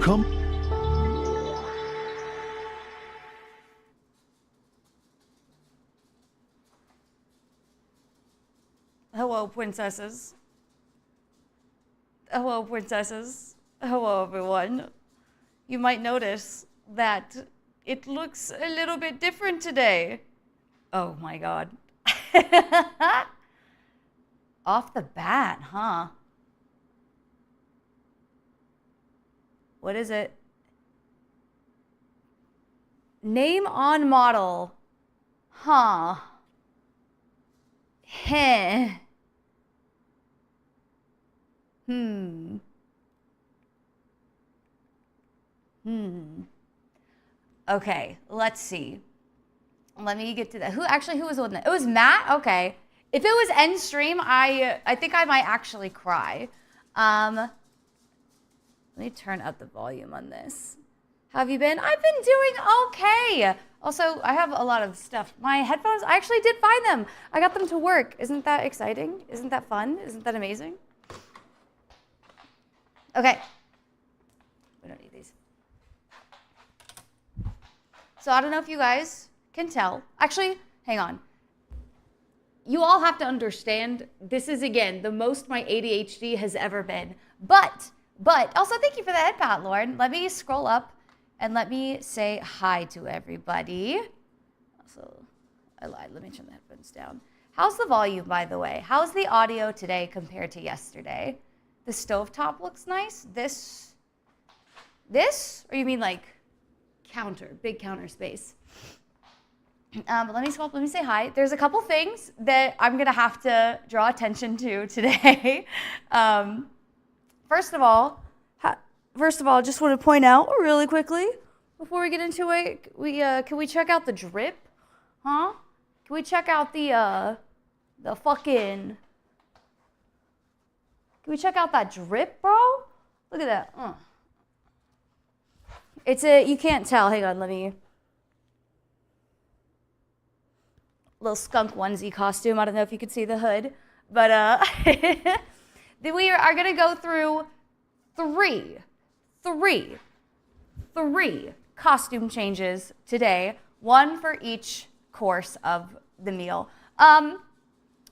Come. Hello, princesses. Hello, princesses. Hello, everyone. You might notice that it looks a little bit different today. Oh my God. Off the bat, huh? What is it? Name on model. Huh. Heh. Okay, let's see. Let me get to that. Who was on that? It was Matt? Okay. If it was end stream, I think I might actually cry. Let me turn up the volume on this. How have you been? I've been doing okay. Also, I have a lot of stuff. My headphones, I actually did find them. I got them to work. Isn't that exciting? Isn't that fun? Isn't that amazing? Okay. We don't need these. So I don't know if you guys can tell. Actually, hang on. You all have to understand, this is, again, the most my ADHD has ever been. But, also thank you for the head pat, Lauren. Let me scroll up and let me say hi to everybody. Also, I lied. Let me turn the headphones down. How's the volume, by the way? How's the audio today compared to yesterday? The stovetop looks nice. This? Or you mean like counter, big counter space? But let me scroll up, let me say hi. There's a couple things that I'm gonna have to draw attention to today. First of all, I just want to point out really quickly before we get into it, can we check out the drip? Huh? Can we check out the fucking? Can we check out that drip, bro? Look at that. You can't tell. Hang on, let me. Little skunk onesie costume. I don't know if you could see the hood, but then we are gonna go through three costume changes today, one for each course of the meal.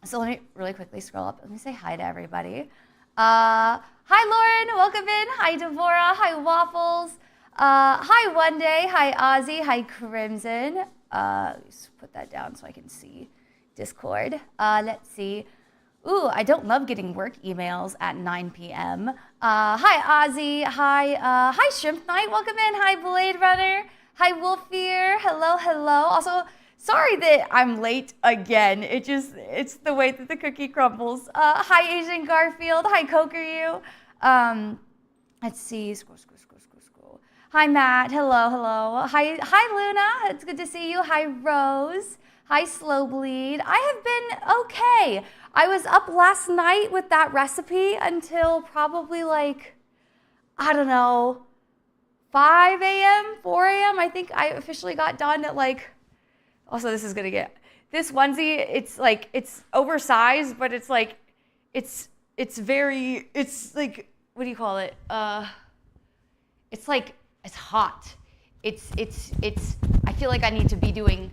So let me really quickly scroll up. Let me say hi to everybody. Hi Lauren, welcome in. Hi Devorah. Hi Waffles. Hi One Day. Hi Ozzy. Hi Crimson. Let's put that down so I can see Discord. Let's see. Ooh, I don't love getting work emails at 9 p.m. Hi Ozzy. Hi Shrimp Knight. Welcome in. Hi Blade Runner. Hi Wolfier. Hello. Also, sorry that I'm late again. It's the way that the cookie crumbles. Hi Asian Garfield. Hi Kokuryu. Let's see. Scroll. Hi Matt. Hello. Hi Luna. It's good to see you. Hi Rose. Hi Slow Bleed. I have been okay. I was up last night with that recipe until probably like, I don't know, 5 a.m., 4 a.m. I think I officially got done at like, also this onesie, it's oversized, but it's like, it's like, what do you call it? It's like, it's hot. I feel like I need to be doing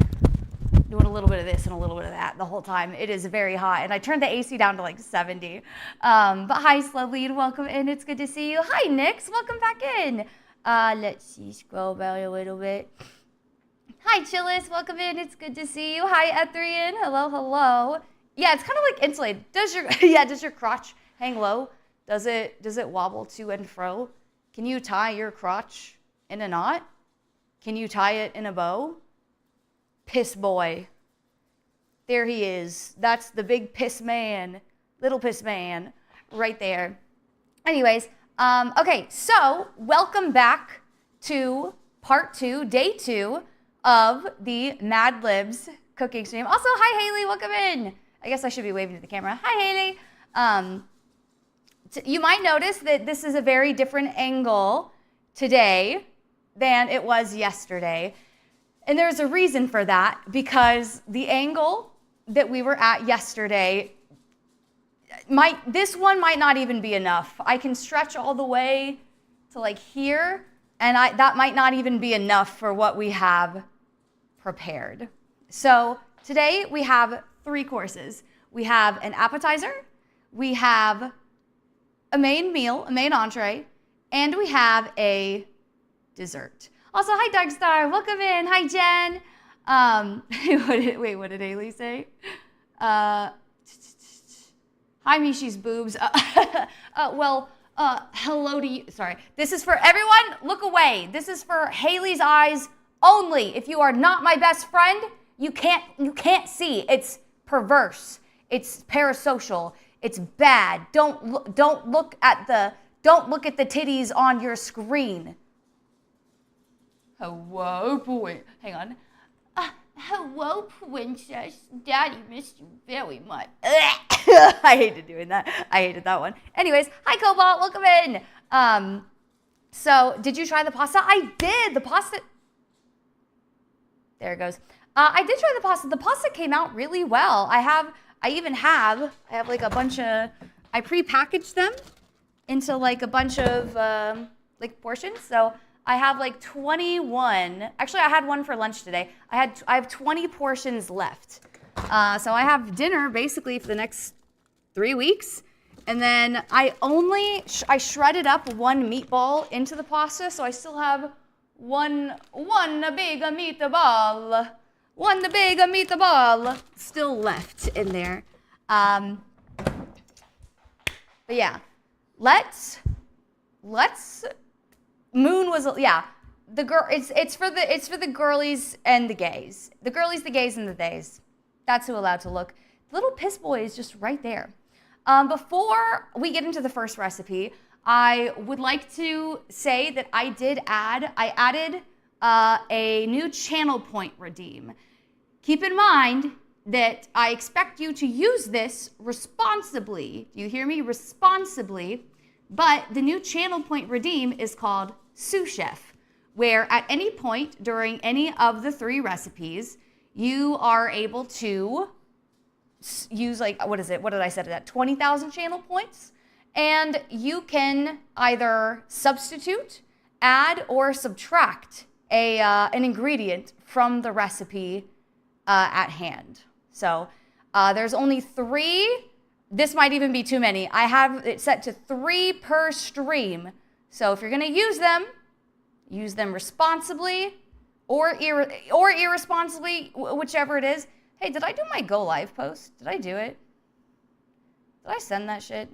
a little bit of this and a little bit of that the whole time. It is very hot. And I turned the AC down to like 70. But hi, Slow Bleed. Welcome in. It's good to see you. Hi, Nix. Welcome back in. Let's see. Scroll down a little bit. Hi, Chillis. Welcome in. It's good to see you. Hi, Ethrian. Hello. Yeah, it's kind of like insulated. Does your crotch hang low? Does it wobble to and fro? Can you tie your crotch in a knot? Can you tie it in a bow? Piss boy. There he is. That's the big piss man. Little piss man right there. Anyways, okay, so welcome back to part 2, day 2 of the Mad Libs Cooking stream. Also, hi Haley, welcome in. I guess I should be waving to the camera. Hi Haley. You might notice that this is a very different angle today than it was yesterday. And there's a reason for that, because the angle that we were at yesterday, this one might not even be enough. I can stretch all the way to like here, And that might not even be enough for what we have prepared. So today we have 3 courses. We have an appetizer, we have a main meal, a main entree, and we have a dessert. Also, hi Darkstar, welcome in. Hi Jen. What did Haley say? Hi Mishi's boobs. Hello to you. Sorry. This is for everyone. Look away. This is for Haley's eyes only. If you are not my best friend, you can't see. It's perverse. It's parasocial. It's bad. Don't look at the titties on your screen. Hello, boy. Hang on. Hello, princess. Daddy missed you very much. I hated doing that. I hated that one. Anyways, hi, Cobalt. Welcome in. So, did you try the pasta? I did. The pasta. There it goes. I did try the pasta. The pasta came out really well. I have like a bunch of. I pre-packaged them into like a bunch of like portions. So I have like 21. Actually, I had one for lunch today. I have 20 portions left. So I have dinner basically for the next 3 weeks. And then I shredded up one meatball into the pasta. So I still have one big meatball still left in there. But yeah, let's Moon was, yeah, the girl, it's for the girlies and the gays. The girlies, the gays, and the theys. That's who allowed to look. The little piss boy is just right there. Before we get into the first recipe, I would like to say that I added a new channel point redeem. Keep in mind that I expect you to use this responsibly. Do you hear me? Responsibly. But the new channel point redeem is called Sous Chef, where at any point during any of the 3 recipes, you are able to use like, what is it? What did I set it at? 20,000 channel points. And you can either substitute, add, or subtract an ingredient from the recipe at hand. So there's only 3. This might even be too many. I have it set to 3 per stream. So if you're gonna use them responsibly or irresponsibly, whichever it is. Hey, did I do my go live post? Did I do it? Did I send that shit?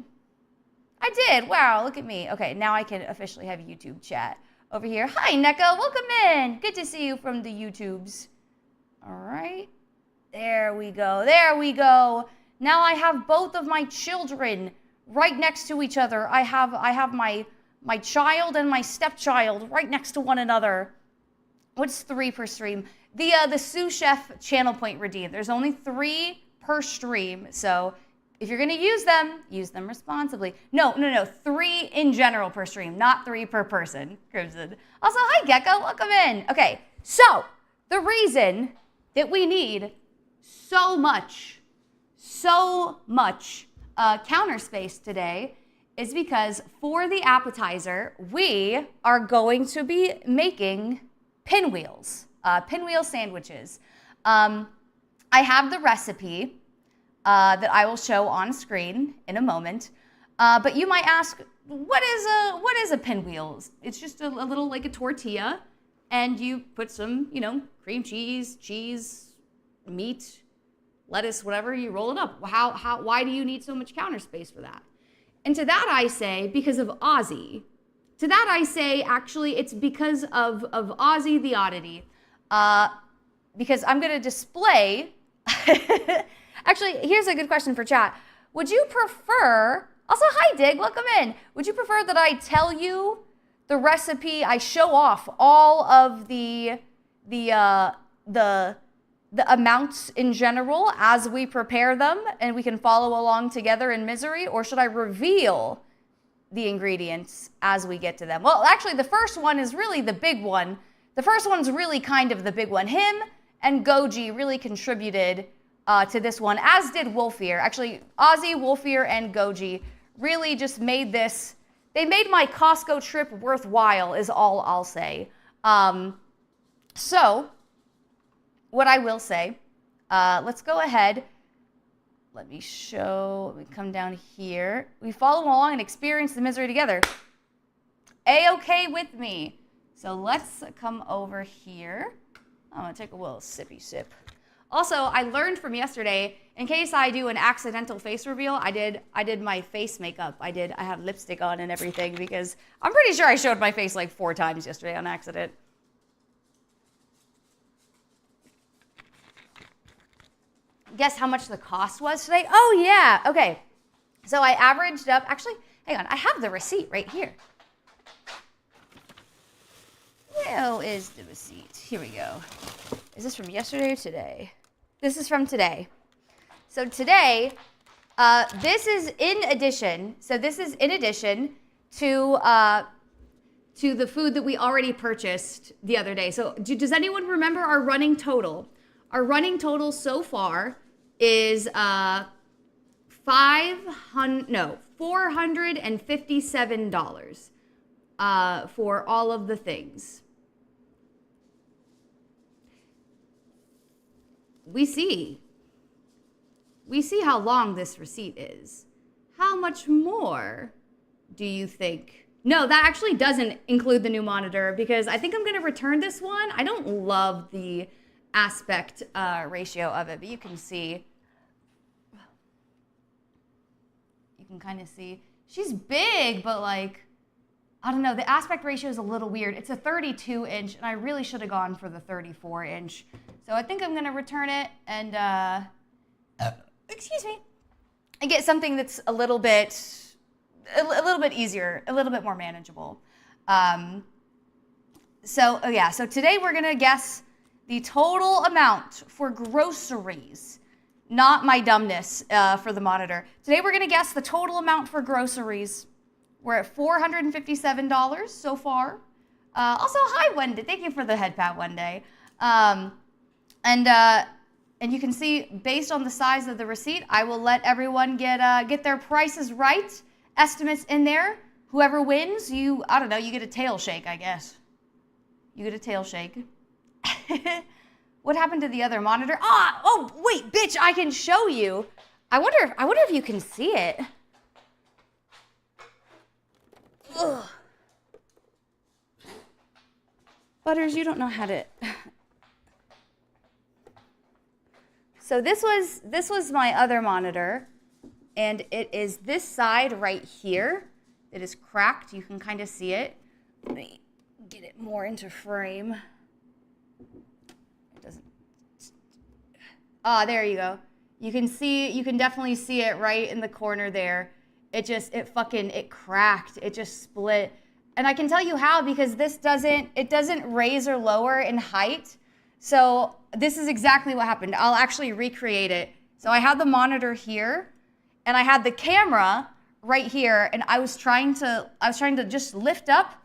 I did. Wow, look at me. Okay, now I can officially have YouTube chat over here. Hi, Neko. Welcome in. Good to see you from the YouTubes. All right. There we go. There we go. Now I have both of my children right next to each other. I have my child and my stepchild right next to one another. What's 3 per stream? The Sous Chef channel point redeem. There's only 3 per stream. So if you're gonna use them responsibly. No, 3 in general per stream, not 3 per person. Crimson. Also, hi Gecko, welcome in. Okay, so the reason that we need so much counter space today is because for the appetizer, we are going to be making pinwheels, pinwheel sandwiches. I have the recipe that I will show on screen in a moment. But you might ask, what is a pinwheel? It's just a little like a tortilla, and you put some, cream cheese, meat, lettuce, whatever, you roll it up. Why do you need so much counter space for that? And to that I say, because of Ozzy. To that I say, actually, it's because of Ozzy the Oddity. Because I'm gonna display, actually, here's a good question for chat. Would you prefer, also hi Dig, welcome in. Would you prefer that I tell you the recipe, I show off all of the amounts in general as we prepare them and we can follow along together in misery, or should I reveal the ingredients as we get to them? Well, actually, the first one is really the big one. The first one's really kind of the big one. Him and Goji really contributed to this one, as did Wolfear. Actually, Ozzy, Wolfear, and Goji really just made this They made my Costco trip worthwhile is all I'll say. So what I will say, let's go ahead. Let me come down here. We follow along and experience the misery together. A-okay with me. So let's come over here. I'm gonna take a little sippy sip. Also, I learned from yesterday, in case I do an accidental face reveal, I did my face makeup. I had lipstick on and everything because I'm pretty sure I showed my face like 4 times yesterday on accident. Guess how much the cost was today? Oh yeah, okay. So I averaged up, actually, hang on, I have the receipt right here. Where is the receipt? Here we go. Is this from yesterday or today? This is from today. So today, this is in addition. So this is in addition to the food that we already purchased the other day. So does anyone remember our running total? Our running total so far is $457 for all of the things. We see how long this receipt is. How much more do you think? No, that actually doesn't include the new monitor because I think I'm going to return this one. I don't love the aspect ratio of it, but you can see. You can kind of see. She's big, but like, I don't know. The aspect ratio is a little weird. It's a 32 inch, and I really should have gone for the 34 inch. So I think I'm going to return it and, excuse me, and get something that's a little bit easier, a little bit more manageable. So today we're going to guess the total amount for groceries, not my dumbness for the monitor. Today we're going to guess the total amount for groceries. We're at $457 so far. Also, hi, Wendy. Thank you for the head pat, Wendy. And you can see, based on the size of the receipt, I will let everyone get their prices right, estimates in there. Whoever wins, you get a tail shake, I guess. You get a tail shake. What happened to the other monitor? Oh, wait, bitch, I can show you. I wonder if you can see it. Ugh. Butters, you don't know how to. So this was my other monitor, and it is this side right here. It is cracked. You can kind of see it. Let me get it more into frame. It doesn't. There you go. You can definitely see it right in the corner there. It cracked. It just split. And I can tell you how, because it doesn't raise or lower in height. So this is exactly what happened. I'll actually recreate it. So I had the monitor here, and I had the camera right here, and I was trying to just lift up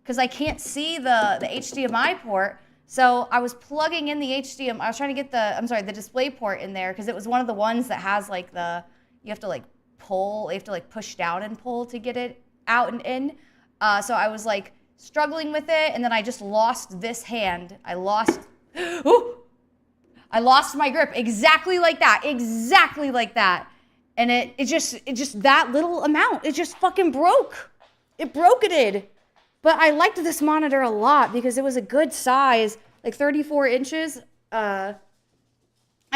because I can't see the HDMI port. So I was plugging in the HDMI. I was trying to get the display port in there because it was one of the ones that has like you have to like pull, you have to like push down and pull to get it out and in. So I was like struggling with it, and then I just lost this hand. I lost my grip exactly like that, and it just that little amount, it just fucking broke. It broke, it did. But I liked this monitor a lot because it was a good size, like 34 inches. I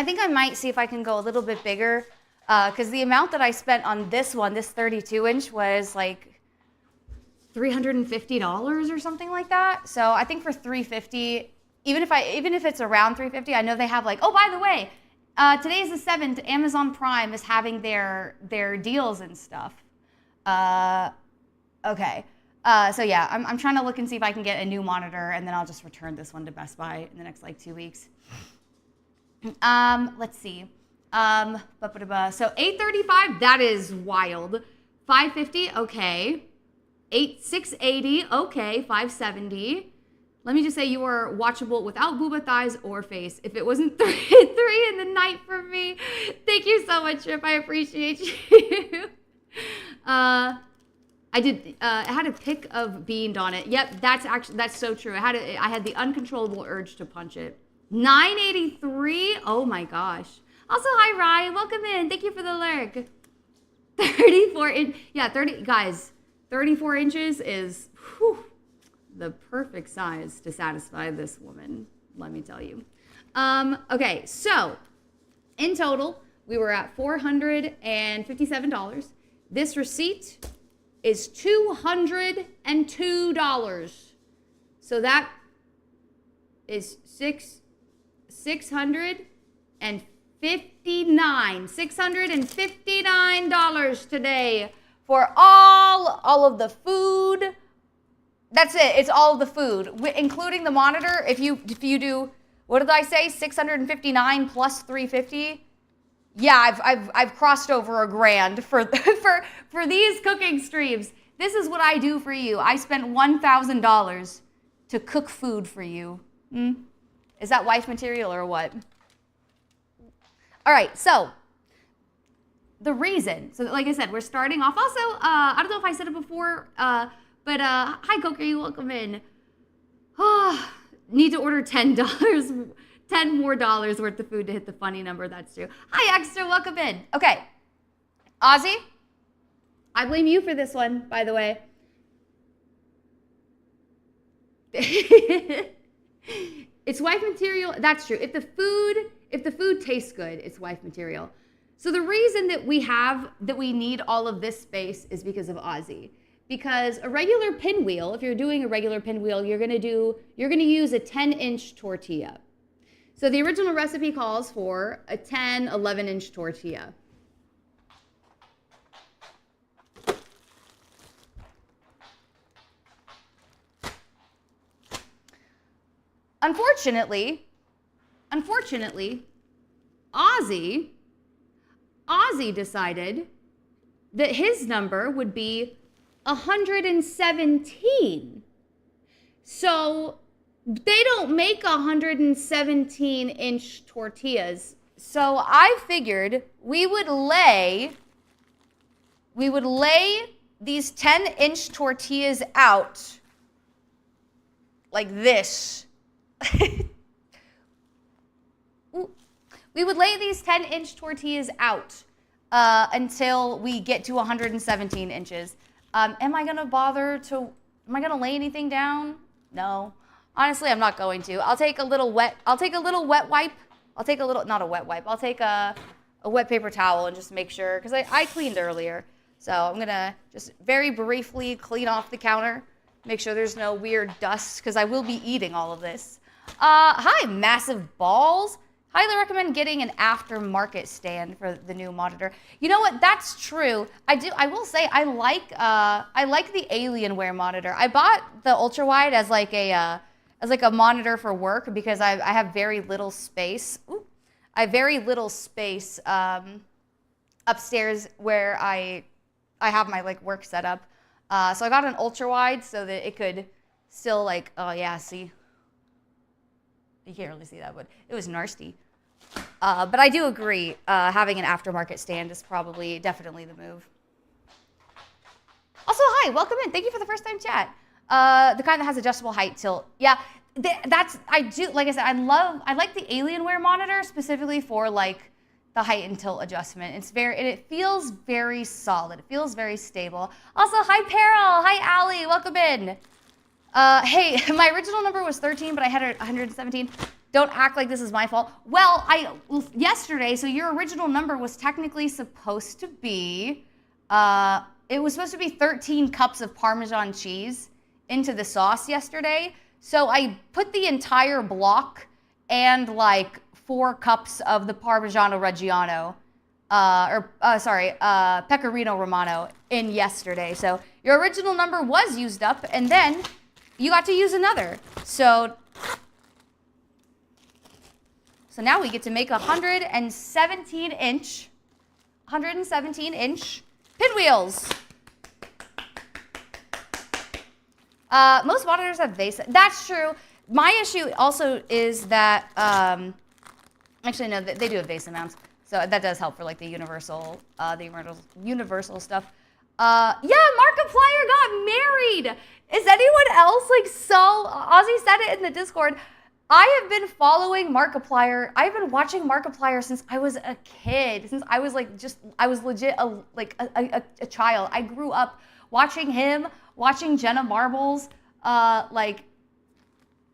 think I might see if I can go a little bit bigger, because the amount that I spent on this 32 inch was like $350 or something like that. So I think for $350, even if it's around $350, I know they have like, oh, by the way, today is the 7th. Amazon Prime is having their deals and stuff. Okay. So yeah, I'm trying to look and see if I can get a new monitor, and then I'll just return this one to Best Buy in the next like 2 weeks. Let's see. So $835, that is wild. $550, okay. $680, okay. $570. Let me just say you are watchable without booba thighs or face. If it wasn't 3 in the night for me. Thank you so much, Trip. I appreciate you. I did. It had a pic of Beaned on it. Yep, that's so true. I had the uncontrollable urge to punch it. 983. Oh my gosh. Also, hi Ryan, welcome in. Thank you for the lurk. 34 inch. Yeah, 30 guys. 34 inches is the perfect size to satisfy this woman. Let me tell you. Okay, so in total, we were at $457. This receipt is $202. So that is $659 today for all of the food. That's it. It's all of the food, including the monitor. If you do, what did I say? 659 plus 350. Yeah, I've crossed over $1,000 for these cooking streams. This is what I do for you. I spent $1,000 to cook food for you. Is that wife material or what? All right, so the reason. So like I said, we're starting off. Also, I don't know if I said it before, but hi Coker, welcome in. Need to order $10. $10 more worth of food to hit the funny number. That's true. Hi, Extra. Welcome in. Okay. Ozzy, I blame you for this one, by the way. It's wife material. That's true. If the food tastes good, it's wife material. So the reason that we need all of this space is because of Ozzy. Because a regular pinwheel, if you're doing a regular pinwheel, you're gonna use a 10-inch tortilla. So the original recipe calls for a 10, 11-inch tortilla. Unfortunately, Ozzy decided that his number would be 117. So they don't make 117-inch tortillas. So I figured we would lay these 10-inch tortillas out like this. We would lay these 10-inch tortillas out until we get to 117 inches. Am I gonna lay anything down? No. Honestly, I'm not going to. I'll take a little wet wipe. Not a wet wipe. I'll take a wet paper towel and just make sure, because I cleaned earlier. So I'm gonna just very briefly clean off the counter, make sure there's no weird dust, because I will be eating all of this. Hi, Massive Balls. Highly recommend getting an aftermarket stand for the new monitor. You know what? That's true. I will say I like the Alienware monitor. I bought the ultra wide as like a monitor for work because I have very little space. I have very little space upstairs where I have my like work set up. So I got an ultra wide so that it could still like, oh yeah, see. You can't really see that, but it was nasty. But I do agree, having an aftermarket stand is definitely the move. Also, hi, welcome in. Thank you for the first time chat. The kind that has adjustable height tilt. Yeah, I do, like I said, I like the Alienware monitor specifically for like the height and tilt adjustment. It feels very solid. It feels very stable. Also, hi Peril, hi Allie, welcome in. Hey, my original number was 13, but I had 117. Don't act like this is my fault. Well, yesterday, so your original number was technically supposed to be, it was supposed to be 13 cups of Parmesan cheese into the sauce yesterday. So I put the entire block and like 4 cups of the Parmigiano Reggiano, Pecorino Romano in yesterday. So your original number was used up, and then you got to use another. So now we get to make 117-inch pinwheels. Most monitors have vase. That's true. My issue also is that, actually no, they do have vase mounts. So that does help for like the universal stuff. Yeah, Markiplier got married. Is anyone else like so? Ozzy said it in the Discord. I have been following Markiplier. I've been watching Markiplier since I was a kid. Since I was like I was legit a child. I grew up watching him, watching Jenna Marbles. Like,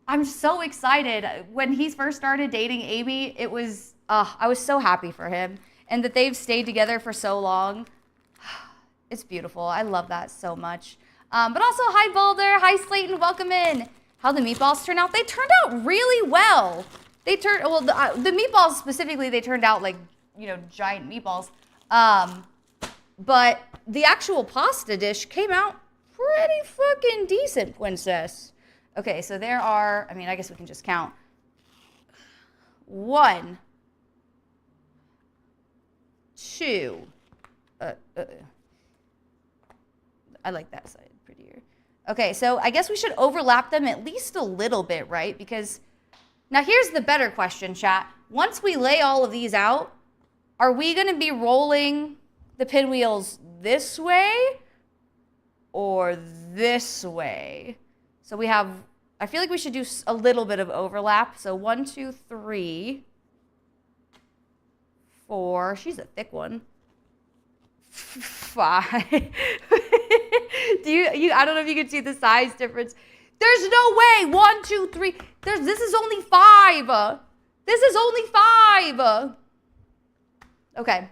I'm so excited. When he first started dating Amy, it was I was so happy for him, and that they've stayed together for so long. It's beautiful. I love that so much. But also, hi Boulder, hi Slayton, welcome in. How the meatballs turn out? They turned out really well. They turned, well, the meatballs specifically, they turned out like, you know, giant meatballs. But the actual pasta dish came out pretty fucking decent, princess. Okay, so there are, I mean, I guess we can just count. 1, 2, I like that side prettier. Okay, so I guess we should overlap them at least a little bit, right? Because now here's the better question, chat. Once we lay all of these out, are we going to be rolling the pinwheels this way or this way? So we have, I feel like we should do a little bit of overlap. So 1, 2, 3, 4. She's a thick one. 5. I don't know if you can see the size difference. There's no way. 1, 2, 3. This is only 5. This is only 5. Okay.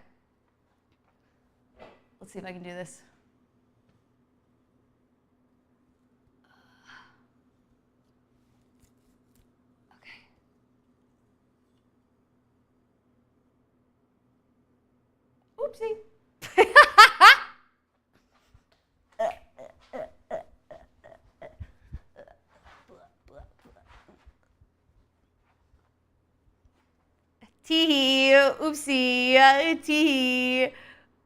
Let's see if I can do this. Okay. Oopsie. Tee, oopsie, tee,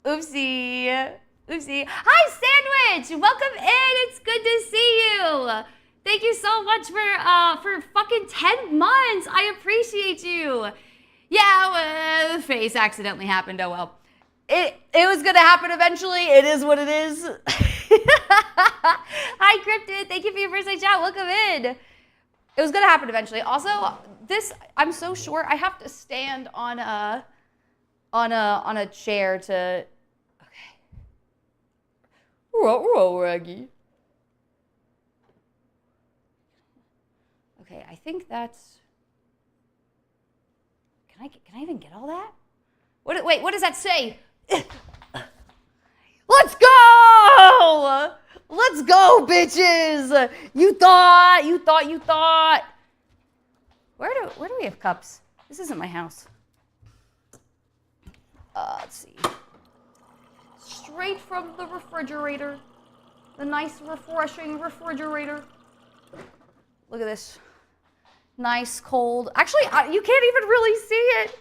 oopsie, oopsie. Hi, Sandwich! Welcome in. It's good to see you. Thank you so much for fucking 10 months. I appreciate you. Yeah, the face accidentally happened. Oh well. It was gonna happen eventually. It is what it is. Hi, Cryptid. Thank you for your first night chat. Welcome in. It was gonna happen eventually. Also, I'm so short. I have to stand on a chair to. Okay. Whoa, Raggy. Okay, I think that's. Can I even get all that? Wait, what does that say? Let's go! Let's go, bitches! You thought. Where do we have cups? This isn't my house. Let's see. Straight from the refrigerator. The nice, refreshing refrigerator. Look at this. Nice, cold. Actually, you can't even really see it.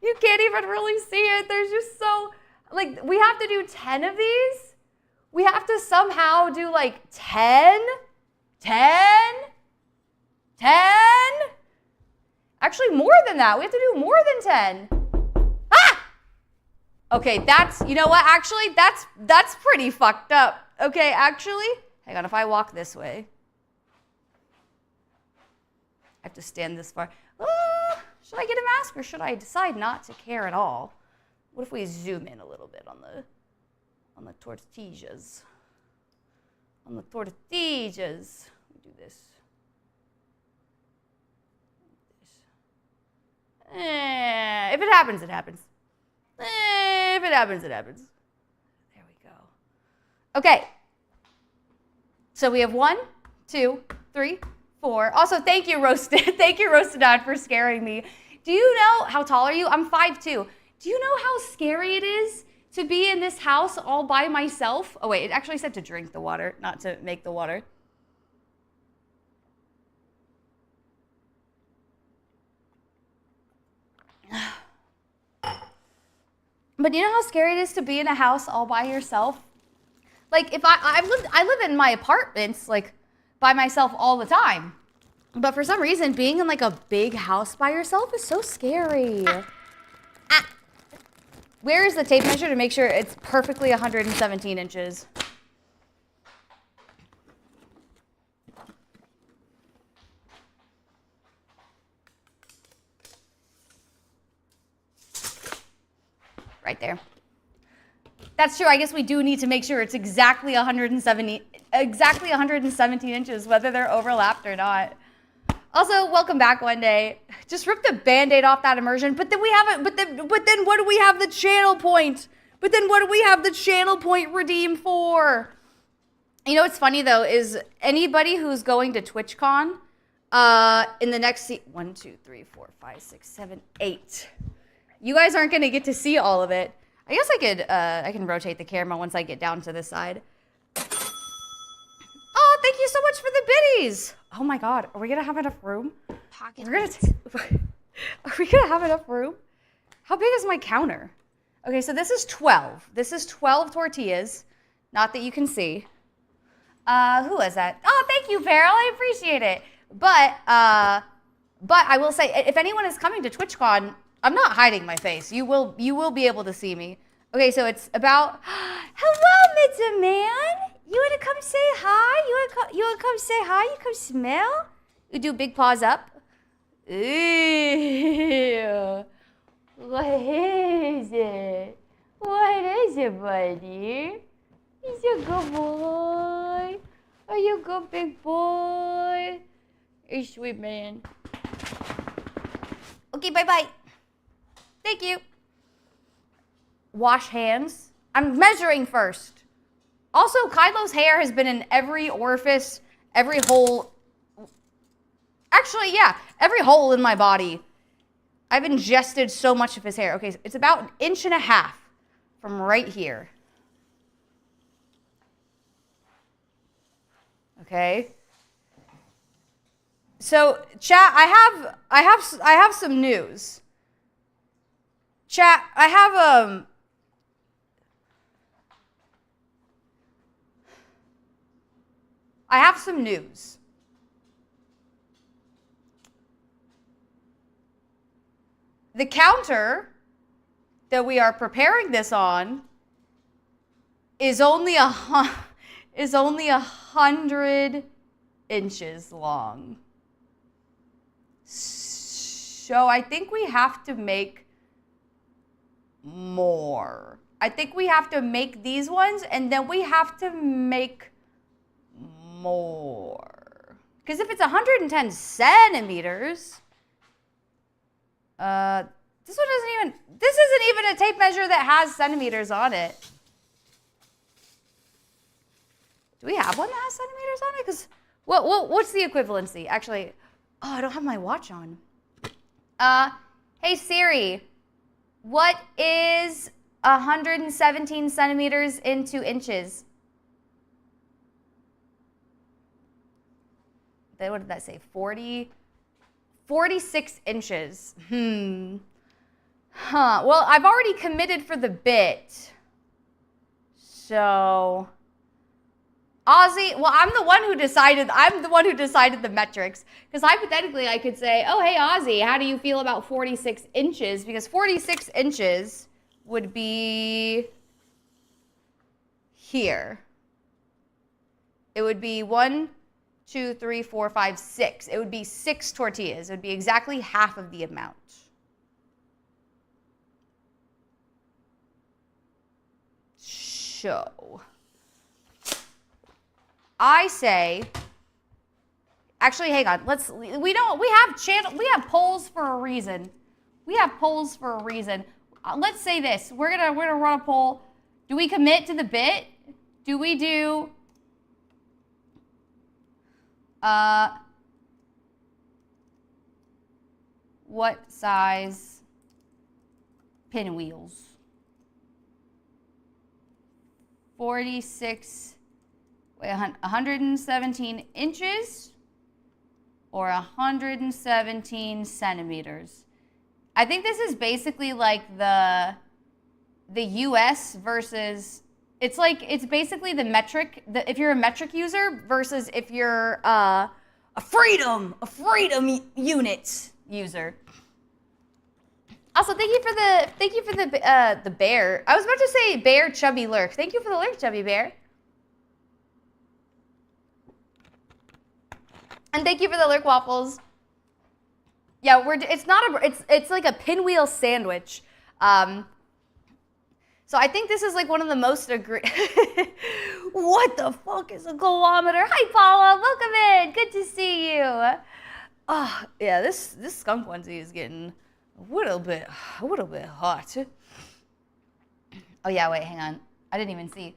You can't even really see it. There's just so, like, we have to do 10 of these. We have to somehow do like 10. Actually, more than that. We have to do more than 10. Ah! Okay, that's, you know what? Actually, that's pretty fucked up. Okay, actually, hang on. If I walk this way, I have to stand this far. Should I get a mask or should I decide not to care at all? What if we zoom in a little bit on the tortillas? On the tortillas. We do this. If it happens, it happens. If it happens, it happens. There we go. Okay. So we have 1, 2, 3, 4. Also, thank you, Roasted. Thank you, Roasted Dad, for scaring me. Do you know, how tall are you? I'm 5'2". Do you know how scary it is to be in this house all by myself? Oh, wait, it actually said to drink the water, not to make the water. But you know how scary it is to be in a house all by yourself? Like, if I live in my apartments, like, by myself all the time. But for some reason, being in like a big house by yourself is so scary. Where is the tape measure to make sure it's perfectly 117 inches? right there. That's true. I guess we do need to make sure it's exactly 117 inches, whether they're overlapped or not. Also, welcome back one day. Just rip the Band-Aid off that immersion, but then we have it. But then what do we have the channel point? But then what do we have the channel point redeem for? You know what's funny though is anybody who's going to TwitchCon in the next 1, 2, 3, 4, 5, 6, 7, 8. You guys aren't gonna get to see all of it. I guess I can rotate the camera once I get down to this side. Oh, thank you so much for the biddies. Oh my God, are we gonna have enough room? Are we gonna have enough room? How big is my counter? Okay, so this is 12. This is 12 tortillas. Not that you can see. Who is that? Oh, thank you, Farrell. I appreciate it. But I will say, if anyone is coming to TwitchCon, I'm not hiding my face. You will be able to see me. Okay, so it's about. Hello, Mr. Man. You wanna come say hi? You wanna come say hi? You come smell? You do big paws up. Ew. What is it? What is it, buddy? He's a good boy. Are you a good big boy? You're a sweet man. Okay, bye-bye. Thank you. Wash hands. I'm measuring first. Also, Kylo's hair has been in every orifice, every hole. Actually, yeah, every hole in my body. I've ingested so much of his hair. Okay, so it's about 1.5 inches from right here. Okay. So, chat, I have some news. Chat, I have some news. The counter that we are preparing this on is only 100 inches long. So I think we have to make more. I think we have to make these ones and then we have to make more. Because if it's 110 centimeters, this isn't even a tape measure that has centimeters on it. Do we have one that has centimeters on it? Because what's the equivalency? Actually, oh, I don't have my watch on. Hey Siri, what is 117 centimeters into inches? What did that say? 46 inches. Well, I've already committed for the bit. So, Ozzy, well, I'm the one who decided the metrics. Because hypothetically, I could say, oh, hey, Ozzy, how do you feel about 46 inches? Because 46 inches would be here. It would be 1, 2, 3, 4, 5, 6. It would be 6 tortillas. It would be exactly half of the amount. So, I say, actually, hang on. We have polls for a reason. We have polls for a reason. Let's say this. We're gonna run a poll. Do we commit to the bit? Do we do what size pinwheels? 117 inches or 117 centimeters. I think this is basically like the US versus, it's basically the metric, if you're a metric user versus if you're a freedom unit user. Also, thank you for the bear. I was about to say bear chubby lurk. Thank you for the lurk, chubby bear. And thank you for the lurk waffles. Yeah, it's like a pinwheel sandwich. So I think this is like one of the most What the fuck is a kilometer? Hi, Paula. Welcome in. Good to see you. Oh, yeah, this skunk onesie is getting a little bit hot. Oh, yeah, wait, hang on. I didn't even see.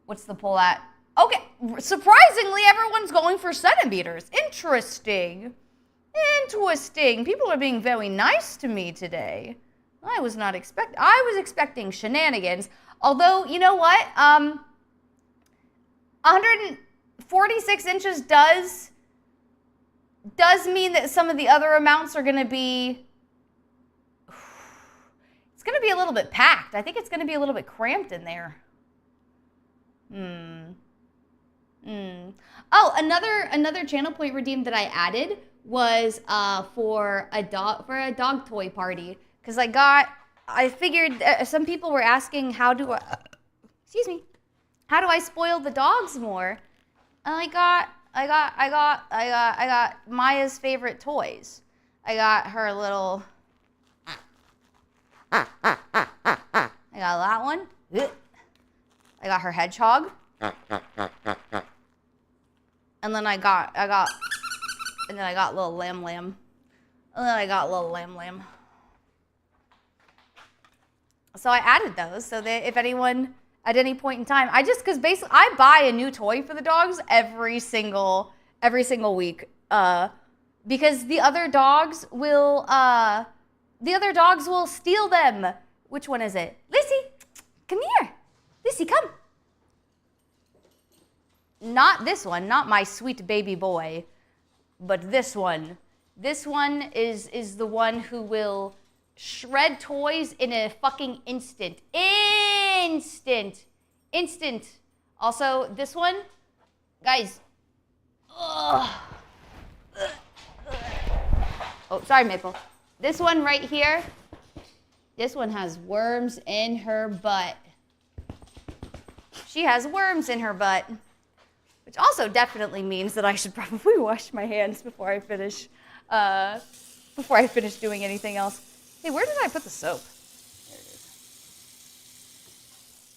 What's the poll at? Okay, surprisingly, everyone's going for centimeters. Interesting. People are being very nice to me today. I was expecting shenanigans. Although, you know what? 146 inches does mean that some of the other amounts are going to be, it's going to be a little bit packed. I think it's going to be a little bit cramped in there. Oh, another channel point redeemed that I added was for a dog toy party. Because I figured some people were asking how do I spoil the dogs more? And I got Maya's favorite toys. I got her little, I got that one. I got her hedgehog. And then I got little lamb. And then I got little lamb. So I added those so that if anyone at any point in time, because basically I buy a new toy for the dogs every single week, because the other dogs will steal them. Which one is it? Lissy, come here. Lissy, come. Not this one, not my sweet baby boy, but this one. This one is the one who will shred toys in a fucking instant. Also, this one, guys. Oh, sorry, Maple. This one right here, this one has worms in her butt. She has worms in her butt, which also definitely means that I should probably wash my hands before I finish doing anything else. Hey, where did I put the soap? There it is.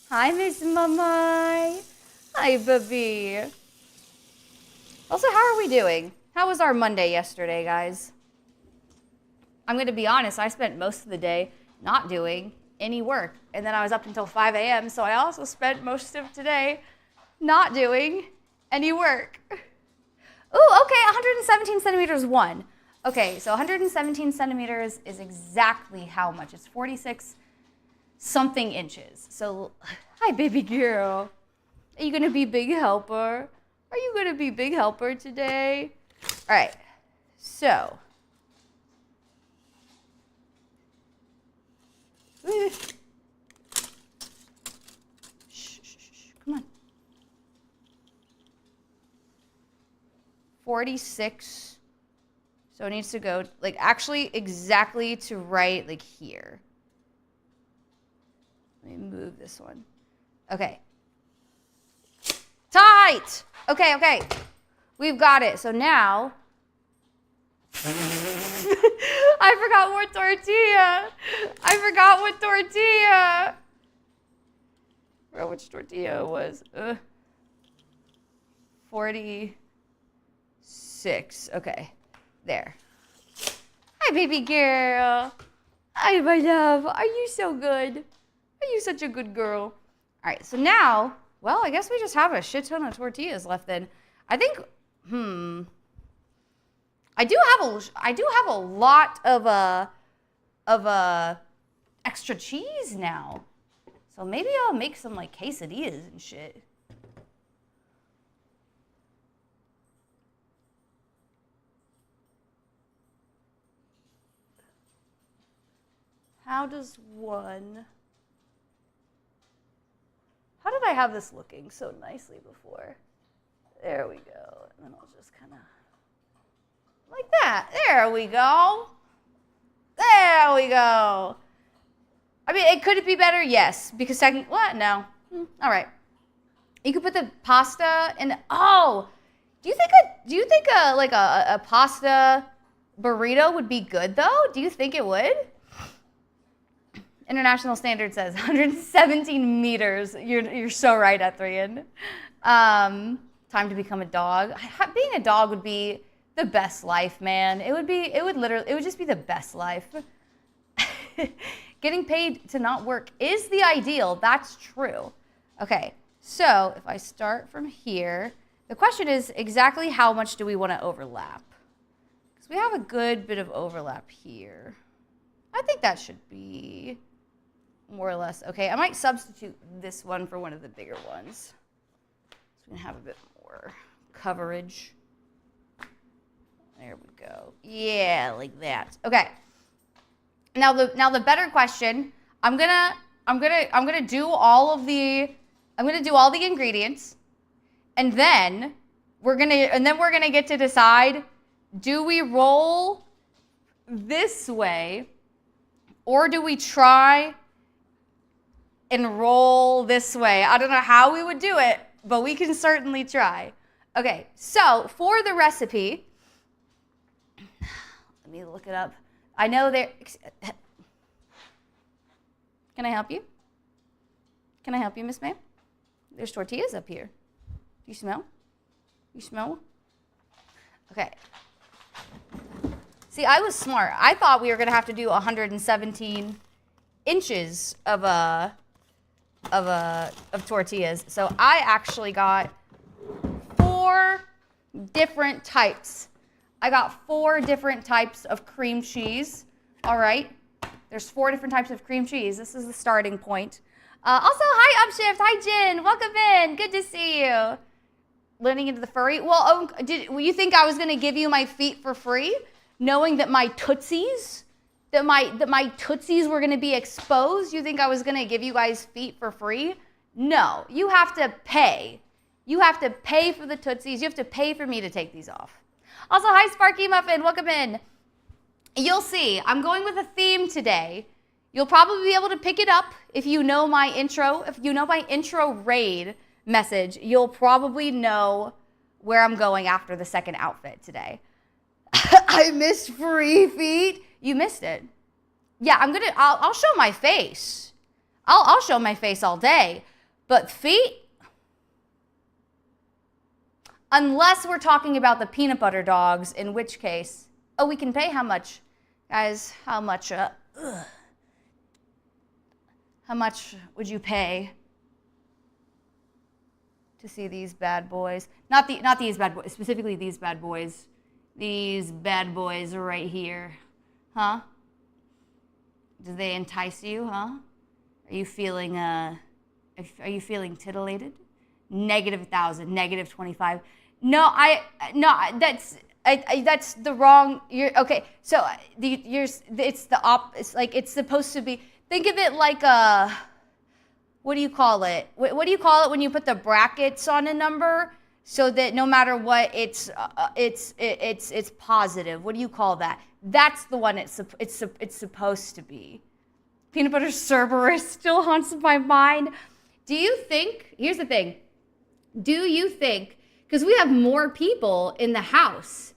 Hi, Miss Mamai. Hi, baby. Also, how are we doing? How was our Monday yesterday, guys? I'm going to be honest, I spent most of the day not doing any work. And then I was up until 5 a.m., so I also spent most of today not doing any work. Ooh, okay, 117 centimeters won. Okay, so 117 centimeters is exactly how much? It's 46 something inches. So, hi, baby girl. Are you gonna be big helper? Are you gonna be big helper today? All right, so. Shh, come on. 46. So it needs to go, actually exactly to right, here. Let me move this one. Okay. Tight! Okay. We've got it. So now, I forgot what tortilla. I forgot which tortilla it was. 46. Okay. There. Hi, baby girl. Hi, my love. Are you so good? Are you such a good girl? All right, so now, well, I guess we just have a shit ton of tortillas left then. I think, I do have a lot of extra cheese now. So maybe I'll make some quesadillas and shit. How did I have this looking so nicely before? There we go. And then I'll just kind of, like that. There we go. There we go. I mean, could it be better? Yes. Because what? No. All right. You could put the pasta in, do you think a pasta burrito would be good though? Do you think it would? International standard says 117 meters. You're so right, Ethrian. Time to become a dog. Being a dog would be the best life, man. It would just be the best life. Getting paid to not work is the ideal. That's true. Okay, so if I start from here, the question is exactly how much do we want to overlap? Because we have a good bit of overlap here. I think that should be more or less okay. I might substitute this one for one of the bigger ones, so we can have a bit more coverage. There we go. Yeah, like that. Okay. Now the better question. I'm gonna do all the ingredients, and then we're gonna get to decide: do we roll this way, or do we try and roll this way? I don't know how we would do it, but we can certainly try. Okay, so for the recipe, let me look it up. I know there. Can I help you? Can I help you, Miss Ma'am? There's tortillas up here. You smell? You smell? Okay. See, I was smart. I thought we were gonna have to do 117 inches of tortillas. So I actually got 4 different types. I got 4 different types of cream cheese. All right. There's 4 different types of cream cheese. This is the starting point. Also, hi, Upshift. Hi, Jen. Welcome in. Good to see you. Leaning into the furry. Well, you think I was going to give you my feet for free, knowing that my tootsies, that my tootsies were going to be exposed? You think I was going to give you guys feet for free? No. You have to pay. You have to pay for the tootsies. You have to pay for me to take these off. Also, hi, Sparky Muffin. Welcome in. You'll see. I'm going with a theme today. You'll probably be able to pick it up if you know my intro. If you know my intro raid message, you'll probably know where I'm going after the second outfit today. I missed free feet. You missed it. Yeah, I'll show my face. I'll show my face all day. But feet, unless we're talking about the peanut butter dogs, in which case, oh, we can pay how much? Guys, how much would you pay to see these bad boys? Not these bad boys, specifically these bad boys. These bad boys are right here. Huh? Do they entice you, huh? Are you feeling titillated? -1,000, -25. No, that's the wrong. Okay. So it's supposed to be. Think of it like a. What do you call it? What do you call it when you put the brackets on a number so that no matter what, it's positive? What do you call that? That's the one it's supposed to be. Peanut butter Cerberus still haunts my mind. Do you think? Here's the thing. Do you think? Because we have more people in the house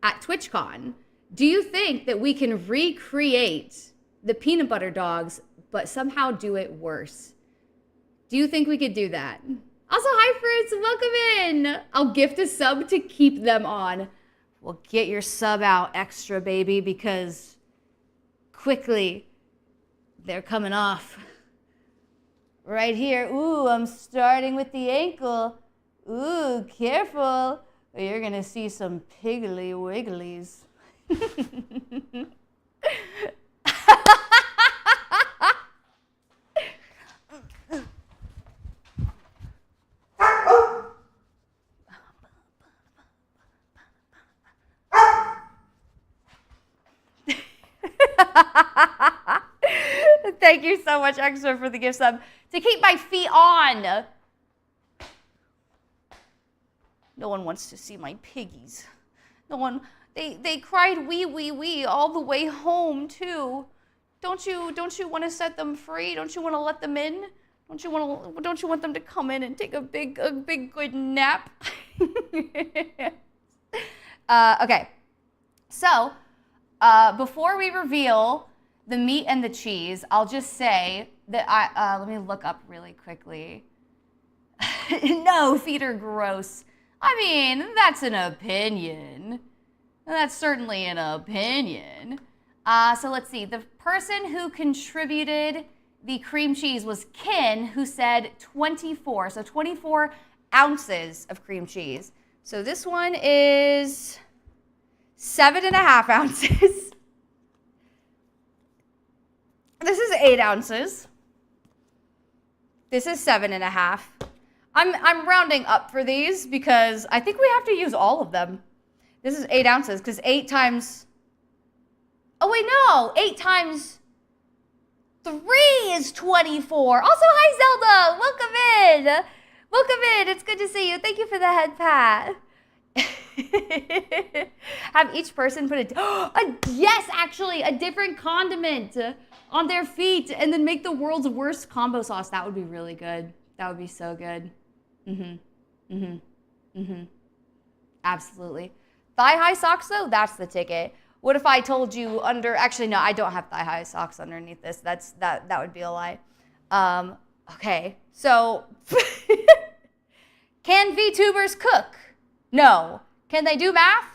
at TwitchCon. Do you think that we can recreate the peanut butter dogs, but somehow do it worse? Do you think we could do that? Also, hi, Fruits. Welcome in. I'll gift a sub to keep them on. Well, get your sub out extra, baby, because quickly they're coming off. Right here. Ooh, I'm starting with the ankle. Ooh, careful. Or you're going to see some piggly wigglies. Thank you so much, Extra, for the gift sub. To keep my feet on. No one wants to see my piggies. No one, they cried wee, wee, wee all the way home, too. Don't you want to set them free? Don't you want to let them in? Don't you want them to come in and take a big good nap? Okay. So, before we reveal the meat and the cheese, I'll just say that let me look up really quickly. No, feet are gross. I mean, that's an opinion. That's certainly an opinion. So let's see. The person who contributed the cream cheese was Kin, who said 24. So 24 ounces of cream cheese. So this one is 7.5 ounces. This is 8 ounces. This is 7.5. I'm rounding up for these because I think we have to use all of them. This is 8 ounces because 8 times... Oh, wait, no. 8 times 3 is 24. Also, hi, Zelda. Welcome in. Welcome in. It's good to see you. Thank you for the head pat. Have each person put yes, actually, a different condiment on their feet and then make the world's worst combo sauce. That would be really good. That would be so good. Absolutely. Thigh-high socks, though, that's the ticket. What if I told you actually, no, I don't have thigh-high socks underneath this. That would be a lie. Okay, so can VTubers cook? No. Can they do math?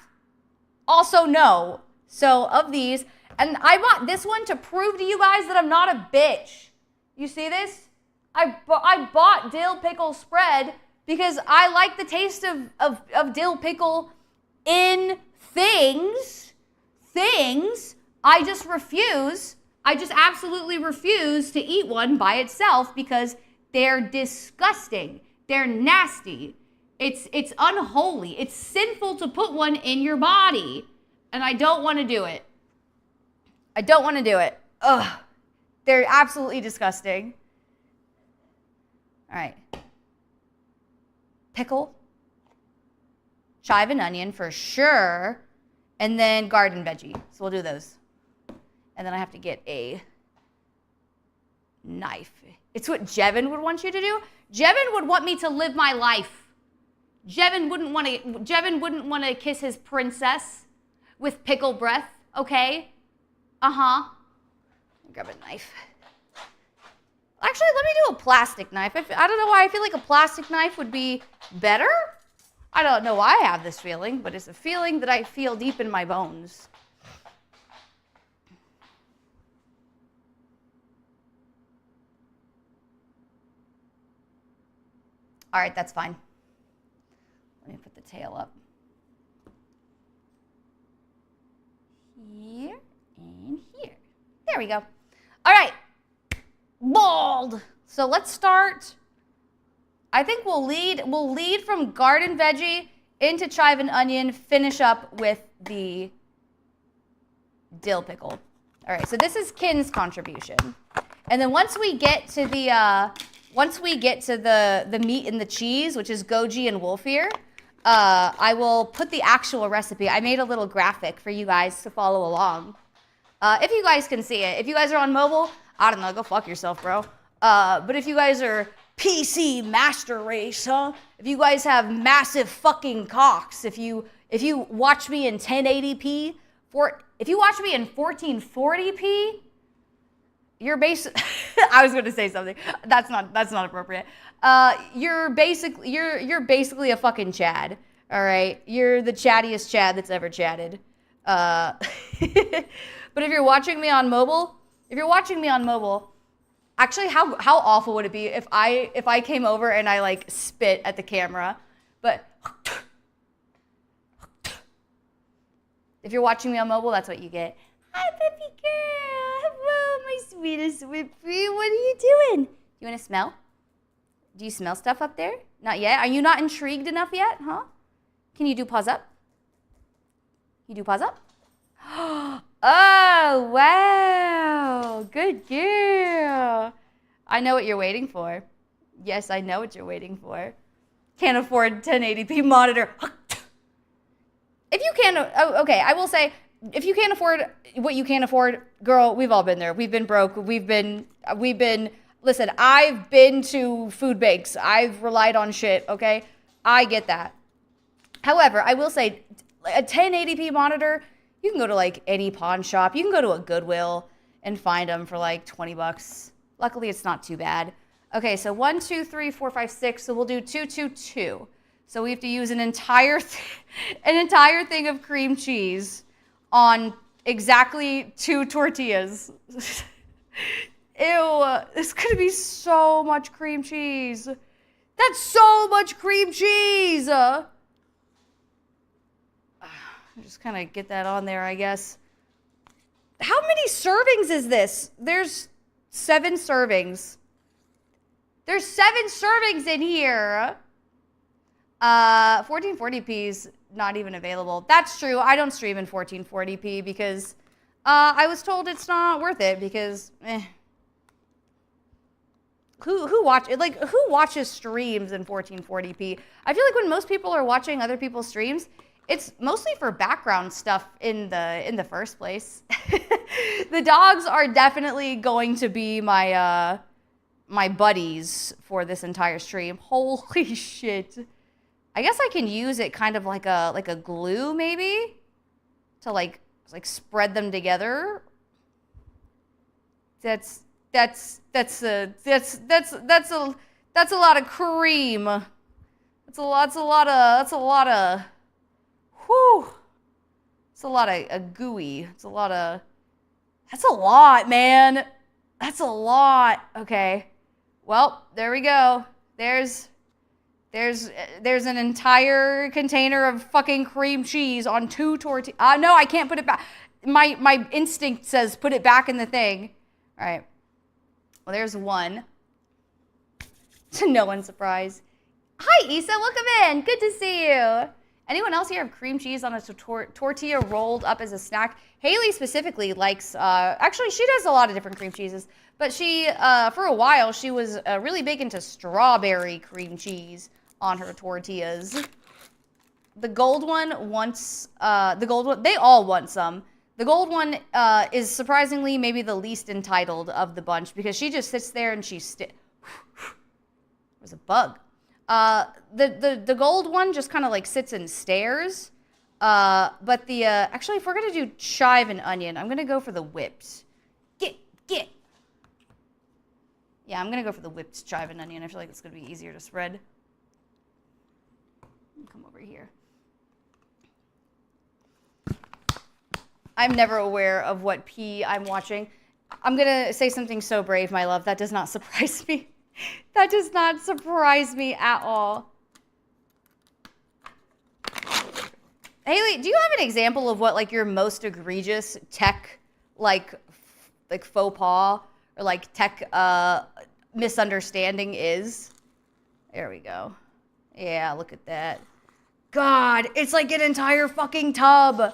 Also no. So of these, and I bought this one to prove to you guys that I'm not a bitch. You see this? I bought dill pickle spread because I like the taste of dill pickle in things. I just refuse. I just absolutely refuse to eat one by itself because they're disgusting. They're nasty. It's unholy. It's sinful to put one in your body. And I don't want to do it. I don't want to do it. Ugh. They're absolutely disgusting. All right. Pickle. Chive and onion for sure. And then garden veggie. So we'll do those. And then I have to get a knife. It's what Jevin would want you to do. Jevin would want me to live my life. Jevin wouldn't want to kiss his princess with pickle breath, okay? Grab a knife. Actually, let me do a plastic knife. I don't know why I feel like a plastic knife would be better. I don't know why I have this feeling, but it's a feeling that I feel deep in my bones. All right, that's fine. Let me put the tail up. Here and here. There we go. All right. Bald. So let's start. I think we'll lead from garden veggie into chive and onion, finish up with the dill pickle. All right, so this is Kin's contribution. And then once we get to the meat and the cheese, which is Goji and Wolfear, I will put the actual recipe. I made a little graphic for you guys to follow along. If you guys can see it. If you guys are on mobile, I don't know, go fuck yourself, bro. But if you guys are PC master race, huh? If you guys have massive fucking cocks, if you watch me in 1080p, if you watch me in 1440p, you're I was going to say something. That's not appropriate. You're basically a fucking Chad. All right, you're the chattiest Chad that's ever chatted. But if you're watching me on mobile, actually, how awful would it be if I came over and I like spit at the camera? But if you're watching me on mobile, that's what you get. Hi, baby girl. Hello, my sweetest Whippy. What are you doing? You want to smell? Do you smell stuff up there? Not yet? Are you not intrigued enough yet, huh? Can you do paws up? You do paws up? Oh, wow. Good girl. I know what you're waiting for. Yes, I know what you're waiting for. Can't afford 1080p monitor. If you can't, okay, I will say, if you can't afford what you can't afford, girl, we've all been there. We've been broke. We've been, listen, I've been to food banks. I've relied on shit, okay? I get that. However, I will say, a 1080p monitor, you can go to like any pawn shop. You can go to a Goodwill and find them for like 20 bucks. Luckily, it's not too bad. Okay, so 1, 2, 3, 4, 5, 6. So we'll do 2, 2, 2. So we have to use an entire thing of cream cheese on exactly 2 tortillas. Ew, this could be so much cream cheese. That's so much cream cheese. Just kind of get that on there, I guess. How many servings is this? There's 7 servings. There's 7 servings in here. 1440p is not even available. That's true. I don't stream in 1440p because I was told it's not worth it because who watches streams in 1440p? I feel like when most people are watching other people's streams, it's mostly for background stuff in the first place. The dogs are definitely going to be my my buddies for this entire stream. Holy shit. I guess I can use it kind of like a glue maybe to like spread them together. That's a lot of cream. That's a lot of whew. It's a lot of gooey. That's a lot, man. That's a lot. Okay. Well, there we go. There's an entire container of fucking cream cheese on 2 tortillas. No, I can't put it back. My instinct says put it back in the thing. All right. Well, there's 1. To no one's surprise. Hi, Issa. Welcome in. Good to see you. Anyone else here have cream cheese on a tortilla rolled up as a snack? Haley specifically likes, actually she does a lot of different cream cheeses, but she, for a while, she was really big into strawberry cream cheese on her tortillas. The gold one wants, they all want some. The gold one is surprisingly maybe the least entitled of the bunch because she just sits there and there's a bug. The gold one just kind of like sits and stares. But the, actually, if we're going to do chive and onion, I'm going to go for the whipped. Get. Yeah, I'm going to go for the whipped chive and onion. I feel like it's going to be easier to spread. Come over here. I'm never aware of what pea I'm watching. I'm going to say something so brave, my love. That does not surprise me. That does not surprise me at all. Haley, do you have an example of what like your most egregious tech like faux pas or like tech misunderstanding is? There we go. Yeah, look at that. God, it's like an entire fucking tub.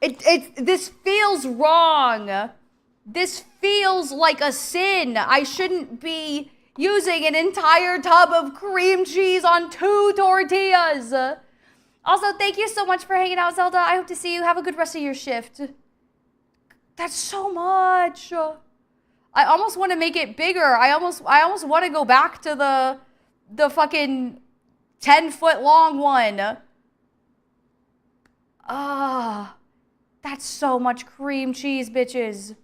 This feels wrong. This feels like a sin. I shouldn't be using an entire tub of cream cheese on 2 tortillas. Also, thank you so much for hanging out, Zelda. I hope to see you. Have a good rest of your shift. That's so much. I almost want to make it bigger. I almost want to go back to the fucking 10-foot long one. That's so much cream cheese, bitches.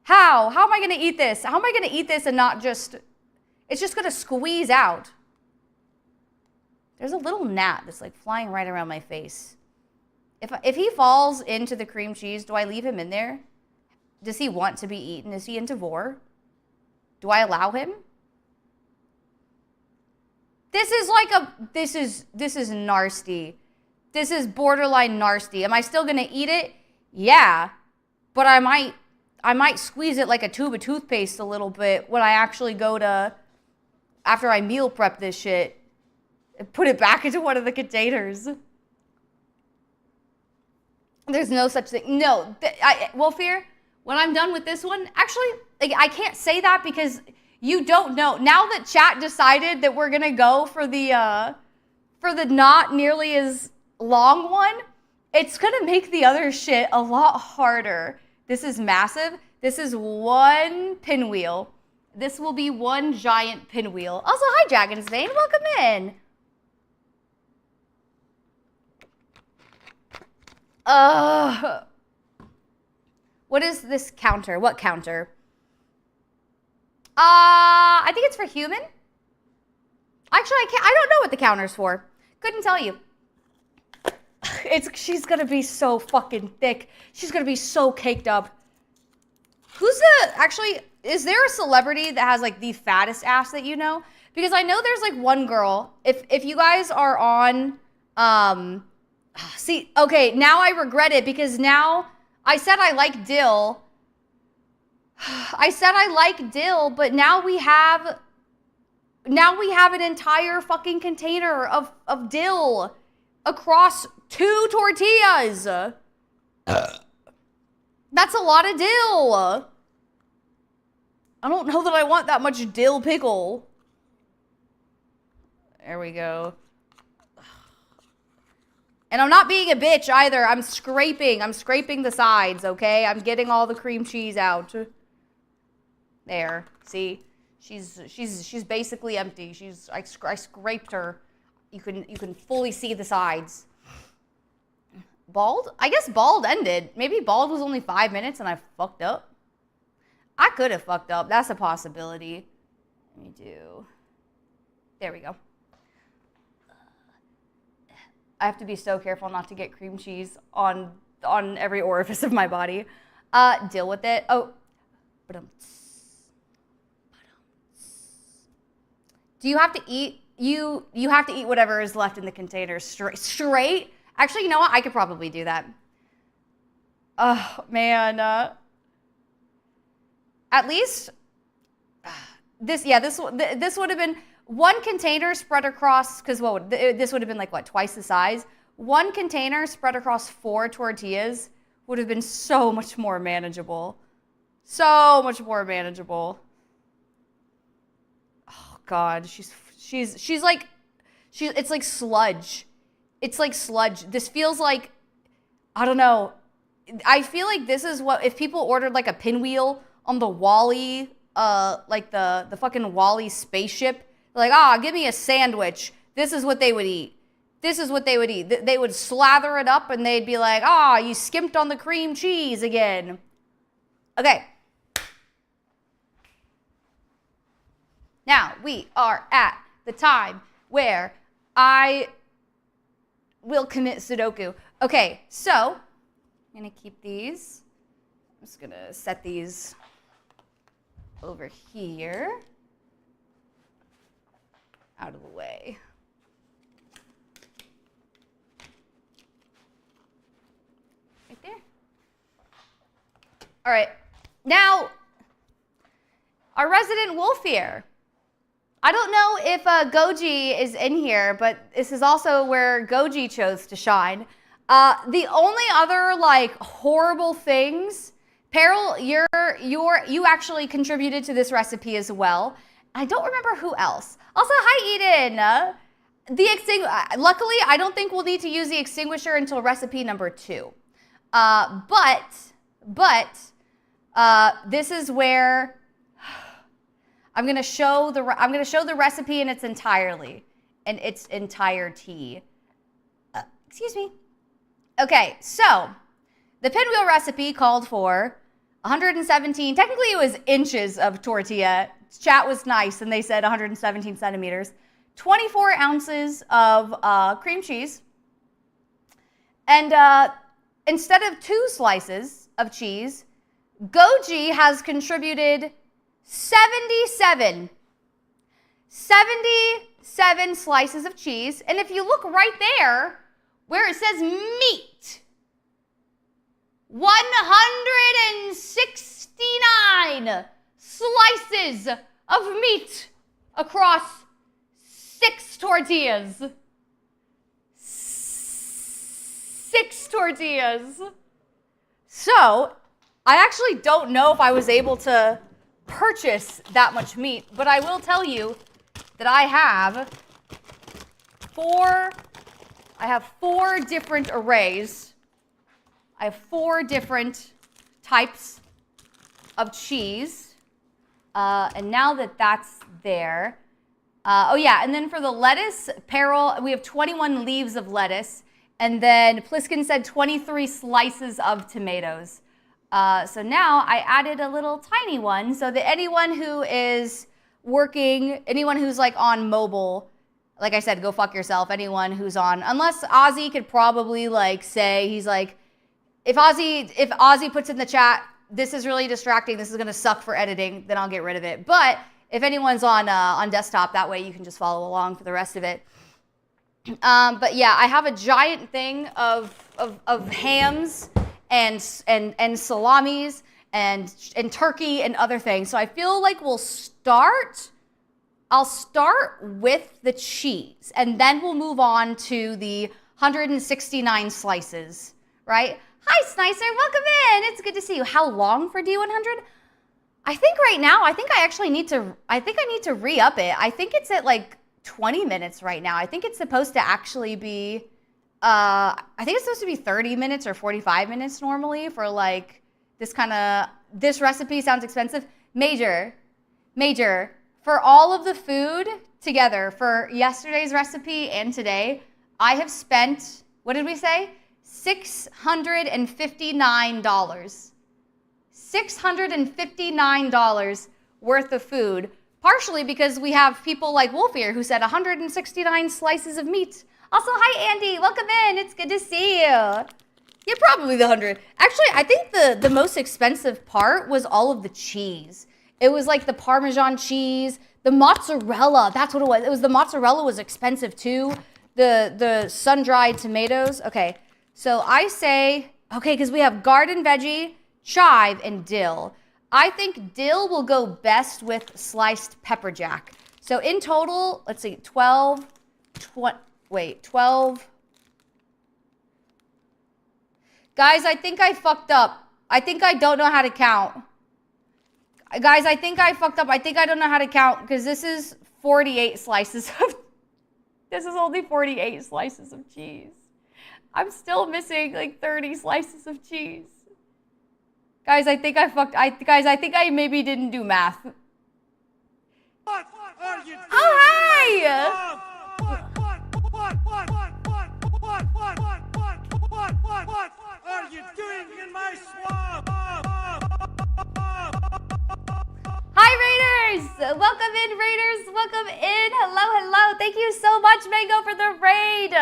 How am I going to eat this? How am I going to eat this and not just, it's just going to squeeze out. There's a little gnat that's like flying right around my face. If he falls into the cream cheese, do I leave him in there? Does he want to be eaten? Is he into vor? Do I allow him? This is like this is nasty. This is borderline nasty. Am I still going to eat it? Yeah. But I might squeeze it like a tube of toothpaste a little bit when I actually go to, after I meal prep this shit, and put it back into one of the containers. There's no such thing. No, Wolfear, when I'm done with this one, actually, like, I can't say that because you don't know. Now that chat decided that we're gonna go for the not nearly as long one, it's gonna make the other shit a lot harder. This is massive. This is 1 pinwheel. This will be 1 giant pinwheel. Also, hi, Dragon's Vein. Welcome in. What is this counter? What counter? I think it's for human. Actually, I don't know what the counter's for. Couldn't tell you. She's gonna be so fucking thick. She's gonna be so caked up. Actually, is there a celebrity that has like the fattest ass that you know? Because I know there's like one girl. If you guys are on, see, okay, now I regret it because now I said I like dill. I said I like dill, but now we have an entire fucking container of dill across 2 tortillas. That's a lot of dill. I don't know that I want that much dill pickle. There we go. And I'm not being a bitch either. I'm scraping the sides, okay? I'm getting all the cream cheese out. There, see? She's basically empty. I scraped her. You can fully see the sides. Bald? I guess bald ended. Maybe bald was only 5 minutes and I fucked up. I could have fucked up. That's a possibility. Let me do. There we go. I have to be so careful not to get cream cheese on every orifice of my body. Deal with it. Oh. Do you have to eat? You have to eat whatever is left in the container straight? Actually, you know what? I could probably do that. Oh, man. At least this would have been one container spread across, because this would have been like what, twice the size? One container spread across 4 tortillas would have been so much more manageable. So much more manageable. Oh God, it's like sludge. It's like sludge. This feels like, I don't know. I feel like this is what, if people ordered like a pinwheel on the Wall-E, like the fucking Wall-E spaceship, like, give me a sandwich. This is what they would eat. This is what they would eat. They would slather it up and they'd be like, you skimped on the cream cheese again. Okay. Now we are at the time where I will commit Sudoku. Okay, so I'm gonna keep these. I'm just gonna set these over here, out of the way. Right there. All right, now our resident wolf here. I don't know if Goji is in here, but this is also where Goji chose to shine. The only other like horrible things, Peril, you actually contributed to this recipe as well. I don't remember who else. Also, hi Eden. Luckily, I don't think we'll need to use the extinguisher until recipe number 2. But this is where I'm gonna show the recipe in its entirety. Excuse me. Okay, so the pinwheel recipe called for 117. Technically, it was inches of tortilla. Chat was nice, and they said 117 centimeters. 24 ounces of cream cheese, and instead of 2 slices of cheese, Goji has contributed 77 slices of cheese. And if you look right there where it says meat, 169 slices of meat across 6 tortillas. 6 tortillas. So I actually don't know if I was able to purchase that much meat, but I will tell you that I have 4 different arrays. I have 4 different types of cheese. And now that that's there, and then for the lettuce, Peril, we have 21 leaves of lettuce, and then Pliskin said 23 slices of tomatoes. So now I added a little tiny one so that anyone who is working, anyone who's like on mobile, like I said, go fuck yourself. Anyone who's on, unless Ozzy could probably like say, he's like, if Ozzy puts in the chat, this is really distracting, this is gonna suck for editing, then I'll get rid of it. But if anyone's on desktop, that way you can just follow along for the rest of it. But yeah, I have a giant thing of hams and salamis and turkey and other things. So I feel like I'll start with the cheese, and then we'll move on to the 169 slices, right? Hi, Snicer, welcome in. It's good to see you. How long for D100? I think right now, I think I need to re-up it. I think it's at like 20 minutes right now. I think it's supposed to actually be, I think it's supposed to be 30 minutes or 45 minutes normally for like this recipe sounds expensive. Major, for all of the food together for yesterday's recipe and today, I have spent, what did we say? $659. $659 worth of food, partially because we have people like Wolf here who said 169 slices of meat. Also, hi Andy, welcome in. It's good to see you. You're probably the 100. Actually, I think the most expensive part was all of the cheese. It was like the Parmesan cheese, the mozzarella. That's what it was. It was the mozzarella was expensive too. The sun-dried tomatoes. Okay, so I say, okay, because we have garden veggie, chive, and dill. I think dill will go best with sliced pepper jack. So in total, let's see, 12. Guys, I think I fucked up. I think I don't know how to count. Guys, I think I fucked up. I think I don't know how to count because this is 48 slices of, this is only 48 slices of cheese. I'm still missing like 30 slices of cheese. Guys, I think I fucked, guys, I think I maybe didn't do math. What are you doing? Oh, hi! What are you doing in my swamp? Hi, Raiders! Welcome in, Raiders. Welcome in. Hello. Thank you so much, Mango, for the raid.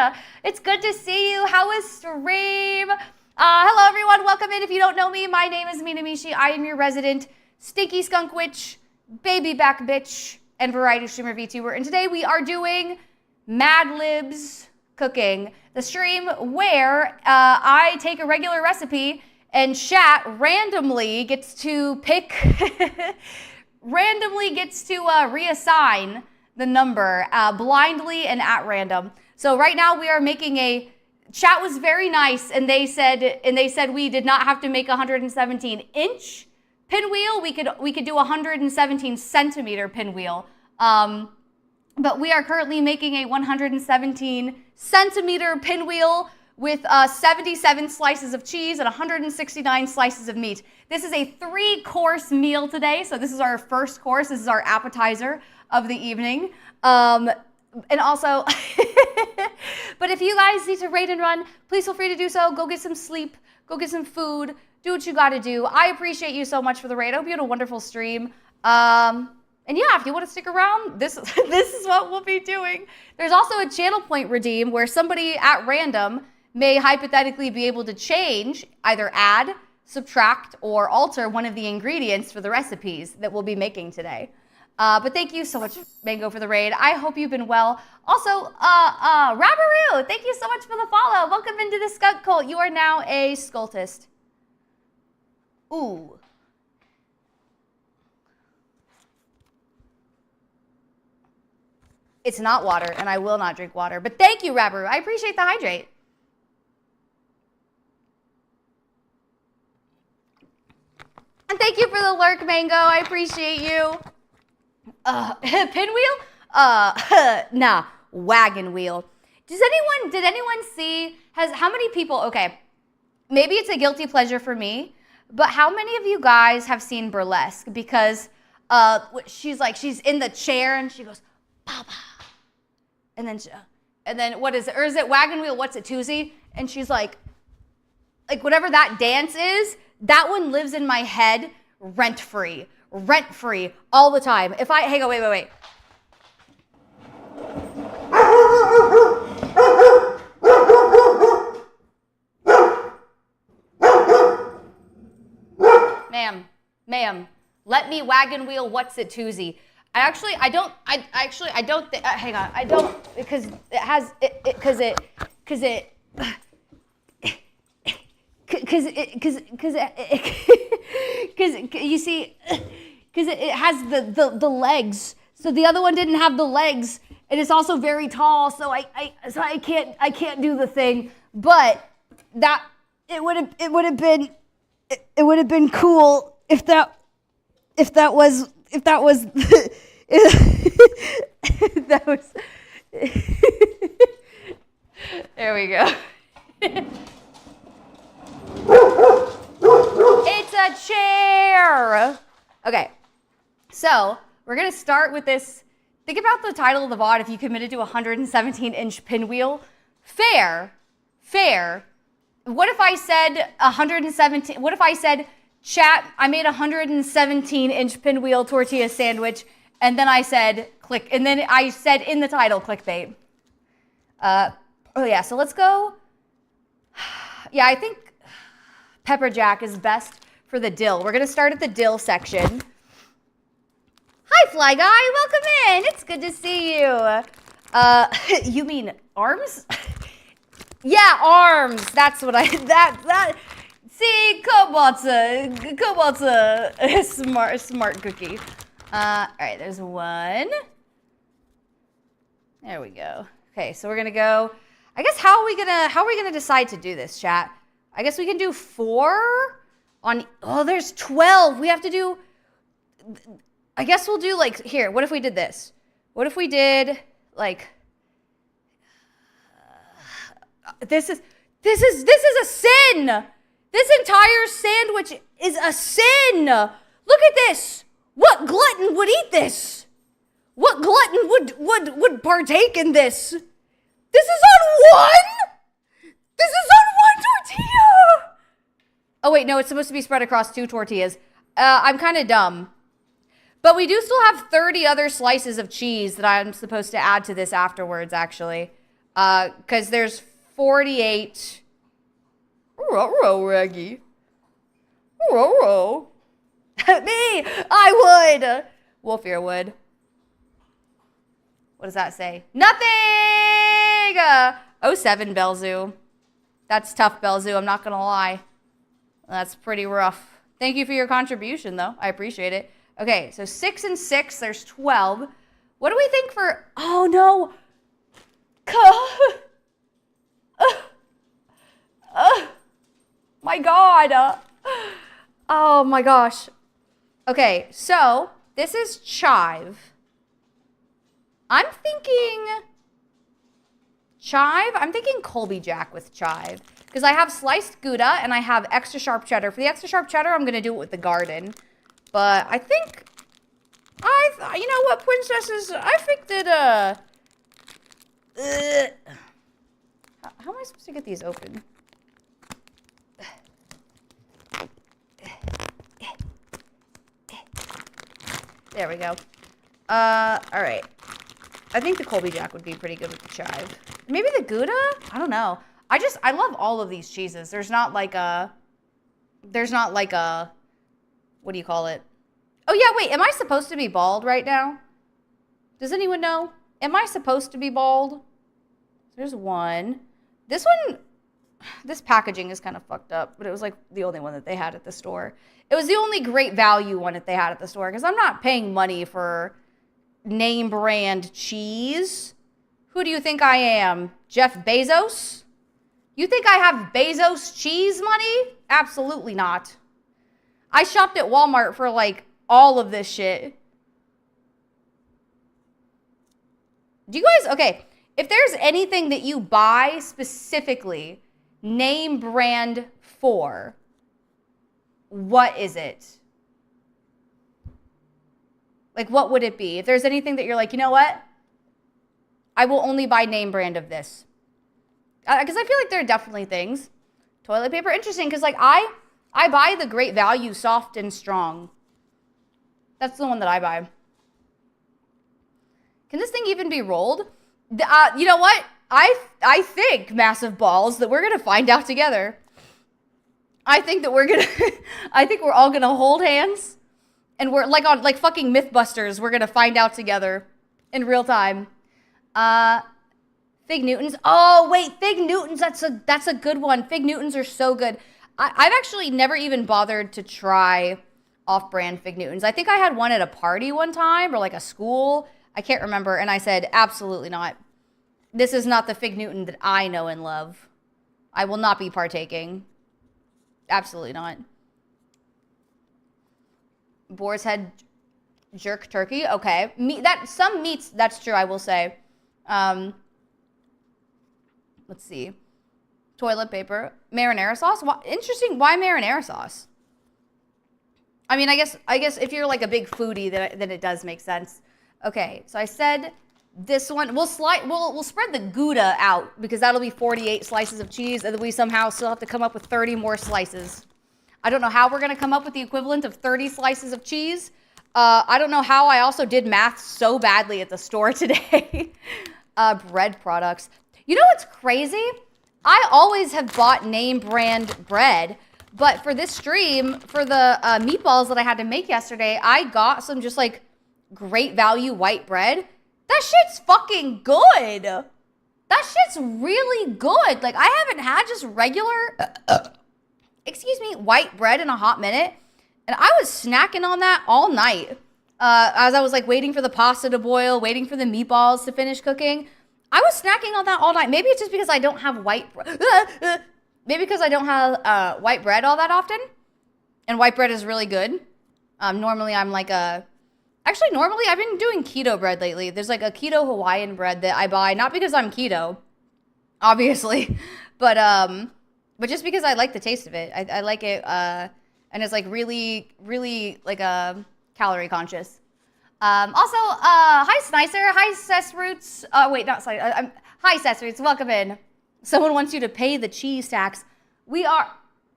It's good to see you. How is stream? Hello, everyone. Welcome in. If you don't know me, my name is Minamishi. I am your resident Stinky Skunk Witch, Baby Back Bitch, and Variety Streamer VTuber. And today we are doing Mad Libs Cooking, the stream where I take a regular recipe and chat randomly gets to pick, reassign the number blindly and at random. So right now we are making a, chat was very nice and they said we did not have to make a 117-inch pinwheel. We could do a 117-centimeter pinwheel. But we are currently making a 117-centimeter pinwheel with 77 slices of cheese and 169 slices of meat. This is a 3-course meal today, so this is our first course. This is our appetizer of the evening. And also, but if you guys need to raid and run, please feel free to do so. Go get some sleep, go get some food, do what you gotta do. I appreciate you so much for the raid. I hope you had a wonderful stream. And yeah, if you want to stick around, this is what we'll be doing. There's also a channel point redeem where somebody at random may hypothetically be able to change, either add, subtract, or alter one of the ingredients for the recipes that we'll be making today. But thank you so much, Mango, for the raid. I hope you've been well. Also, Rabaroo, thank you so much for the follow. Welcome into the Skunk Cult. You are now a Scultist. Ooh. It's not water, and I will not drink water. But thank you, Rabaroo. I appreciate the hydrate. And thank you for the lurk, Mango. I appreciate you. Pinwheel? Nah, wagon wheel. Did anyone see, how many people, okay, maybe it's a guilty pleasure for me, but how many of you guys have seen Burlesque? Because she's in the chair and she goes, Papa. And then what is it? Or is it wagon wheel? What's it, Toozy? And she's like whatever that dance is, That one lives in my head rent-free all the time. If I, hang on, wait. Ma'am, let me wagon wheel what's it toozy. I don't, hang on, I don't, because it has, because you see, because it has the legs. So the other one didn't have the legs, and it's also very tall. So I can't do the thing. But that it would have been cool if that was there we go. It's a chair. Okay, so we're gonna start with this. Think about the title of the VOD if you committed to a 117-inch pinwheel. Fair. What if I said 117? What if I said, chat, I made a 117-inch pinwheel tortilla sandwich, and then I said click, and then I said in the title clickbait. Oh yeah, so let's go. Yeah, I think pepper jack is best for the dill. We're gonna start at the dill section. Hi, Fly Guy, welcome in. It's good to see you. You mean arms? Yeah, arms. That's what see, Cobalt's a smart cookie. All right, there's one. There we go. Okay, so we're gonna go. I guess how are we gonna decide to do this, chat? I guess we can do 4 on. Oh, there's 12. We have to do. I guess we'll do like here. What if we did this? What if we did like? This is a sin. This entire sandwich is a sin. Look at this. What glutton would eat this? What glutton would partake in this? This is on one? This is on one tortilla. Oh wait, no, it's supposed to be spread across 2 tortillas. I'm kind of dumb. But we do still have 30 other slices of cheese that I'm supposed to add to this afterwards, actually. Because there's 48. Ruh-roh, Reggie. Ruh-roh. Me! I would! Wolfier would. What does that say? Nothing! 07, Belzoo. That's tough, Belzoo. I'm not gonna lie. That's pretty rough. Thank you for your contribution, though. I appreciate it. Okay, so 6 and 6, there's 12. What do we think for... Oh, no! My God! Oh, my gosh. Okay, so this is chive. I'm thinking chive. I'm thinking Colby Jack with chive. Because I have sliced Gouda and I have extra sharp cheddar. For the extra sharp cheddar, I'm going to do it with the garden. But I think, you know what, princesses? I think that, how am I supposed to get these open? There we go. All right. I think the Colby Jack would be pretty good with the chive. Maybe the Gouda? I don't know. I love all of these cheeses. There's not like a, what do you call it? Oh yeah, wait, am I supposed to be bald right now? Does anyone know? Am I supposed to be bald? There's one. This packaging is kind of fucked up, but it was like the only one that they had at the store. It was the only great value one that they had at the store because I'm not paying money for name brand cheese. Who do you think I am? Jeff Bezos? You think I have Bezos cheese money? Absolutely not. I shopped at Walmart for like all of this shit. Do you guys, okay, if there's anything that you buy specifically name brand for, what is it? Like, what would it be? If there's anything that you're like, you know what? I will only buy name brand of this. Because I feel like there are definitely things. Toilet paper, interesting, because like I I buy the Great Value Soft and Strong. That's the one that I buy. Can this thing even be rolled? You know what? I think, Massive Balls, that we're going to find out together. I think that we're going to, I think we're all going to hold hands. And we're like on, like fucking Mythbusters, we're going to find out together in real time. Fig Newtons. Oh, wait, Fig Newtons, that's a good one. Fig Newtons are so good. I've actually never even bothered to try off-brand Fig Newtons. I think I had one at a party one time or like a school. I can't remember. And I said, absolutely not. This is not the Fig Newton that I know and love. I will not be partaking. Absolutely not. Boar's Head jerk turkey. Okay. Some meats, that's true, I will say. Let's see. Toilet paper. Marinara sauce. Interesting. Why marinara sauce? I mean, I guess if you're like a big foodie, then it does make sense. Okay, so I said this one. We'll spread the Gouda out because that'll be 48 slices of cheese, and then we somehow still have to come up with 30 more slices. I don't know how we're gonna come up with the equivalent of 30 slices of cheese. I don't know how I also did math so badly at the store today. Bread products. You know what's crazy? I always have bought name brand bread, but for this stream, for the meatballs that I had to make yesterday, I got some just like Great Value white bread. That shit's fucking good. That shit's really good. Like, I haven't had just regular, white bread in a hot minute. And I was snacking on that all night. As I was like waiting for the pasta to boil, waiting for the meatballs to finish cooking. I was snacking on that all night. Maybe it's just because I don't have white bread. Maybe because I don't have white bread all that often. And white bread is really good. Normally I'm like normally I've been doing keto bread lately. There's like a keto Hawaiian bread that I buy, not because I'm keto, obviously, but just because I like the taste of it. I like it, and it's like really, really like calorie conscious. Also, hi Snicer, hi Cessroots. Wait, not Snicer. Hi Cessroots, welcome in. Someone wants you to pay the cheese tax. We are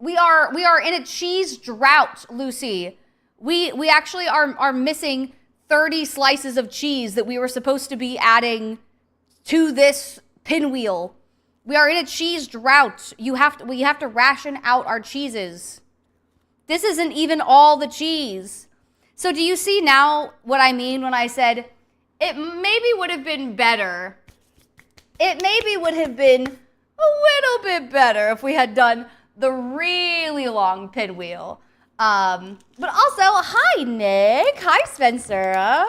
in a cheese drought, Lucy. We actually are missing 30 slices of cheese that we were supposed to be adding to this pinwheel. We are in a cheese drought. We have to ration out our cheeses. This isn't even all the cheese. So do you see now what I mean when I said it maybe would have been better? It maybe would have been a little bit better if we had done the really long pinwheel. But also, hi Nick, hi Spencer.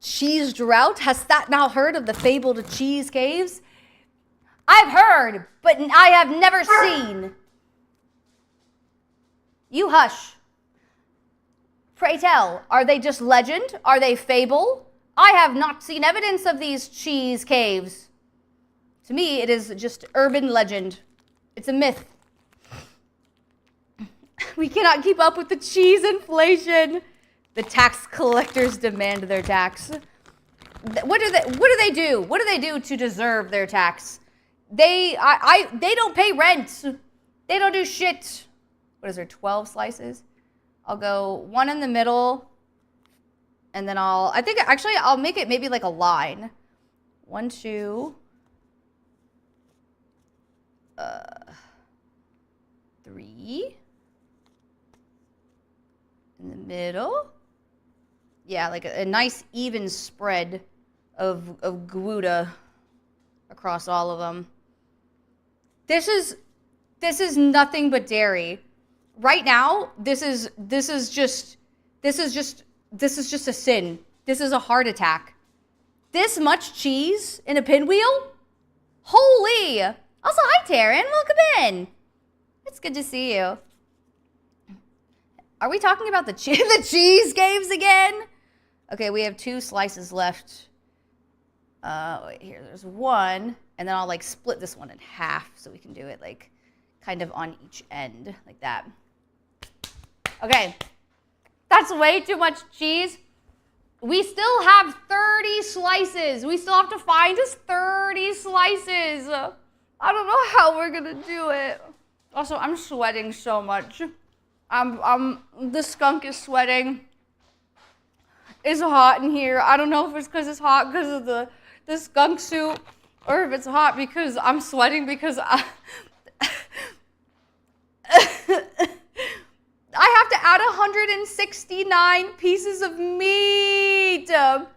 Cheese drought, hast thou now heard of the fabled cheese caves? I've heard, but I have never seen. You hush. Pray tell, are they just legend? Are they fable? I have not seen evidence of these cheese caves. To me, it is just urban legend. It's a myth. We cannot keep up with the cheese inflation. The tax collectors demand their tax. What do they do? What do they do to deserve their tax? They don't pay rent. They don't do shit. What is there, 12 slices? I'll go one in the middle, and then I'll make it maybe like a line. 1, 2, 3. In the middle. Yeah, like a nice even spread of Gouda across all of them. This is nothing but dairy. Right now, this is just a sin. This is a heart attack. This much cheese in a pinwheel? Holy! Also, hi Taryn, welcome in. It's good to see you. Are we talking about the cheese caves again? Okay, we have 2 slices left. Wait, here, there's one, and then I'll like split this one in half so we can do it like kind of on each end, like that. Okay, that's way too much cheese. We still have 30 slices. We still have to find just 30 slices. I don't know how we're gonna do it. Also, I'm sweating so much. The skunk is sweating. It's hot in here. I don't know if it's because it's hot because of the skunk suit, or if it's hot because I'm sweating because I have to add 169 pieces of meat. I'm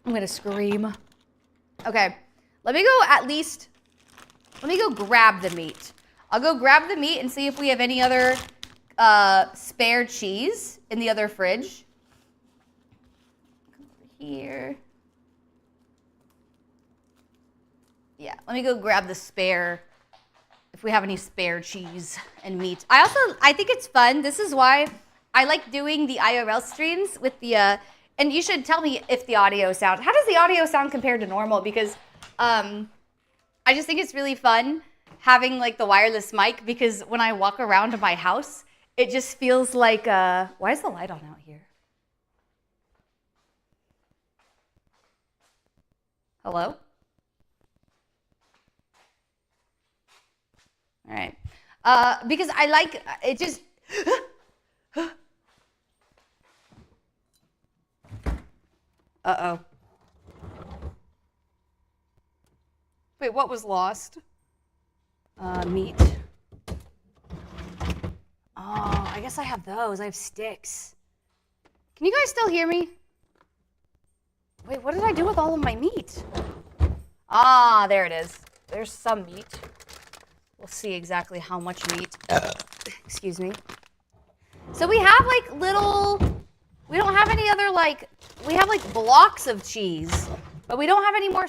gonna scream. Okay, let me go grab the meat. I'll go grab the meat and see if we have any other spare cheese in the other fridge. Come over here. Yeah, let me go grab the spare, if we have any spare cheese and meat. I think it's fun. This is why I like doing the IRL streams with the, and you should tell me if the audio sound, how does the audio sound compared to normal? Because I just think it's really fun having like the wireless mic, because when I walk around my house, it just feels like, why is the light on out here? Hello? All right. Because I like, it just, uh-oh. Wait, what was lost? Meat. Oh, I guess I have those. I have sticks. Can you guys still hear me? Wait, what did I do with all of my meat? Ah, there it is. There's some meat. We'll see exactly how much meat. Excuse me. So we have like little, we don't have any other like, we have like blocks of cheese, but we don't have any more.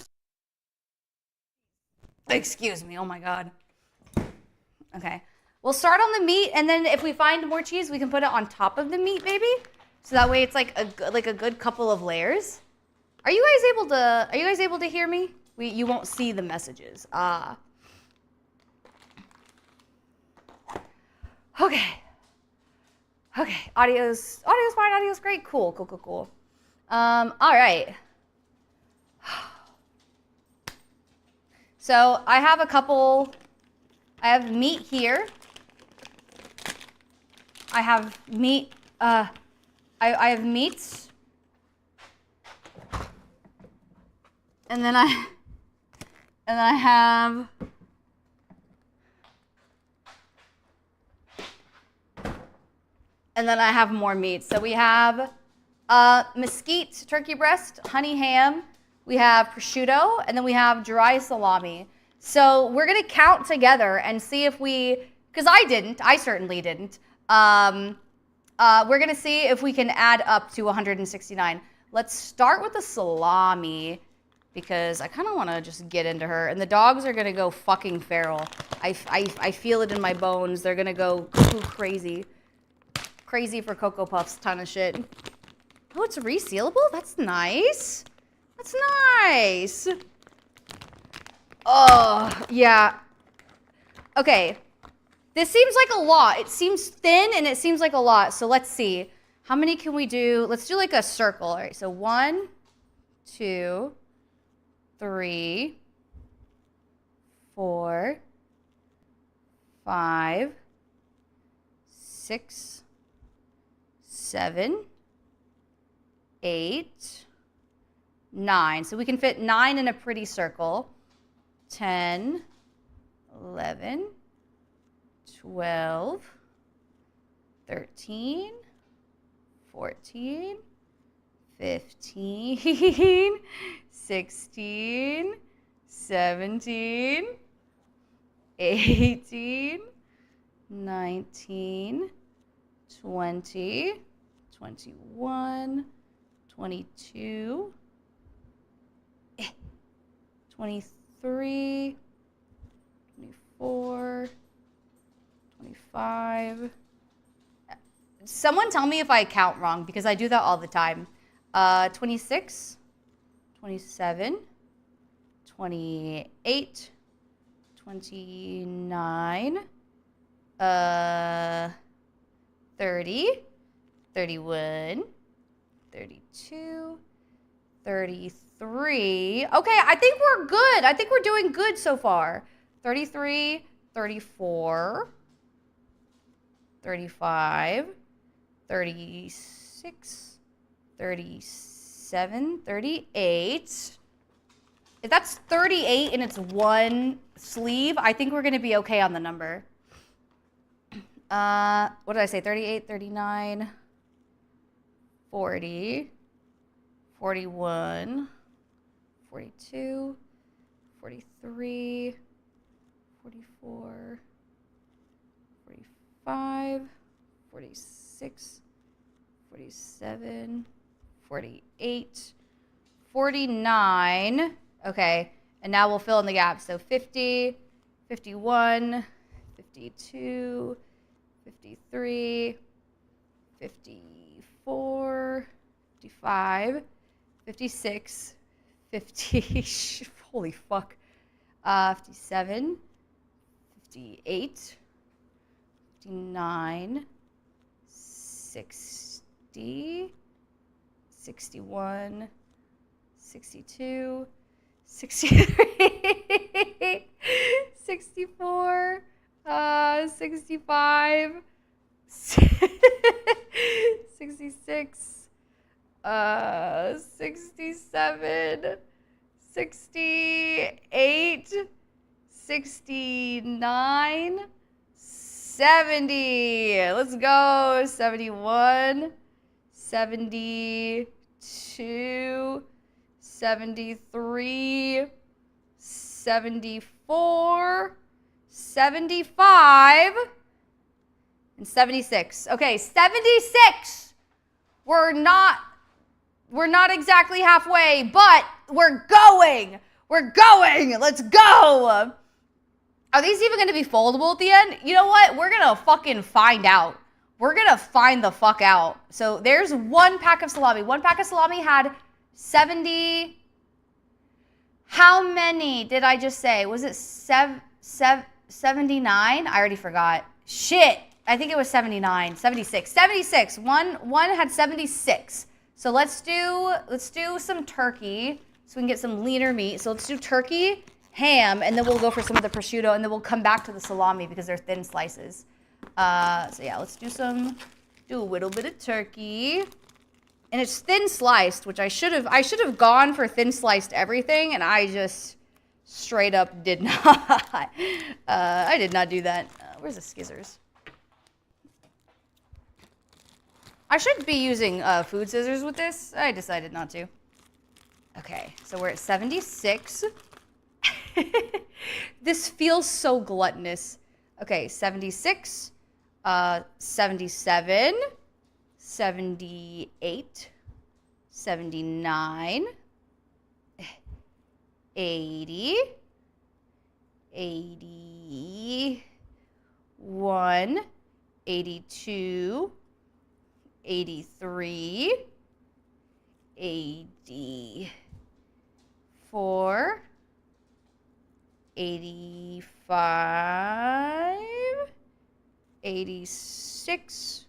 Excuse me, oh my God. Okay, we'll start on the meat, and then if we find more cheese, we can put it on top of the meat, maybe. So that way it's like a good couple of layers. Are you guys able to hear me? You won't see the messages. Okay. Okay, audio's fine, audio's great. Cool. All right. So I have meat here. I have meat, I have meats. And then I have more meat. So we have mesquite turkey breast, honey ham, we have prosciutto, and then we have dry salami. So we're gonna count together and see if because I certainly didn't. We're gonna see if we can add up to 169. Let's start with the salami, because I kind of want to just get into her. And the dogs are gonna go fucking feral. I feel it in my bones. They're gonna go crazy. Crazy for Cocoa Puffs, ton of shit. Oh, it's resealable? That's nice. That's nice. Oh, yeah. Okay. This seems like a lot. It seems thin and it seems like a lot. So let's see. How many can we do? Let's do like a circle. All right, so 1, 2, 3, 4, 5, 6, 7, 8, 9. So we can fit 9 in a pretty circle. 10, 11, 12, 13, 14, 15, 16, 17, 18, 19, 20, 21, 22, 23, 24, 25. Someone tell me if I count wrong, because I do that all the time. 26, 27, 28, 29, 30, 31, 32, 33. Okay, I think we're good. I think we're doing good so far. 33, 34, 35, 36, 37, 38. If that's 38 and it's one sleeve, I think we're going to be okay on the number. What did I say? 38, 39, 40, 41, 42, 43, 44, 45, 46, 47, 48, 49. Okay, and now we'll fill in the gaps. So 50, 51, 52, 53, 54, 55, 56, 50, holy fuck, 57, 58, 59, 60, 61, 62, 63, 64, 65, 66, 67, 68, 69, 70. Let's go. 71, 72, 73, 74, 75, and 76. Okay, 76. We're not exactly halfway, but we're going. We're going. Let's go. Are these even going to be foldable at the end? You know what? We're going to fucking find out. We're going to find the fuck out. So there's one pack of salami. One pack of salami had 70. How many did I just say? Was it 79? I already forgot. Shit. I think it was 79, 76. 76. One had 76. So let's do some turkey so we can get some leaner meat. So let's do turkey, ham, and then we'll go for some of the prosciutto, and then we'll come back to the salami because they're thin slices. So yeah, let's do a little bit of turkey. And it's thin sliced, which I should have gone for thin sliced everything, and I just straight up did not. I did not do that. Where's the scissors? I should be using food scissors with this. I decided not to. Okay, so we're at 76. This feels so gluttonous. Okay, 76, 77, 78, 79, 80, 81, 82, 83, 84, 85, 86,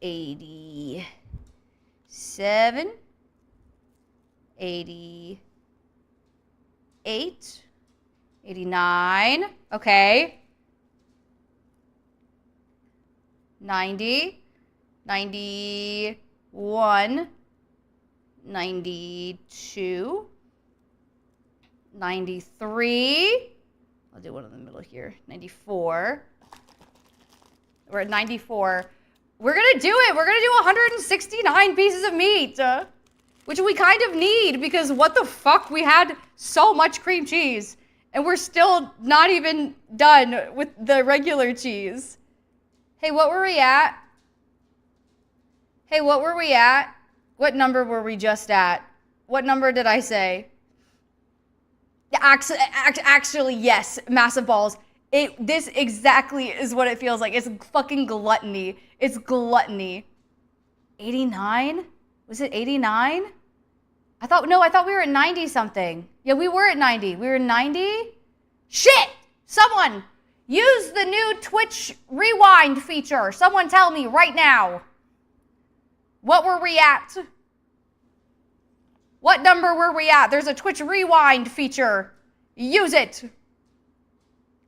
87, 88, 89, okay, 90, 91, 92, 93, I'll do one in the middle here, 94, we're at 94. We're gonna do it. We're gonna do 169 pieces of meat, which we kind of need because what the fuck? We had so much cream cheese and we're still not even done with the regular cheese. Hey, what were we at? Hey, what were we at? What number were we just at? What number did I say? Actually, yes, massive balls. This exactly is what it feels like. It's fucking gluttony. It's gluttony. 89? Was it 89? I thought we were at 90 something. Yeah, we were at 90. We were 90? Shit! Someone use the new Twitch rewind feature. Someone tell me right now. What were we at? What number were we at? There's a Twitch rewind feature. Use it.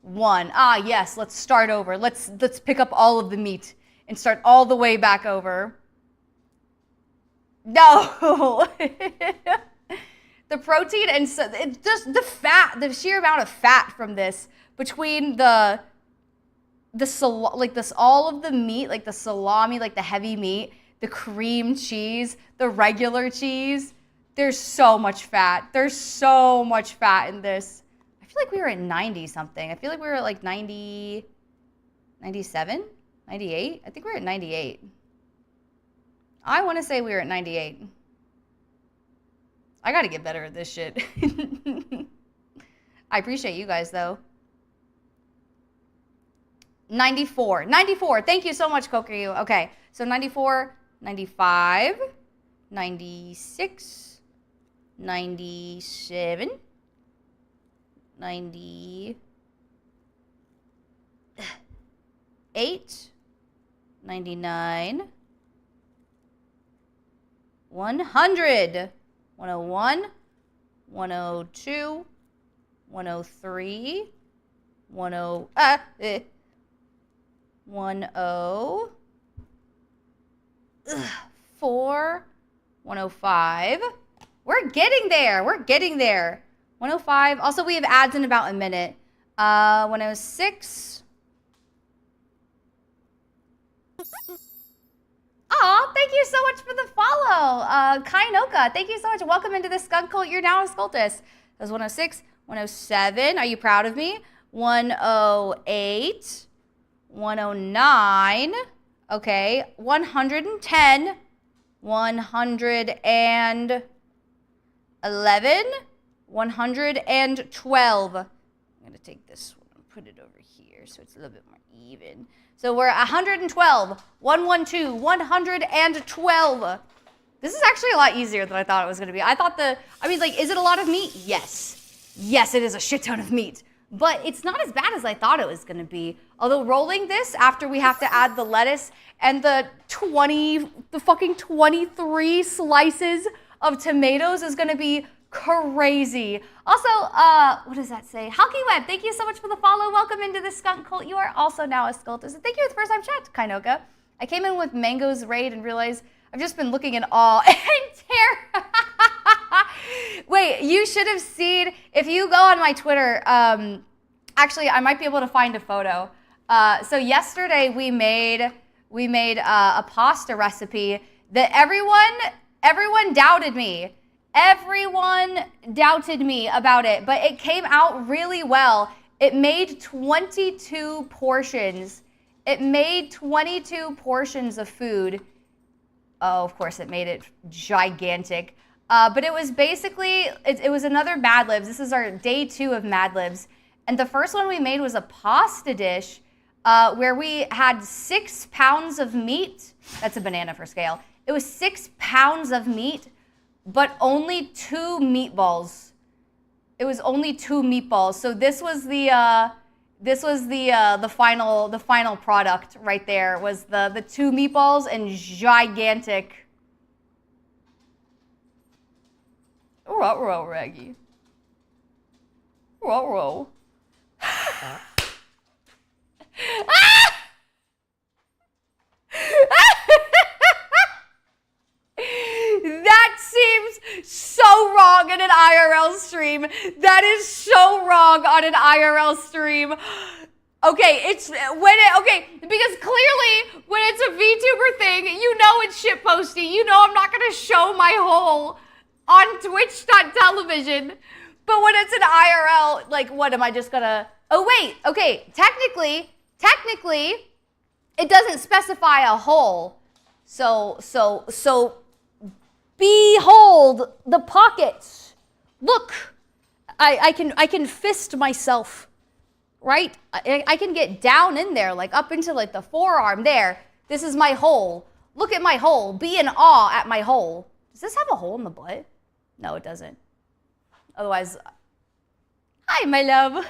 1. Ah, yes, let's start over. Let's pick up all of the meat and start all the way back over. No. The protein and so it just the fat, the sheer amount of fat from this between all of the meat, like the salami, like the heavy meat, the cream cheese, the regular cheese. There's so much fat. There's so much fat in this. I feel like we were at 90 something. I feel like we were at like 90, 97, 98. I think we were at 98. I want to say we were at 98. I got to get better at this shit. I appreciate you guys, though. 94. 94. Thank you so much, Kokuryu. Okay, so 94, 95, 96, 97, 98, 99, 100. 101, 102, 103, 104, 105. We're getting there. We're getting there. 105. Also, we have ads in about a minute. 106. Aw, thank you so much for the follow. Kainoka, thank you so much. Welcome into the skunk cult. You're now a scultist. That was 106, 107. Are you proud of me? 108, 109. Okay, 110, 111, 112. I'm going to take this one and put it over here so it's a little bit more even. So we're 112, 112, 112. This is actually a lot easier than I thought it was going to be. Is it a lot of meat? Yes. Yes, it is a shit ton of meat. But it's not as bad as I thought it was going to be. Although rolling this after we have to add the lettuce and the fucking 23 slices of tomatoes is going to be crazy. Also, what does that say? Halky Web, thank you so much for the follow. Welcome into the skunk cult. You are also now a scultist. And thank you for the first time chat, Kainoka. I came in with Mango's raid and realized I've just been looking in awe and terror. Wait, you should have seen, if you go on my Twitter, actually, I might be able to find a photo. So yesterday we made a pasta recipe that everyone doubted me. Everyone doubted me about it, but it came out really well. It made 22 portions. It made 22 portions of food. Oh, of course, it made it gigantic. But it was basically, it was another Mad Libs. This is our day 2 of Mad Libs. And the first one we made was a pasta dish where we had 6 pounds of meat. That's a banana for scale. It was 6 pounds of meat, but only 2 meatballs. It was only 2 meatballs. So this was the final product right there. Was the 2 meatballs and gigantic. Ruh-roh, Reggie. Ruh-roh. That seems so wrong in an IRL stream. That is so wrong on an IRL stream. Okay, because clearly when it's a VTuber thing, you know it's shitposty. You know I'm not gonna show my hole on Twitch.television. But when it's an IRL, like, what am I just gonna? Oh wait, okay. Technically, it doesn't specify a hole. So. Behold the pockets. Look, I can fist myself, right? I can get down in there, like up into like the forearm there. This is my hole. Look at my hole. Be in awe at my hole. Does this have a hole in the butt? No, it doesn't. Otherwise, hi, my love.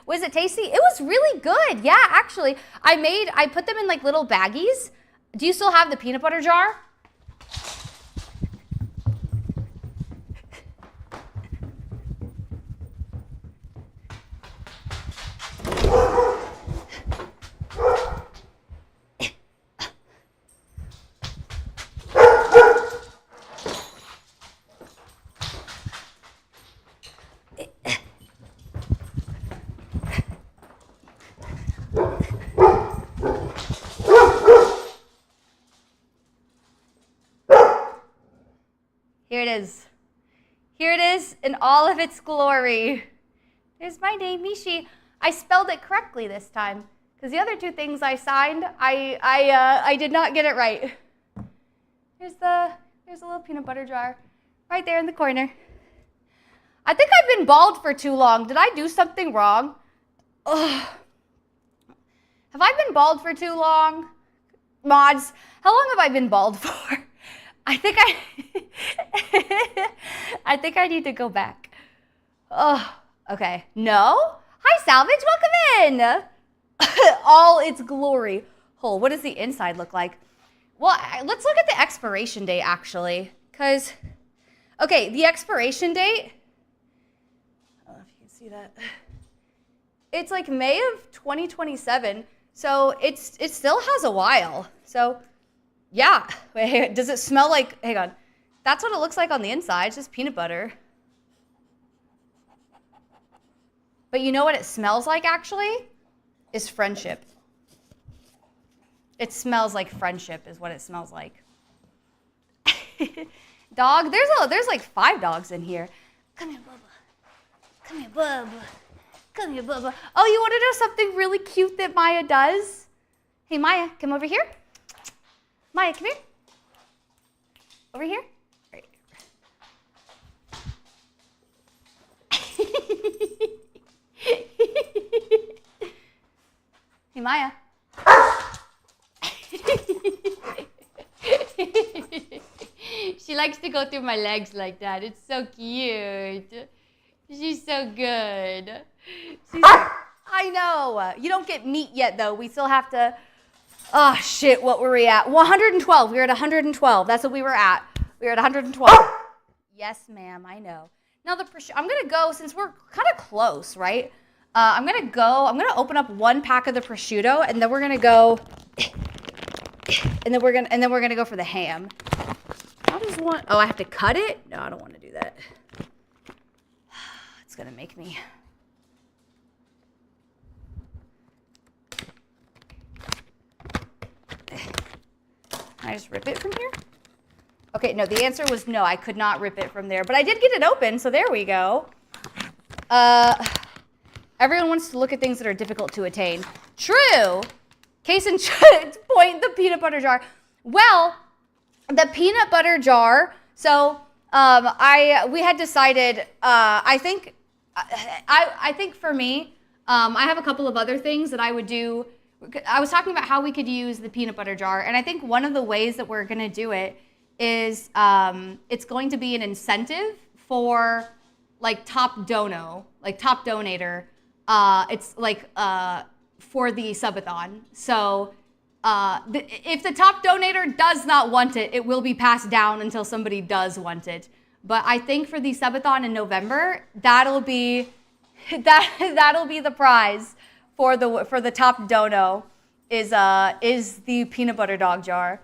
Was it tasty? It was really good. Yeah, actually, I put them in like little baggies. Do you still have the peanut butter jar? Here it is. Here it is in all of its glory. There's my name, Mishi. I spelled it correctly this time because the other two things I signed, I did not get it right. There's a little peanut butter jar right there in the corner. I think I've been bald for too long. Did I do something wrong? Ugh. Have I been bald for too long? Mods, how long have I been bald for? I think I need to go back. Oh, okay. No? Hi, Salvage. Welcome in. All its glory. Oh, what does the inside look like? Well, let's look at the expiration date, actually. Because, okay, the expiration date, I don't know if you can see that. It's like May of 2027. So it still has a while. So, yeah. Wait, does it smell like, hang on. That's what it looks like on the inside. It's just peanut butter. But you know what it smells like, actually? Is friendship. It smells like friendship is what it smells like. Dog, there's like 5 dogs in here. Come here, Bubba. Come here, Bubba. Come here, Bubba. Oh, you want to know something really cute that Maya does? Hey, Maya, come over here. Maya, come here. Over here. Right. Hey, Maya. She likes to go through my legs like that. It's so cute. She's so good. I know. You don't get meat yet, though. We still have to... Oh, shit. What were we at? 112. We were at 112. That's what we were at. We were at 112. Yes, ma'am. I know. Now, I'm going to go, since we're kind of close, right? I'm going to open up 1 pack of the prosciutto, and then we're going to go... And then we're gonna go for the ham. How does one? Oh, I have to cut it? No, I don't want to do that. It's gonna make me. Can I just rip it from here? Okay, no, the answer was no, I could not rip it from there, but I did get it open, so there we go. Everyone wants to look at things that are difficult to attain. True. Case in point, the peanut butter jar. Well, the peanut butter jar. So we had decided. I think for me, I have a couple of other things that I would do. I was talking about how we could use the peanut butter jar, and I think one of the ways that we're going to do it is it's going to be an incentive for like top donator. It's like. For the subathon. So if the top donator does not want it, it will be passed down until somebody does want it. But I think for the subathon in November, that'll be the prize for the top dono is the peanut butter dog jar.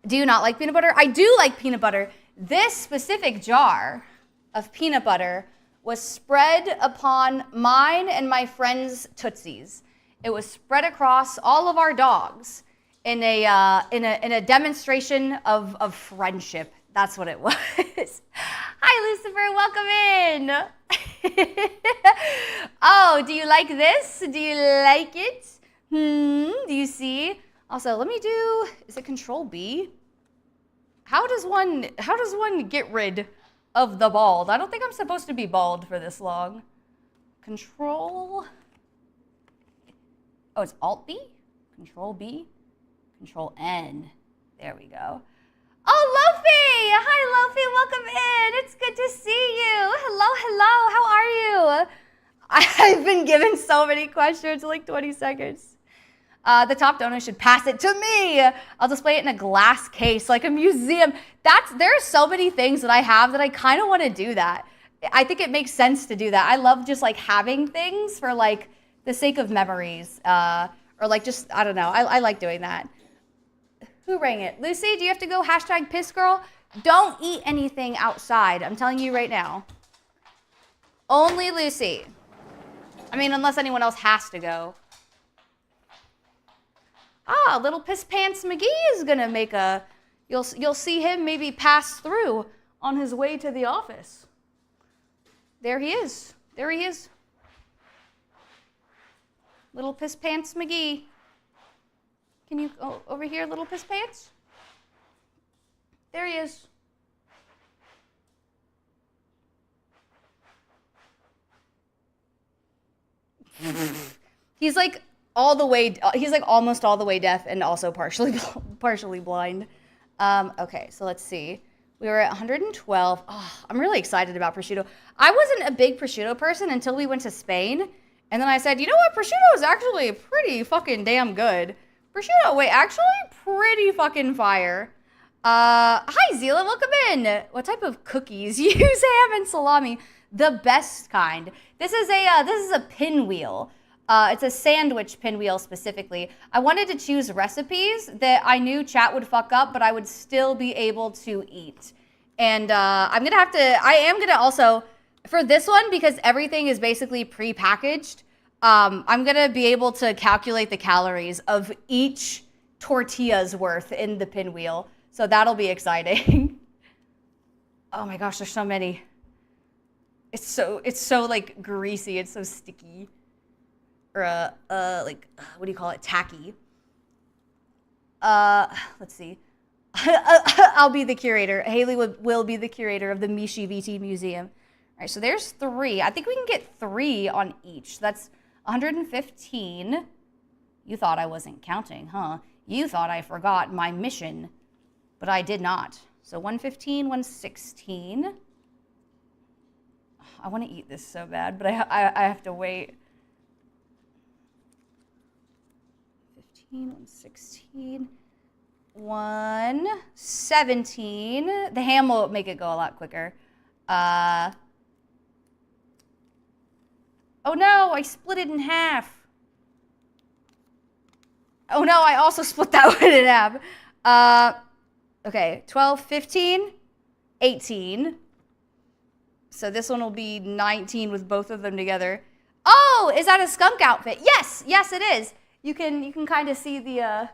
Do you not like peanut butter? I do like peanut butter. This specific jar of peanut butter was spread upon mine and my friend's Tootsies. It was spread across all of our dogs in a demonstration of friendship. That's what it was. Hi, Lucifer, welcome in. Oh, do you like this? Do you like it? Do you see? Also, let me do, is it Control B? How does one get rid of the bald? I don't think I'm supposed to be bald for this long. Control. Oh, it's Alt B? Control B? Control N. There we go. Oh, Lofi! Hi, Lofi. Welcome in. It's good to see you. Hello. How are you? I've been given so many questions in like 20 seconds. The top donor should pass it to me. I'll display it in a glass case, like a museum. There are so many things that I have that I kind of want to do that. I think it makes sense to do that. I love just like having things for like the sake of memories, or like just, I don't know. I like doing that. Who rang it? Lucy, do you have to go hashtag piss girl? Don't eat anything outside. I'm telling you right now. Only Lucy. I mean, unless anyone else has to go. Ah, little Piss Pants McGee is gonna make a You'll see him maybe pass through on his way to the office. There he is. There he is. Little Piss Pants McGee. Can you go over here, Little Piss Pants? There he is. He's like almost all the way deaf and also partially blind. Okay, so let's see. We were at 112. Oh, I'm really excited about prosciutto. I wasn't a big prosciutto person until we went to Spain. And then I said, you know what? Prosciutto is actually pretty fucking damn good. Actually pretty fucking fire. Hi, Zila, welcome in. What type of cookies? Use ham and salami. The best kind. This is a pinwheel. It's a sandwich pinwheel specifically. I wanted to choose recipes that I knew chat would fuck up, but I would still be able to eat. And I am gonna also, for this one, because everything is basically pre-packaged, I'm gonna be able to calculate the calories of each tortilla's worth in the pinwheel. So that'll be exciting. Oh my gosh, there's so many. It's so like greasy, it's so sticky. Or what do you call it? Tacky. Let's see. I'll be the curator. Haley will be the curator of the Mishi VT Museum. All right, so there's 3. I think we can get 3 on each. That's 115. You thought I wasn't counting, huh? You thought I forgot my mission, but I did not. So 115, 116. I want to eat this so bad, but I have to wait. 116, 117. The ham will make it go a lot quicker. Oh no, I split it in half. Oh no, I also split that one in half. Okay, 12, 15, 18. So this one will be 19 with both of them together. Oh, is that a skunk outfit? Yes, yes it is. You can kind of see the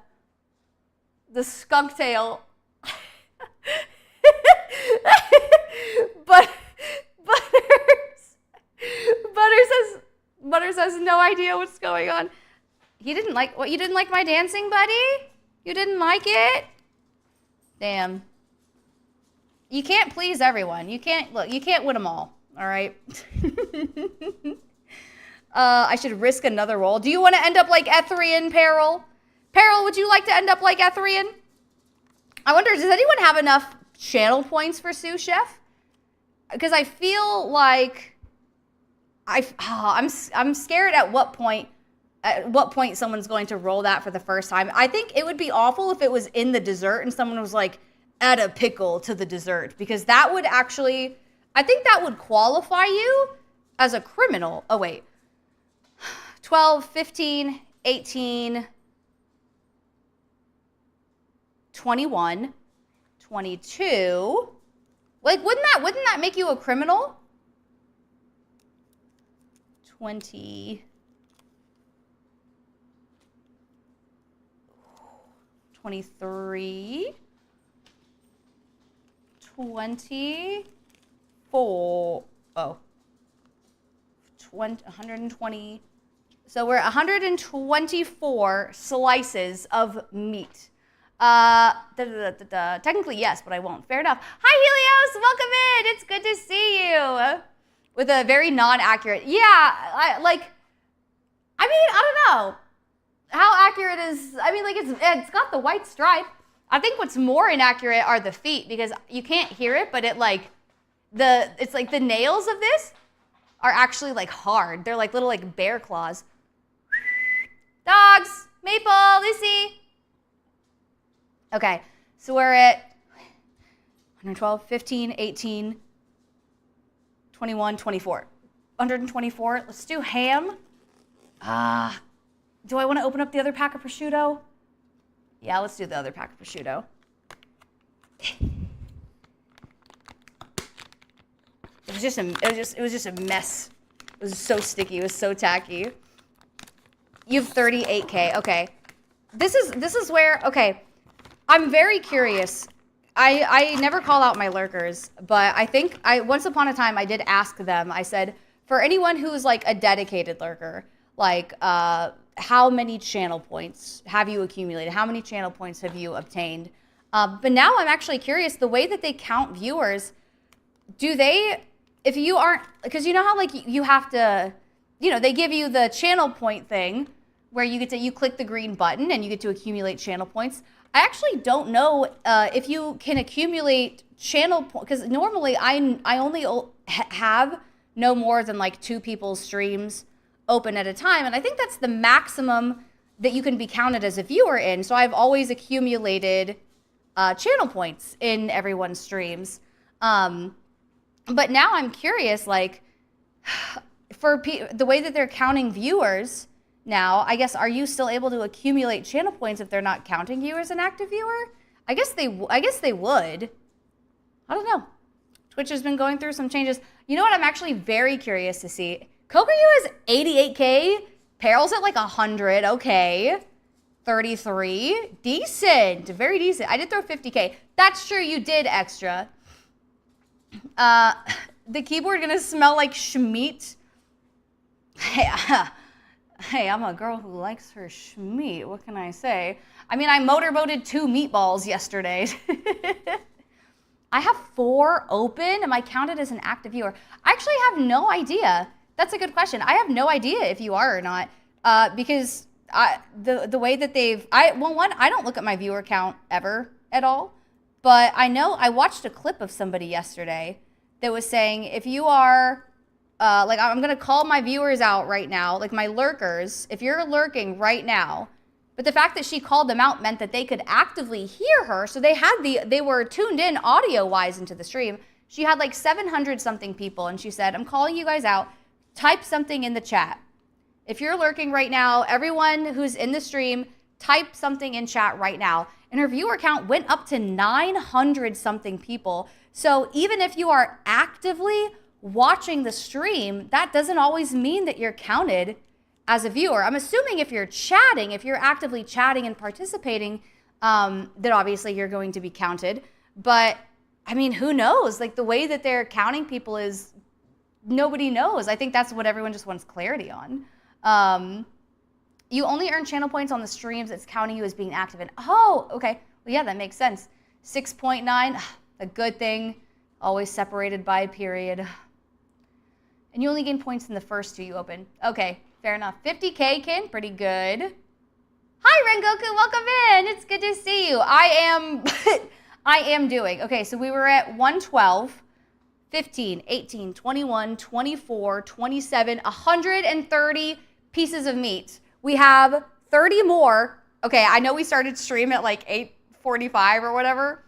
skunk tail. Butters has no idea what's going on. You didn't like my dancing, buddy? You didn't like it? Damn. You can't please everyone. You can't win them all right? I should risk another roll. Do you want to end up like Ethrian, Peril? Peril, would you like to end up like Ethrian? I wonder, does anyone have enough channel points for sous chef? Because I feel like I'm scared at what point someone's going to roll that for the first time. I think it would be awful if it was in the dessert and someone was like, add a pickle to the dessert, because that would actually, I think that would qualify you as a criminal. Oh wait. 12, 15, 18, 21, 22. Like, wouldn't that make you a criminal? 20, 23, 24, 120. So we're 124 slices of meat. Technically, yes, but I won't. Fair enough. Hi, Helios. Welcome in. It's good to see you. With a very non-accurate. Yeah, I don't know. How accurate is, it's got the white stripe. I think what's more inaccurate are the feet, because you can't hear it, but it's like the nails of this are actually like hard. They're like little like bear claws. Dogs, Maple, Lucy. Okay, so we're at 112, 15, 18, 21, 24. 124, let's do ham. Do I want to open up the other pack of prosciutto? Yeah, let's do the other pack of prosciutto. It was just a mess. It was so sticky. It was so tacky. You have 38K. Okay. This is where, okay. I'm very curious. I never call out my lurkers, but I think once upon a time I did ask them. I said, for anyone who's like a dedicated lurker, like how many channel points have you accumulated? How many channel points have you obtained? But now I'm actually curious, the way that they count viewers, do they, if you aren't, because you know how like you have to, you know, they give you the channel point thing where you click the green button and you get to accumulate channel points. I actually don't know if you can accumulate channel points, because normally I only have no more than like 2 people's streams open at a time. And I think that's the maximum that you can be counted as a viewer in. So I've always accumulated channel points in everyone's streams. But now I'm curious, like, for the way that they're counting viewers now, I guess, are you still able to accumulate channel points if they're not counting you as an active viewer? I guess they would. I don't know. Twitch has been going through some changes. You know what? I'm actually very curious to see. Kokoyu has 88K. Peril's at like 100. Okay. 33. Decent. Very decent. I did throw 50K. That's true. You did extra. The keyboard gonna smell like Schmeat. Hey, I'm a girl who likes her Schmeat. What can I say? I mean, I motorboated 2 meatballs yesterday. I have 4 open. Am I counted as an active viewer? I actually have no idea. That's a good question. I have no idea if you are or not, because the way that I don't look at my viewer count ever at all, but I know I watched a clip of somebody yesterday that was saying if you are, like I'm gonna call my viewers out right now, like my lurkers, if you're lurking right now, but the fact that she called them out meant that they could actively hear her, so they were tuned in audio-wise into the stream. She had like 700 something people, and she said, I'm calling you guys out, type something in the chat. If you're lurking right now, everyone who's in the stream, type something in chat right now. And her viewer count went up to 900 something people. So even if you are actively watching the stream, that doesn't always mean that you're counted as a viewer. I'm assuming if you're chatting, if you're actively chatting and participating, that obviously you're going to be counted. But I mean, who knows? Like the way that they're counting people is nobody knows. I think that's what everyone just wants clarity on. You only earn channel points on the streams it's counting you as being active in. Oh, okay. Well, yeah, that makes sense. 6.9, a good thing. Always separated by a period. And you only gain points in the first 2 you open. Okay, fair enough. 50K, Ken, pretty good. Hi, Rengoku, welcome in. It's good to see you. I am doing. Okay, so we were at 112, 15, 18, 21, 24, 27, 130 pieces of meat. We have 30 more. Okay, I know we started stream at like 8:45 or whatever.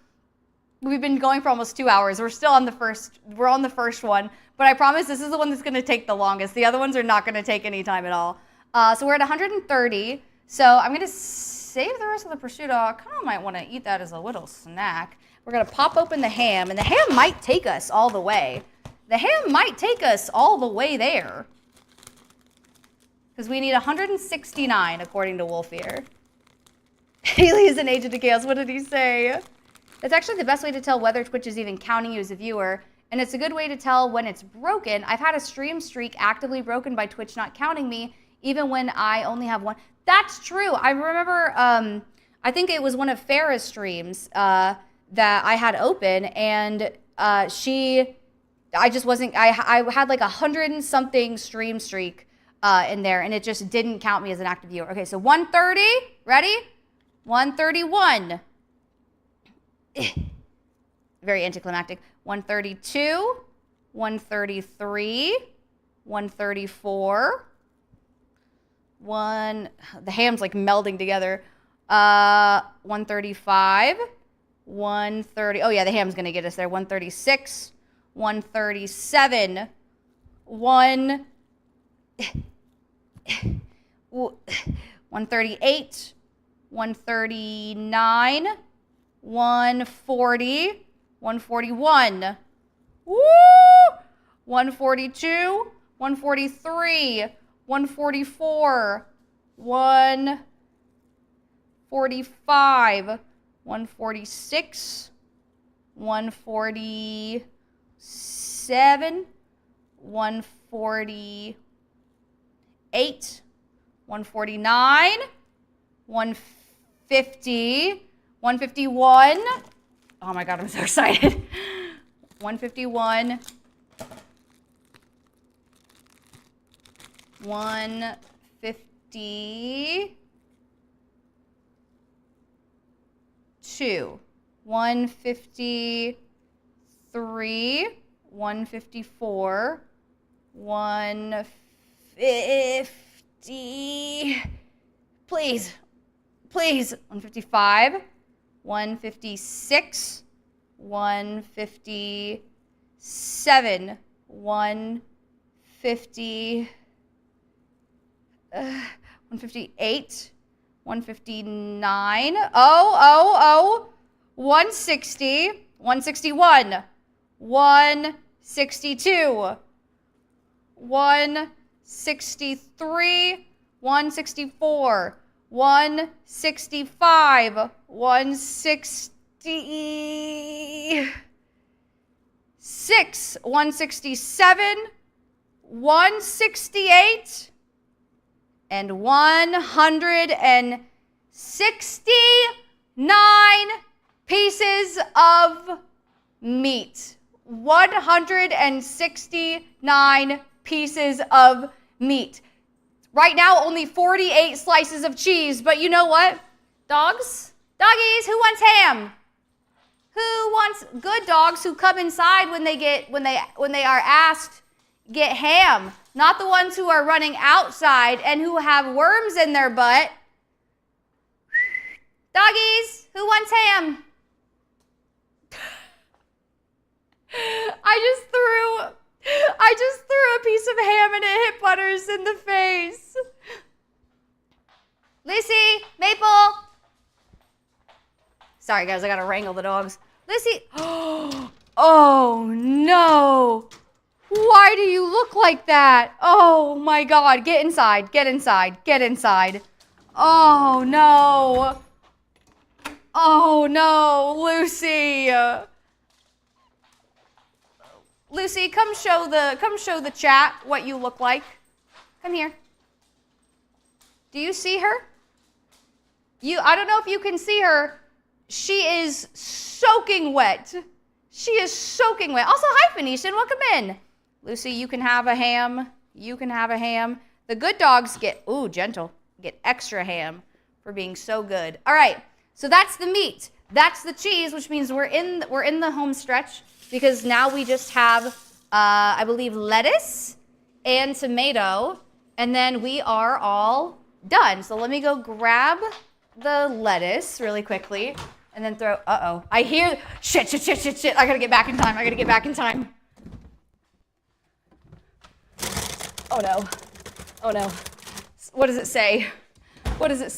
We've been going for almost 2 hours. We're still on the first one, but I promise this is the one that's gonna take the longest. The other ones are not gonna take any time at all. So we're at 130. So I'm gonna save the rest of the prosciutto. I kind of might wanna eat that as a little snack. We're gonna pop open the ham, and the ham might take us all the way. The ham might take us all the way there. Because we need 169, according to Wolfier. Haley is an agent of chaos. What did he say? It's actually the best way to tell whether Twitch is even counting you as a viewer, and it's a good way to tell when it's broken. I've had a stream streak actively broken by Twitch not counting me, even when I only have 1. That's true. I remember, I think it was one of Farah's streams that I had open, and I had like 100 and something stream streak in there, and it just didn't count me as an active viewer. Okay, so 130, ready? 131. Very anticlimactic. 132, 133, 134, the ham's like melding together. 135, 130, oh yeah, the ham's gonna get us there. 136, 137, 138, 139, 140, 141, woo! 142, 143, 144, 145, 146, 147, 148, 149, 150, 151. Oh my God, I'm so excited. 151, 152, 153, 154, 150, please, 155, 156, 157, 150, 158, 159, 160, 161, 162, 163, 164, 165, 166, 167, 168, and 169 pieces of meat. 169 pieces of meat. Right now, only 48 slices of cheese, but you know what? Doggies, who wants ham? Who wants good dogs who come inside when they are asked get ham, not the ones who are running outside and who have worms in their butt. Doggies, who wants ham? I just threw a piece of ham and it hit Butters in the face. Lucy, Maple. Sorry guys, I gotta wrangle the dogs. Lucy. Oh no. Why do you look like that? Oh my God, get inside, get inside, get inside. Oh no. Oh no, Lucy. Lucy, come show the chat what you look like. Come here. Do you see her? I don't know if you can see her. She is soaking wet. She is soaking wet. Also, hi, Phoenician, welcome in. Lucy, you can have a ham. You can have a ham. The good dogs get, ooh, gentle, get extra ham for being so good. All right, so that's the meat. That's the cheese, which means we're in the home stretch because now we just have, I believe, lettuce and tomato, and then we are all done. So let me go grab the lettuce really quickly and then throw, I hear, shit. I gotta get back in time. Oh no. What does it say? What is it?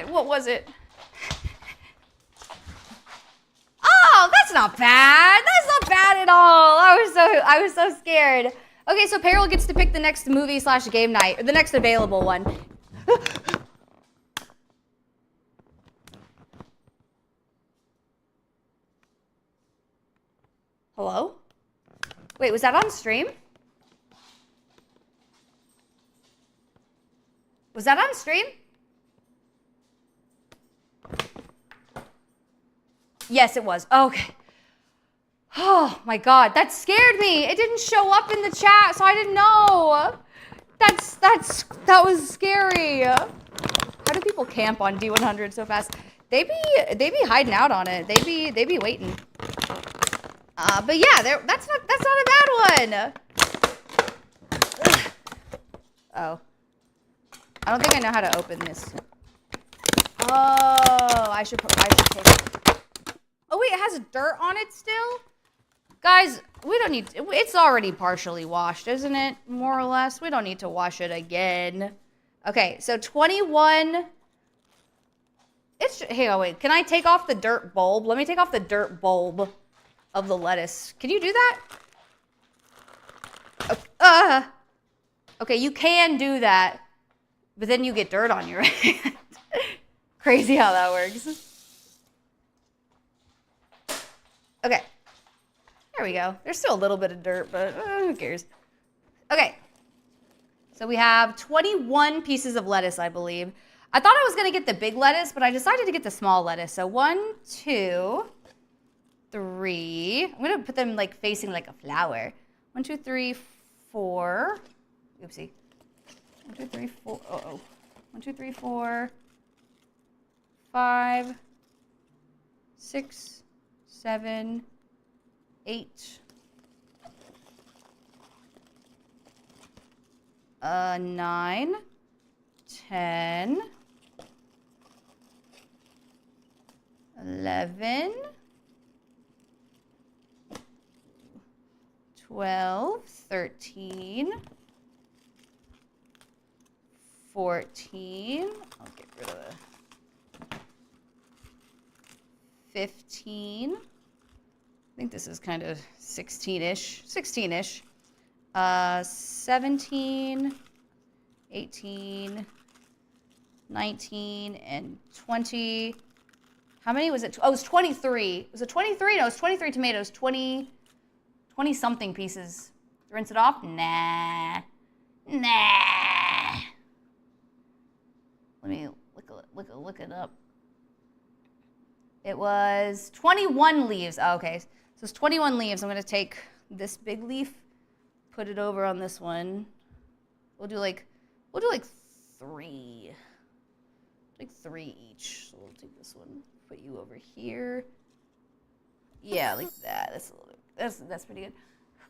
What was it? Oh, that's not bad. That's not bad at all. I was so scared. Okay, so Peril gets to pick the next movie/game night, or the next available one. Hello? Wait, was that on stream? Was that on stream? Yes, it was. Okay. Oh my God, that scared me. It didn't show up in the chat, so I didn't know. That was scary. How do people camp on D100 so fast? They be hiding out on it. They be waiting. But yeah, that's not a bad one. Ugh. Oh. I don't think I know how to open this. Oh, I should take it. Oh wait, it has dirt on it still? Guys, we don't need to, it's already partially washed, isn't it? More or less. We don't need to wash it again. Okay, so 21. Hey, oh wait, can I take off the dirt bulb? Let me take off the dirt bulb of the lettuce. Can you do that? Okay, you can do that, but then you get dirt on your hand. Crazy how that works. Okay. There we go. There's still a little bit of dirt, but who cares? Okay. So we have 21 pieces of lettuce, I believe. I thought I was going to get the big lettuce, but I decided to get the small lettuce. So 1, 2, 3. I'm going to put them like facing like a flower. 1, 2, 3, 4. Oopsie. 1, 2, 3, 4. Uh-oh. 1, 2, 3, 4. 5. 6, 7, 8. 9, 10, 11, 12, 13, 14. I'll get rid of it. 15. I think this is kind of 16-ish. 16-ish. 17, 18, 19, and 20. How many was it? Oh, it was 23. Was it 23? No, it was 23 tomatoes. 20-something pieces. Rinse it off? Nah. Nah. Let me look it up. It was 21 leaves. Oh, okay. So it's 21 leaves. I'm going to take this big leaf, put it over on this one. We'll do like 3. Like 3 each. So we'll take this one, put you over here. Yeah, like that. That's a little bit, that's pretty good.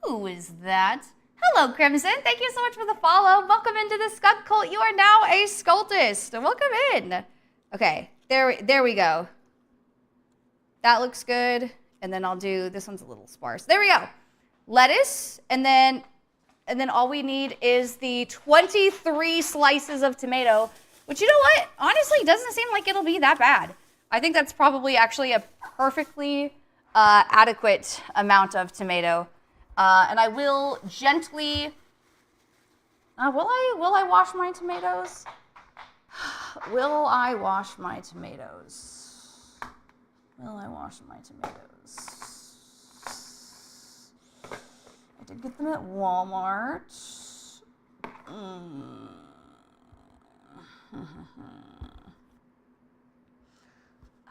Who is that? Hello, Crimson. Thank you so much for the follow. Welcome into the Skunk Cult. You are now a Scultist. Welcome in. Okay, there we go. That looks good. And then I'll do, this one's a little sparse. There we go. Lettuce, and then all we need is the 23 slices of tomato, which, you know what? Honestly, doesn't seem like it'll be that bad. I think that's probably actually a perfectly adequate amount of tomato. And I will gently, will I wash my tomatoes? Will I wash my tomatoes? Will I wash my tomatoes? I did get them at Walmart.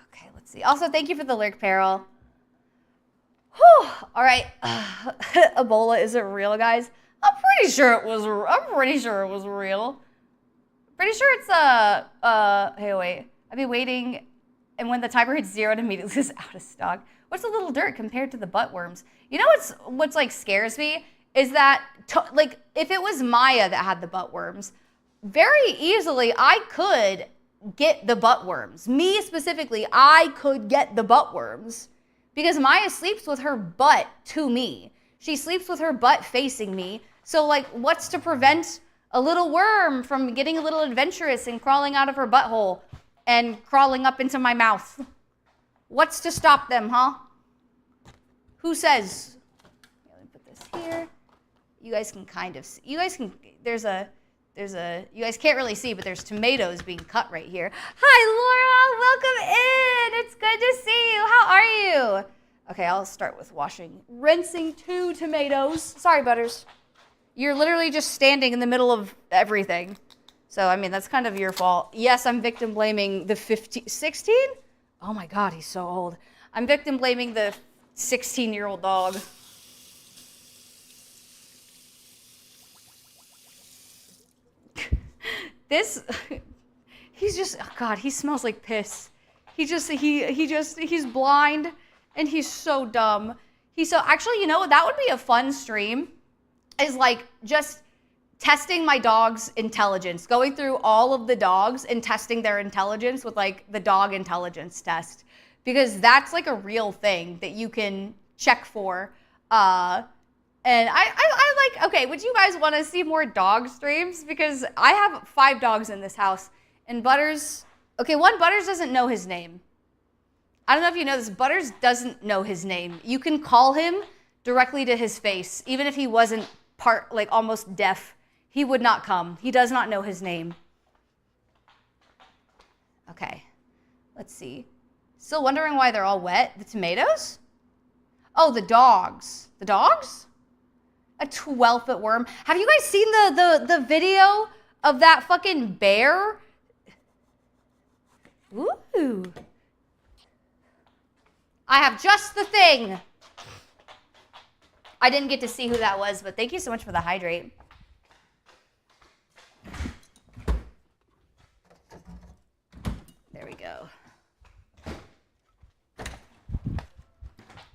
Okay, let's see. Also, thank you for the lurk, Peril. Whew. All right. Ebola isn't real, guys. I'm pretty sure it was real. Pretty sure it's hey, wait. I've been waiting, and when the timer hits 0, it immediately is out of stock. What's a little dirt compared to the butt worms? You know what's like scares me is that like if it was Maya that had the butt worms, very easily I could get the butt worms. Me specifically, I could get the butt worms because Maya sleeps with her butt to me. She sleeps with her butt facing me. So like, what's to prevent a little worm from getting a little adventurous and crawling out of her butthole and crawling up into my mouth? What's to stop them, huh? Who says? Let me put this here. You guys can kind of see. You guys can, you guys can't really see, but there's tomatoes being cut right here. Hi, Laura, welcome in. It's good to see you. How are you? Okay, I'll start with rinsing 2 tomatoes. Sorry, Butters. You're literally just standing in the middle of everything. So, I mean, that's kind of your fault. Yes, I'm victim blaming the 16? Oh my God, he's so old. I'm victim blaming the 16-year-old dog. He's just, oh God, he smells like piss. He's blind and he's so dumb. Actually, you know what, that would be a fun stream, is like just testing my dog's intelligence, going through all of the dogs and testing their intelligence with like the dog intelligence test, because that's like a real thing that you can check for. And I like, okay, would you guys want to see more dog streams? Because I have 5 dogs in this house, and Butters, okay, Butters doesn't know his name. I don't know if you know this, Butters doesn't know his name. You can call him directly to his face, even if he wasn't almost deaf. He would not come. He does not know his name. Okay, let's see. Still wondering why they're all wet? The tomatoes? Oh, the dogs. The dogs? A 12-foot worm. Have you guys seen the video of that fucking bear? Ooh. I have just the thing. I didn't get to see who that was, but thank you so much for the hydrate. There we go.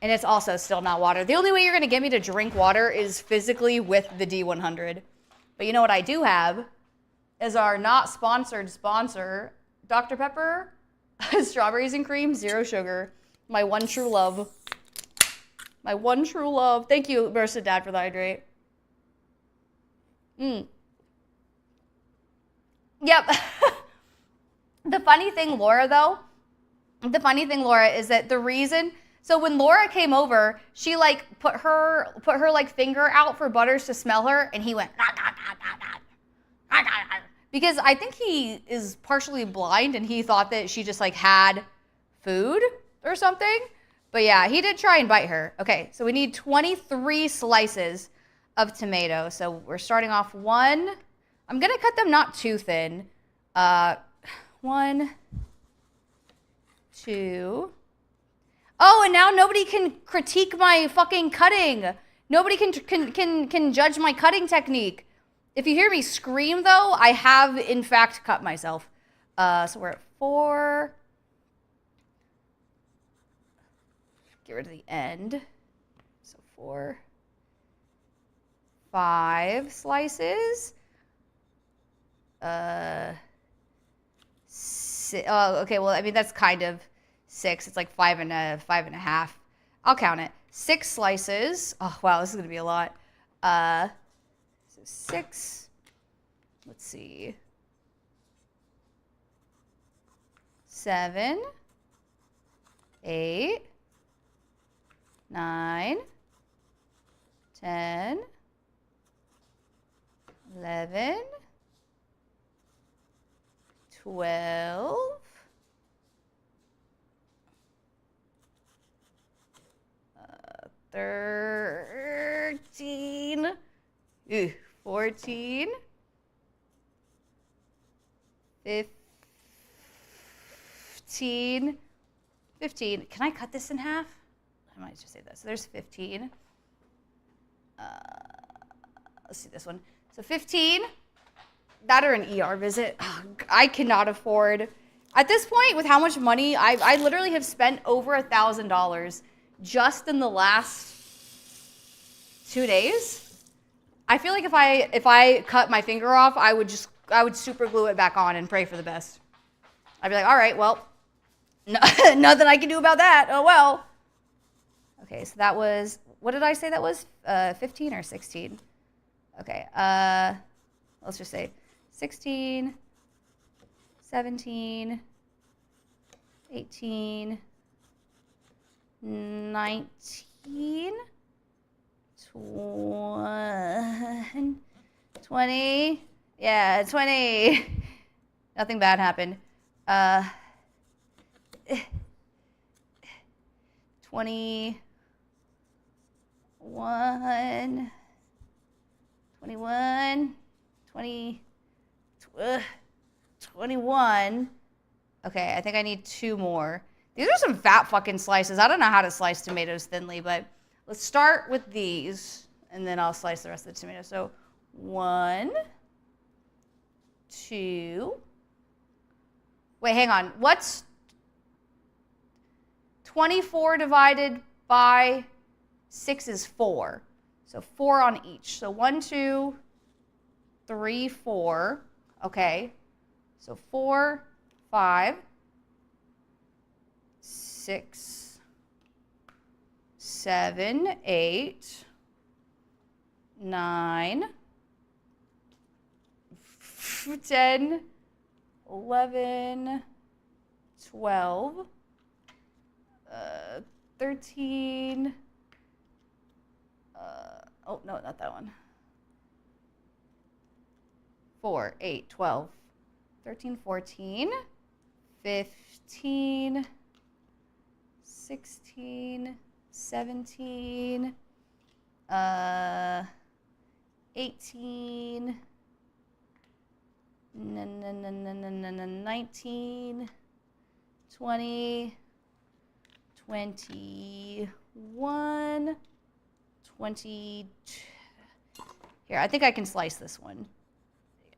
And it's also still not water. The only way you're going to get me to drink water is physically with the D100. But you know what I do have is our not sponsored sponsor, Dr. Pepper, strawberries and cream, 0 sugar. My one true love. My one true love. Thank you, Marissa Dad, for the hydrate. Yep. The funny thing, Laura, is that the reason... So when Laura came over, she like put her like finger out for Butters to smell her, and he went because I think he is partially blind, and he thought that she just like had food or something. But yeah, he did try and bite her. Okay, so we need 23 slices of tomato. So we're starting off 1. I'm gonna cut them not too thin. 1, 2. Oh, and now nobody can critique my fucking cutting. Nobody can judge my cutting technique. If you hear me scream, though, I have, in fact, cut myself. So we're at 4. Get rid of the end. So 4. 5 slices. 6. Oh, okay, well, I mean, that's kind of... 6. It's like 5 and a half. I'll count it. 6 slices. Oh, wow, this is going to be a lot. So 6. Let's see. 7. 8. 9. 10. 11. 12. 13, 14, 15. Can I cut this in half? I might just say this. So there's 15. Let's see this one. So 15. That or an ER visit. I cannot afford. At this point, with how much money, I literally have spent over $1,000 just in the last 2 days. I feel like if I cut my finger off, I would super glue it back on and pray for the best. I'd be like, all right, well, nothing I can do about that. Oh well. Okay, so that was, what did I say that was? 15 or 16? Okay, let's just say 16, 17, 18, 19, 20. Yeah, 20. Nothing bad happened. 21, 21, 20, 21. Okay, I think I need 2 more. These are some fat fucking slices. I don't know how to slice tomatoes thinly, but let's start with these, and then I'll slice the rest of the tomato. So 1, 2. Wait, hang on. What's 24 divided by 6 is 4. So 4 on each. So 1, 2, 3, 4. Okay. So 4, 5, 6, 7, 8, 9, 10, 11, 12, 13, oh, no, not that one. 4, 8, 12, 13, 14, 15, 16, 17, 18, 19, 20, 21, 22. Here, I think I can slice this one.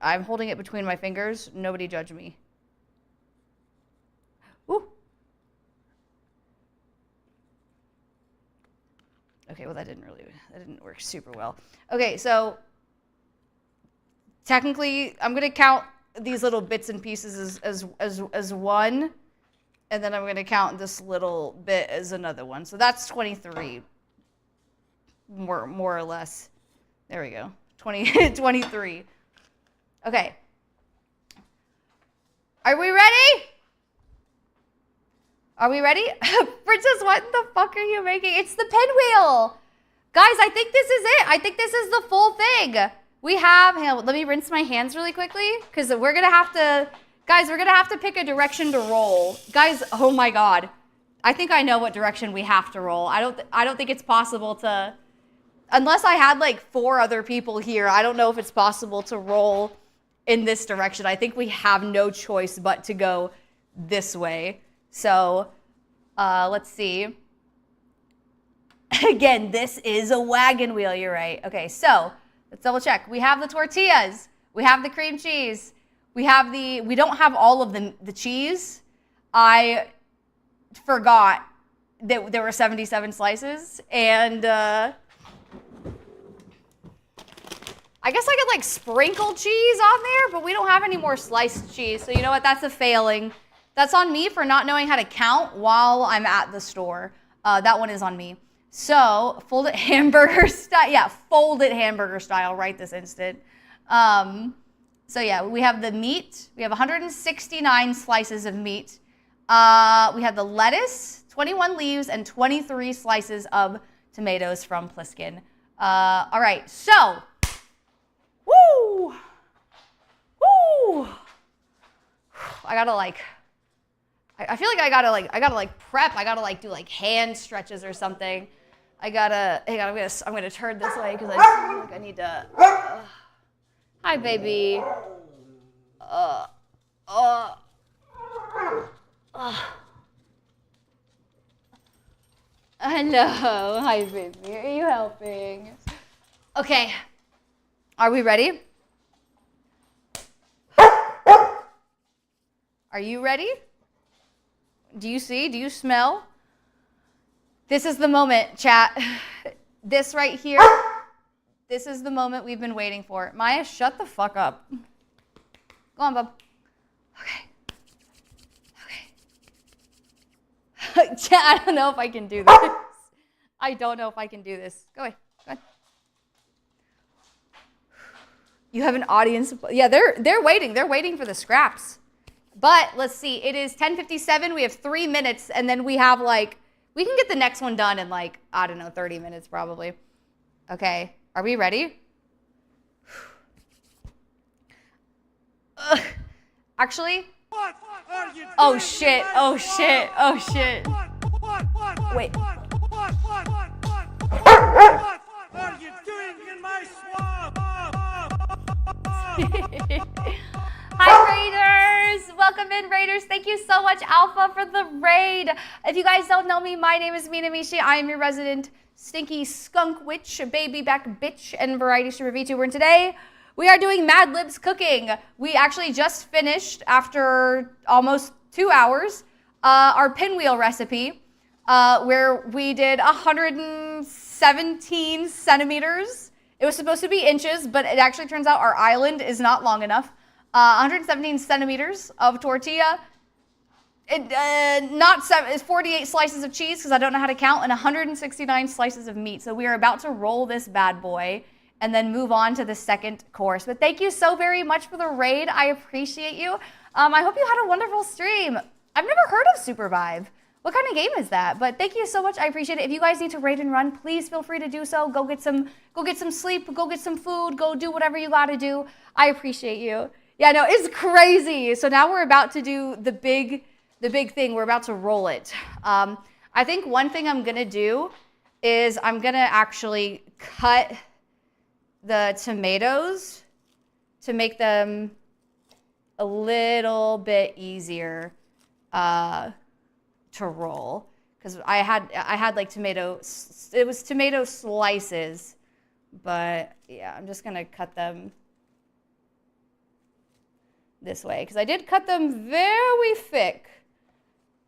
I'm holding it between my fingers. Nobody judge me. Ooh. Okay, well that didn't work super well. Okay, so technically I'm gonna count these little bits and pieces as one, and then I'm gonna count this little bit as another one. So that's 23, more or less. There we go, 23. Okay. Are we ready? Are we ready? Princess, what the fuck are you making? It's the pinwheel. Guys, I think this is it. I think this is the full thing. We have, let me rinse my hands really quickly, because we're going to have to, guys, we're going to have to pick a direction to roll. Guys, oh my God. I think I know what direction we have to roll. I don't think it's possible to, unless I had like 4 other people here, I don't know if it's possible to roll in this direction. I think we have no choice but to go this way. So, let's see. Again, this is a wagon wheel, you're right. Okay, so let's double check. We have the tortillas. We have the cream cheese. We don't have all of the cheese. I forgot that there were 77 slices, and I guess I could like sprinkle cheese on there, but we don't have any more sliced cheese. So you know what? That's a failing. That's on me for not knowing how to count while I'm at the store. That one is on me. So folded hamburger style. Yeah, folded hamburger style right this instant. So yeah, we have the meat. We have 169 slices of meat. We have the lettuce, 21 leaves, and 23 slices of tomatoes from Pliskin. All right, so. Woo! Woo! I gotta like, I feel like I gotta prep. I gotta do like hand stretches or something. Hang on, I'm gonna turn this way because I feel like I need to. Hi, baby. Hello, hi, baby. Are you helping? Okay. Are we ready? Are you ready? Do you see? Do you smell? This is the moment, chat. This right here, this is the moment we've been waiting for. Maya, shut the fuck up. Go on, bub. Okay. Okay. Chat, I don't know if I can do this. I don't know if I can do this. Go away. Go ahead. You have an audience. Yeah, they're waiting. They're waiting for the scraps. But let's see. It is 10:57. We have 3 minutes, and then we have we can get the next one done in I don't know, 30 minutes probably. Okay. Are we ready? Actually. What are you doing? Oh shit. Oh shit. Oh shit. Wait. What are you doing in my swamp? Hi Raiders! Welcome in Raiders. Thank you so much Alpha for the raid. If you guys don't know me, my name is Mina Mishi. I am your resident stinky skunk witch, baby back bitch, and variety streamer VTuber. And today we are doing Mad Libs Cooking. We actually just finished after almost 2 hours our pinwheel recipe where we did 117 centimeters. It was supposed to be inches, but it actually turns out our island is not long enough. 117 centimeters of tortilla. It's 48 slices of cheese because I don't know how to count, and 169 slices of meat. So we are about to roll this bad boy and then move on to the second course. But thank you so very much for the raid. I appreciate you. I hope you had a wonderful stream. I've never heard of Supervive. What kind of game is that? But thank you so much. I appreciate it. If you guys need to raid and run, please feel free to do so. Go get some sleep. Go get some food. Go do whatever you got to do. I appreciate you. Yeah, no, it's crazy. So now we're about to do the big thing. We're about to roll it. I think one thing I'm gonna do is I'm gonna actually cut the tomatoes to make them a little bit easier to roll. Because I had like it was tomato slices, but yeah, I'm just gonna cut them this way because I did cut them very thick.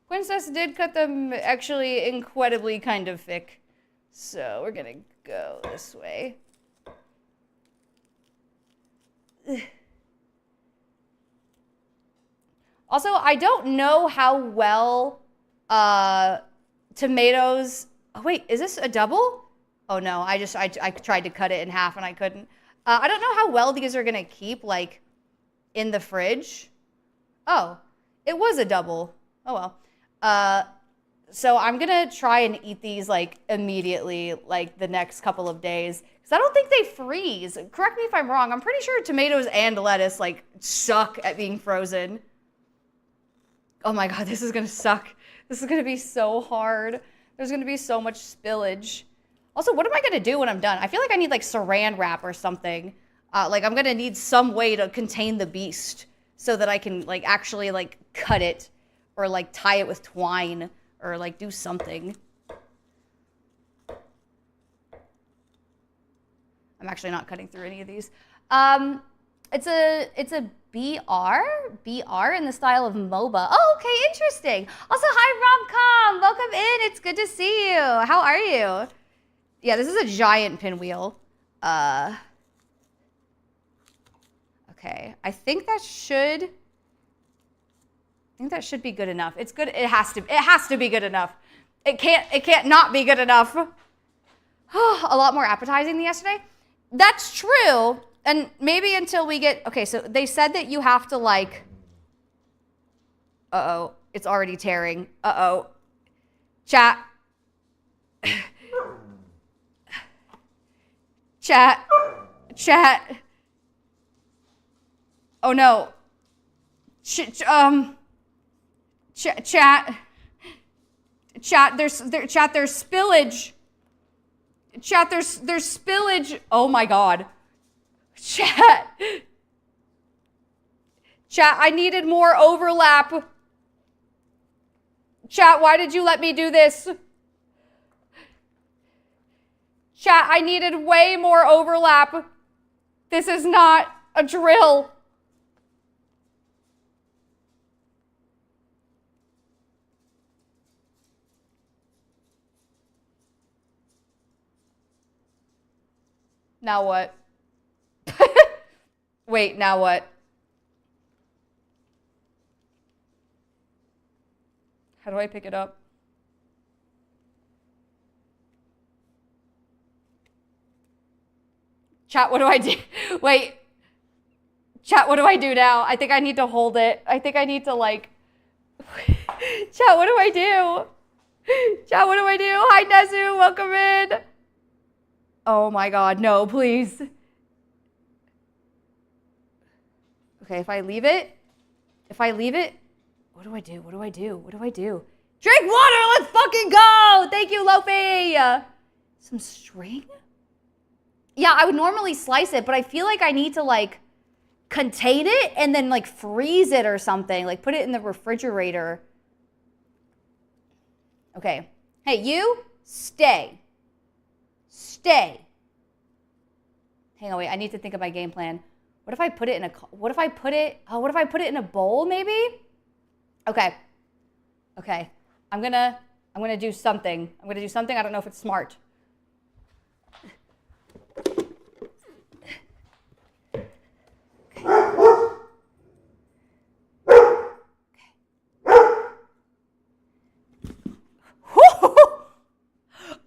Princess did cut them actually incredibly kind of thick. So we're gonna go this way. Also, I don't know how well tomatoes. Oh wait, is this a double? Oh no, I tried to cut it in half and I couldn't. I don't know how well these are gonna keep like in the fridge. Oh, it was a double. Oh well. So I'm gonna try and eat these like immediately, like the next couple of days, because I don't think they freeze. Correct me if I'm wrong. I'm pretty sure tomatoes and lettuce like suck at being frozen. Oh my god, this is gonna suck. This is gonna be so hard. There's gonna be so much spillage. Also, what am I gonna do when I'm done? I feel like I need like saran wrap or something. Like I'm gonna need some way to contain the beast so that I can like actually like cut it or like tie it with twine or like do something. I'm actually not cutting through any of these. It's a BR in the style of MOBA. Oh, okay, interesting. Also, hi Romcom, welcome in. It's good to see you. How are you? Yeah, this is a giant pinwheel. Okay, I think that should be good enough. It's good. It has to be good enough. It can't not be good enough. A lot more appetizing than yesterday. That's true. And maybe until we get, okay, so they said that you have to like, uh-oh, it's already tearing. Uh-oh. Chat. Chat. Oh no. Chat, there's spillage. Chat, there's spillage. Oh my god. Chat, I needed more overlap. Chat, why did you let me do this? Chat, I needed way more overlap. This is not a drill. Now what? Wait, now what? How do I pick it up? Chat, what do I do? Wait. Chat, what do I do now? I think I need to hold it. I think I need to like... Chat, what do I do? Chat, what do I do? Hi, Nezu, welcome in. Oh my god, no, please. Okay, if I leave it, what do I do? Drink water, let's fucking go! Thank you, Lofi! Some string? Yeah, I would normally slice it, but I feel like I need to like contain it and then like freeze it or something. Like put it in the refrigerator. Okay. Hey, you, stay. Hang on, wait, I need to think of my game plan. What if I put it in a bowl maybe? Okay. I'm gonna do something. I don't know if it's smart.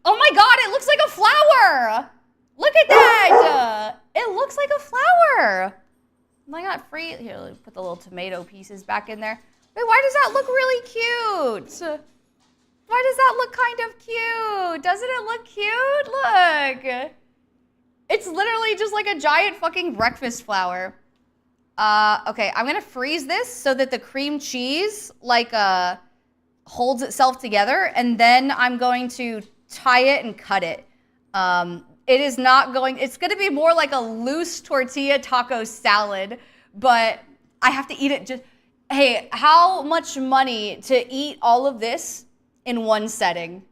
Oh my god, it looks like a flower! Look at that! It looks like a flower! Am I not free? Here, let me put the little tomato pieces back in there. Wait, why does that look really cute? Why does that look kind of cute? Doesn't it look cute? Look! It's literally just like a giant fucking breakfast flower. Okay, I'm gonna freeze this so that the cream cheese, like, holds itself together, and then I'm going to tie it and cut it. It is not going, it's gonna be more like a loose tortilla taco salad, but I have to eat it just, hey, how much money to eat all of this in one setting?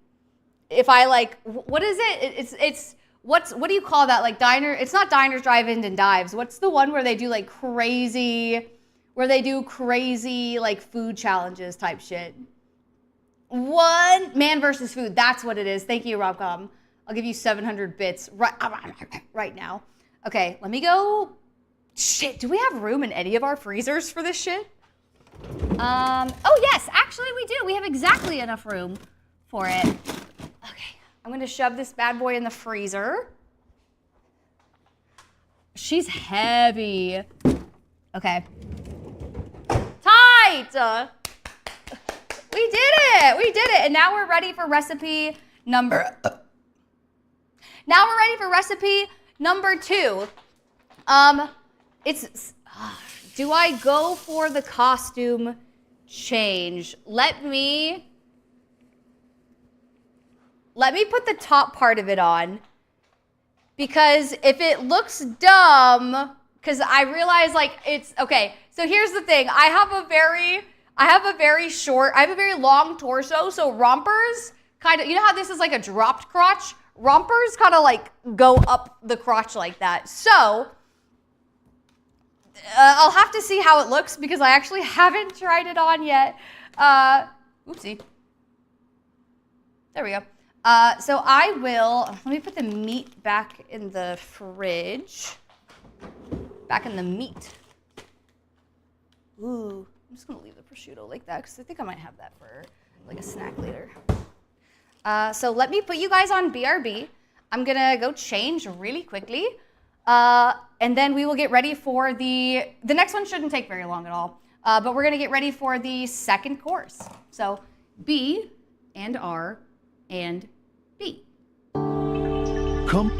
If I like, what is it? What do you call that? Like diner, it's not diners, drive-ins, and dives. What's the one where they do like crazy like food challenges type shit? One man versus food, that's what it is. Thank you, Robcom. I'll give you 700 bits right now. Okay, let me go. Shit, do we have room in any of our freezers for this shit? Oh yes, actually we do. We have exactly enough room for it. Okay, I'm gonna shove this bad boy in the freezer. She's heavy. Okay. Tight! We did it! And now we're ready for recipe number... Now we're ready for recipe number 2. Do I go for the costume change? Let me put the top part of it on, because if it looks dumb, because I realize like it's, okay, so here's the thing. I have a very long torso, so rompers kind of, you know how this is like a dropped crotch? Rompers kind of like go up the crotch like that. So I'll have to see how it looks, because I actually haven't tried it on yet. Oopsie. There we go. So I will, let me put the meat back in the fridge. Back in the meat. Ooh, I'm just gonna leave the prosciutto like that, because I think I might have that for like a snack later. So let me put you guys on BRB. I'm gonna go change really quickly. And then we will get ready for the next one. Shouldn't take very long at all. But we're gonna get ready for the second course. So B and R and B. Come.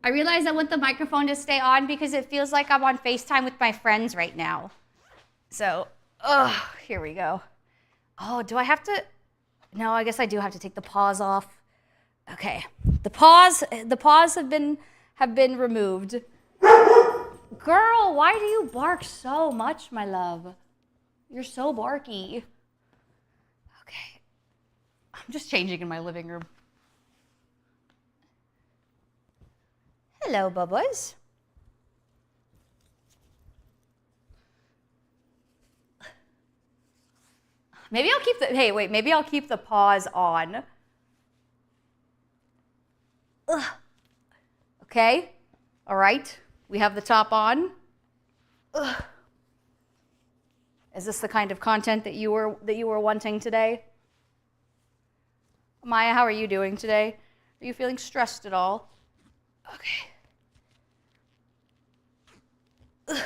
I realize I want the microphone to stay on because it feels like I'm on FaceTime with my friends right now. So, here we go. Oh, do I have to? No, I guess I do have to take the paws off. Okay, the paws have been removed. Girl, why do you bark so much, my love? You're so barky. Okay, I'm just changing in my living room. Hello, Bubba's. Maybe I'll keep the, hey, wait, maybe I'll keep the paws on. Ugh. Okay, all right, we have the top on. Ugh. Is this the kind of content that you were wanting today? Maya, how are you doing today? Are you feeling stressed at all? Okay. Ugh.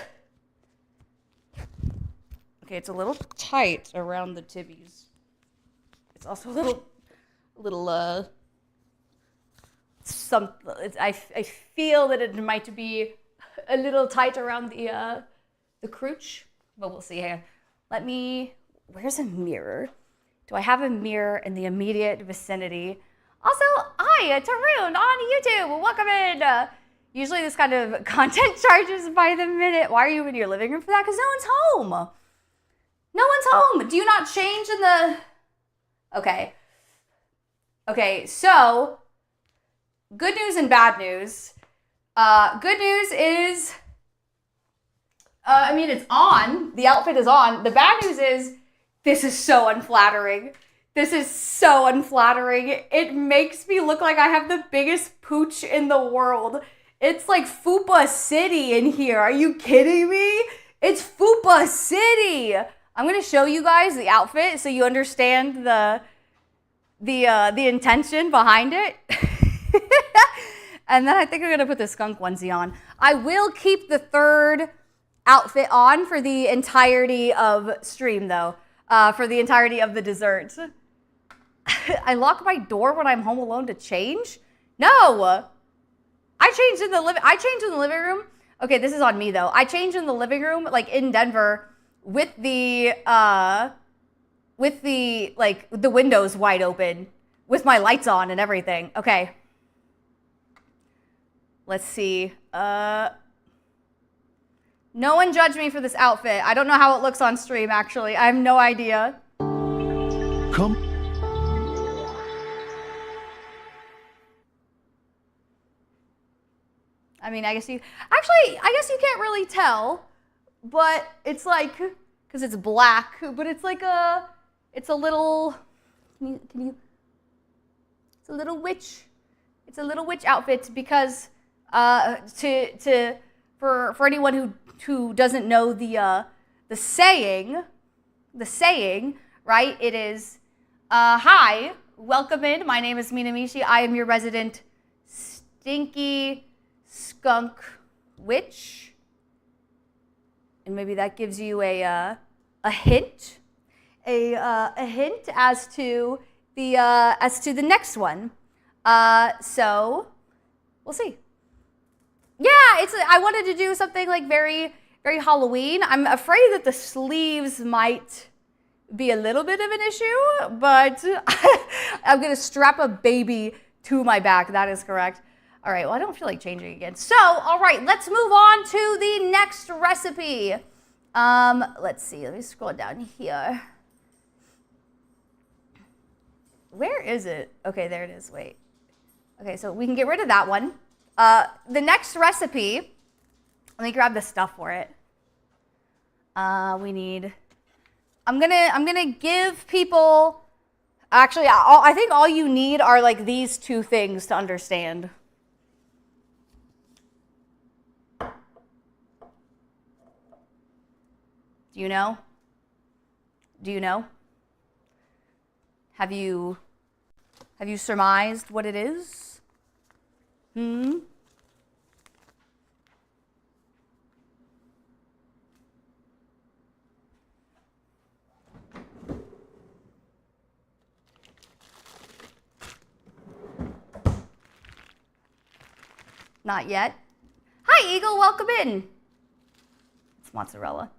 Okay, it's a little tight around the tibbies. It's also a little I feel that it might be a little tight around the crooch, but we'll see here. Where's a mirror? Do I have a mirror in the immediate vicinity? Also, hi, Tarun on YouTube. Welcome in. Usually this kind of content charges by the minute. Why are you in your living room for that? Because no one's home. No one's home. Do you not change in the... Okay. Okay, so good news and bad news. Good news is, it's on. The outfit is on. The bad news is this is so unflattering. This is so unflattering. It makes me look like I have the biggest pooch in the world. It's like Fupa City in here. Are you kidding me? It's Fupa City. I'm gonna show you guys the outfit so you understand the intention behind it. And then I think I'm gonna put the skunk onesie on. I will keep the third outfit on for the entirety of stream though, for the entirety of the dessert. I lock my door when I'm home alone to change. No. I changed in the living room. Okay, this is on me though. I changed in the living room, like in Denver, with the like the windows wide open, with my lights on and everything. Okay. Let's see. No one judge me for this outfit. I don't know how it looks on stream, actually. I have no idea. Come. I mean, I guess you can't really tell, but it's like, because it's black, but it's like it's a little, it's a little witch outfit, because for anyone who doesn't know the saying, right? It is, hi, welcome in. My name is Minamishi. I am your resident stinky skunk witch, and maybe that gives you a hint, a hint as to the next one. So we'll see. Yeah, I wanted to do something like very, very Halloween. I'm afraid that the sleeves might be a little bit of an issue, but I'm gonna strap a baby to my back. That is correct. All right, well, I don't feel like changing again. So, all right, let's move on to the next recipe. Let's see, let me scroll down here. Where is it? Okay, there it is, wait. Okay, so we can get rid of that one. The next recipe, let me grab the stuff for it. We need, I'm gonna give people, actually, I think all you need are like these two things to understand. Do you know? Do you know? Have you surmised what it is? Not yet. Hi, Eagle, welcome in. It's mozzarella.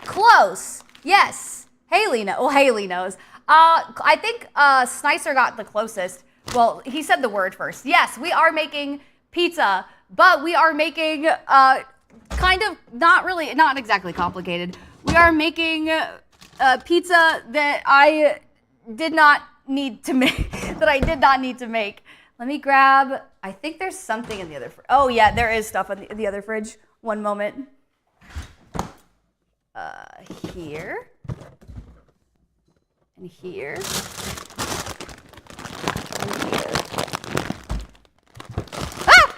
Close. Yes. Haley knows. Well, Haley knows. I think Snicer got the closest. Well, he said the word first. Yes, we are making pizza, but we are making kind of not exactly complicated. We are making pizza that I did not need to make. Let me grab. I think there's something in the other fridge. Oh yeah, there is stuff in the other fridge. One moment. Here. And here. And here. Ah!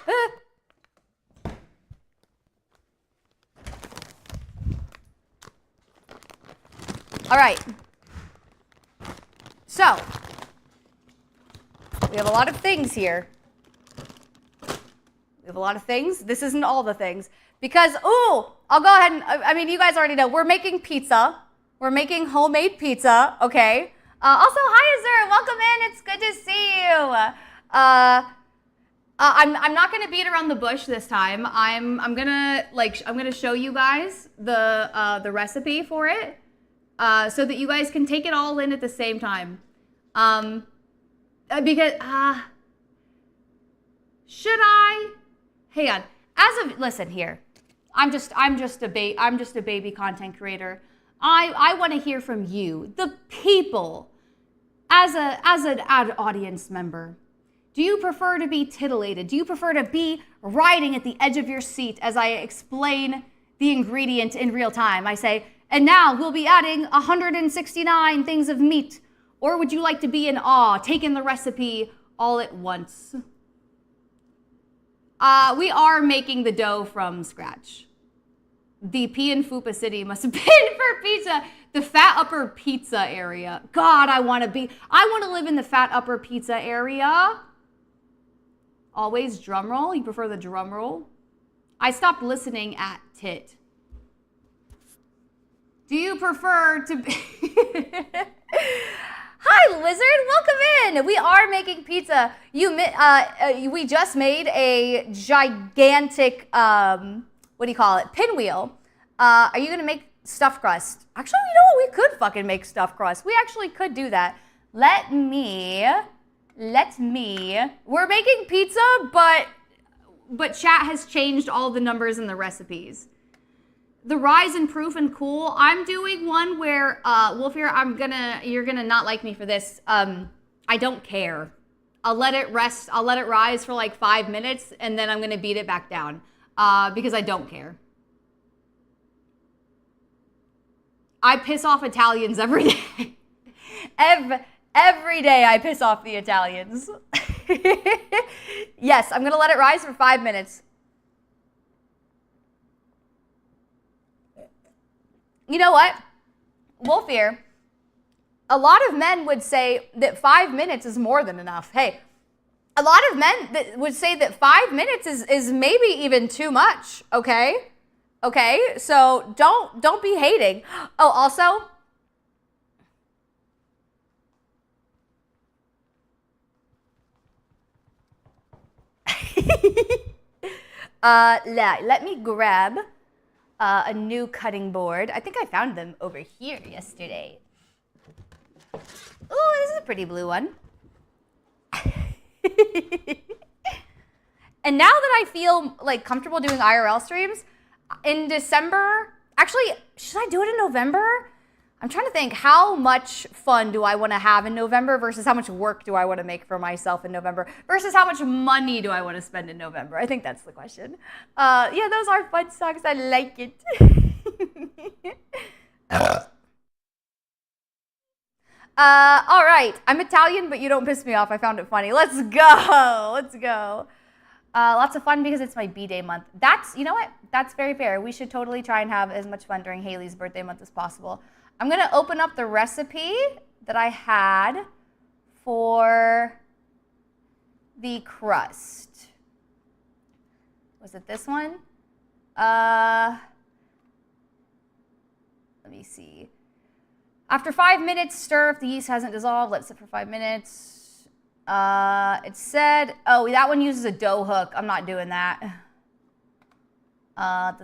All right. So, we have a lot of things here. This isn't all the things. Because, I'll go ahead and, I mean, you guys already know, we're making pizza. We're making homemade pizza, okay? Also, hi, Azur, welcome in, it's good to see you. I'm not gonna beat around the bush this time. I'm gonna show you guys the recipe for it, so that you guys can take it all in at the same time. Because, should I? Hang on. Listen here. I'm just a baby content creator. I want to hear from you, the people, as an audience member. Do you prefer to be titillated? Do you prefer to be riding at the edge of your seat as I explain the ingredient in real time? I say, and now we'll be adding 169 things of meat. Or would you like to be in awe, take in the recipe all at once? We are making the dough from scratch. The P in Fupa City must have been for pizza. The fat upper pizza area. God, I want to live in the fat upper pizza area. Always drum roll. You prefer the drum roll? I stopped listening at tit. Do you prefer to be... Hi, Lizard. Welcome in. We are making pizza. We just made a gigantic, what do you call it? Pinwheel. Are you going to make stuffed crust? Actually, you know what? We could fucking make stuffed crust. We actually could do that. Let me. We're making pizza, but chat has changed all the numbers in the recipes. The rise in proof and cool. I'm doing one where, Wolfier, you're gonna not like me for this. I don't care. I'll let it rest. I'll let it rise for like 5 minutes, and then I'm gonna beat it back down, because I don't care. I piss off Italians every day. Every day I piss off the Italians. Yes, I'm gonna let it rise for 5 minutes. You know what? Wolfier, a lot of men would say that 5 minutes is more than enough. Hey, a lot of men would say that 5 minutes is maybe even too much, okay? Okay, so don't be hating. Oh, also, let me grab a new cutting board. I think I found them over here yesterday. Oh, this is a pretty blue one. And now that I feel like comfortable doing IRL streams, in December, actually, should I do it in November? I'm trying to think, how much fun do I want to have in November versus how much work do I want to make for myself in November versus how much money do I want to spend in November? I think that's the question. Yeah, those are fun songs. I like it. All right. I'm Italian, but you don't piss me off. I found it funny. Let's go. Let's go. Lots of fun because it's my B-Day month. You know what? That's very fair. We should totally try and have as much fun during Haley's birthday month as possible. I'm going to open up the recipe that I had for the crust. Was it this one? Let me see. After 5 minutes, stir if the yeast hasn't dissolved. Let it sit for 5 minutes. It said, oh, that one uses a dough hook. I'm not doing that. Let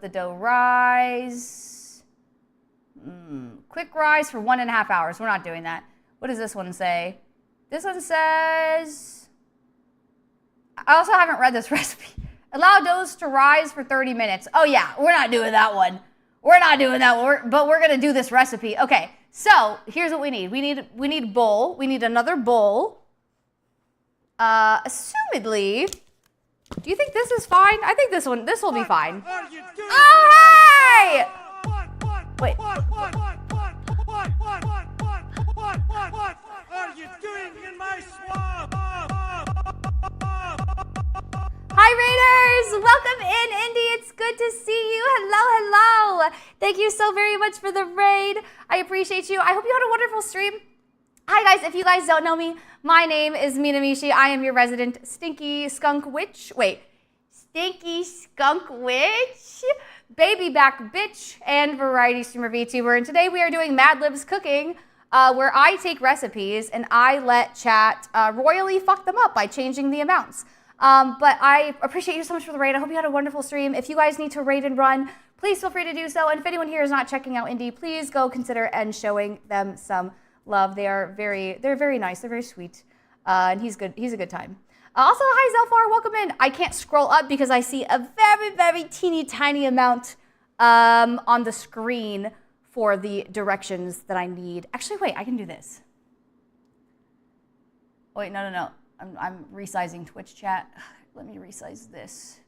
the dough rise. Quick rise for 1.5 hours. We're not doing that. What does this one say? This one says, I also haven't read this recipe. Allow doughs to rise for 30 minutes. Oh yeah, we're not doing that one. We're not doing that one, but we're gonna do this recipe. Okay, so here's what we need. We need bowl. We need another bowl. Assumedly, do you think this is fine? I think this will be fine. Oh, hey! Wait. What are you doing in my swamp? Hi, Raiders! Welcome in, Indy. It's good to see you. Hello. Thank you so very much for the raid. I appreciate you. I hope you had a wonderful stream. Hi, guys. If you guys don't know me, my name is Minamishi. I am your resident Stinky Skunk Witch. Wait. Stinky Skunk Witch, Baby Back Bitch, and Variety Streamer VTuber. And today we are doing Mad Libs Cooking, where I take recipes and I let chat royally fuck them up by changing the amounts. But I appreciate you so much for the raid. I hope you had a wonderful stream. If you guys need to raid and run, please feel free to do so. And if anyone here is not checking out Indy, please go consider and showing them some love. They're very nice. They're very sweet. And he's good. He's a good time. Also, hi Zelfar, welcome in. I can't scroll up because I see a very teeny tiny amount on the screen for the directions that I need. Actually, wait, I can do this. Wait, no. I'm resizing Twitch chat. Let me resize this.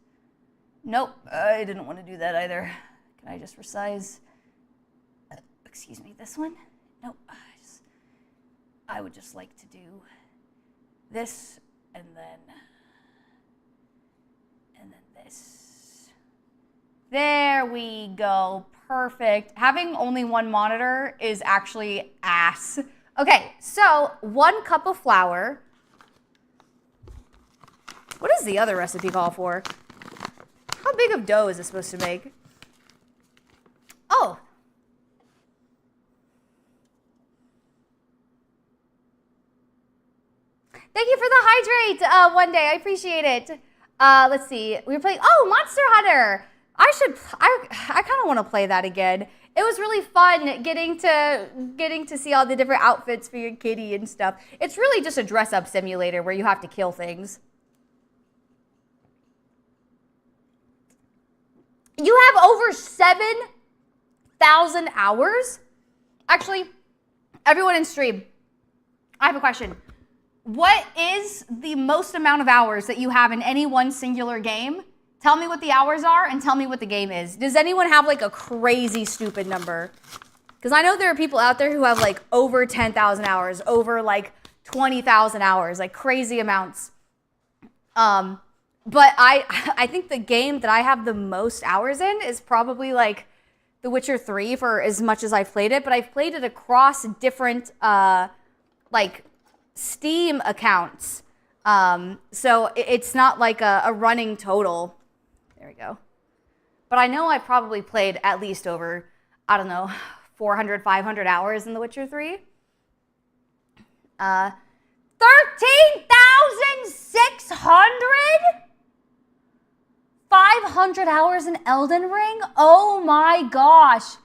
Nope, I didn't want to do that either. Can I just resize? Excuse me, this one? Nope, I would just like to do this and then There we go. Perfect. Having only one monitor is actually ass. Okay, so 1 cup of flour. What does the other recipe call for? How big of dough is it supposed to make? Oh. Thank you for the hydrate one day. I appreciate it. Let's see. We were playing, Monster Hunter. I kind of want to play that again. It was really fun getting to see all the different outfits for your kitty and stuff. It's really just a dress-up simulator where you have to kill things. You have over 7,000 hours? Actually, everyone in stream, I have a question. What is the most amount of hours that you have in any one singular game? Tell me what the hours are and tell me what the game is. Does anyone have like a crazy stupid number? Because I know there are people out there who have like over 10,000 hours, over like 20,000 hours, like crazy amounts. But I think the game that I have the most hours in is probably like The Witcher 3 for as much as I've played it, but I've played it across different like Steam accounts. So it's not like a running total. There we go. But I know I probably played at least over, I don't know, 400, 500 hours in The Witcher 3. 13,600? 500 hours in Elden Ring? Oh my gosh.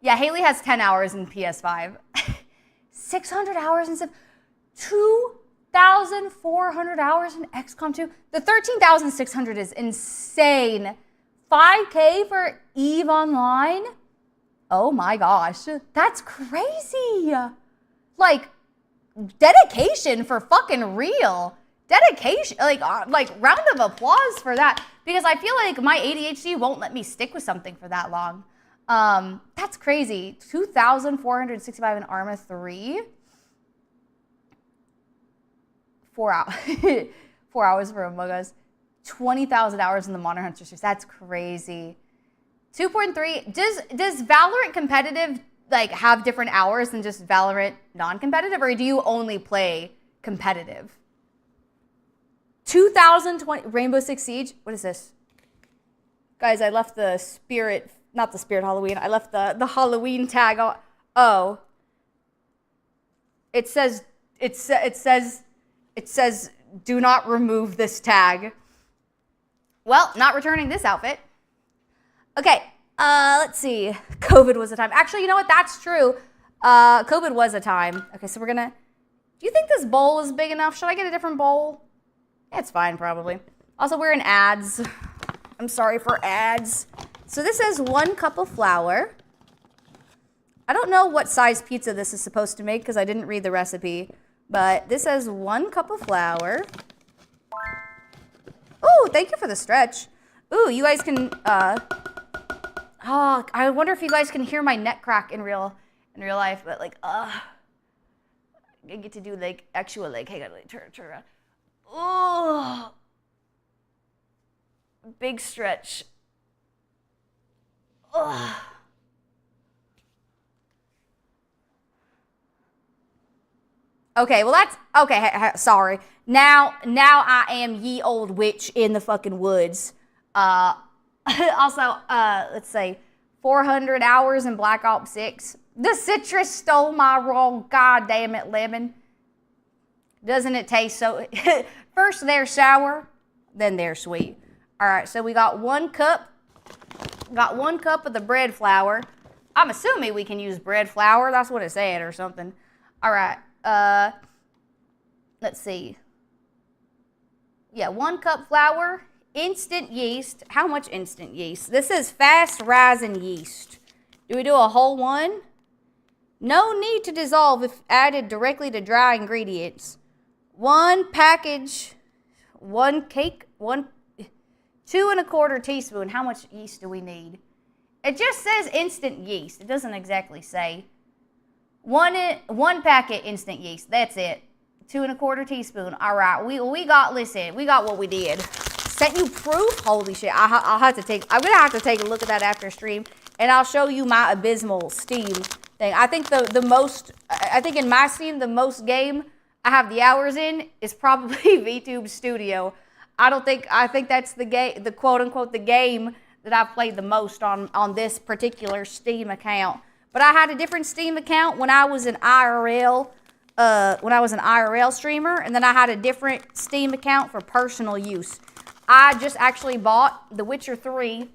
Yeah, Haley has 10 hours in PS5. 600 hours in 2,400 hours in XCOM 2. The 13,600 is insane. 5K for EVE Online? Oh my gosh, that's crazy. Like, dedication for fucking real. Dedication, like round of applause for that. Because I feel like my ADHD won't let me stick with something for that long. That's crazy. 2,465 in Arma 3. 4 hours. 4 hours for Among Us. 20,000 hours in the Modern Hunter series. That's crazy. 2.3. Does Valorant competitive like have different hours than just Valorant non-competitive, or do you only play competitive? 2020 Rainbow Six Siege. What is this? Guys, I left the spirit, not the spirit Halloween. I left the Halloween tag on. Oh. It says do not remove this tag. Well, not returning this outfit. Okay, let's see. COVID was a time. Actually, you know what? That's true. COVID was a time. Okay, so we're gonna, do you think this bowl is big enough? Should I get a different bowl? Yeah, it's fine, probably. Also, we're in ads. I'm sorry for ads. So this is 1 cup of flour. I don't know what size pizza this is supposed to make because I didn't read the recipe. But this has 1 cup of flour. Oh, thank you for the stretch. Ooh, you guys can, oh, I wonder if you guys can hear my neck crack in real life, but like, I get to do like actual, like, hey, I gotta like turn around. Oh, big stretch. Oh. Okay, well that's, okay, sorry. Now I am ye old witch in the fucking woods. Also, let's say 400 hours in Black Ops 6. The citrus stole my roll, god damn it, lemon. Doesn't it taste so, first they're sour, then they're sweet. All right, so we got 1 cup of the bread flour. I'm assuming we can use bread flour, that's what it said or something. All right. Let's see. Yeah, 1 cup flour, instant yeast. How much instant yeast? This is fast rising yeast. Do we do a whole one? No need to dissolve if added directly to dry ingredients. 1 package, 1 cake, 2 1/4 teaspoon. How much yeast do we need? It just says instant yeast. It doesn't exactly say. 1 packet instant yeast. That's it. 2 1/4 teaspoon. All right. We got, listen, we got what we did. sent you proof? Holy shit. I'm gonna have to take a look at that after stream, and I'll show you my abysmal Steam thing. I think I think in my Steam, the most game I have the hours in is probably VTube Studio. I think that's the quote unquote the game that I've played the most on this particular Steam account. But I had a different Steam account when I was an IRL streamer, and then I had a different Steam account for personal use. I just actually bought The Witcher 3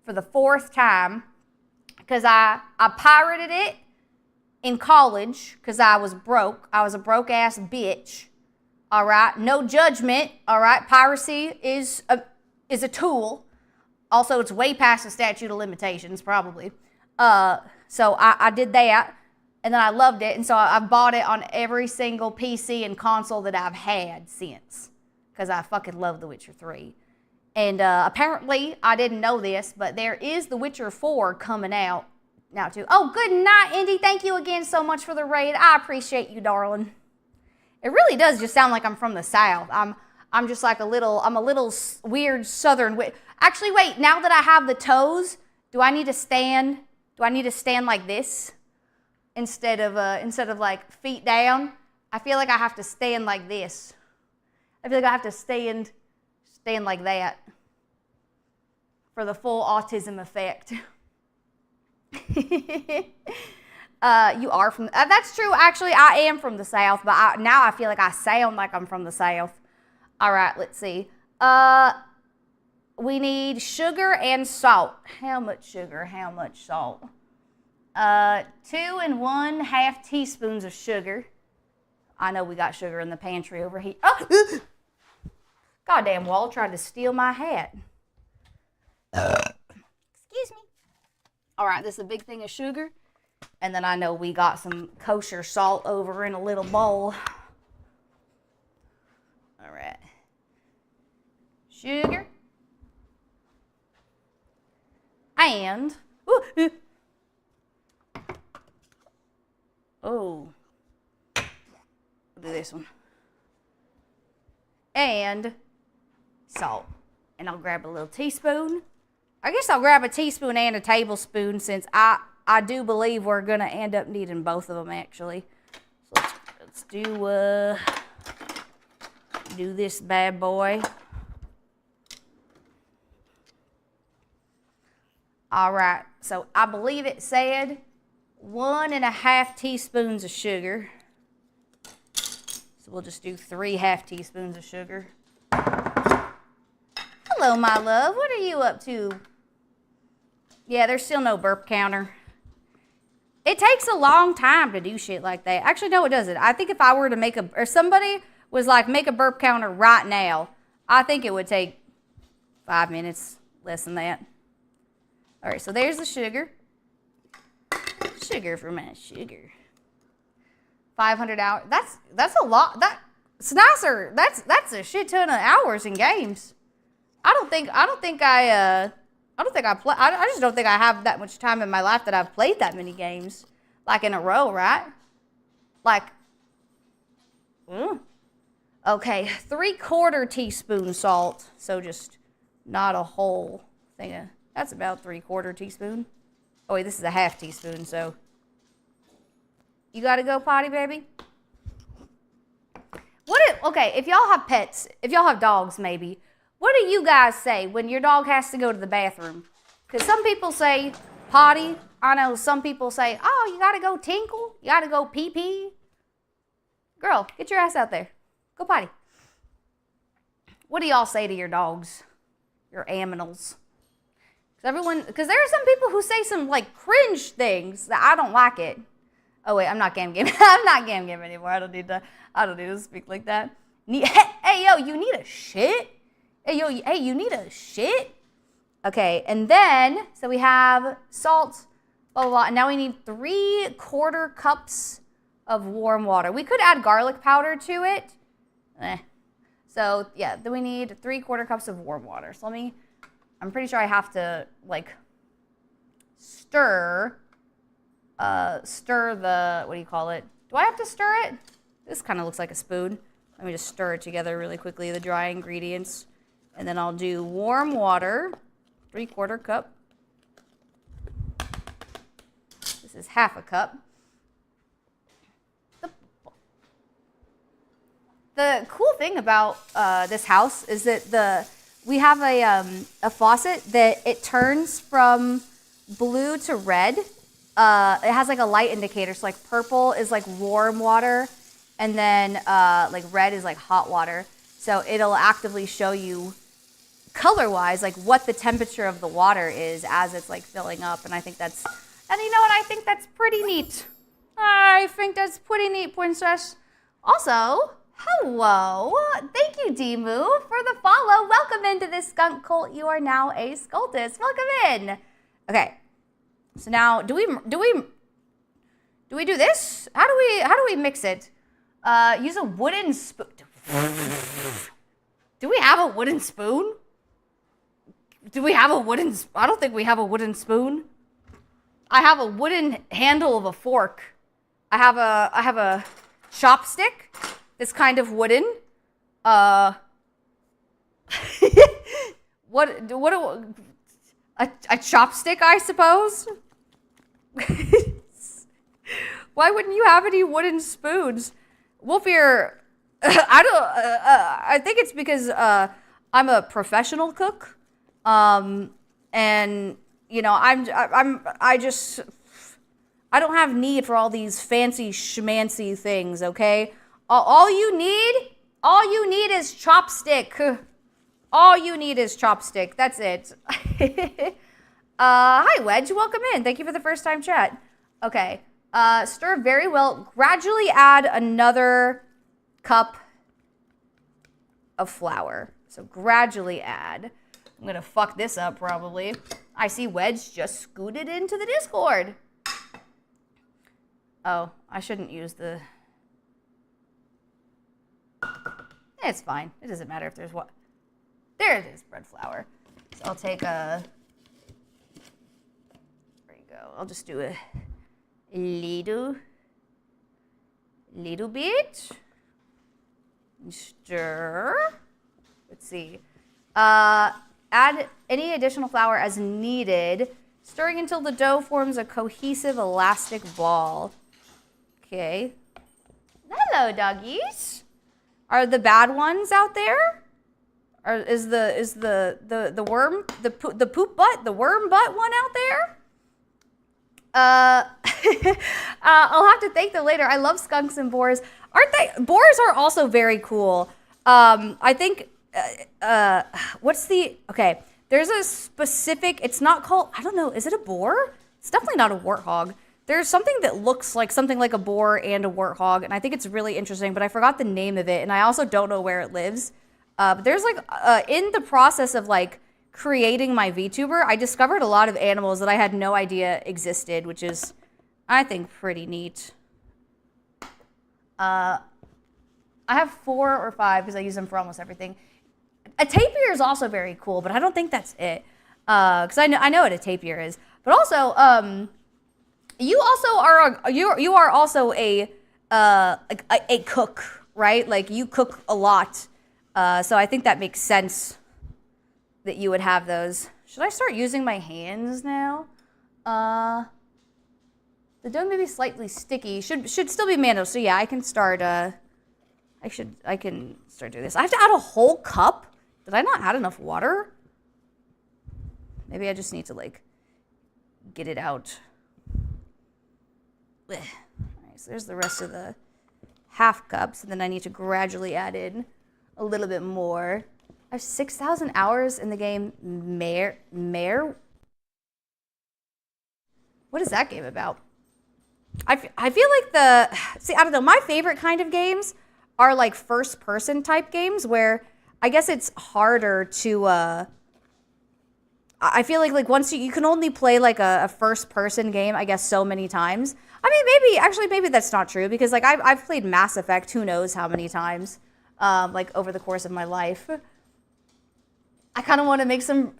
for the 4th time because I pirated it in college because I was broke. I was a broke ass bitch. All right, no judgment. All right, piracy is a tool. Also, it's way past the statute of limitations, probably. So I did that, and then I loved it, and so I bought it on every single PC and console that I've had since, because I fucking love The Witcher 3. And apparently, I didn't know this, but there is The Witcher 4 coming out now too. Oh, good night, Indy. Thank you again so much for the raid. I appreciate you, darling. It really does just sound like I'm from the South. I'm just like I'm a little weird Southern. Actually, wait, now that I have the toes, do I need to stand like this instead of like feet down? I feel like I have to stand like this. I feel like I have to stand like that for the full autism effect. You are from, that's true. Actually, I am from the South, but now I feel like I sound like I'm from the South. All right, let's see. We need sugar and salt. How much sugar? How much salt? 2 1/2 teaspoons of sugar. I know we got sugar in the pantry over here. Oh! Goddamn wall tried to steal my hat. Excuse me. All right, this is a big thing of sugar. And then I know we got some kosher salt over in a little bowl. All right. Sugar. And, oh, we'll do this one. And salt. And I'll grab a little teaspoon. I guess I'll grab a teaspoon and a tablespoon since I do believe we're going to end up needing both of them, actually. So let's do this bad boy. All right, so I believe it said 1 1/2 teaspoons of sugar. So we'll just do 3 1/2 teaspoons of sugar. Hello, my love. What are you up to? Yeah, there's still no burp counter. It takes a long time to do shit like that. Actually, no, it doesn't. I think if I were to or somebody was like, make a burp counter right now, I think it would take 5 minutes, less than that. All right, so there's the sugar. Sugar for my sugar. 500 hours. That's a lot. That's nicer. That's a shit ton of hours in games. I just don't think I have that much time in my life that I've played that many games, like in a row, right? Like, okay, 3/4 teaspoon salt. So just not a whole thing. That's about 3/4 teaspoon. Oh wait, this is a 1/2 teaspoon. So you gotta go potty, baby. Okay, if y'all have pets, if y'all have dogs, maybe. What do you guys say when your dog has to go to the bathroom? Because some people say potty. I know some people say, oh, you gotta go tinkle. You gotta go pee-pee. Girl, get your ass out there. Go potty. What do y'all say to your dogs? Your aminals? Because there are some people who say some like cringe things that I don't like it. Oh wait, I'm not game. I'm not game anymore. I don't need to speak like that. Hey yo, you need a shit? Hey, you need a shit? Okay, and then, so we have salt, blah, blah, blah. And now we need 3/4 cups of warm water. We could add garlic powder to it. So, yeah, then we need 3/4 cups of warm water. So I'm pretty sure I have to, like, stir the, what do you call it? Do I have to stir it? This kind of looks like a spoon. Let me just stir it together really quickly, the dry ingredients. And then I'll do warm water, 3/4 cup. This is 1/2 cup. The cool thing about this house is that we have a faucet that it turns from blue to red. It has like a light indicator. So like purple is like warm water, and then like red is like hot water. So it'll actively show you color-wise like what the temperature of the water is as it's like filling up. And I think that's, and you know what? I think that's pretty neat. I think that's pretty neat, princess. Also, hello. Thank you, Demu, for the follow. Welcome into this skunk cult. You are now a scultist. Welcome in. Okay. So now, do we do this? How do we mix it? Use a wooden spoon. Do we have a wooden spoon? Do we have a wooden? I don't think we have a wooden spoon. I have a wooden handle of a fork. I have a chopstick. That's kind of wooden. What a chopstick, I suppose. Why wouldn't you have any wooden spoons? Wolfier, I think it's because I'm a professional cook. And you know, I don't have need for all these fancy schmancy things, okay? All you need is chopstick. All you need is chopstick. That's it. Hi, Wedge. Welcome in. Thank you for the first time chat. Okay. Stir very well. Gradually add another cup of flour. So gradually add. I'm going to fuck this up probably. I see Wedge just scooted into the Discord. Oh, I shouldn't use the... It's fine. It doesn't matter if there's what. There it is, bread flour. So I'll take a... There you go. I'll just do a little bit. Stir. Let's see. Add any additional flour as needed, stirring until the dough forms a cohesive, elastic ball. Okay. Hello, doggies. Are the bad ones out there? Or is the worm, the poop butt, the worm butt one out there? I'll have to thank them later. I love skunks and boars. Aren't they? Boars are also very cool. I think, okay, there's a specific, it's not called, I don't know, is it a boar? It's definitely not a warthog. There's something that looks like something like a boar and a warthog, and I think it's really interesting, but I forgot the name of it, and I also don't know where it lives. But there's like, in the process of like creating my VTuber, I discovered a lot of animals that I had no idea existed, which is, I think, pretty neat. I have 4 or 5 because I use them for almost everything. A tapir is also very cool, but I don't think that's it. Because I know what a tapir is. But also, you are also a cook, right? Like you cook a lot. So I think that makes sense that you would have those. Should I start using my hands now? The dough may be slightly sticky. Should still be manual. So yeah, I can start. I can start doing this. I have to add a whole cup. Did I not add enough water? Maybe I just need to like get it out. All right, so there's the rest of the half cups, and then I need to gradually add in a little bit more. I have 6,000 hours in the game. Mare. What is that game about? I feel like I don't know. My favorite kind of games are like first-person type games where I guess it's harder to. I feel like once you can only play like a first-person game, I guess, so many times. I mean, maybe that's not true because like I've played Mass Effect who knows how many times, like over the course of my life. I kind of want to make some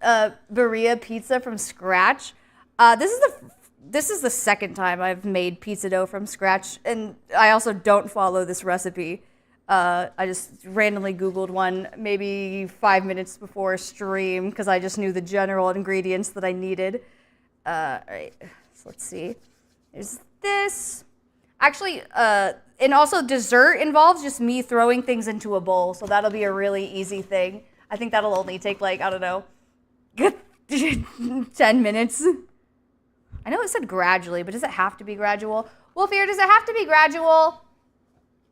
birria pizza from scratch. This is the second time I've made pizza dough from scratch, and I also don't follow this recipe. I just randomly Googled one maybe 5 minutes before stream because I just knew the general ingredients that I needed. All right, so let's see. There's this. Actually, and also dessert involves just me throwing things into a bowl, so that'll be a really easy thing. I think that'll only take like, I don't know, 10 minutes. I know it said gradually, but does it have to be gradual? Wolfier, does it have to be gradual?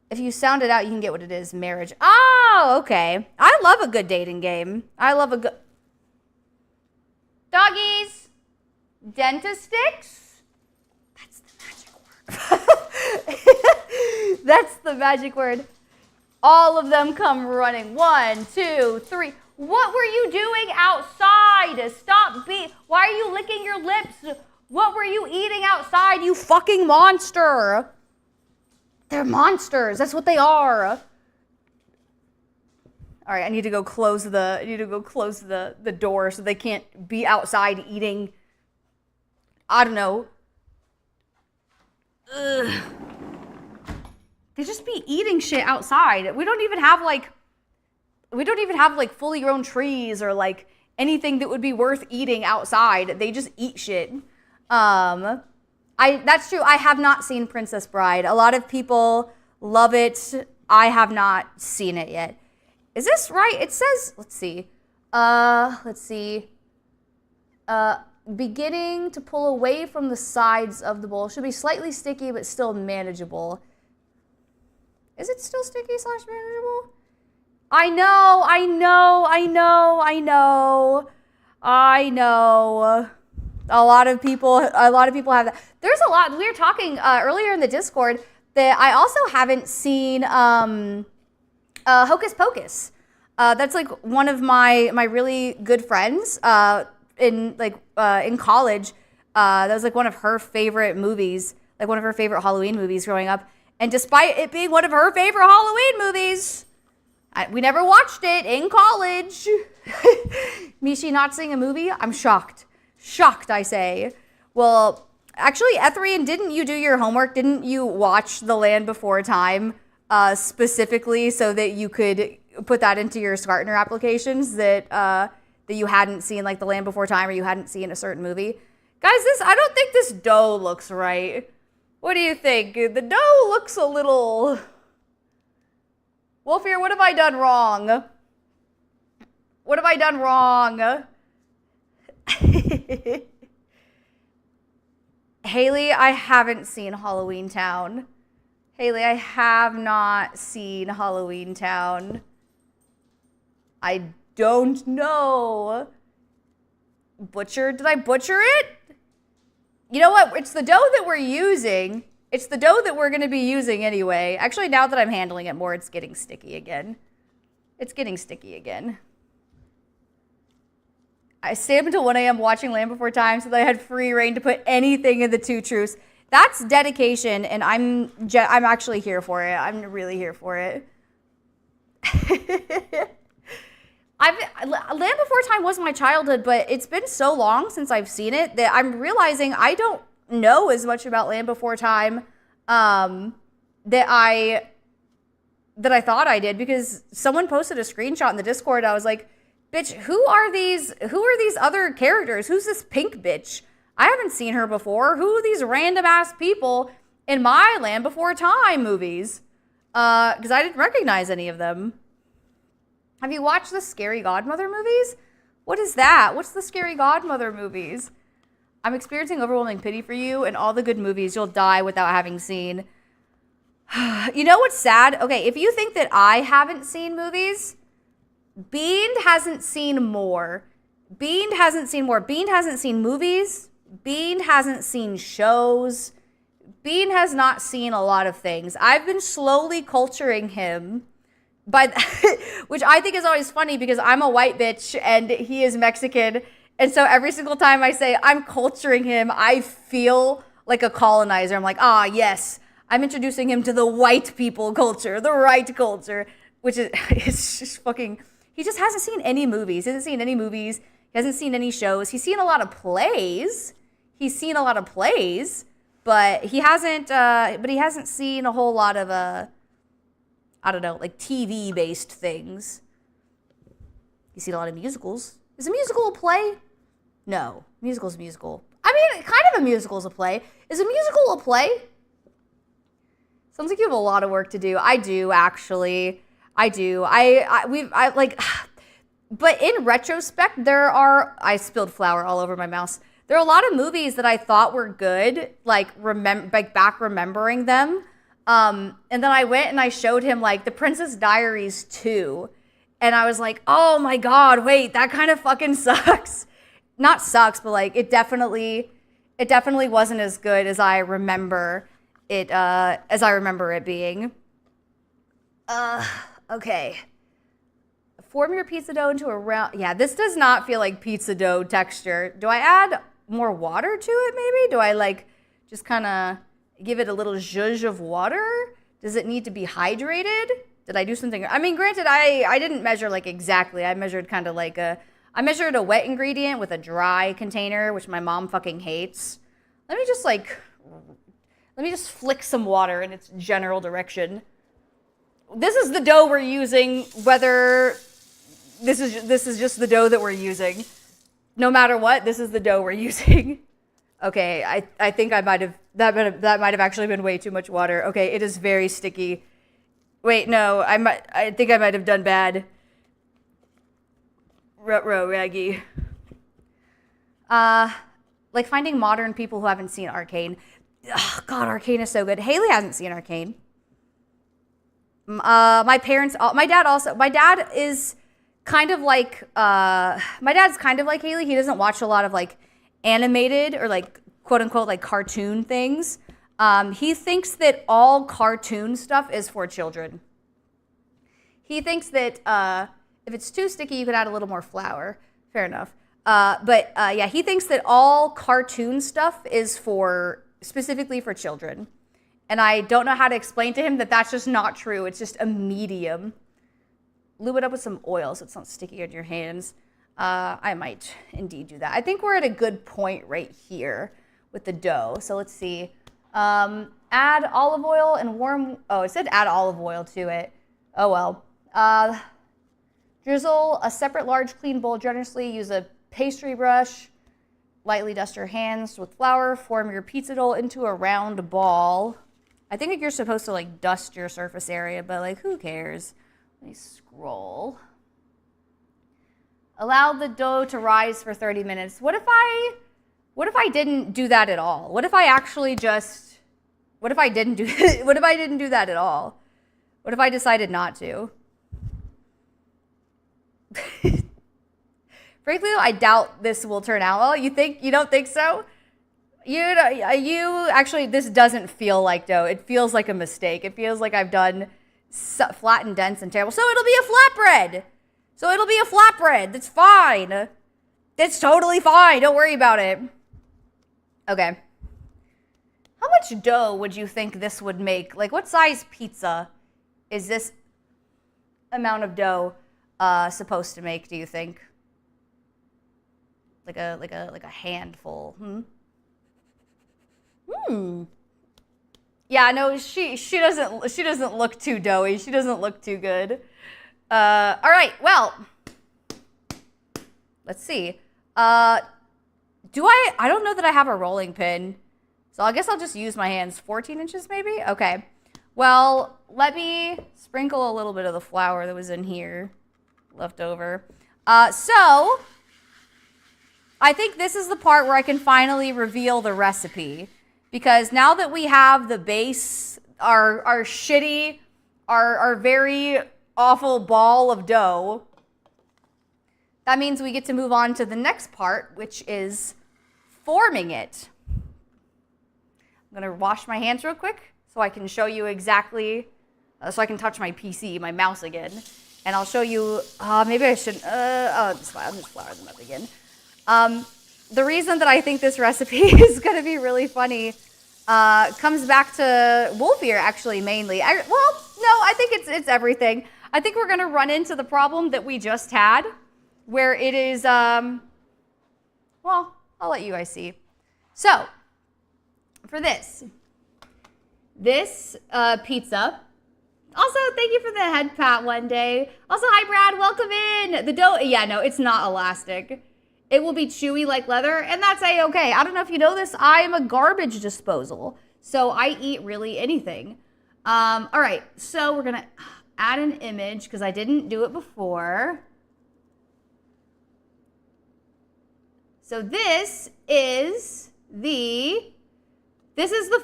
If you sound it out, you can get what it is. Marriage. Oh, okay. I love a good dating game. I love a good... Doggies. Dentisticks. That's the magic word. That's the magic word. All of them come running. 1, 2, 3. What were you doing outside? Stop being... Why are you licking your lips? What were you eating outside, you fucking monster? They're monsters. That's what they are. All right, I need to go close the door so they can't be outside eating. I don't know. Ugh. They just be eating shit outside. We don't even have like fully grown trees or like anything that would be worth eating outside. They just eat shit. That's true. I have not seen Princess Bride. A lot of people love it. I have not seen it yet. Is this right? It says, let's see. Beginning to pull away from the sides of the bowl. Should be slightly sticky, but still manageable. Is it still sticky / manageable? I know. A lot of people have that. There's a lot. We were talking earlier in the Discord that I also haven't seen Hocus Pocus. That's like one of my really good friends in college. That was like one of her favorite movies, like one of her favorite Halloween movies growing up. And despite it being one of her favorite Halloween movies, we never watched it in college. Mishi not seeing a movie? I'm shocked. Shocked, I say. Well, actually, Ethrian, didn't you do your homework? Didn't you watch The Land Before Time specifically so that you could put that into your Skartner applications that you hadn't seen, like The Land Before Time, or you hadn't seen a certain movie? Guys, I don't think this dough looks right. What do you think? The dough looks a little... Wolfier, what have I done wrong? What have I done wrong? Haley, I haven't seen Halloween Town. Haley, I have not seen Halloween Town. I don't know. Butcher? Did I butcher it? You know what? It's the dough that we're using. It's the dough that we're going to be using anyway. Actually, now that I'm handling it more, it's getting sticky again. It's getting sticky again. I stayed up until 1 a.m. watching Land Before Time so that I had free reign to put anything in the two truths. That's dedication, and I'm actually here for it. I'm really here for it. Land Before Time was my childhood, but it's been so long since I've seen it that I'm realizing I don't know as much about Land Before Time that I thought I did, because someone posted a screenshot in the Discord. I was like, bitch, who are these other characters? Who's this pink bitch? I haven't seen her before. Who are these random ass people in my Land Before Time movies? Because I didn't recognize any of them. Have you watched the Scary Godmother movies? What is that? What's the Scary Godmother movies? I'm experiencing overwhelming pity for you and all the good movies you'll die without having seen. You know what's sad? Okay, if you think that I haven't seen movies, Bean hasn't seen more. Bean hasn't seen more. Bean hasn't seen movies. Bean hasn't seen shows. Bean has not seen a lot of things. I've been slowly culturing him, which I think is always funny because I'm a white bitch and he is Mexican. And so every single time I say I'm culturing him, I feel like a colonizer. I'm like, ah, yes, I'm introducing him to the white people culture, the right culture, which is it's just fucking... He just hasn't seen any movies. He hasn't seen any movies. He hasn't seen any shows. He's seen a lot of plays. But he hasn't seen a whole lot of I don't know, like TV-based things. You see a lot of musicals. Is a musical a play? No, musical's a musical. I mean, kind of a musical's a play. Is a musical a play? Sounds like you have a lot of work to do. I do, actually. I do. But in retrospect, I spilled flour all over my mouse. There are a lot of movies that I thought were good, back remembering them. And then I went and I showed him like The Princess Diaries 2. And I was like, oh my God, wait, that kind of fucking sucks. Not sucks, but like it definitely wasn't as good as I remember it being. Okay. Form your pizza dough into a round. Yeah, this does not feel like pizza dough texture. Do I add more water to it maybe? Do I like just kind of give it a little zhuzh of water? Does it need to be hydrated? Did I do something? I mean, granted, I didn't measure like exactly. I measured kind of like I measured a wet ingredient with a dry container, which my mom fucking hates. Let me just flick some water in its general direction. This is the dough we're using, whether this is just the dough that we're using. No matter what, this is the dough we're using. Okay, I think that might have actually been way too much water. Okay, it is very sticky. Wait, no, I think I might have done bad. Ruh-roh, Raggy. Like finding modern people who haven't seen Arcane. Ugh, God, Arcane is so good. Haley hasn't seen Arcane. My dad is kind of like, my dad's kind of like Haley. He doesn't watch a lot of like animated or like quote unquote like cartoon things. He thinks that all cartoon stuff is for children. He thinks that if it's too sticky, you could add a little more flour. Fair enough. Yeah, he thinks that all cartoon stuff is specifically for children. And I don't know how to explain to him that that's just not true. It's just a medium. Lube it up with some oil so it's not sticky on your hands. I might indeed do that. I think we're at a good point right here with the dough. So let's see. Add olive oil and it said add olive oil to it. Oh well. Drizzle a separate large clean bowl generously. Use a pastry brush. Lightly dust your hands with flour. Form your pizza dough into a round ball. I think you're supposed to like dust your surface area, but like who cares? Let me scroll. Allow the dough to rise for 30 minutes. What if I didn't do that at all? What if I didn't do that at all? What if I decided not to? Frankly, I doubt this will turn out well. You don't think so? You actually, this doesn't feel like dough. It feels like a mistake. It feels like I've done flat and dense and terrible. So it'll be a flatbread. That's fine. That's totally fine. Don't worry about it. Okay. How much dough would you think this would make? Like, what size pizza is this amount of dough supposed to make, do you think? Like a handful. Yeah, no, she doesn't look too doughy. She doesn't look too good. All right, well, let's see. I don't know that I have a rolling pin, so I guess I'll just use my hands. 14 inches maybe? Okay. Well, let me sprinkle a little bit of the flour that was in here left over. So I think this is the part where I can finally reveal the recipe, because now that we have the base, our shitty, our very awful ball of dough, that means we get to move on to the next part, which is forming it. I'm gonna wash my hands real quick so I can show you exactly, so I can touch my PC, my mouse again, and I'll show you, maybe I shouldn't, I'll just flour them up again. The reason that I think this recipe is going to be really funny comes back to Wolf Ear, actually, mainly. I think it's everything. I think we're going to run into the problem that we just had, where it is, well, I'll let you guys see. So, for this pizza Also, thank you for the head pat one day. Also, hi Brad, welcome in. The dough, yeah, no, it's not elastic. It will be chewy like leather, and that's A-okay. I don't know if you know this, I am a garbage disposal, so I eat really anything. All right, so we're gonna add an image because I didn't do it before. So this is the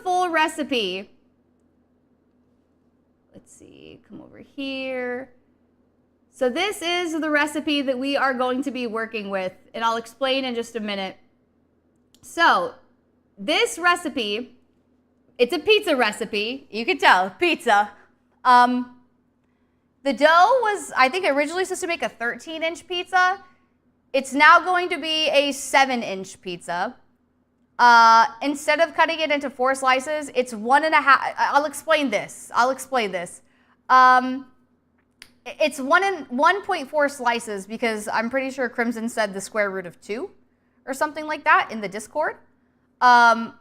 full recipe. Let's see, come over here. So this is the recipe that we are going to be working with, and I'll explain in just a minute. So this recipe, it's a pizza recipe. You can tell, pizza. The dough was, I think, originally supposed to make a 13-inch pizza. It's now going to be a 7-inch pizza. Instead of cutting it into 4 slices, it's 1.5. I'll explain this. It's 1.4 slices because I'm pretty sure Crimson said the square root of 2 or something like that in the Discord. And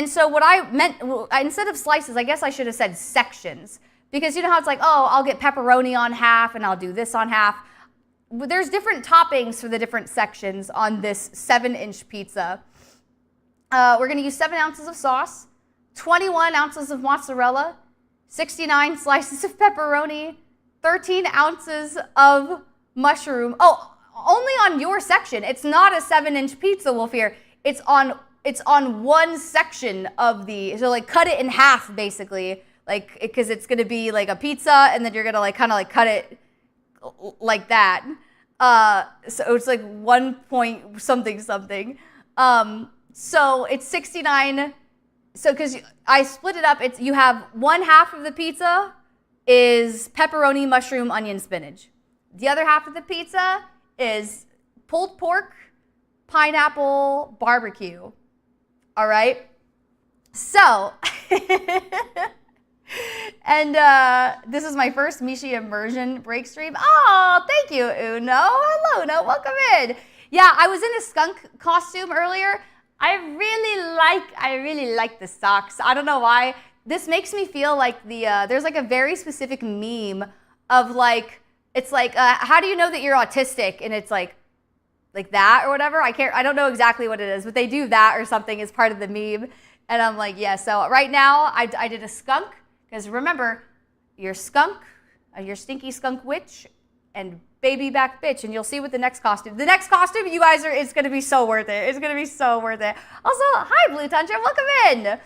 so what I meant, instead of slices, I guess I should have said sections. Because you know how it's like, oh, I'll get pepperoni on half and I'll do this on half. There's different toppings for the different sections on this 7-inch pizza. We're going to use 7 ounces of sauce, 21 ounces of mozzarella, 69 slices of pepperoni, 13 ounces of mushroom. Oh, only on your section. It's not a 7-inch pizza, Wolfier. It's on one section of the, so like cut it in half basically, like, because it's going to be like a pizza and then you're going to like kind of like cut it like that. So it's like 1 point something. So it's 69. So because I split it up, you have 1/2 of the pizza is pepperoni, mushroom, onion, spinach. The other half of the pizza is pulled pork, pineapple, barbecue. All right. So, and this is my first Mishi immersion break stream. Oh, thank you, Uno. Hello, Uno. Welcome in. Yeah, I was in a skunk costume earlier. I really like the socks. I don't know why. This makes me feel like there's like a very specific meme of like, it's like, how do you know that you're autistic? And it's like that or whatever. I don't know exactly what it is, but they do that or something as part of the meme. And I'm like, yeah. So right now I did a skunk because remember, you're skunk, you're stinky skunk witch, and baby back bitch, and you'll see with the next costume. The next costume, you guys it's gonna be so worth it. It's gonna be so worth it. Also, hi Blue Tundra, welcome in.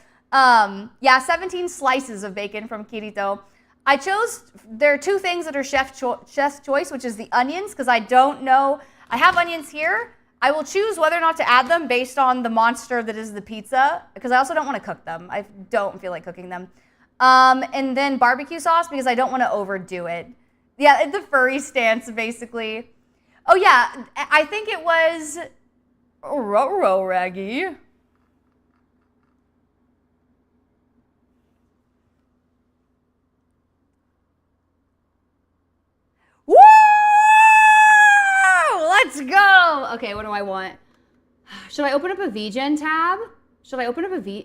Yeah, 17 slices of bacon from Kirito. There are 2 things that are chef's choice, which is the onions, because I don't know. I have onions here. I will choose whether or not to add them based on the monster that is the pizza, because I also don't want to cook them. I don't feel like cooking them. And then barbecue sauce, because I don't want to overdo it. Yeah, the furry stance, basically. Oh, yeah, I think it was Roro Raggy. Woo! Let's go! Okay, what do I want? Should I open up a VGen tab?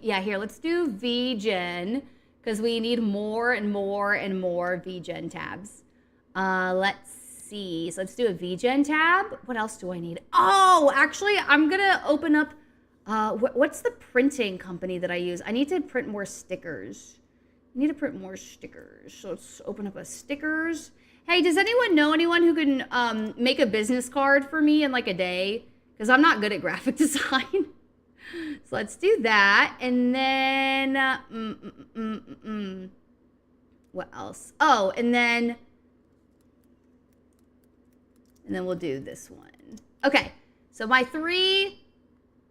Yeah, here, let's do VGen, because we need more and more and more VGen tabs. Let's see. So let's do a VGen tab. What else do I need? Oh, actually, I'm going to open up, what's the printing company that I use? I need to print more stickers. So let's open up a stickers. Hey, does anyone know anyone who can make a business card for me in like a day? Because I'm not good at graphic design. So let's do that. And then, what else? Oh, and then we'll do this one. Okay, so my three,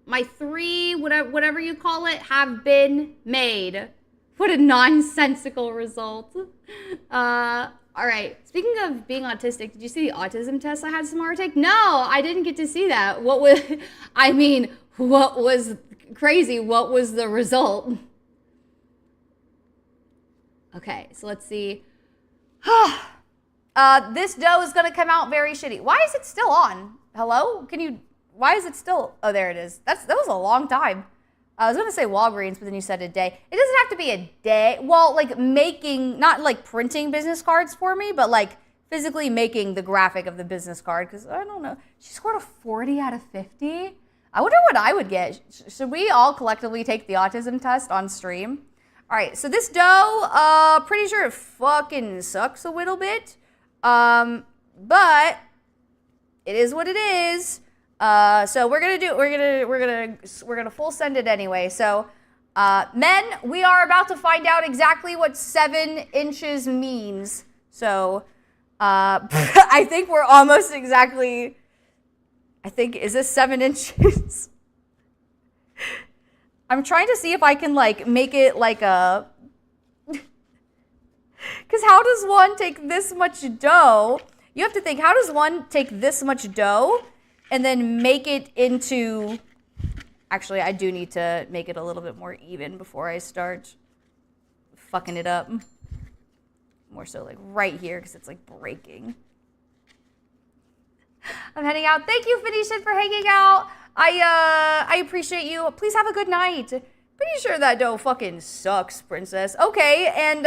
whatever you call it, have been made. What a nonsensical result. All right, speaking of being autistic, did you see the autism test I had tomorrow take? No, I didn't get to see that. What was crazy? What was the result? Okay, so let's see. This dough is gonna come out very shitty. Why is it still on? Hello? Why is it still, oh, there it is. That was a long time. I was gonna say Walgreens, but then you said a day. It doesn't have to be a day. Well, like making, not like printing business cards for me, but like physically making the graphic of the business card, because I don't know. She scored a 40 out of 50. I wonder what I would get. Should we all collectively take the autism test on stream? All right, so this dough, pretty sure it fucking sucks a little bit. But it is what it is. So we're gonna full send it anyway. So, men, we are about to find out exactly what 7 inches means. So, I think we're almost exactly, is this 7 inches? I'm trying to see if I can like make it like a, because how does one take this much dough? You have to think, how does one take this much dough and then make it into, actually, I do need to make it a little bit more even before I start fucking it up. More so like right here, because it's like breaking. I'm heading out. Thank you, Phoenician, for hanging out. I appreciate you. Please have a good night. Pretty sure that dough fucking sucks, princess. Okay, and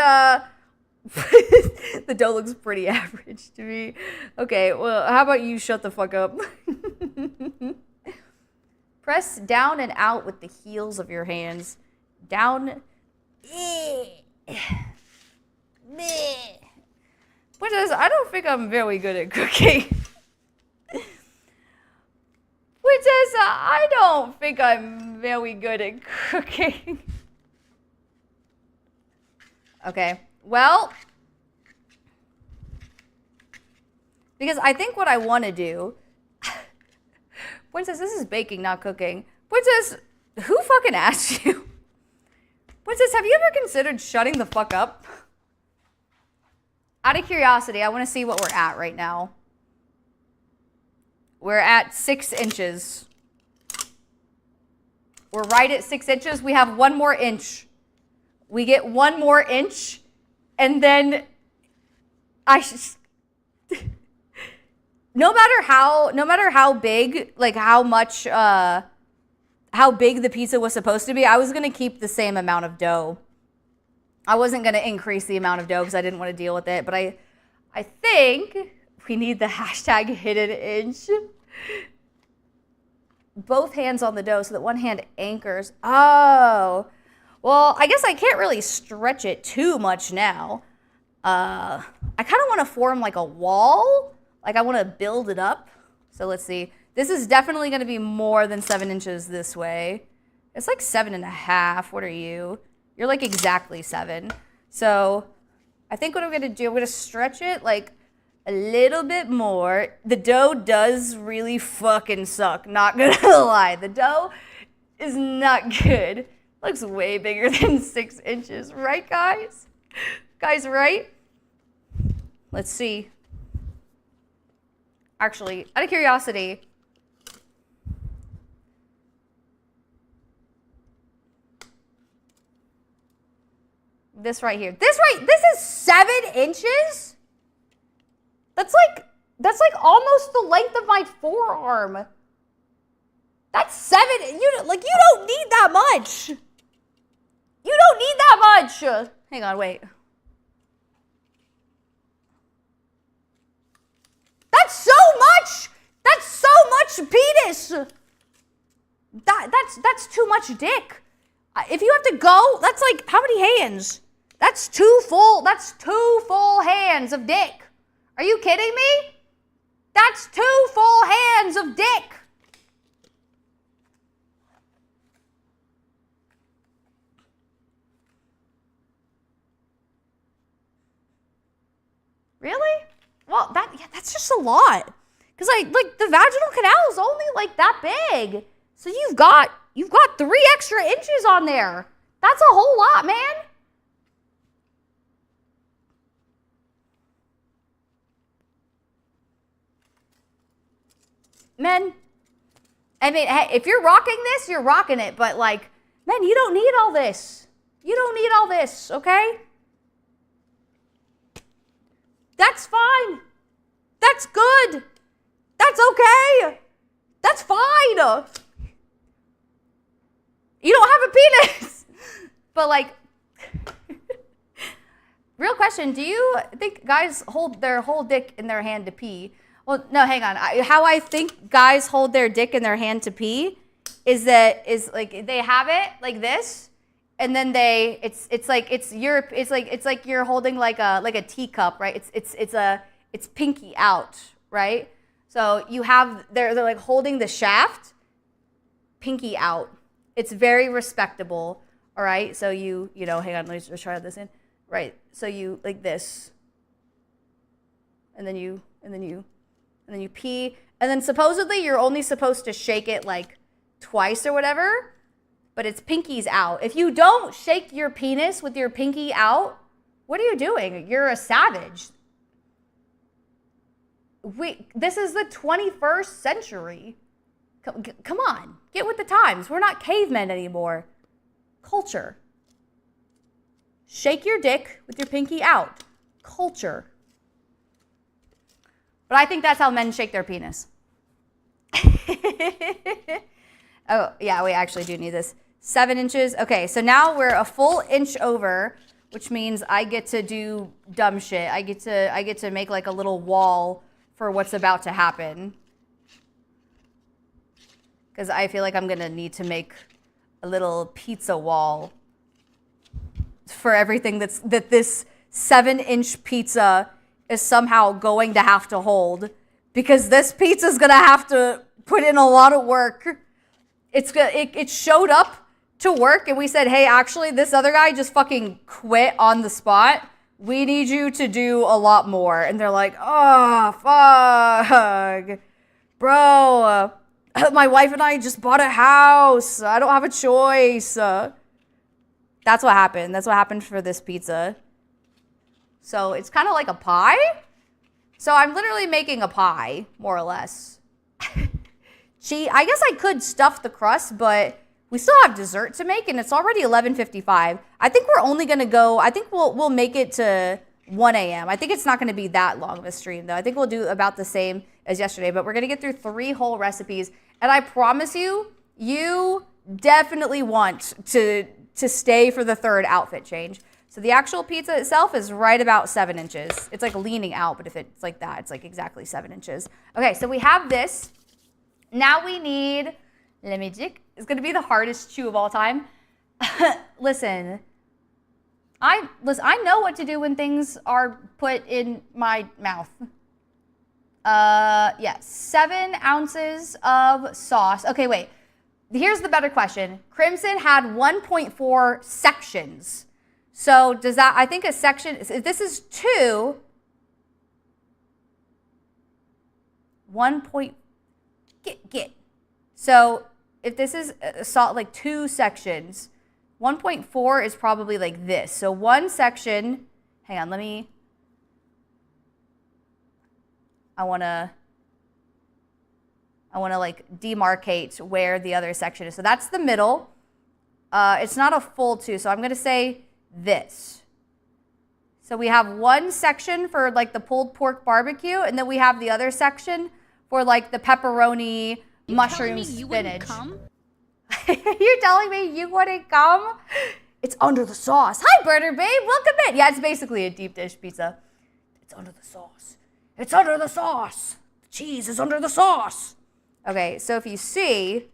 the dough looks pretty average to me. Okay, well, how about you shut the fuck up? Press down and out with the heels of your hands. Down. Princess, I don't think I'm very good at cooking. Princess, I don't think I'm very good at cooking. Okay, well, because I think what I want to do, Princess, this is baking, not cooking. Princess, who fucking asked you? Princess, have you ever considered shutting the fuck up? Out of curiosity, I want to see what we're at right now. We're at 6 inches. We're right at 6 inches. We have 1 more inch. We get 1 more inch, and then no matter how big, like how big the pizza was supposed to be, I was gonna keep the same amount of dough. I wasn't gonna increase the amount of dough because I didn't want to deal with it. But I think we need the hashtag hidden inch. Both hands on the dough so that one hand anchors. Oh. Well, I guess I can't really stretch it too much now. I kind of want to form like a wall. Like I want to build it up. So let's see. This is definitely going to be more than 7 inches this way. It's like 7.5. What are you? You're like exactly 7. So I think what I'm going to do, I'm going to stretch it like a little bit more. The dough does really fucking suck. Not going to lie. The dough is not good. Looks way bigger than 6 inches, right, guys? Guys, right? Let's see. Actually, out of curiosity, this right here. This is 7 inches? That's like almost the length of my forearm. That's 7. You don't need that much. You don't need that much. Hang on, wait. That's so much. That's so much penis. That's too much dick. If you have to go, that's like how many hands? That's 2 full hands of dick. Are you kidding me? That's 2 full hands of dick. Really? Well, that's just a lot. Cause like the vaginal canal is only like that big. So you've got 3 extra inches on there. That's a whole lot, man. Men, I mean, hey, if you're rocking this, you're rocking it. But like, man, you don't need all this. You don't need all this, okay? That's fine. That's good. That's okay. That's fine. You don't have a But like, real question, do you think guys hold their whole dick in their hand to pee? Well, no, hang on. How I think guys hold their dick in their hand to pee is like they have it like this, and then it's like you're holding like a teacup, right? It's pinky out, right? So you have they're like holding the shaft, pinky out. It's very respectable, all right? So you know, hang on, let me just try this in. Right. So you like this. And then you pee, and then supposedly you're only supposed to shake it like twice or whatever, but it's pinkies out. If you don't shake your penis with your pinky out, what are you doing? You're a savage. This is the 21st century. Come on, get with the times. We're not cavemen anymore. Culture. Shake your dick with your pinky out. Culture. But I think that's how men shake their penis. Oh, yeah, we actually do need this. 7 inches. Okay, so now we're a full inch over, which means I get to do dumb shit. I get to make like a little wall for what's about to happen. Because I feel like I'm gonna need to make a little pizza wall for everything that this 7-inch pizza is somehow going to have to hold, because this pizza is gonna have to put in a lot of work. It showed up to work and we said, hey, actually this other guy just fucking quit on the spot. We need you to do a lot more. And they're like, oh, fuck. Bro, my wife and I just bought a house. I don't have a choice. That's what happened. That's what happened for this pizza. So it's kind of like a pie. So I'm literally making a pie, more or less. I guess I could stuff the crust, but we still have dessert to make, and it's already 11:55. I think we're only gonna go, I think we'll make it to 1 a.m. I think it's not gonna be that long of a stream, though. I think we'll do about the same as yesterday, but we're gonna get through 3 whole recipes, and I promise you, you definitely want to stay for the 3rd outfit change. So the actual pizza itself is right about 7 inches. It's like leaning out, but if it's like that, it's like exactly 7 inches. Okay, so we have this. Now we need, it's gonna be the hardest chew of all time. Listen, I know what to do when things are put in my mouth. Yeah, 7 ounces of sauce. Okay, wait. Here's the better question. Crimson had 1.4 sections. So does that, I think a section, if this is 2, 1. Get. So if this is salt, like 2 sections, 1.4 is probably like this. So 1 section, hang on, I wanna like demarcate where the other section is. So that's the middle. It's not a full 2, so I'm gonna say this. So we have 1 section for like the pulled pork barbecue, and then we have the other section for like the pepperoni, mushroom, spinach. You're telling me you wouldn't come? It's under the sauce. Hi, Burner Babe, welcome in. Yeah, it's basically a deep dish pizza. It's under the sauce. It's under the sauce. The cheese is under the sauce. Okay, so if you see,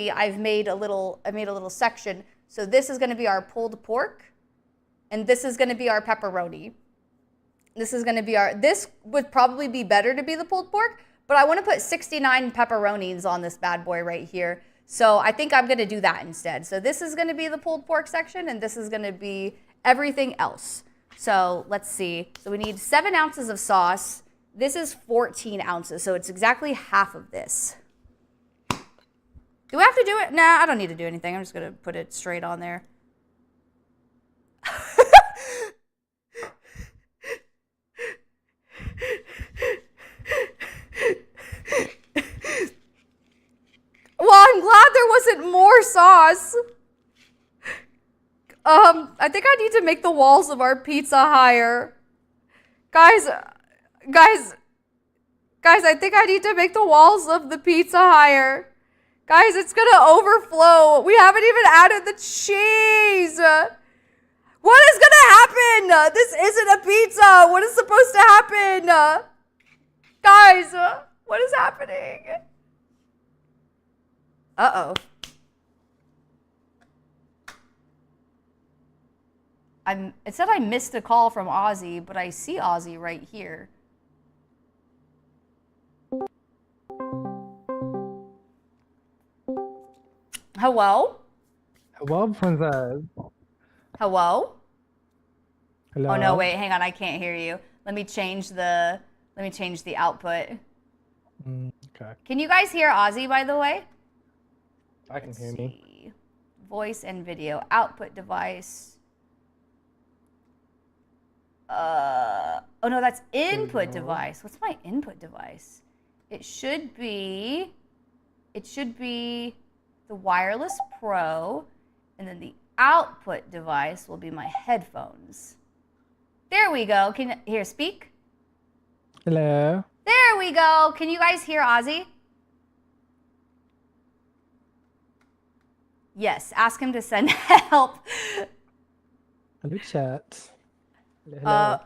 I've made a little section. So this is gonna be our pulled pork, and this is gonna be our pepperoni. This would probably be better to be the pulled pork, but I wanna put 69 pepperonis on this bad boy right here. So I think I'm gonna do that instead. So this is gonna be the pulled pork section, and this is gonna be everything else. So let's see. So we need 7 ounces of sauce. This is 14 ounces, so it's exactly half of this. Do I have to do it? Nah, I don't need to do anything. I'm just gonna put it straight on there. Well, I'm glad there wasn't more sauce. I think I need to make the walls of our pizza higher. Guys, I think I need to make the walls of the pizza higher. Guys, it's gonna overflow. We haven't even added the cheese. What is gonna happen? This isn't a pizza. What is supposed to happen? Guys, what is happening? Uh-oh. It said I missed a call from Ozzy, but I see Ozzy right here. Hello? Hello, princess. Hello? Hello. Oh no, wait, hang on, I can't hear you. Let me change the output. Okay. Can you guys hear Ozzy, by the way? I can hear me. Voice and video output device. Oh no, that's input device. What's my input device? It should be the wireless pro, and then the output device will be my headphones. There we go. Here, speak. Hello. There we go. Can you guys hear Ozzy? Yes, ask him to send help. Hello, chat. Hello.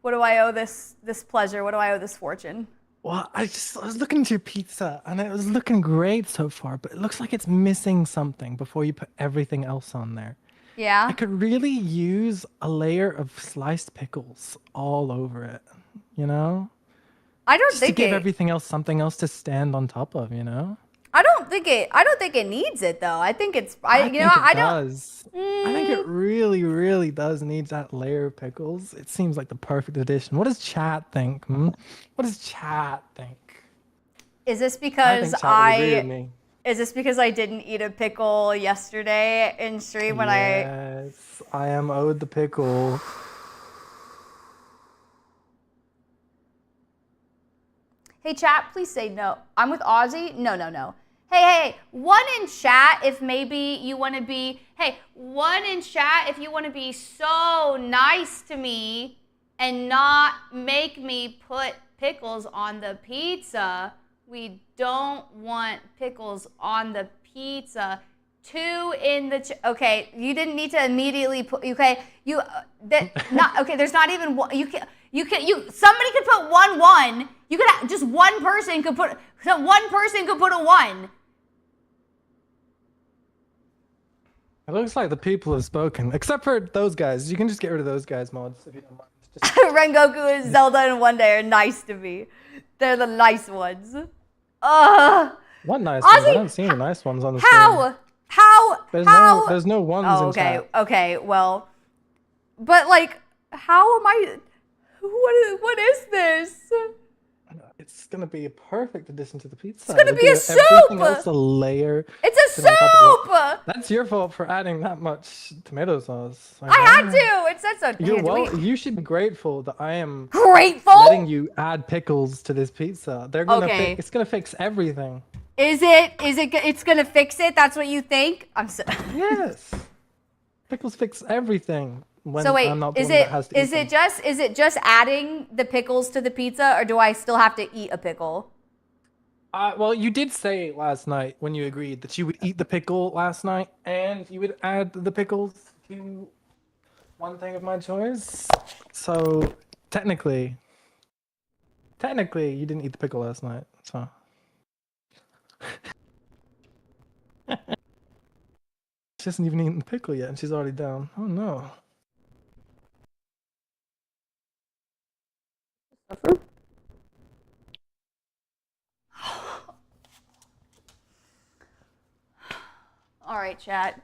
What do I owe this pleasure? What do I owe this fortune? Well, I was looking at your pizza and it was looking great so far, but it looks like it's missing something before you put everything else on there. Yeah? I could really use a layer of sliced pickles all over it, you know? I don't Just think to give everything else something else to stand on top of, you know? I don't think it needs it though. I think it's I think it does. I think it really, really does need that layer of pickles. It seems like the perfect addition. What does chat think? What does chat think? Is this because think chat would agree with me. Is this because I didn't eat a pickle yesterday in stream when Yes, I am owed the pickle. Hey chat, please say no. I'm with Ozzy. No. Hey, one in chat if maybe you want to be, one in chat if you want to be so nice to me and not make me put pickles on the pizza. We don't want pickles on the pizza. 2 in the, okay, you didn't need to immediately put, okay, there's not even one, somebody could put 1. You could just one person could put a 1. It looks like the people have spoken, except for those guys. You can just get rid of those guys, mods, if you don't mind. Rengoku and Zelda and One Day are nice to me. They're the nice ones. What nice ones? I don't see any nice ones on the screen. There's no ones in chat. Okay, well, but like, how am I? What is this? It's gonna be a perfect addition to the pizza. It's gonna be a soup. Everything else a layer. It's a soup. That's your fault for adding that much tomato sauce. I had to. It said so. You should be grateful that I am letting you add pickles to this pizza. They're gonna it's gonna fix everything. It's gonna fix it? That's what you think? Yes. Pickles fix everything. So wait, is it just adding the pickles to the pizza, or do I still have to eat a pickle? Well, you did say last night when you agreed that you would eat the pickle last night, and you would add the pickles to one thing of my choice. So technically, you didn't eat the pickle last night. So. She hasn't even eaten the pickle yet, and she's already down. Oh no. All right, chat.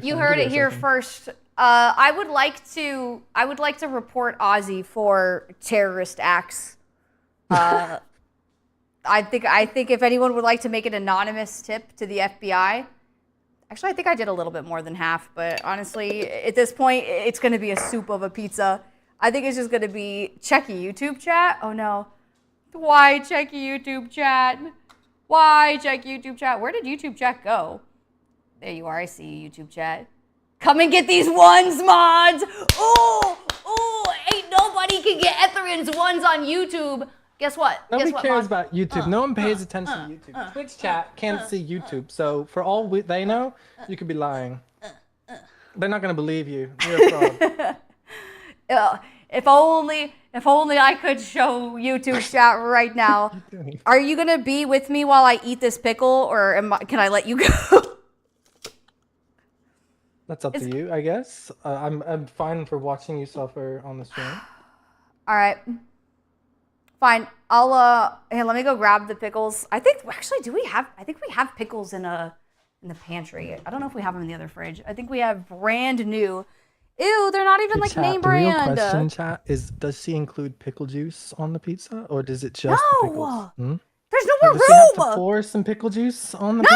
You heard it here first. I would like to report Ozzy for terrorist acts. I think if anyone would like to make an anonymous tip to the FBI. Actually, I think I did a little bit more than half, but honestly, at this point, it's going to be a soup of a pizza. I think it's just going to be checky YouTube chat. Oh no. Why checky YouTube chat? Why check YouTube chat? Where did YouTube chat go? There you are. I see you, YouTube chat. Come and get these ones, mods. Ooh, ain't nobody can get Etheren's ones on YouTube. Guess what? Nobody Guess what, cares Mom? about YouTube. No one pays attention to YouTube. Twitch chat can't see YouTube. So for all they know, you could be lying. They're not gonna believe you. You're a fraud. If only I could show YouTube chat right now. Are you gonna be with me while I eat this pickle, or can I let you go? That's up to you, I guess. I'm fine for watching you suffer on the stream. All right. Fine. I'll hey, let me go grab the pickles. I think actually, I think we have pickles in the pantry. I don't know if we have them in the other fridge. I think we have brand new. Ew, they're not even like Chat, name the real brand. question, chat, is does she include pickle juice on the pizza, or does it just the pickles? There's no more Does she have to room. pour some pickle juice on the No!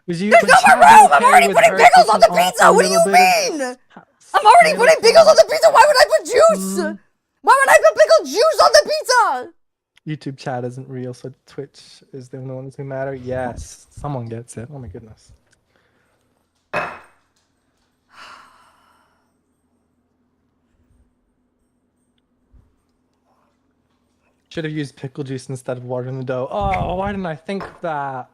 pizza? There's no more room. I'm already putting pickles on the pizza. What do you mean? I'm already putting pickles on the pizza. Why would I put juice? Why would I put pickle juice on the pizza? YouTube chat isn't real, so Twitch is the only ones who matter. Yes, someone gets it. Oh my goodness. Should have used pickle juice instead of water in the dough. Oh, why didn't I think of that?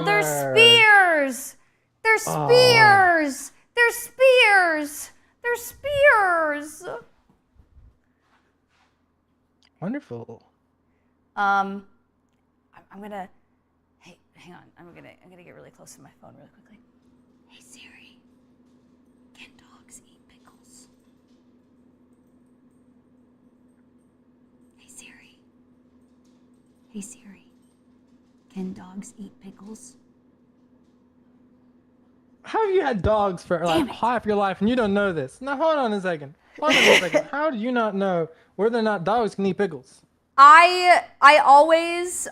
There's spears. There's spears. There's spears. There's spears. Wonderful. I'm gonna. Hey, hang on. I'm gonna get really close to my phone really quickly. Hey Siri, can dogs eat pickles? Hey Siri. Hey Siri, can dogs eat pickles? How have you had dogs for like half your life and you don't know this? Now hold on a second. How do you not know whether or not dogs can eat pickles? I always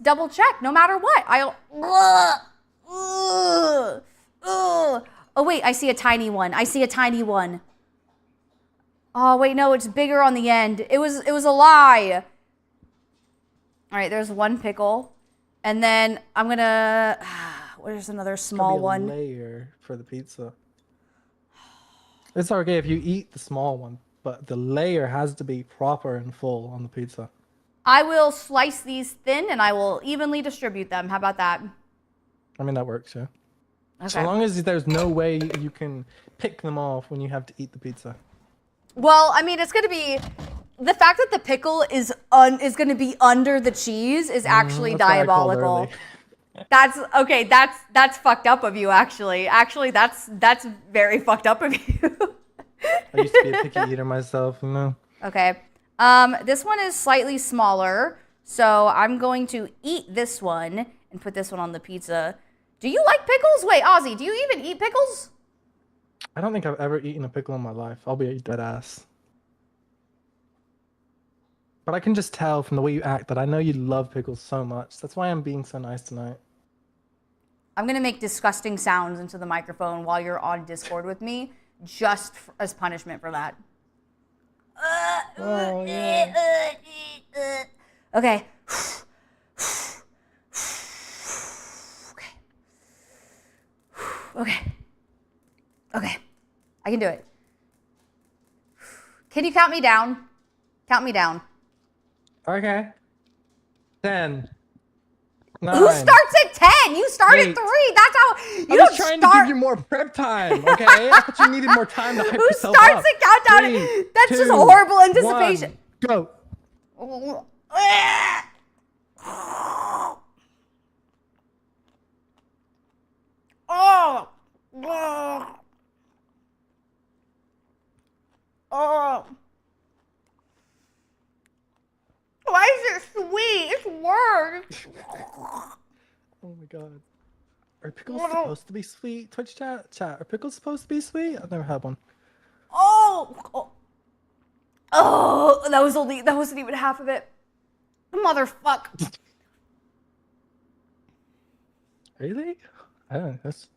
double check no matter what. Oh wait, I see a tiny one. Oh wait, no, it's bigger on the end. It was a lie. All right, there's one pickle, and then I'm gonna. Where's another small one? Layer for the pizza. It's okay if you eat the small one, but the layer has to be proper and full on the pizza. I will slice these thin, and I will evenly distribute them. How about that? I mean, that works, yeah. Okay. So long as there's no way you can pick them off when you have to eat the pizza. Well, I mean, it's gonna be the fact that the pickle is gonna be under the cheese is actually diabolical. That's okay. That's fucked up of you, actually. Actually, that's very fucked up of you. I used to be a picky eater myself, you know. Okay. This one is slightly smaller, so I'm going to eat this one and put this one on the pizza. Do you like pickles? Wait, Ozzy, do you even eat pickles? I don't think I've ever eaten a pickle in my life. I'll be a dead ass. But I can just tell from the way you act that I know you love pickles so much. That's why I'm being so nice tonight. I'm going to make disgusting sounds into the microphone while you're on Discord with me, just as punishment for that. Oh, yeah. Okay. Okay. I can do it. Can you count me down? Count me down. Okay. 10. 9. Who starts at 10? You start 8. at 3. That's how you I don't was trying start. to give you more prep time, okay? I thought you needed more time to hype Who yourself starts up. the countdown? 3, That's 2, just horrible anticipation. 1, go. Why is it sweet? It's worse. Oh my god. Are pickles supposed to be sweet? Twitch chat? Are pickles supposed to be sweet? I've never had one. Oh, that wasn't even half of it. Motherfuck. Really? I don't know. That's...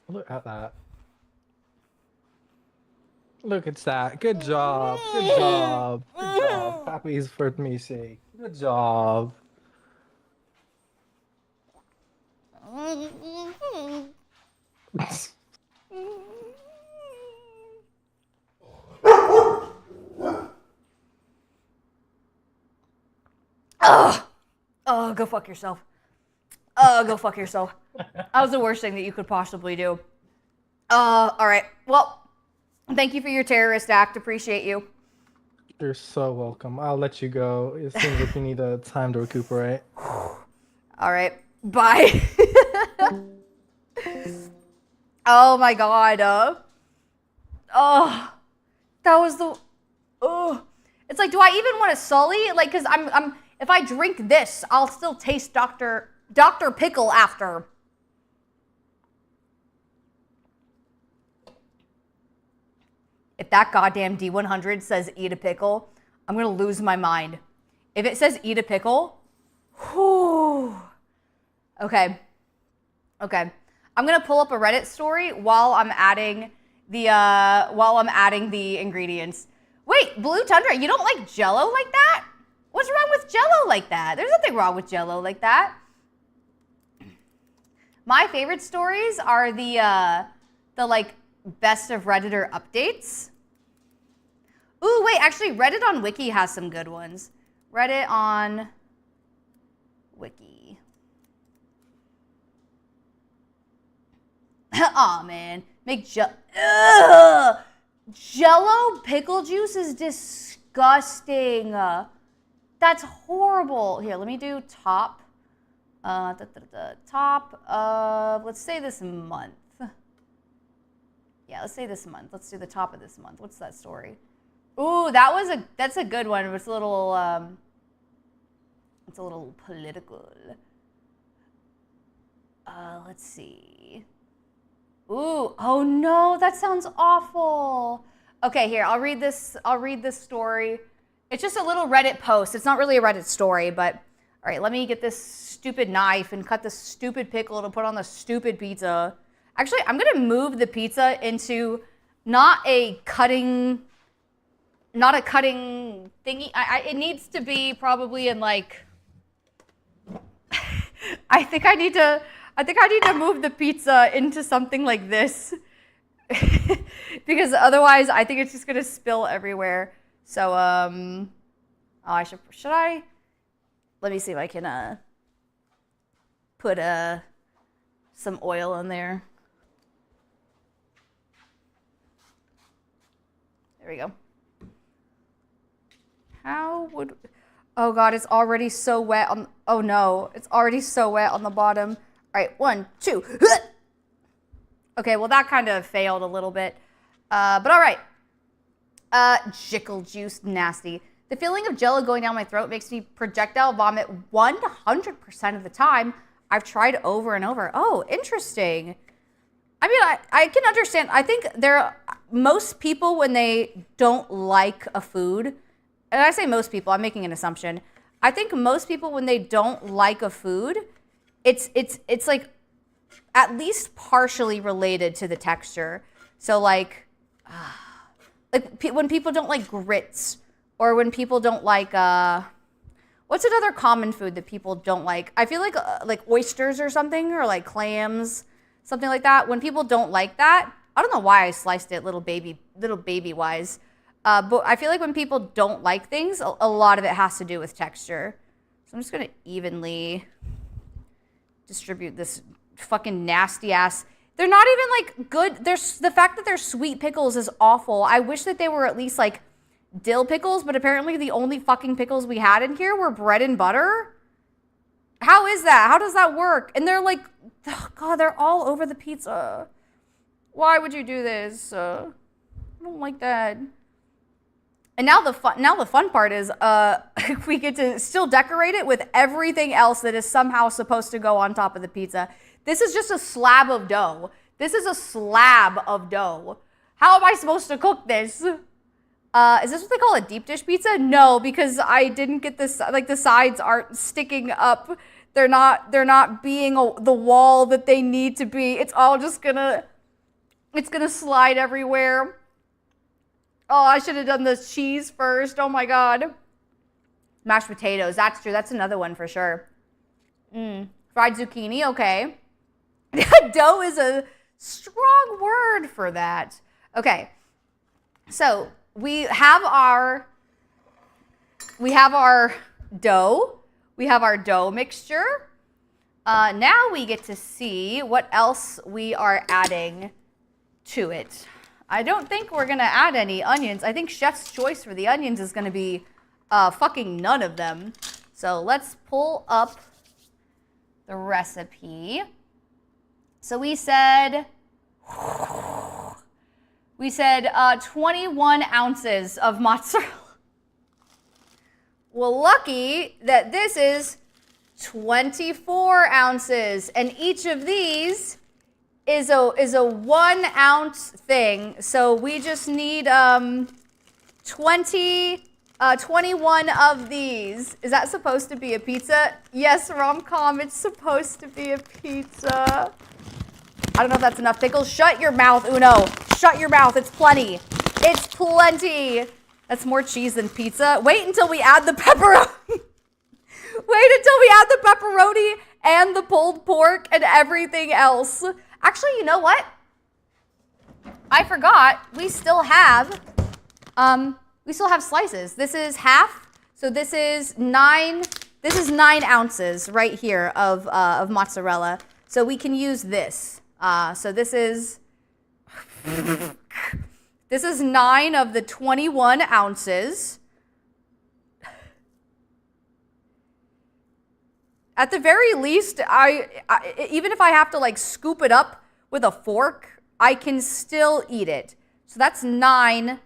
Look at that. Look at that. Good job. Good job. Good job. Clappies for me, see. Good job. go fuck yourself. Oh, go fuck yourself. That was the worst thing that you could possibly do. All right. Well, thank you for your terrorist act. Appreciate you. You're so welcome. I'll let you go. It seems like you need a time to recuperate. All right. Bye. Oh my god. Oh, that was the. Oh, it's like, do I even want to sully? Like, cause I'm. If I drink this, I'll still taste Dr. Pickle after. If that goddamn D100 says eat a pickle, I'm gonna lose my mind. If it says eat a pickle, whew. Okay. I'm gonna pull up a Reddit story while I'm adding the ingredients. Wait, Blue Tundra, you don't like Jello like that? What's wrong with Jello like that? There's nothing wrong with Jello like that. My favorite stories are the like best of Redditor updates. Ooh, wait, actually Reddit on Wiki has some good ones. Reddit on Wiki. Aw, man. Make Jello pickle juice is disgusting. That's horrible. Here, let me do top. Top of, let's say this month. Yeah, let's say this month. Let's do the top of this month. What's that story? Ooh, that's a good one. It's a little political. Let's see. Ooh, oh no, that sounds awful. Okay, here, I'll read this story. It's just a little Reddit post. It's not really a Reddit story, but all right, let me get this stupid knife and cut this stupid pickle to put on the stupid pizza. Actually, I'm gonna move the pizza into not a cutting thingy. It needs to be probably in like, I think I need to move the pizza into something like this because otherwise I think it's just gonna spill everywhere. So, should I? Let me see if I can put some oil in there. There we go. Oh God, it's already so wet oh no, it's already so wet on the bottom. All right, 1, 2. Okay, well that kind of failed a little bit, but all right. Jickle juice, nasty. The feeling of Jello going down my throat makes me projectile vomit 100% of the time. I've tried over and over. Oh, interesting. I mean, I can understand. I think most people when they don't like a food, and I say most people, I'm making an assumption. I think most people when they don't like a food, it's like at least partially related to the texture. So like when people don't like grits, or when people don't like what's another common food that people don't like? I feel like oysters or something, or like clams, something like that. When people don't like that, I don't know why I sliced it little baby wise, but I feel like when people don't like things, a lot of it has to do with texture. So I'm just gonna evenly distribute this fucking nasty ass. They're not even like good. The fact that they're sweet pickles is awful. I wish that they were at least like dill pickles, but apparently the only fucking pickles we had in here were bread and butter. How is that? How does that work? And they're like, oh God, they're all over the pizza. Why would you do this? I don't like that. And now the fun part is we get to still decorate it with everything else that is somehow supposed to go on top of the pizza. This is just a slab of dough. This is a slab of dough. How am I supposed to cook this? Is this what they call a deep dish pizza? No, because I didn't get this, like the sides aren't sticking up. They're not being the wall that they need to be. It's all just gonna slide everywhere. Oh, I should have done the cheese first. Oh my God. Mashed potatoes, that's true. That's another one for sure. Fried zucchini, okay. Dough is a strong word for that. Okay, so we have our dough. We have our dough mixture. Now we get to see what else we are adding to it. I don't think we're gonna add any onions. I think chef's choice for the onions is gonna be fucking none of them. So let's pull up the recipe. So we said 21 ounces of mozzarella. Well, lucky that this is 24 ounces, and each of these is a 1 ounce thing. So we just need 21 of these. Is that supposed to be a pizza? Yes, rom-com, it's supposed to be a pizza. I don't know if that's enough pickles. Shut your mouth, Uno. Shut your mouth, it's plenty. It's plenty. That's more cheese than pizza. Wait until we add the pepperoni. Wait until we add the pepperoni and the pulled pork and everything else. Actually, you know what? I forgot. We still have slices. This is half. So this is 9 ounces right here of mozzarella. So we can use this. So this is 9 of the 21 ounces. At the very least, I even if I have to like scoop it up with a fork, I can still eat it. So that's 9.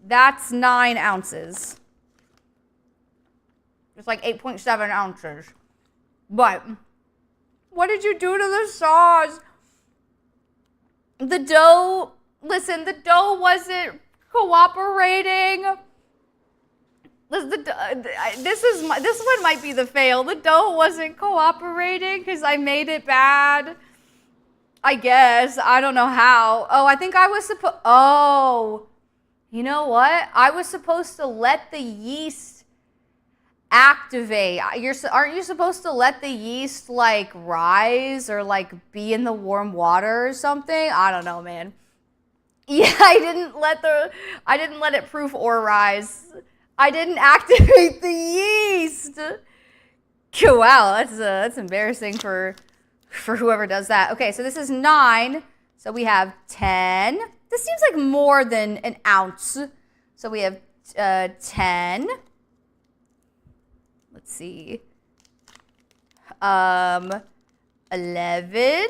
That's 9 ounces. It's like 8.7 ounces. But what did you do to the sauce? The dough, listen, the dough wasn't cooperating. This one might be the fail. The dough wasn't cooperating because I made it bad. I guess. I don't know how. Oh, I think I was supposed... Oh, you know what? I was supposed to let the yeast activate. Aren't you supposed to let the yeast like rise or like be in the warm water or something? I don't know, man. Yeah, I didn't let it proof or rise. I didn't activate the yeast. Wow, that's embarrassing for whoever does that. Okay, so this is 9. So we have 10. This seems like more than an ounce. So we have 10. Let's see. 11.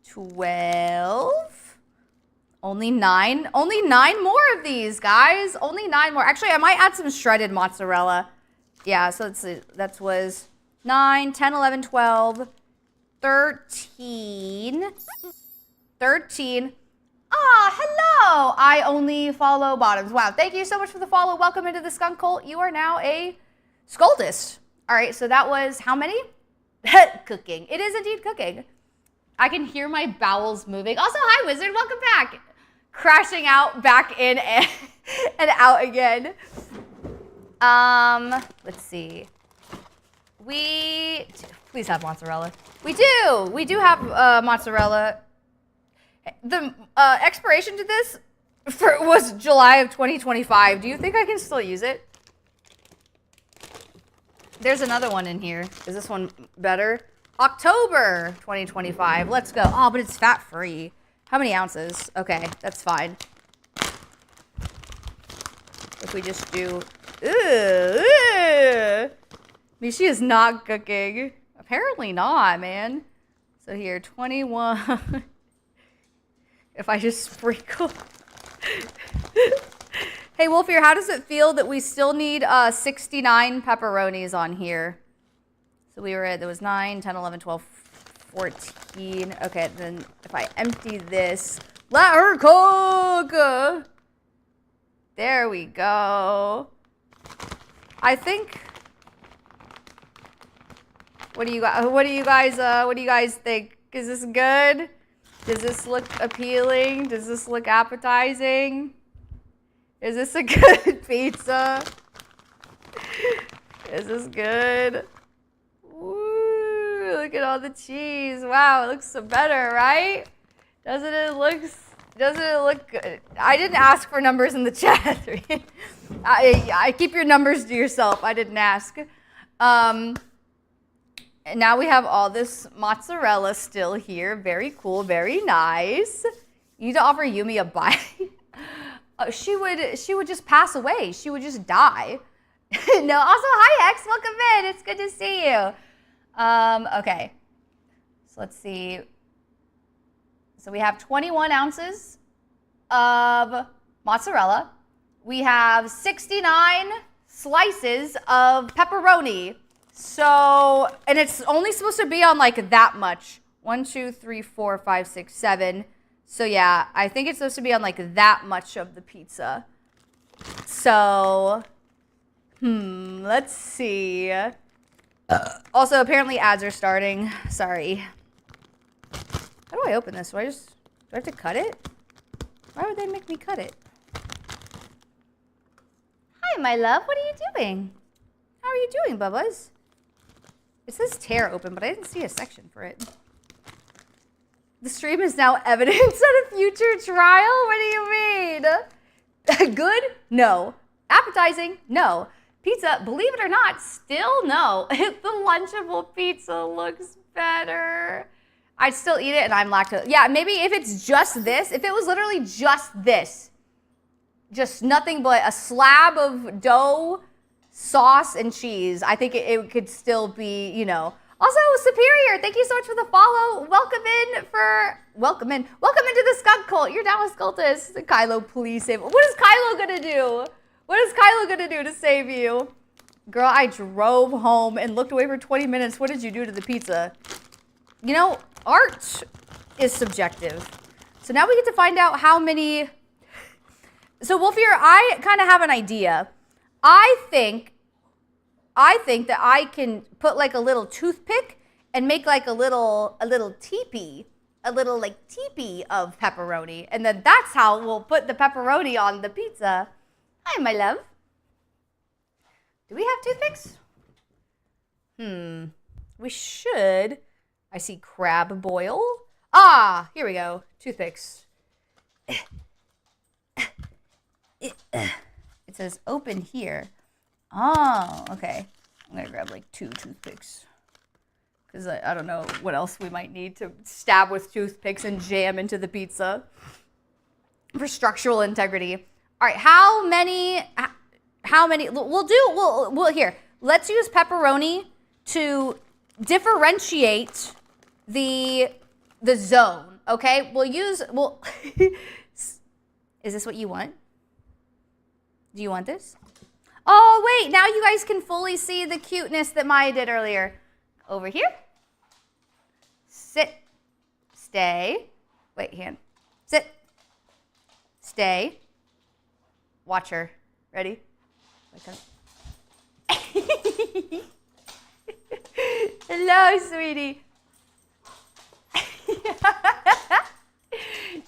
12. Only 9. Only 9 more of these, guys. Only 9 more. Actually, I might add some shredded mozzarella. Yeah, so let's see. That was 9, 10, 11, 12, 13. 13. Ah, hello. I only follow bottoms. Wow, thank you so much for the follow. Welcome into the skunk cult. You are now a scultist. All right, so that was how many? Cooking. It is indeed cooking. I can hear my bowels moving. Also, hi, Wizard. Welcome back. Crashing out, back in, and out again. Let's see. Please have mozzarella. We do have mozzarella. The expiration to this was July of 2025. Do you think I can still use it? There's another one in here. Is this one better? October 2025. Let's go. Oh, but it's fat-free. How many ounces? Okay, that's fine. If we just do... Mishi is not cooking. Apparently not, man. So here, 21. If I just sprinkle... Hey, Wolfier, how does it feel that we still need 69 pepperonis on here? So we were at, there was 9, 10, 11, 12, 14. Okay, then if I empty this, let her cook. There we go. I think. What do you guys think? Is this good? Does this look appealing? Does this look appetizing? Is this a good pizza? Is this good? Ooh, look at all the cheese. Wow, it looks so better, right? Doesn't it look good? I didn't ask for numbers in the chat. I keep your numbers to yourself. I didn't ask. And now we have all this mozzarella still here. Very cool, very nice. You need to offer Yumi a bite. She would just pass away. She would just die. No, also, hi X, welcome in. It's good to see you. Okay, so let's see. So we have 21 ounces of mozzarella. We have 69 slices of pepperoni. So, and it's only supposed to be on like that much. 1, 2, 3, 4, 5, 6, 7. So yeah, I think it's supposed to be on like that much of the pizza. So, let's see. Also, apparently ads are starting. Sorry. How do I open this? Do I have to cut it? Why would they make me cut it? Hi, my love. What are you doing? How are you doing, Bubba's? It says tear open, but I didn't see a section for it. The stream is now evidence at a future trial? What do you mean? Good? No. Appetizing? No. Pizza, believe it or not, still no. The Lunchable pizza looks better. I'd still eat it and I'm lactose. Yeah, maybe if it's just this, if it was literally just this, just nothing but a slab of dough, sauce, and cheese, I think it could still be, you know. Also, Superior, thank you so much for the follow. Welcome into the skunk cult. You're now a scultist. Kylo, please save. What is Kylo gonna do? What is Kylo gonna do to save you? Girl, I drove home and looked away for 20 minutes. What did you do to the pizza? You know, art is subjective. So now we get to find out how many. So Wolfier, I kind of have an idea. I think that I can put like a little toothpick and make like a little teepee of pepperoni. And then that's how we'll put the pepperoni on the pizza. Hi, my love. Do we have toothpicks? We should. I see crab boil. Ah, here we go. Toothpicks. It says open here. Oh, okay. I'm gonna grab like 2 toothpicks. Because I don't know what else we might need to stab with toothpicks and jam into the pizza. For structural integrity. All right, how many, we'll here. Let's use pepperoni to differentiate the zone, okay? Is this what you want? Do you want this? Oh, wait, now you guys can fully see the cuteness that Maya did earlier. Over here. Sit. Stay. Wait, hand. Sit. Stay. Watch her. Ready? Hello, sweetie.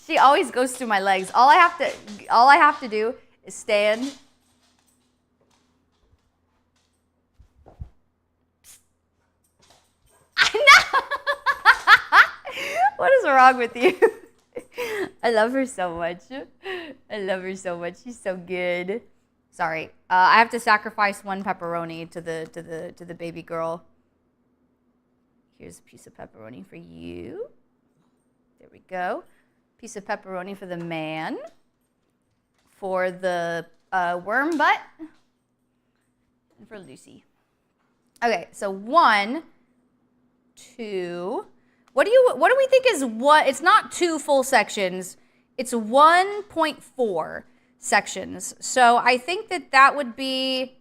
She always goes through my legs. All I have to do is stand. What is wrong with you? I love her so much. I love her so much. She's so good. Sorry, I have to sacrifice 1 pepperoni to the baby girl. Here's a piece of pepperoni for you. There we go. Piece of pepperoni for the man. For the worm butt. And for Lucy. Okay, so 1, 2. What do we think is what? It's not 2 full sections. It's 1.4 sections. So I think that would be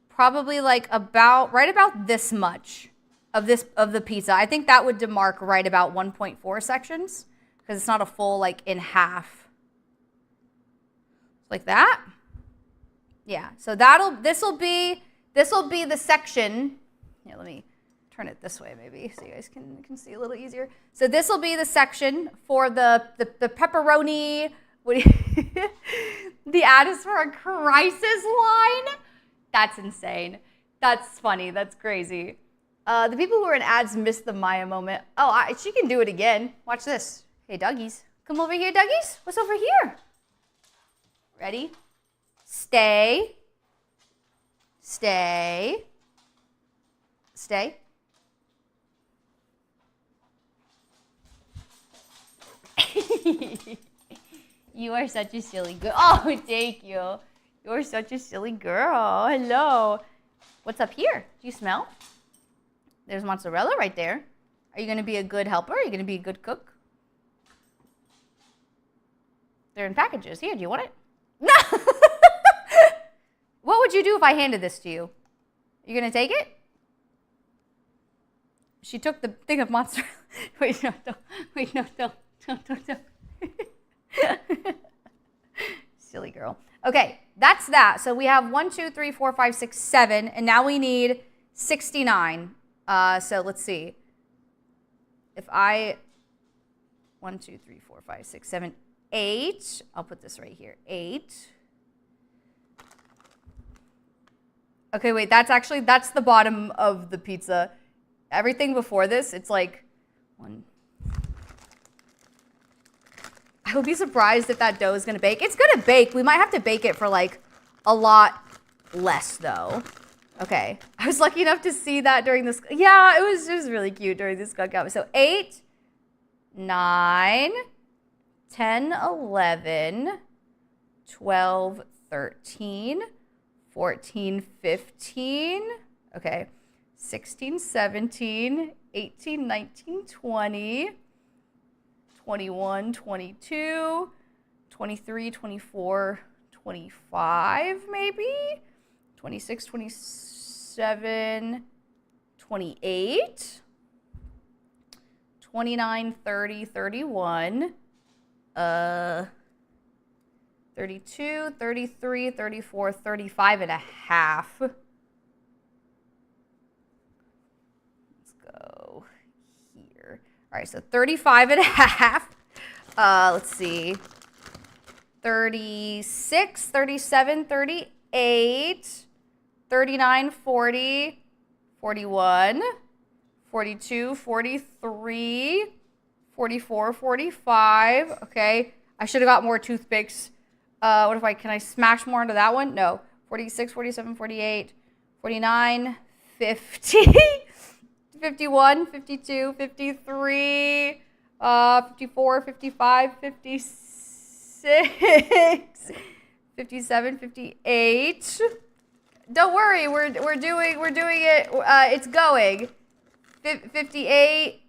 probably like right about this much of the pizza. I think that would demark right about 1.4 sections because it's not a full like in half. Like that. Yeah. So this will be the section. Yeah, let me turn it this way maybe so you guys can see a little easier. So this will be the section for the pepperoni. The ad is for a crisis line. That's insane. That's funny. That's crazy. The people who are in ads missed the Maya moment. Oh, she can do it again. Watch this. Hey, doggies. Come over here, Dougies. What's over here? Ready? Stay. Stay. Stay. You are such a silly girl. Oh, thank you. You're such a silly girl. Hello. What's up here? Do you smell? There's mozzarella right there. Are you going to be a good helper? Are you going to be a good cook? They're in packages. Here, do you want it? No! What would you do if I handed this to you? You going to take it? She took the thing of mozzarella. Wait, no, don't. Wait, no, don't. Don't. Silly girl. Okay, that's that. So we have 1, 2, 3, 4, 5, 6, 7, and now we need 69. So let's see. If I 1, 2, 3, 4, 5, 6, 7, 8. I'll put this right here. 8. Okay, wait. That's the bottom of the pizza. Everything before this, it's like 1. I would be surprised if that dough is going to bake. It's going to bake. We might have to bake it for like a lot less though. Okay. I was lucky enough to see that during this. Yeah, it was really cute during this cookout. So 8, 9, 10, 11, 12, 13, 14, 15. Okay. 16, 17, 18, 19, 20. 21, 22, 23, 24, 25 maybe, 26, 27, 28, 29, 30, 31, 32, 33, 34, 35 and a half. Let's go here. All right, so 35 and a half. Let's see. 36, 37, 38, 39, 40, 41, 42, 43, 44, 45. Okay. I should have got more toothpicks. Can I smash more into that one? No. 46, 47, 48, 49, 50. 51, 52, 53, 54, 55, 56, 57, 58. Don't worry, we're doing it. It's going. 58,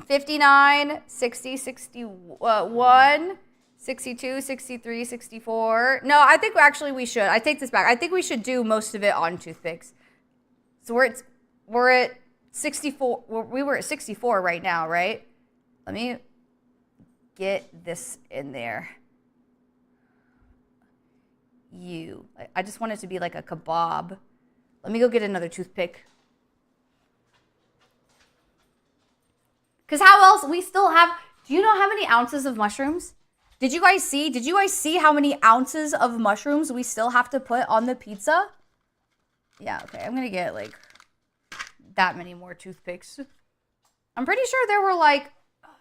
59, 60, 61, 62, 63, 64. No, I think we should. I take this back. I think we should do most of it on toothpicks. So we're at 64. We were at 64 right now, right? Let me get this in there. I just want it to be like a kebab. Let me go get another toothpick. Because how else? We still have, do you know how many ounces of mushrooms? Did you guys see how many ounces of mushrooms we still have to put on the pizza? Yeah, okay. I'm going to get like that many more toothpicks. I'm pretty sure there were like,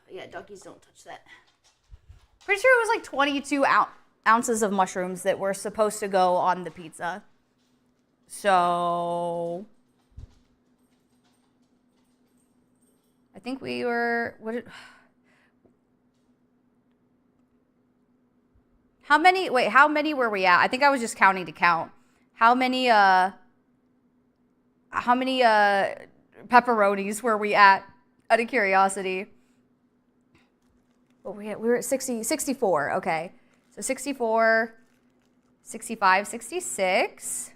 yeah, doggies don't touch that. Pretty sure it was like 22 ounces of mushrooms that were supposed to go on the pizza. So I think we were, how many were we at? I think I was just counting to count. How many pepperonis were we at? Out of curiosity. What were we at? We were at 64. Okay. So 64, 65, 66.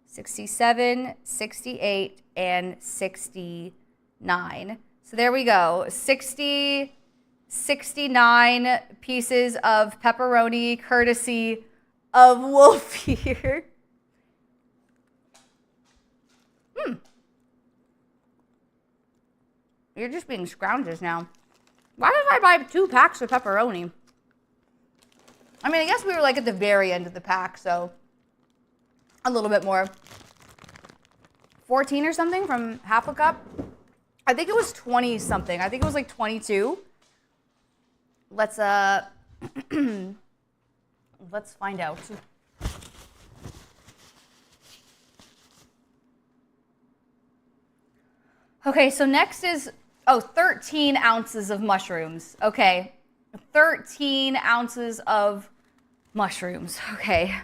67, 68, and 69. So there we go. 69 pieces of pepperoni courtesy of Wolf here. You're just being scroungers now. Why did I buy 2 packs of pepperoni? I mean, I guess we were like at the very end of the pack, so a little bit more. 14 or something from half a cup. I think it was 20 something. I think it was like 22. Let's let's find out. Okay, so next is 13 ounces of mushrooms. Okay. 13 ounces of mushrooms. Okay.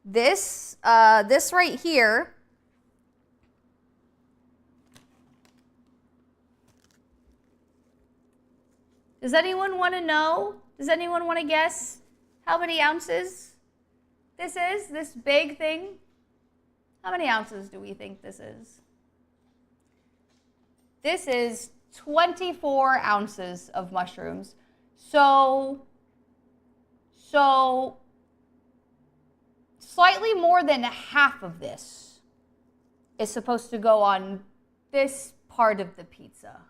This right here. Does anyone want to know? Does anyone want to guess how many ounces this is? This big thing? How many ounces do we think this is? This is 24 ounces of mushrooms. So slightly more than half of this is supposed to go on this part of the pizza.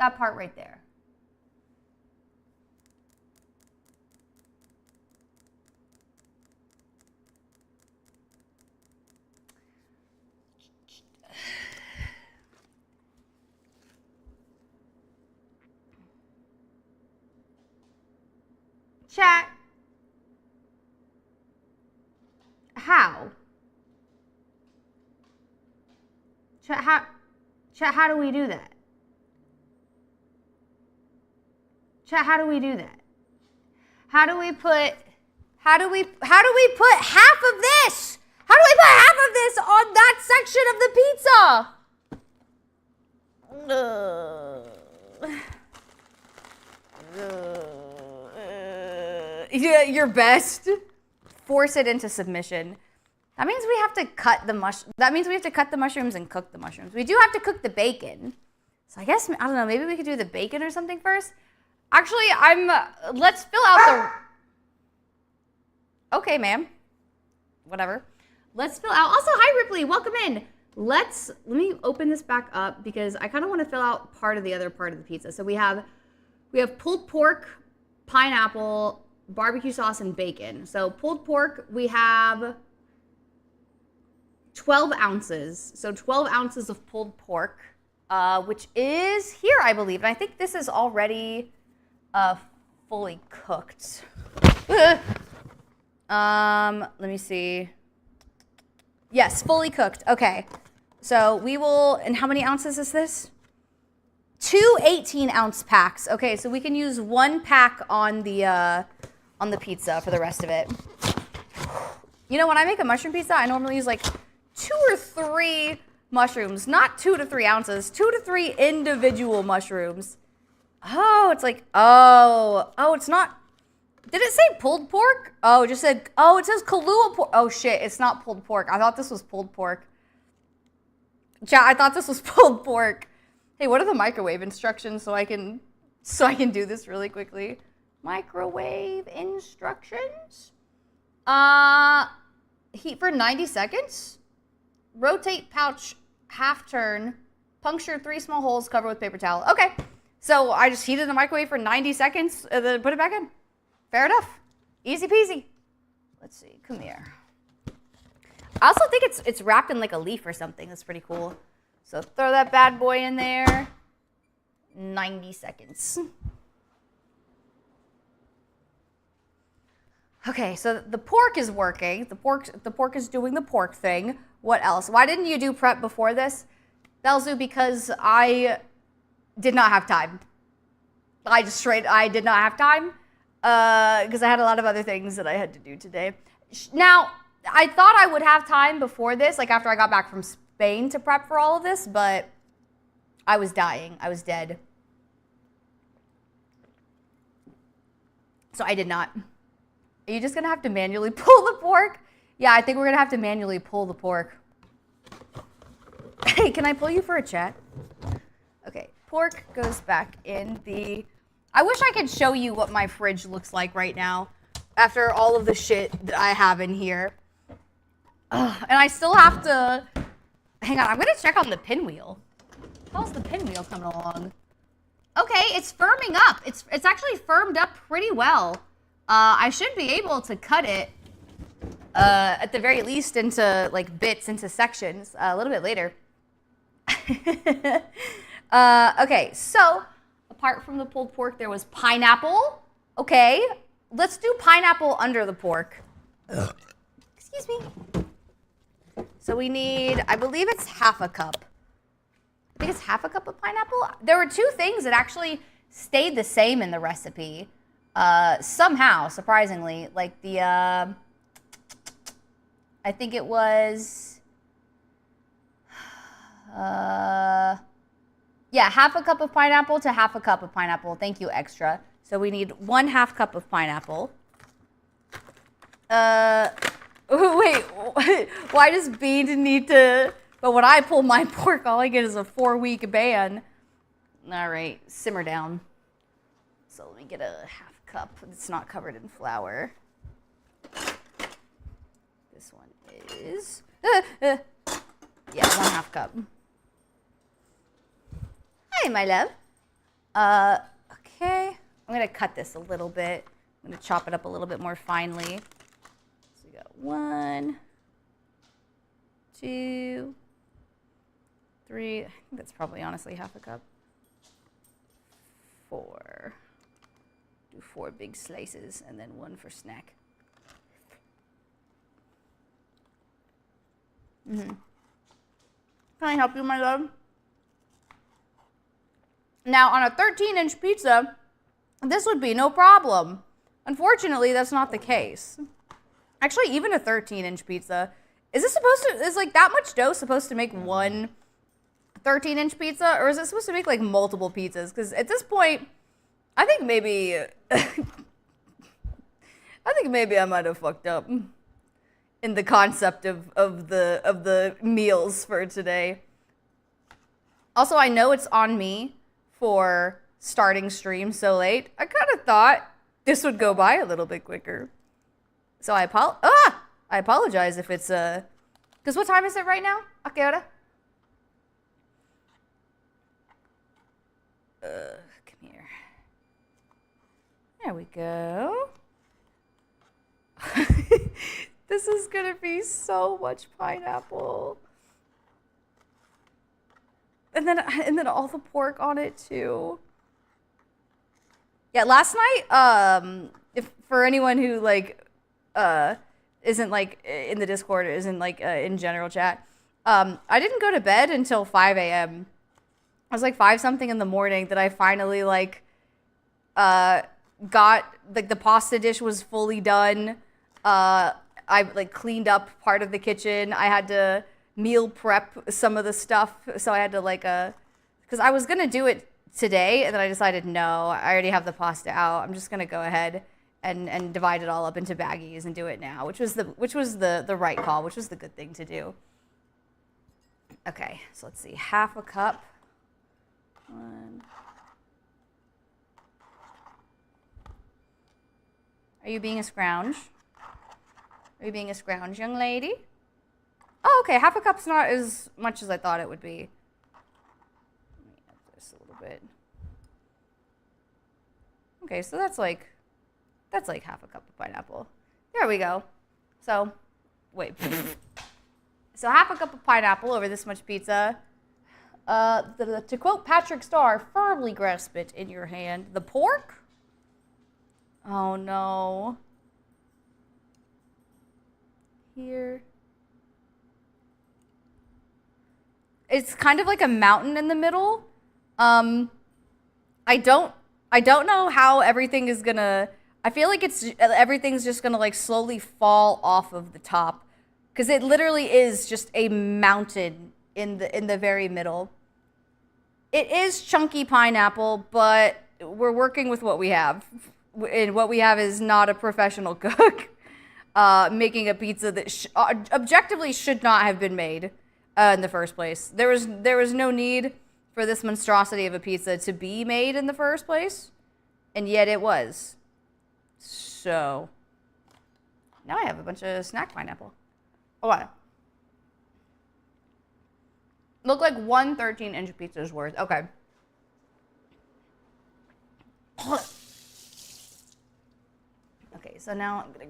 That part right there. Chat. How? Chat, how do we do that? Chat, how do we do that? How do we put half of this? How do we put half of this on that section of the pizza? Yeah, your best. Force it into submission. That means we have to cut the mushrooms and cook the mushrooms. We do have to cook the bacon. So I guess, I don't know, maybe we could do the bacon or something first. Actually, let's fill out the... Okay, ma'am. Whatever. Let's fill out... Also, hi, Ripley. Welcome in. Let me open this back up because I kind of want to fill out part of the other part of the pizza. So we have pulled pork, pineapple, barbecue sauce, and bacon. So pulled pork, we have 12 ounces. So 12 ounces of pulled pork, which is here, I believe. And I think this is already fully cooked. Let me see. Yes, fully cooked. Okay. So we will, and how many ounces is this? 2 18-ounce packs. Okay, so we can use 1 pack on the pizza for the rest of it. You know, when I make a mushroom pizza, I normally use like 2 or 3 mushrooms, not 2 to 3 ounces, 2 to 3 individual mushrooms. Oh, it's like, it's not, did it say pulled pork? Oh, it just said, it says Kahlua pork. Oh shit, it's not pulled pork. I thought this was pulled pork. Chat, I thought this was pulled pork. Hey, what are the microwave instructions so I can do this really quickly? Microwave instructions. Heat for 90 seconds. Rotate pouch half turn. Puncture 3 small holes, cover with paper towel. Okay, so I just heated the microwave for 90 seconds and then put it back in. Fair enough. Easy peasy. Let's see, come here. I also think it's wrapped in like a leaf or something. That's pretty cool. So throw that bad boy in there. 90 seconds. Okay, so the pork is working. The pork is doing the pork thing. What else? Why didn't you do prep before this? Belzu, because I did not have time. I did not have time because I had a lot of other things that I had to do today. Now, I thought I would have time before this, like after I got back from Spain to prep for all of this, but I was dying. I was dead. So I did not. Are you just going to have to manually pull the pork? Yeah, I think we're going to have to manually pull the pork. Hey, can I pull you for a chat? Okay, pork goes back in the... I wish I could show you what my fridge looks like right now after all of the shit that I have in here. Ugh, and I still have to... Hang on, I'm going to check on the pinwheel. How's the pinwheel coming along? Okay, it's firming up. It's actually firmed up pretty well. I should be able to cut it at the very least into like bits, into sections a little bit later. Okay, so apart from the pulled pork, there was pineapple. Okay, let's do pineapple under the pork. Excuse me. So we need, I believe it's half a cup. I think it's half a cup of pineapple. There were two things that actually stayed the same in the recipe. Somehow, surprisingly, like the, I think it was, yeah, half a cup of pineapple to half a cup of pineapple. Thank you, extra. So we need 1/2 cup of pineapple. Wait, why does Bean need to, but when I pull my pork, all I get is a 4-week ban. All right, simmer down. So let me get a half cup that's not covered in flour. This one is, yeah, 1/2 cup. Hi, my love. Okay, I'm gonna cut this a little bit. I'm gonna chop it up a little bit more finely. So we got 1, 2, 3. I think that's probably honestly half a cup. 4. Do 4 big slices and then 1 for snack. Can I help you, my love? Now, on a 13-inch pizza, this would be no problem. Unfortunately, that's not the case. Actually, even a 13-inch pizza, is like that much dough supposed to make one 13-inch pizza, or is it supposed to make like multiple pizzas? Because at this point, I think maybe I might have fucked up in the concept of the meals for today. Also, I know it's on me for starting stream so late. I kind of thought this would go by a little bit quicker. So I apologize if it's because what time is it right now? A qué hora? Come here. There we go. This is gonna be so much pineapple. And then all the pork on it too. Yeah, last night, if for anyone who like isn't like in the Discord, isn't like in general chat, I didn't go to bed until 5 a.m. I was like 5 something in the morning that I finally like got like the pasta dish was fully done. I like cleaned up part of the kitchen. I had to meal prep some of the stuff, so I had to like because I was gonna do it today, and then I decided no, I already have the pasta out. I'm just gonna go ahead and divide it all up into baggies and do it now, which was the right call, which was the good thing to do. Okay, so let's see, half a cup. 1. Are you being a scrounge? Are you being a scrounge, young lady? Oh, okay, half a cup's not as much as I thought it would be. Let me add this a little bit. Okay, so that's like half a cup of pineapple. There we go. So, wait. So half a cup of pineapple over this much pizza. To quote Patrick Starr, firmly grasp it in your hand. The pork? Oh no. Here. It's kind of like a mountain in the middle. I don't know how everything is gonna. I feel like everything's just gonna like slowly fall off of the top, because it literally is just a mountain in the very middle. It is chunky pineapple, but we're working with what we have, and what we have is not a professional cook making a pizza that objectively should not have been made. In the first place. There was no need for this monstrosity of a pizza to be made in the first place, and yet it was. So, now I have a bunch of snack pineapple. Oh, what? Look like 1 13-inch pizza's worth. Okay. Okay, so now I'm gonna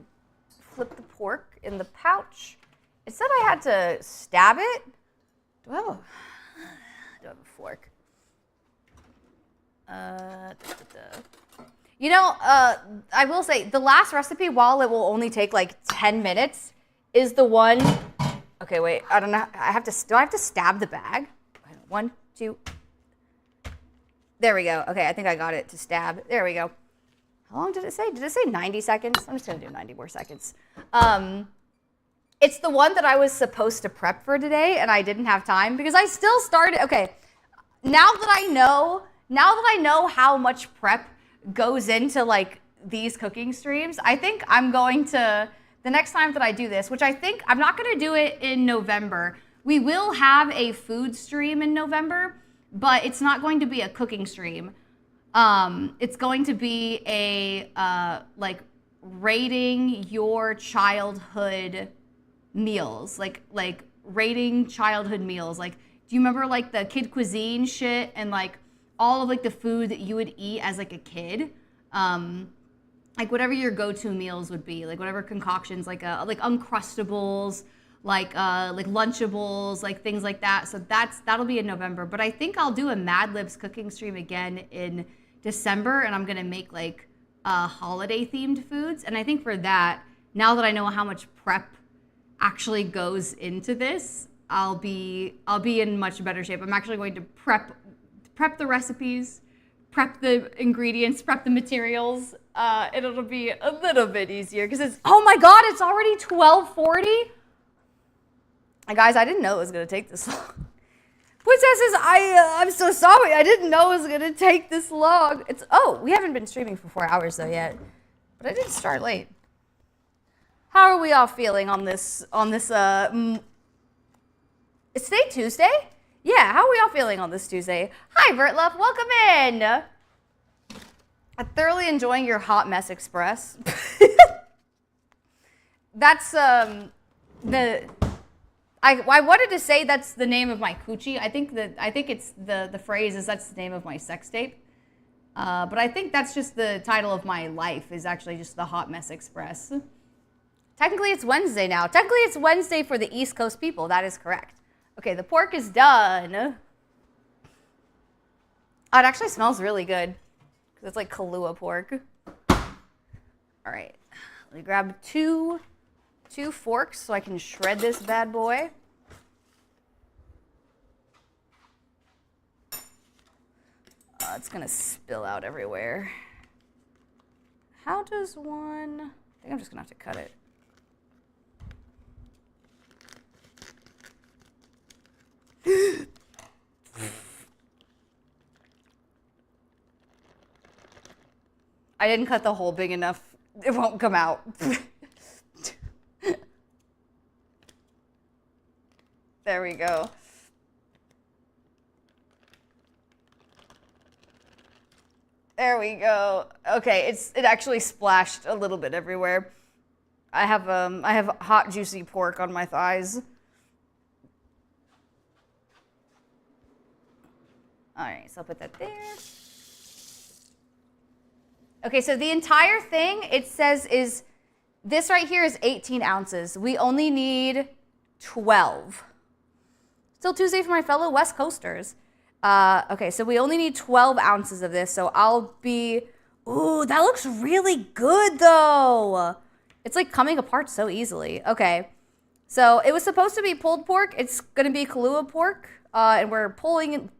flip the pork in the pouch. It said I had to stab it. Do I have a fork? You know, I will say the last recipe, while it will only take like 10 minutes, is the one. Okay, wait. I don't know. Do I have to stab the bag? 1, 2. There we go. Okay, I think I got it to stab. There we go. How long did it say? Did it say 90 seconds? I'm just gonna do 90 more seconds. It's the one that I was supposed to prep for today, and I didn't have time because I still started. Okay, now that I know how much prep goes into like these cooking streams, I think I'm going to, the next time that I do this, which I think I'm not gonna do it in November. We will have a food stream in November, but it's not going to be a cooking stream. It's going to be a like rating your childhood meals, like rating childhood meals. Like, do you remember like the kid cuisine shit and like all of like the food that you would eat as like a kid? Like whatever your go-to meals would be, like whatever concoctions, like Uncrustables, like Lunchables, like things like that. So that'll be in November. But I think I'll do a Mad Libs cooking stream again in December, and I'm gonna make like holiday themed foods. And I think for that, now that I know how much prep actually goes into this, I'll be in much better shape. I'm actually going to prep the recipes, prep the ingredients, prep the materials, and it'll be a little bit easier because it's, oh my God, it's already 12:40. Guys, I didn't know it was gonna take this long. Princesses, I'm so sorry. I didn't know it was gonna take this long. We haven't been streaming for 4 hours though yet, but I did start late. How are we all feeling on this? It's today Tuesday? Yeah, how are we all feeling on this Tuesday? Hi, Vertlove, welcome in. I'm thoroughly enjoying your hot mess express. That's I wanted to say that's the name of my coochie. I think it's the phrase is that's the name of my sex tape. But I think that's just the title of my life is actually just the Hot Mess Express. Technically it's Wednesday now. Technically it's Wednesday for the East Coast people. That is correct. Okay, the pork is done. Oh, it actually smells really good. Because it's like Kahlua pork. All right, let me grab two forks so I can shred this bad boy. It's gonna spill out everywhere. How does one, I think I'm just gonna have to cut it. I didn't cut the hole big enough. It won't come out. There we go. There we go. Okay, it actually splashed a little bit everywhere. I have hot juicy pork on my thighs. All right, so I'll put that there. Okay, so the entire thing, it says is, this right here is 18 ounces. We only need 12. Still Tuesday for my fellow West Coasters. Okay, so we only need 12 ounces of this, so I'll be, ooh, that looks really good though. It's like coming apart so easily. Okay, so it was supposed to be pulled pork. It's gonna be Kahlua pork, and we're pulling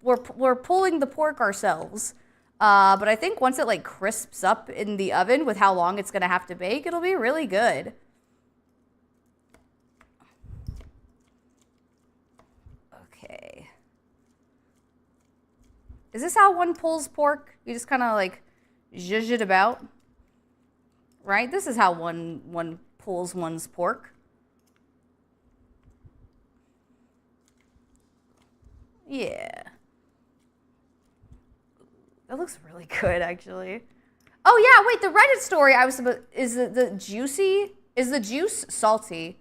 the pork ourselves. But I think once it like crisps up in the oven with how long it's gonna have to bake, it'll be really good. Okay. Is this how one pulls pork? You just kind of like zhuzh it about, right? This is how one pulls one's pork. Yeah. That looks really good, actually. Oh yeah, wait, the Reddit story I was supposed, is the juice salty?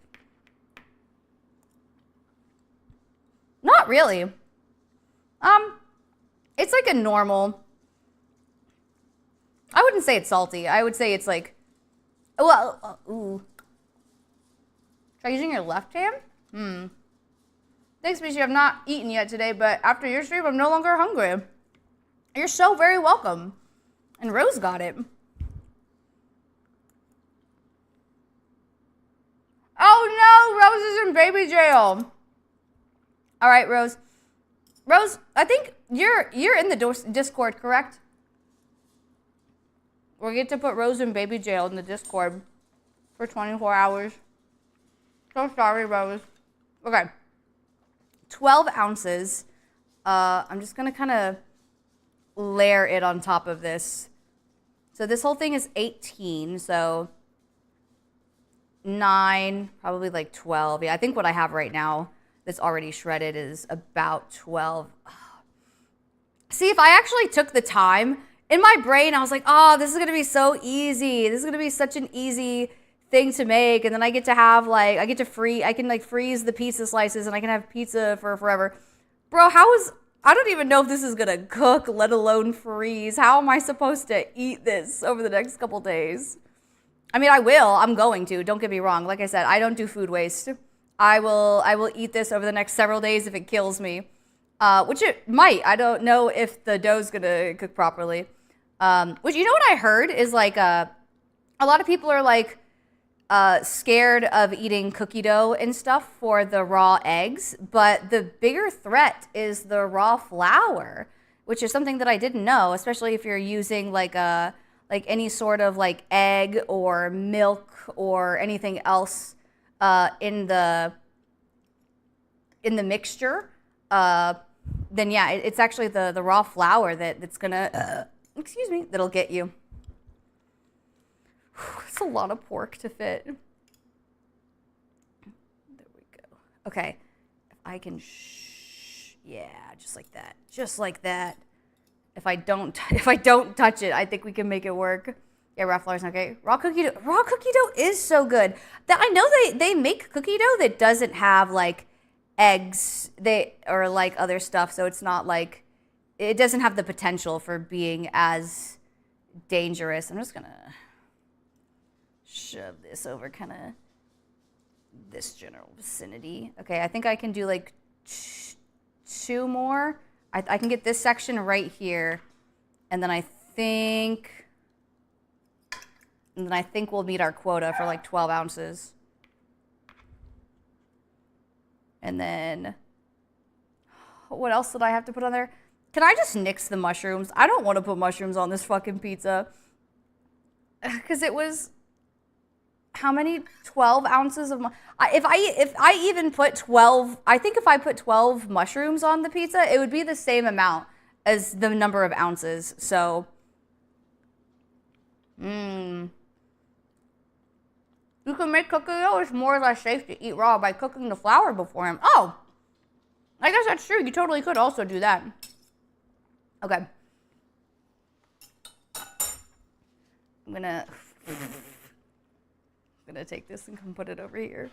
Not really. It's like a normal, I wouldn't say it's salty. I would say it's like, well, ooh. Try using your left hand? Thanks, Michi. I've not eaten yet today, but after your stream, I'm no longer hungry. You're so very welcome. And Rose got it. Oh no, Rose is in baby jail. All right, Rose. Rose, I think you're in the Discord, correct? We get to put Rose in baby jail in the Discord for 24 hours. So sorry, Rose. Okay. 12 ounces. I'm just going to kind of layer it on top of this. So this whole thing is 18, so 9, probably like 12. Yeah, I think what I have right now that's already shredded is about 12. See, if I actually took the time, in my brain, I was like, oh, this is going to be so easy. This is going to be such an easy thing to make. And then I get to have like, I can like freeze the pizza slices and I can have pizza for forever. Bro, I don't even know if this is going to cook, let alone freeze. How am I supposed to eat this over the next couple days? I mean, I will. I'm going to. Don't get me wrong. Like I said, I don't do food waste. I will eat this over the next several days if it kills me. Which it might. I don't know if the dough's going to cook properly. Which, you know what I heard is like a lot of people are like scared of eating cookie dough and stuff for the raw eggs, but the bigger threat is the raw flour, which is something that I didn't know, especially if you're using like any sort of like egg or milk or anything else in the mixture. Then yeah, it's actually the raw flour that's gonna excuse me, that'll get you. It's a lot of pork to fit. There we go. Okay, if I can, yeah, just like that, just like that. If I don't touch it, I think we can make it work. Yeah, raw flour's okay. Raw cookie dough is so good. That I know they make cookie dough that doesn't have like eggs, or like other stuff, so it's not like, it doesn't have the potential for being as dangerous. I'm just gonna shove this over kind of this general vicinity. Okay, I think I can do like 2 more. I can get this section right here, and then I think we'll meet our quota for like 12 ounces. And then, what else did I have to put on there? Can I just nix the mushrooms? I don't want to put mushrooms on this fucking pizza. Because it was, how many? 12 ounces of, if I even put 12, I think if I put 12 mushrooms on the pizza, it would be the same amount as the number of ounces. So, you can make cookie dough. It's more or less safe to eat raw by cooking the flour beforehand. Oh, I guess that's true. You totally could also do that. Okay. I'm gonna take this and come put it over here.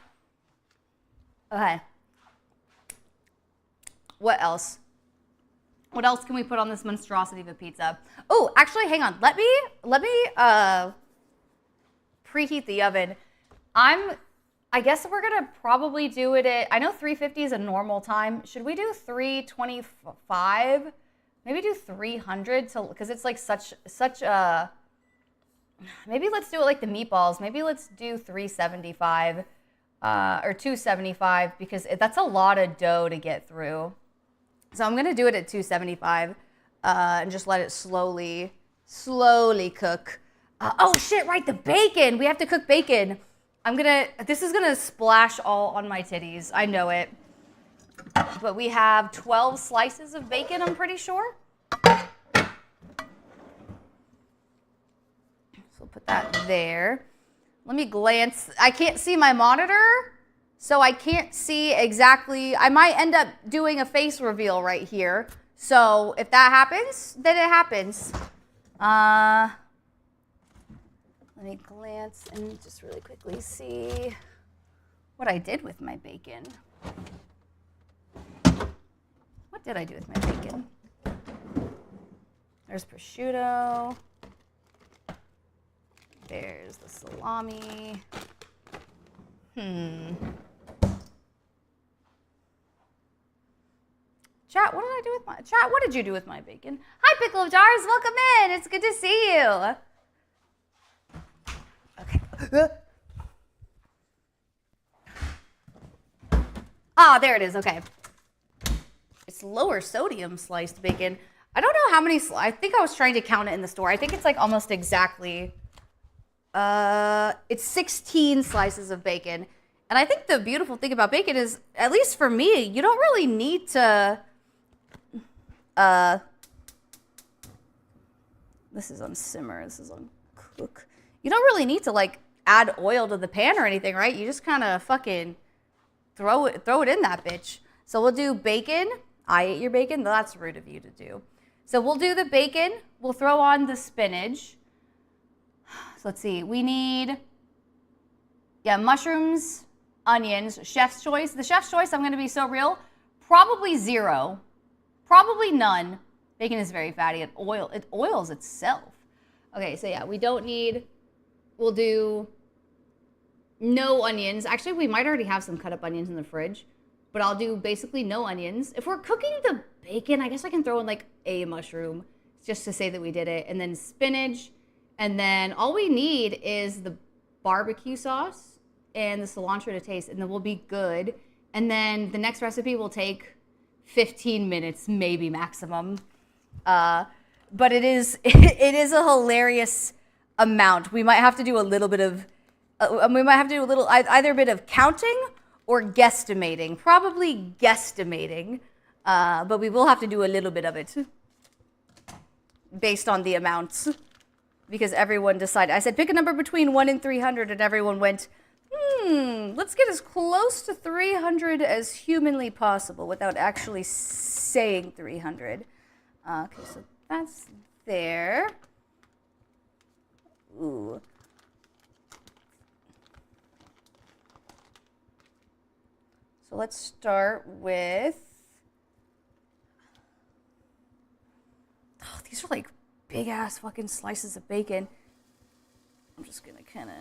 Okay. What else? What else can we put on this monstrosity of a pizza? Oh, actually, hang on. Let me preheat the oven. I guess we're gonna probably do it at, I know 350 is a normal time. Should we do 325? Maybe do 300 because it's like such a, maybe let's do it like the meatballs. Maybe let's do 375 or 275 because that's a lot of dough to get through. So I'm gonna do it at 275 and just let it slowly cook. Oh shit, right, the bacon. We have to cook bacon. This is gonna splash all on my titties. I know it. But we have 12 slices of bacon, I'm pretty sure. So we'll put that there. Let me glance. I can't see my monitor, so I can't see exactly. I might end up doing a face reveal right here. So if that happens, then it happens. Let me glance and just really quickly see what I did with my bacon. What did I do with my bacon? There's prosciutto. There's the salami. Chat, what did I do with my chat? What did you do with my bacon? Hi, Pickle of Jars. Welcome in. It's good to see you. Okay. Ah, there it is. Okay. It's lower sodium sliced bacon. I don't know how many. I think I was trying to count it in the store. I think it's like almost exactly. It's 16 slices of bacon. And I think the beautiful thing about bacon is, at least for me, you don't really need to. This is on simmer. This is on cook. You don't really need to like add oil to the pan or anything, right? You just kind of fucking throw it in that bitch. So we'll do bacon. I ate your bacon. That's rude of you to do. So we'll do the bacon. We'll throw on the spinach. So let's see. We need, mushrooms, onions, chef's choice. The chef's choice, I'm going to be so real, probably 0. Probably none. Bacon is very fatty. It oils itself. Okay, so yeah, we'll do no onions. Actually, we might already have some cut up onions in the fridge, but I'll do basically no onions. If we're cooking the bacon, I guess I can throw in like a mushroom just to say that we did it. And then spinach. And then all we need is the barbecue sauce and the cilantro to taste, and then we'll be good. And then the next recipe will take 15 minutes, maybe maximum. But it is a hilarious amount. We might have to do a little bit of, either a bit of counting or guesstimating. Probably guesstimating, but we will have to do a little bit of it based on the amounts, because everyone decided. I said pick a number between 1 and 300, and everyone went, let's get as close to 300 as humanly possible without actually saying 300. Okay, so that's there. Ooh. So let's start with, oh, these are like big ass fucking slices of bacon. I'm just gonna kind of,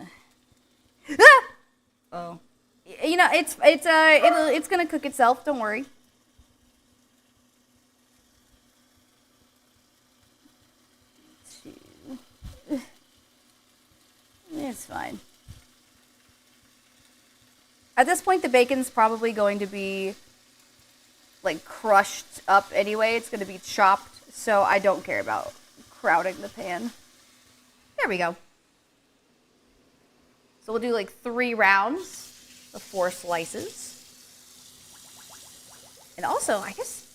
oh, it's gonna cook itself. Don't worry. It's fine. At this point, the bacon's probably going to be like crushed up anyway. It's going to be chopped, so I don't care about crowding the pan. There we go. So we'll do like 3 rounds of 4 slices. And also, I guess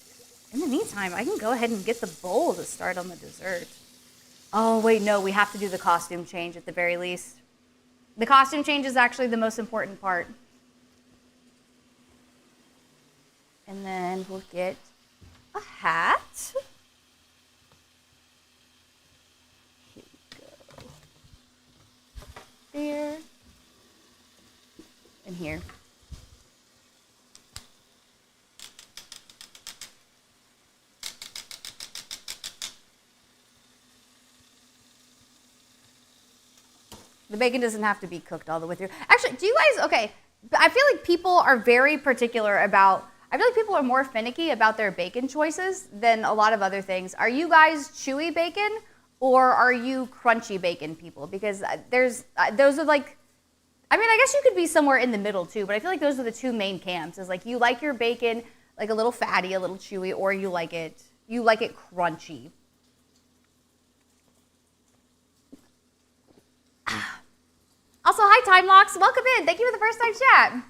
in the meantime, I can go ahead and get the bowl to start on the dessert. Oh, wait, no, we have to do the costume change at the very least. The costume change is actually the most important part. And then we'll get a hat. Here we go. There. And here. The bacon doesn't have to be cooked all the way through. Actually, do you guys, okay, I feel like people are very particular about, I feel like people are more finicky about their bacon choices than a lot of other things. Are you guys chewy bacon or are you crunchy bacon people? Because those are like, I mean, I guess you could be somewhere in the middle too, but I feel like those are the 2 main camps. Is like you like your bacon like a little fatty, a little chewy, or you like it crunchy. Also, hi, Time Locks. Welcome in. Thank you for the first time chat.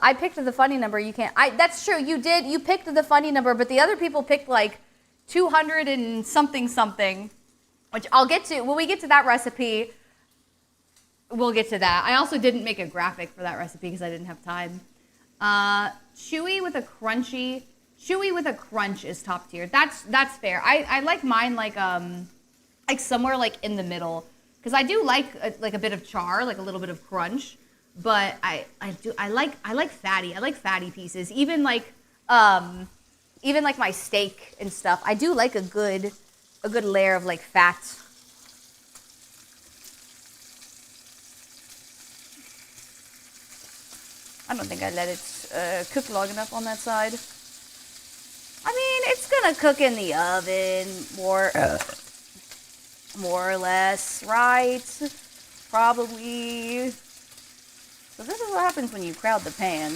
I picked the funny number. You can't. That's true. You did. You picked the funny number, but the other people picked like 200 and something, which I'll get to. When we get to that recipe, we'll get to that. I also didn't make a graphic for that recipe because I didn't have time. Chewy with a crunch is top tier. That's fair. I like mine like somewhere like in the middle. Because I do like a bit of char, like a little bit of crunch, but I like fatty. I like fatty pieces. Even like my steak and stuff. I do like a good layer of like fat. I don't think I let it cook long enough on that side. I mean, it's gonna cook in the oven more or less, right? Probably. So this is what happens when you crowd the pan.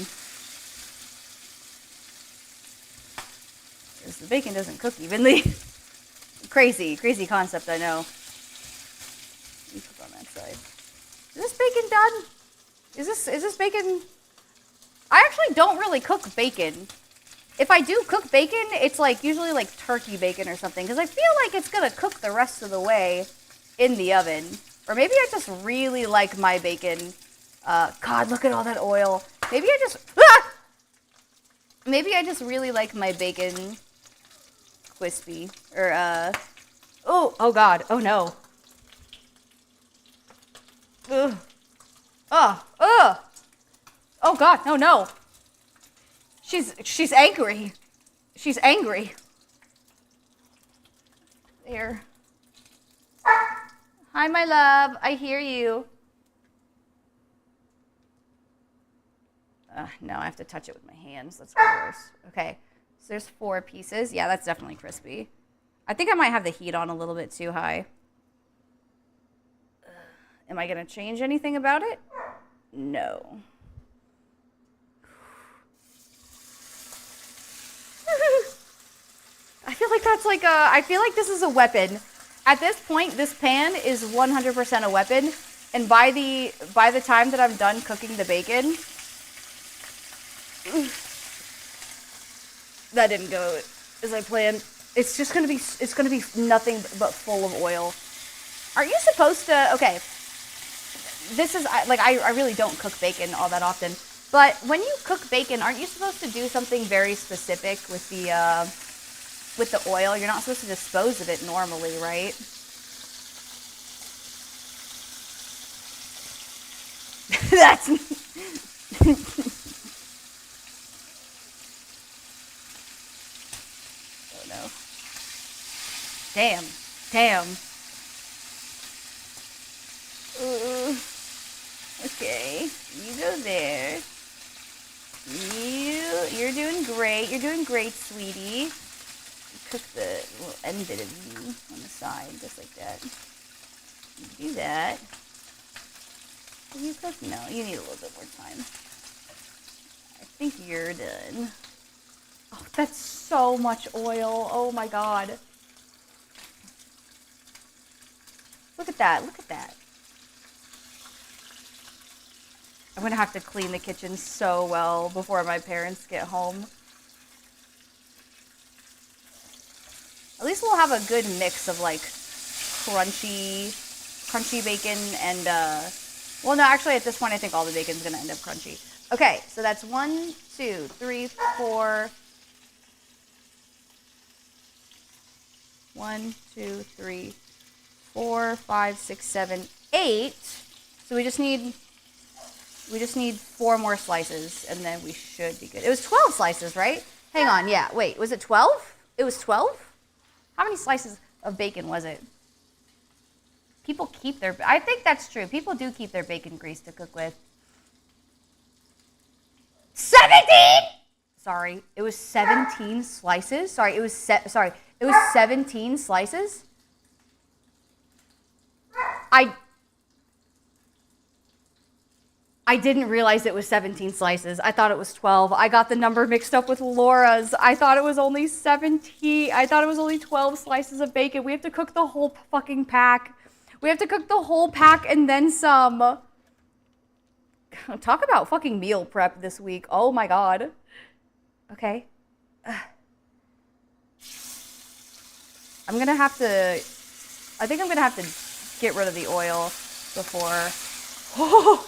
Is the bacon doesn't cook evenly. Crazy concept, I know. Let me cook on that side. Is this bacon done? Is this bacon? I actually don't really cook bacon. If I do cook bacon, it's like usually like turkey bacon or something, because I feel like it's gonna cook the rest of the way in the oven. Or maybe I just really like my bacon. God, look at all that oil. Maybe I just maybe I just really like my bacon crispy. Or oh God, oh no. Ugh. Oh God, no. She's angry. She's angry. There. Hi, my love. I hear you. No, I have to touch it with my hands. That's gross. Okay, so there's 4 pieces. Yeah, that's definitely crispy. I think I might have the heat on a little bit too high. Am I gonna change anything about it? No. I feel like that's like I feel like this is a weapon. At this point, this pan is 100% a weapon. And by the time that I'm done cooking the bacon, that didn't go as I planned. It's gonna be nothing but full of oil. Aren't you supposed to? Okay, this is like I really don't cook bacon all that often. But when you cook bacon, aren't you supposed to do something very specific with the oil? You're not supposed to dispose of it normally, right? That's... oh no. Damn. Okay, you go there. You're doing great. You're doing great, sweetie. Cook the little end bit of you on the side, just like that. You do that. Will you cook? No, you need a little bit more time. I think you're done. Oh, that's so much oil. Oh my God. Look at that. Look at that. I'm gonna have to clean the kitchen so well before my parents get home. At least we'll have a good mix of like crunchy bacon and well, no, actually at this point I think all the bacon's gonna end up crunchy. Okay, so that's 1, 2, 3, 4. 1, 2, 3, 4, 5, 6, 7, 8. So we just need 4 more slices, and then we should be good. It was 12 slices, right? Hang on, yeah. Wait, was it 12? It was 12? How many slices of bacon was it? People keep their... I think that's true. People do keep their bacon grease to cook with. 17! Sorry, it was 17 slices. Sorry, it was 17 slices. I didn't realize it was 17 slices. I thought it was 12. I got the number mixed up with Laura's. I thought it was only 17. I thought it was only 12 slices of bacon. We have to cook the whole fucking pack. We have to cook the whole pack and then some. Talk about fucking meal prep this week. Oh my God. Okay. I'm gonna have to... I think I'm gonna have to get rid of the oil before... Oh!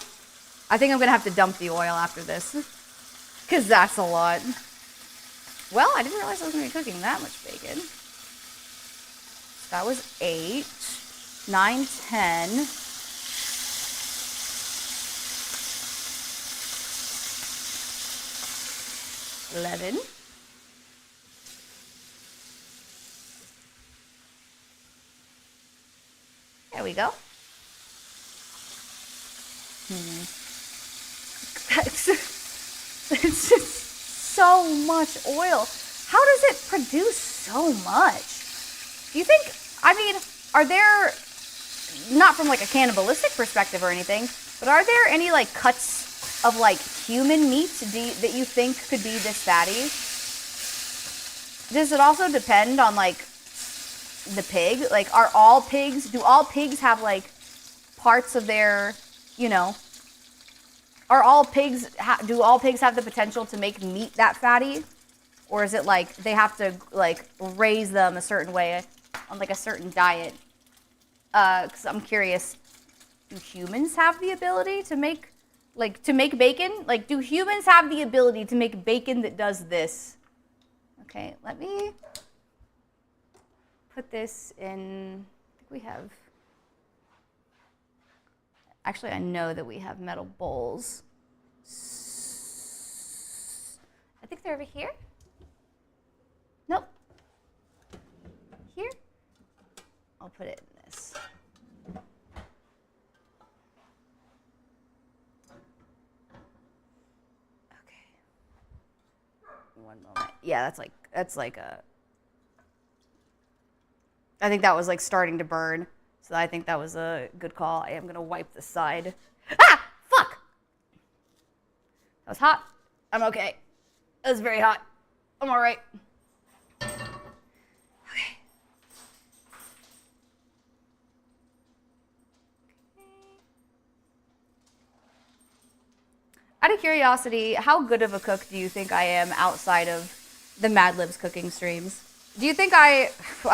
I think I'm gonna have to dump the oil after this, because that's a lot. Well, I didn't realize I was gonna be cooking that much bacon. That was 8, 9, 10. 11. There we go. It's just so much oil. How does it produce so much? Do you think, I mean, are there, not from like a cannibalistic perspective or anything, but are there any like cuts of like human meat that you think could be this fatty? Does it also depend on like the pig? Like, do all pigs have like parts of their, you know, do all pigs have the potential to make meat that fatty? Or is it like they have to like raise them a certain way on like a certain diet? Because I'm curious, do humans have the ability to make bacon? Like, do humans have the ability to make bacon that does this? Okay, let me put this in. I think we have. Actually, I know that we have metal bowls. I think they're over here. Nope. Here? I'll put it in this. Okay. One moment. Yeah, that's like a. I think that was like starting to burn. So I think that was a good call. I am gonna wipe the side. Ah! Fuck! That was hot. I'm okay. It was very hot. I'm alright. Okay. Out of curiosity, how good of a cook do you think I am outside of the Mad Libs cooking streams? Do you think I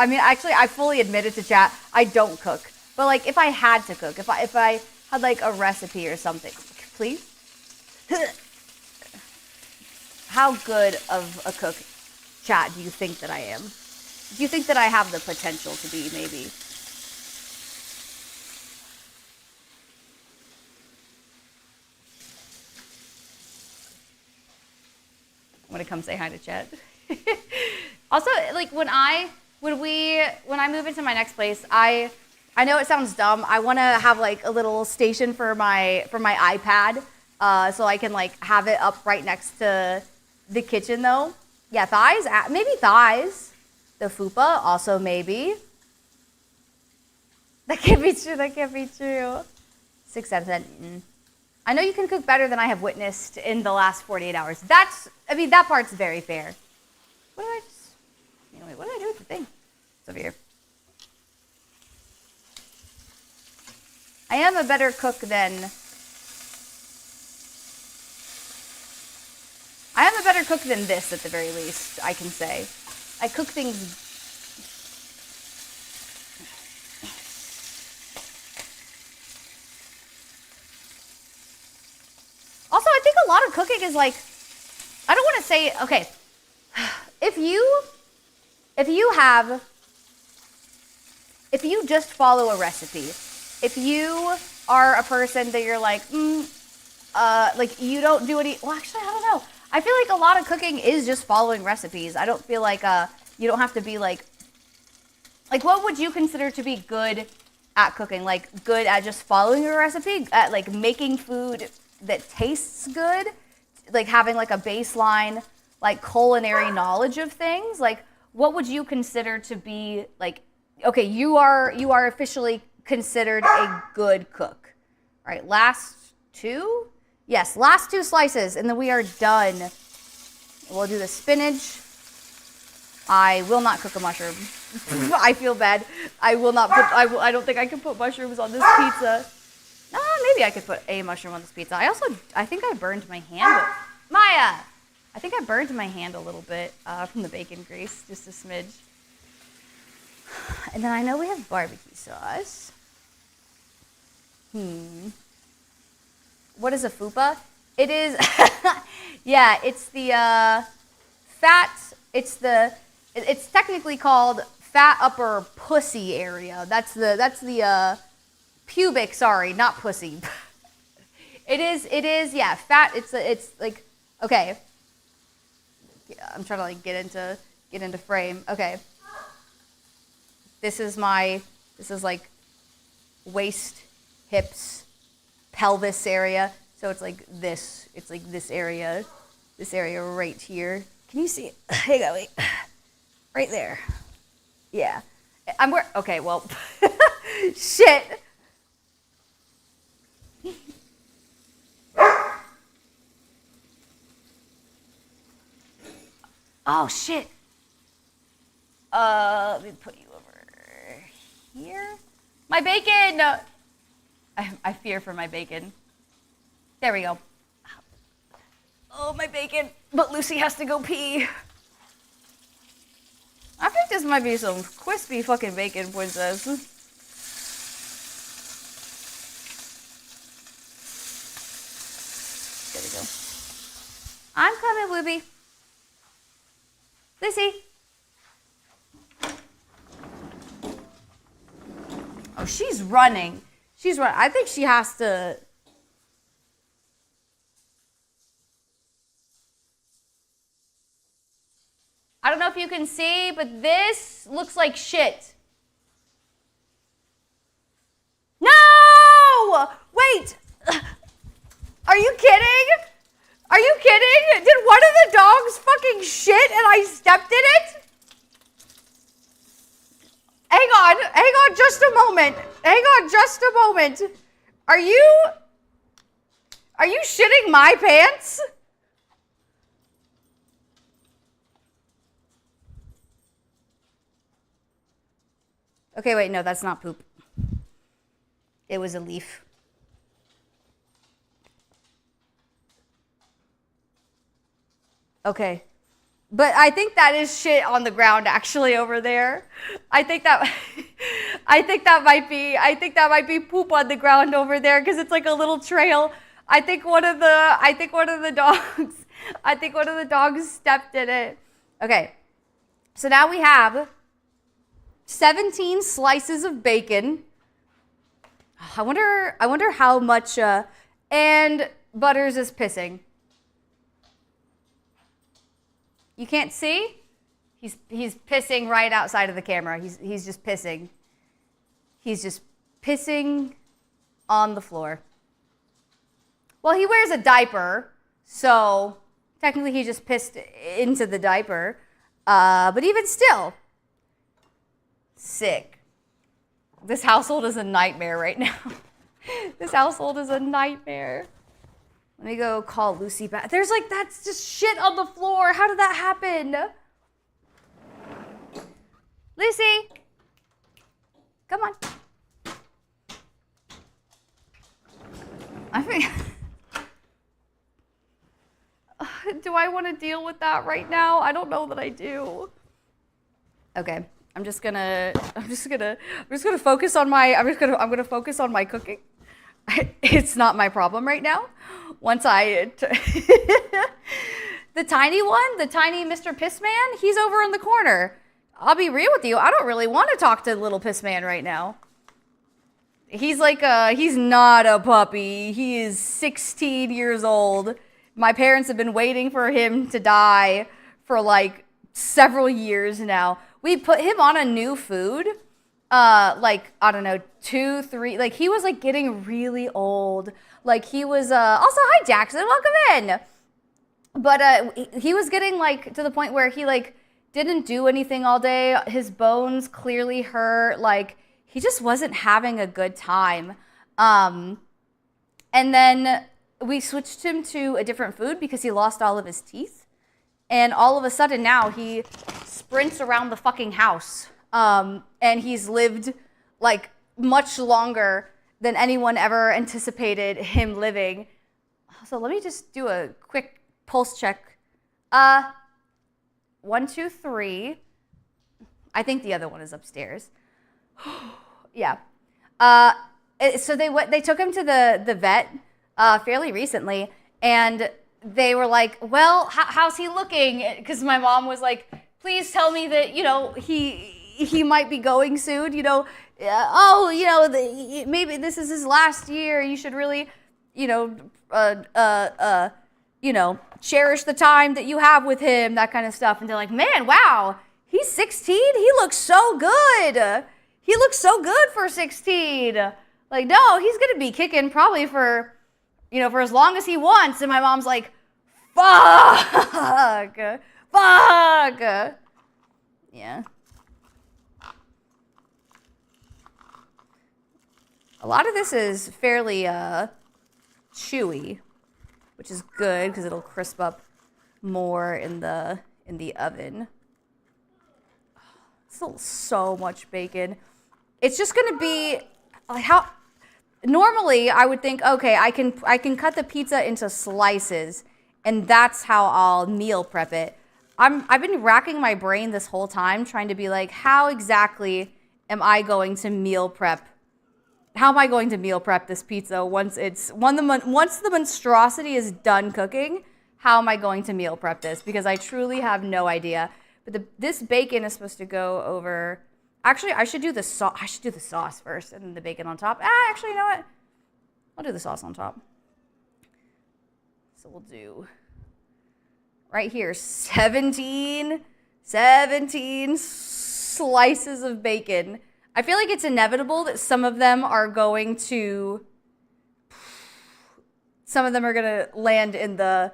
mean, actually, I fully admitted to chat, I don't cook. But like, if I had to cook, if I had like a recipe or something, please? How good of a cook, chat, do you think that I am? Do you think that I have the potential to be, maybe? I'm gonna come say hi to chat. Also, like when I move into my next place, I know it sounds dumb. I want to have like a little station for my iPad, so I can like have it up right next to the kitchen though. Yeah, thighs, maybe thighs. The fupa also maybe. That can't be true. That can't be true. 6 out of 10. I know you can cook better than I have witnessed in the last 48 hours. That part's very fair. What did I do with the thing? It's over here. I am a better cook than this, at the very least, I can say. I cook things. Also, I think a lot of cooking is like, I don't want to say, okay, if you just follow a recipe, if you are a person that you're like you don't do any, well, actually, I don't know. I feel like a lot of cooking is just following recipes. I don't feel like you don't have to be like what would you consider to be good at cooking? Like good at just following a recipe, at like making food that tastes good, like having like a baseline like culinary knowledge of things. Like what would you consider to be like, okay, you are officially considered a good cook. All right, last two? Yes, last 2 slices, and then we are done. We'll do the spinach. I will not cook a mushroom. I feel bad. I will not put, I don't think I can put mushrooms on this pizza. Maybe I could put a mushroom on this pizza. I think I burned my hand. Maya! I think I burned my hand a little bit from the bacon grease, just a smidge. And then I know we have barbecue sauce. What is a fupa? It is, yeah, it's the fat, it's technically called fat upper pussy area. That's the pubic, sorry, not pussy. It is, yeah, fat, it's like, okay. Yeah, I'm trying to like get into frame. Okay. This is like waist, hips, pelvis area. So it's like this area. This area right here. Can you see it? Hang on, wait. Right there. Yeah. Okay, well. Shit. Oh, shit. Let me put you over here. My bacon! I fear for my bacon. There we go. Oh, my bacon. But Lucy has to go pee. I think this might be some crispy fucking bacon, princess. There we go. I'm coming, Bluebee. Lucy. Oh, she's running. She's running. I think she has to. I don't know if you can see, but this looks like shit. No! Wait! Are you kidding? Are you kidding? Did one of the dogs fucking shit and I stepped in it? Hang on just a moment. Hang on just a moment. Are you shitting my pants? Okay, wait, no, that's not poop. It was a leaf. Okay. But I think that is shit on the ground actually over there. I think that might be poop on the ground over there because it's like a little trail. I think one of the dogs stepped in it. Okay. So now we have 17 slices of bacon. I wonder how much and Butters is pissing. You can't see? He's pissing right outside of the camera. He's just pissing. He's just pissing on the floor. Well, he wears a diaper, so technically he just pissed into the diaper. But even still, sick. This household is a nightmare right now. This household is a nightmare. Let me go call Lucy back. There's like, that's just shit on the floor. How did that happen? Lucy. Come on. I think... Do I want to deal with that right now? I don't know that I do. Okay. I'm gonna focus on my cooking. It's not my problem right now. The tiny Mr. Pissman, he's over in the corner. I'll be real with you. I don't really want to talk to little Pissman right now. He's he's not a puppy. He is 16 years old. My parents have been waiting for him to die for like several years now. We put him on a new food. I don't know, 2, 3, like he was like getting really old. Like he was, also, hi Jackson, welcome in. But he was getting like to the point where he like didn't do anything all day. His bones clearly hurt. Like he just wasn't having a good time. And then we switched him to a different food because he lost all of his teeth. And all of a sudden now he sprints around the fucking house. And he's lived like much longer than anyone ever anticipated him living. So let me just do a quick pulse check. 1, 2, 3. I think the other one is upstairs. Yeah. So they took him to the vet fairly recently, and they were like, well, how's he looking? Because my mom was like, please tell me that, he might be going soon, maybe this is his last year. You should really, cherish the time that you have with him, that kind of stuff. And they're like, man, wow, he's 16. He looks so good. He looks so good for 16. Like, no, he's going to be kicking probably for as long as he wants. And my mom's like, Fuck! Fuck! Yeah. A lot of this is fairly chewy, which is good because it'll crisp up more in the oven. Still so much bacon. It's just gonna be like how normally I would think, okay, I can cut the pizza into slices, and that's how I'll meal prep it. I've been racking my brain this whole time trying to be like, how exactly am I going to meal prep? How am I going to meal prep this pizza once the monstrosity is done cooking? How am I going to meal prep this? Because I truly have no idea. But this bacon is supposed to go over. Actually, I should do the sauce. I should do the sauce first, and then the bacon on top. Actually, you know what? I'll do the sauce on top. So we'll do right here 17 slices of bacon. I feel like it's inevitable that some of them are going to land in the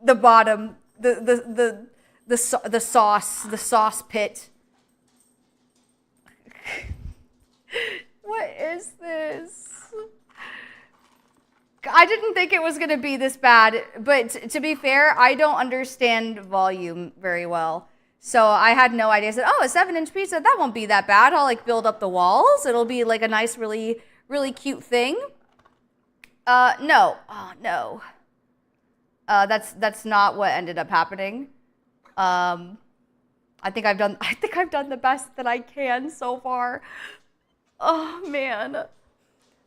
bottom, the sauce pit. What is this? I didn't think it was going to be this bad, but to be fair, I don't understand volume very well. So I had no idea. I said, oh, a 7-inch pizza, that won't be that bad. I'll like build up the walls. It'll be like a nice, really, really cute thing. No. Oh, no. That's not what ended up happening. I think I've done the best that I can so far. Oh, man.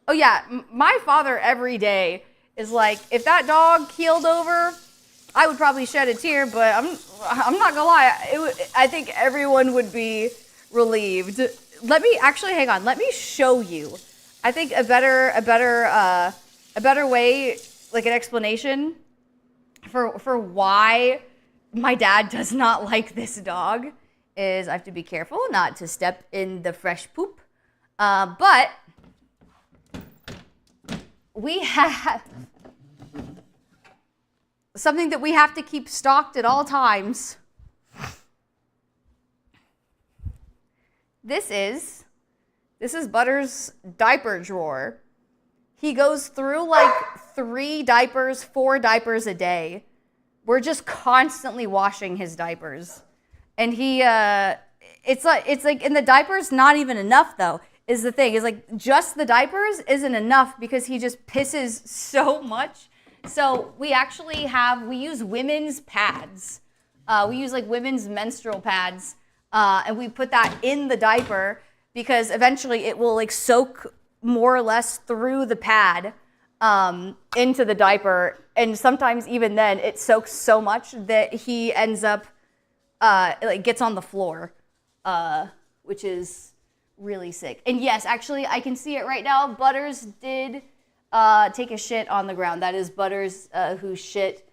Oh, yeah. My father every day is like, if that dog keeled over, I would probably shed a tear, but I'm not gonna lie. I think everyone would be relieved. Let me actually hang on. Let me show you. I think a better way, like an explanation for why my dad does not like this dog is I have to be careful not to step in the fresh poop. But we have something that we have to keep stocked at all times. This is Butter's diaper drawer. He goes through like 4 diapers a day. We're just constantly washing his diapers. And it's like, and the diapers not even enough though, is the thing. Is like just the diapers isn't enough because he just pisses so much. So we use women's pads. We use like women's menstrual pads, and we put that in the diaper because eventually it will like soak more or less through the pad into the diaper. And sometimes even then it soaks so much that he ends up, like gets on the floor, which is really sick. And yes, actually I can see it right now. Butters did take a shit on the ground. That is Butters who shit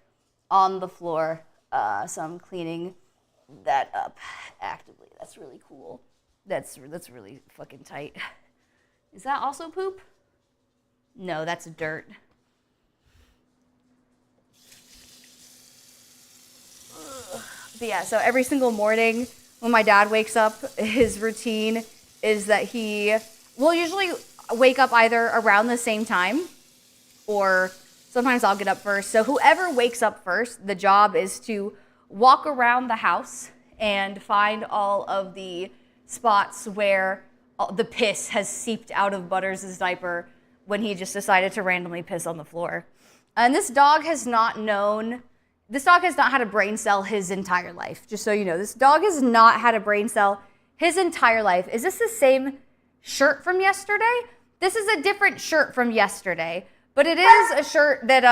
on the floor. So I'm cleaning that up actively. That's really cool. That's really fucking tight. Is that also poop? No, that's dirt. But yeah, so every single morning when my dad wakes up, his routine is that he will usually wake up either around the same time or sometimes I'll get up first. So whoever wakes up first, the job is to walk around the house and find all of the spots where the piss has seeped out of Butters' diaper when he just decided to randomly piss on the floor. And this dog has not had a brain cell his entire life. Just so you know, this dog has not had a brain cell his entire life. Is this the same shirt from yesterday? This is a different shirt from yesterday, but it is a shirt that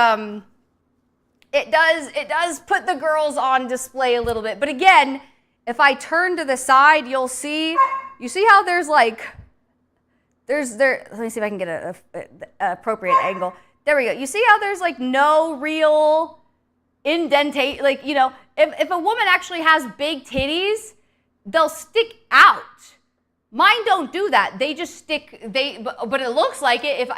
it does put the girls on display a little bit. But again, if I turn to the side, you see how there's like let me see if I can get a appropriate angle. There we go. You see how there's like no real indentation, like, you know, if a woman actually has big titties, they'll stick out. Mine don't do that. They just stick, but it looks like it.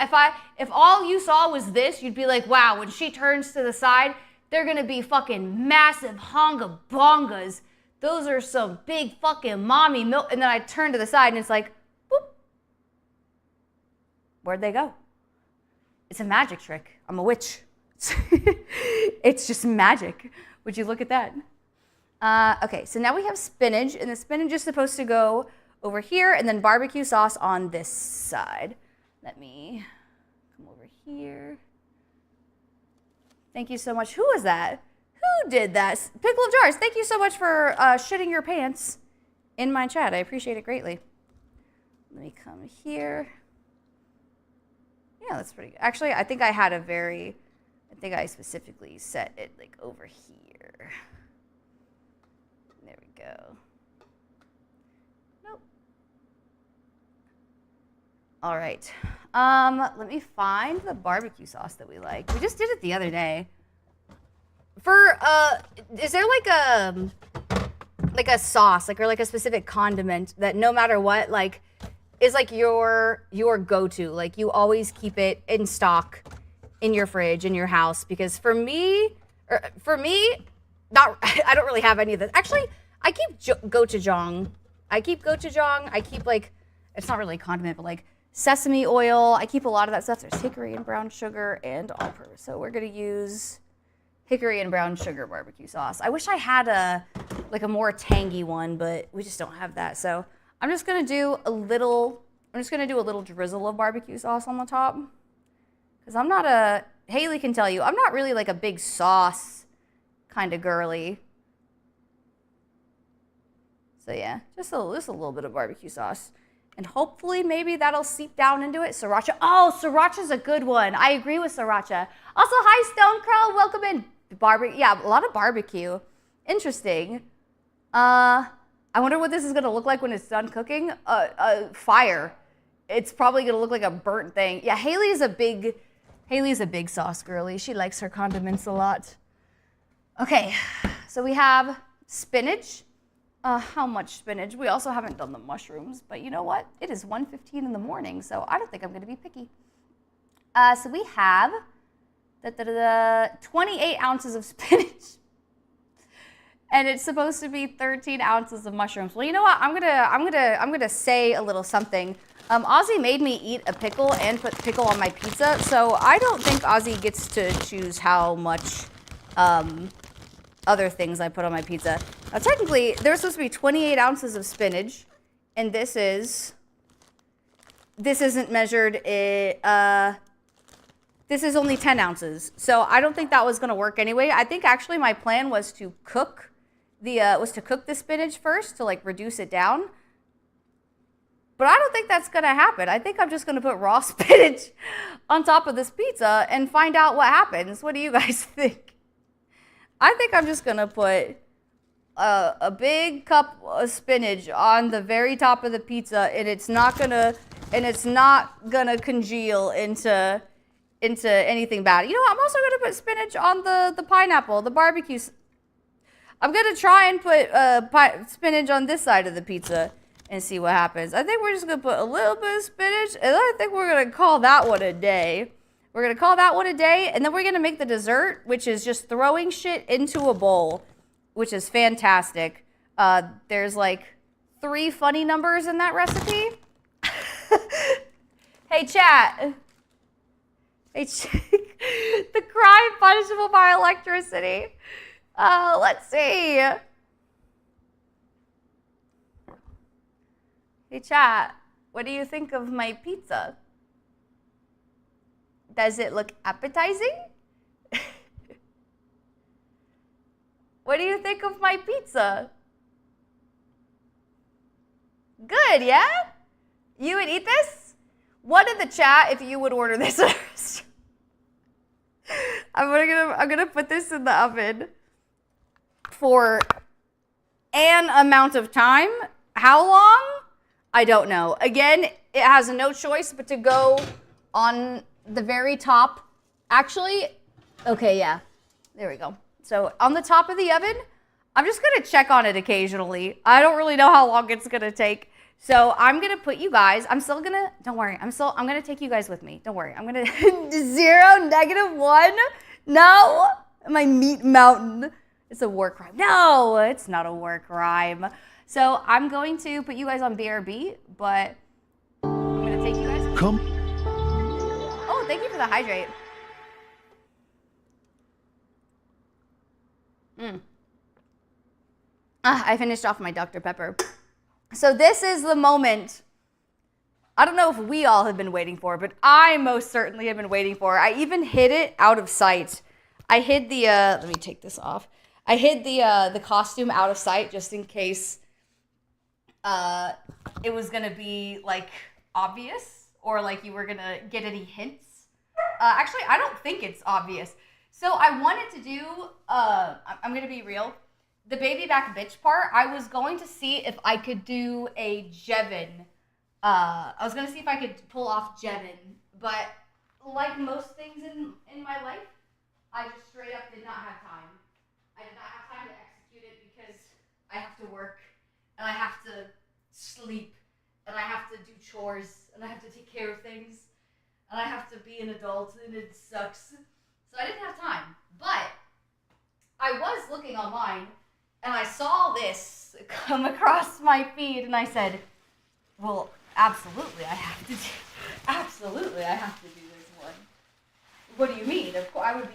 If all you saw was this, you'd be like, wow, when she turns to the side, they're gonna be fucking massive honga bongas. Those are some big fucking mommy milk. And then I turn to the side and it's like, boop. Where'd they go? It's a magic trick. I'm a witch. It's just magic. Would you look at that? Okay, so now we have spinach, and the spinach is supposed to go over here, and then barbecue sauce on this side. Let me come over here. Thank you so much. Who was that? Who did that? Pickle of Jars, thank you so much for shitting your pants in my chat. I appreciate it greatly. Let me come here. Yeah, that's pretty good. Actually, I think I specifically set it like over here. There we go. Nope. All right. Let me find the barbecue sauce that we like. We just did it the other day. Is there like a sauce, or like a specific condiment that no matter what, like, is like your go-to? Like, you always keep it in stock in your fridge, in your house? Because for me, I don't really have any of this. Actually, I keep gochujang. I keep like, it's not really a condiment, but like sesame oil. I keep a lot of that stuff. There's hickory and brown sugar and all-purpose. So we're gonna use hickory and brown sugar barbecue sauce. I wish I had a more tangy one, but we just don't have that. So I'm just gonna do a little drizzle of barbecue sauce on the top. Because Haley can tell you, I'm not really like a big sauce kind of girly. So yeah, just a little bit of barbecue sauce. And hopefully maybe that'll seep down into it. Sriracha. Oh, sriracha's a good one. I agree with sriracha. Also, hi Stone Crow, welcome in. Yeah, a lot of barbecue. Interesting. I wonder what this is gonna look like when it's done cooking. Fire. It's probably gonna look like a burnt thing. Yeah, Haley's a big sauce girly. She likes her condiments a lot. Okay, so we have spinach. How much spinach? We also haven't done the mushrooms, but you know what? It is 1:15 in the morning, so I don't think I'm gonna be picky. So we have 28 ounces of spinach. And it's supposed to be 13 ounces of mushrooms. Well, you know what? I'm gonna say a little something. Ozzy made me eat a pickle and put pickle on my pizza, so I don't think Ozzy gets to choose how much other things I put on my pizza. Now, technically, there's supposed to be 28 ounces of spinach, and this isn't measured. This is only 10 ounces, so I don't think that was gonna work anyway. I think actually my plan was to cook the spinach first to like reduce it down. But I don't think that's gonna happen. I think I'm just gonna put raw spinach on top of this pizza and find out what happens. What do you guys think? I think I'm just gonna put a big cup of spinach on the very top of the pizza, and it's not gonna congeal into anything bad. You know what? I'm also gonna put spinach on the pineapple, the barbecue. I'm gonna try and put spinach on this side of the pizza and see what happens. I think we're just gonna put a little bit of spinach, and I think we're gonna call that one a day. We're gonna call that one a day, and then we're gonna make the dessert, which is just throwing shit into a bowl, which is fantastic. There's like 3 funny numbers in that recipe. Hey, chat. Hey, the crime punishable by electricity. Let's see. Hey, chat. What do you think of my pizza? Does it look appetizing? What do you think of my pizza? Good, yeah? You would eat this? One in the chat if you would order this first. I'm gonna put this in the oven for an amount of time. How long? I don't know. Again, it has no choice but to go on the very top. Actually, okay, yeah. There we go. So on the top of the oven, I'm just gonna check on it occasionally. I don't really know how long it's gonna take So I'm gonna put you guys, don't worry, I'm gonna take you guys with me. Don't worry, I'm gonna 0, -1. No, my meat mountain. It's a war crime. No, it's not a war crime. So I'm going to put you guys on BRB, but I'm gonna take you guys. Come. Oh, thank you for the hydrate. I finished off my Dr. Pepper. So this is the moment, I don't know if we all have been waiting for, but I most certainly have been waiting for. I even hid it out of sight. I hid the, let me take this off. I hid the costume out of sight just in case it was gonna be like obvious or like you were gonna get any hints. Actually, I don't think it's obvious. So I wanted to do, I'm gonna be real. The baby back bitch part, I was going to see if I could do a Jevin. I was going to see if I could pull off Jevin. But like most things in my life, I just straight up did not have time. I did not have time to execute it because I have to work, and I have to sleep, and I have to do chores, and I have to take care of things, and I have to be an adult, and it sucks. So I didn't have time. But I was looking online, and I saw this come across my feed, and I said, well, absolutely, I have to do this one. What do you mean? Of course, I would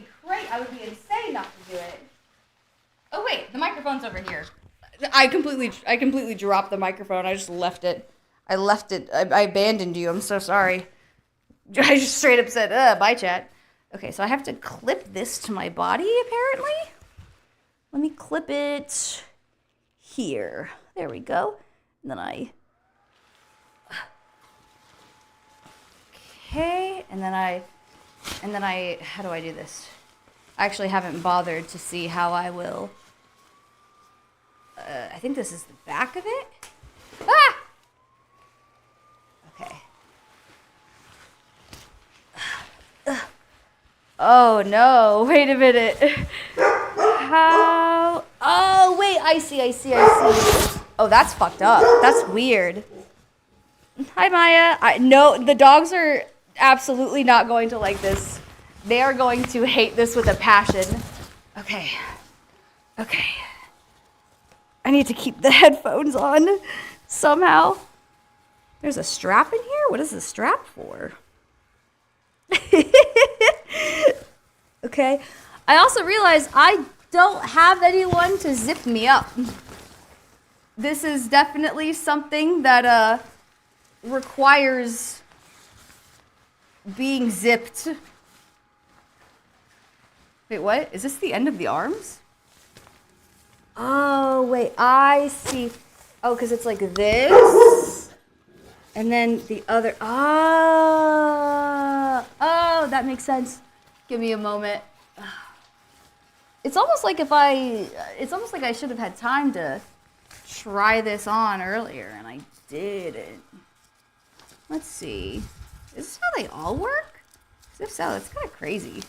be insane not to do it. Oh, wait, the microphone's over here. I completely dropped the microphone. I just left it. I abandoned you. I'm so sorry. I just straight up said, bye, chat. Okay, so I have to clip this to my body, apparently. Let me clip it here. There we go. And then okay, and then I, how do I do this? I actually haven't bothered to see how I will. I think this is the back of it. Ah! Okay. Oh no, wait a minute. How? Oh, wait, I see. Oh, that's fucked up. That's weird. Hi, Maya. No, the dogs are absolutely not going to like this. They are going to hate this with a passion. Okay. I need to keep the headphones on somehow. There's a strap in here? What is the strap for? Okay. I also realized I don't have anyone to zip me up. This is definitely something that requires being zipped. Wait, what? Is this the end of the arms? Oh, wait, I see. Oh, because it's like this. And then the other. Oh, that makes sense. Give me a moment. It's almost like it's almost like I should have had time to try this on earlier, and I didn't. Let's see. Is this how they all work? 'Cause if so, that's kind of crazy.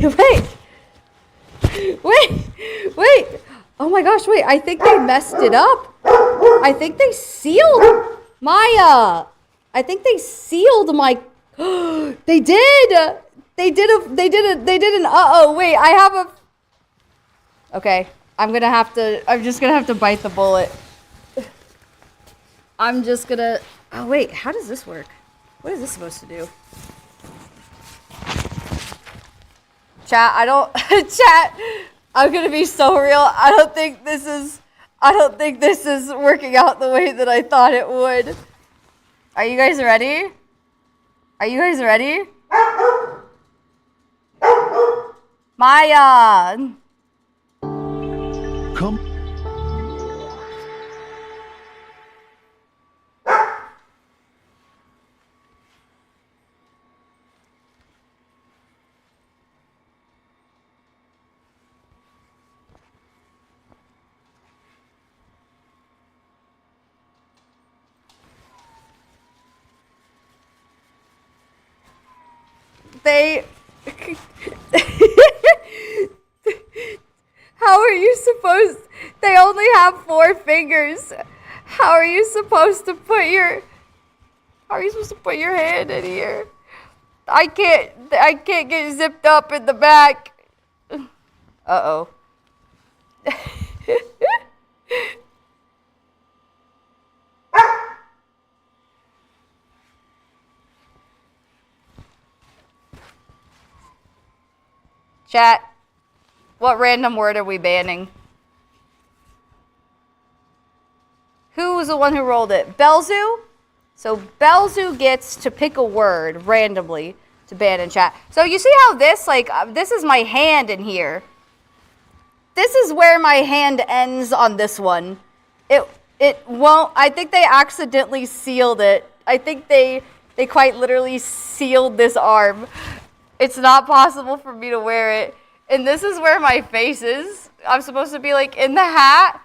Okay. Wait. Oh my gosh, wait. I think they messed it up. I think they sealed my, they did an, wait, I have a, okay. I'm just gonna have to bite the bullet. Oh wait, how does this work? What is this supposed to do? Chat, I'm gonna be so real. I don't think this is working out the way that I thought it would. Are you guys ready? Maya! Come. they... How are you supposed... They only have 4 fingers. How are you supposed to put your... How are you supposed to put your hand in here? I can't get zipped up in the back. Uh-oh. Chat, what random word are we banning? Who was the one who rolled it? Belzu? So Belzu gets to pick a word randomly to ban in chat. So you see how this, like, this is my hand in here. This is where my hand ends on this one. It won't, I think they accidentally sealed it. I think they quite literally sealed this arm. It's not possible for me to wear it. And this is where my face is. I'm supposed to be like in the hat.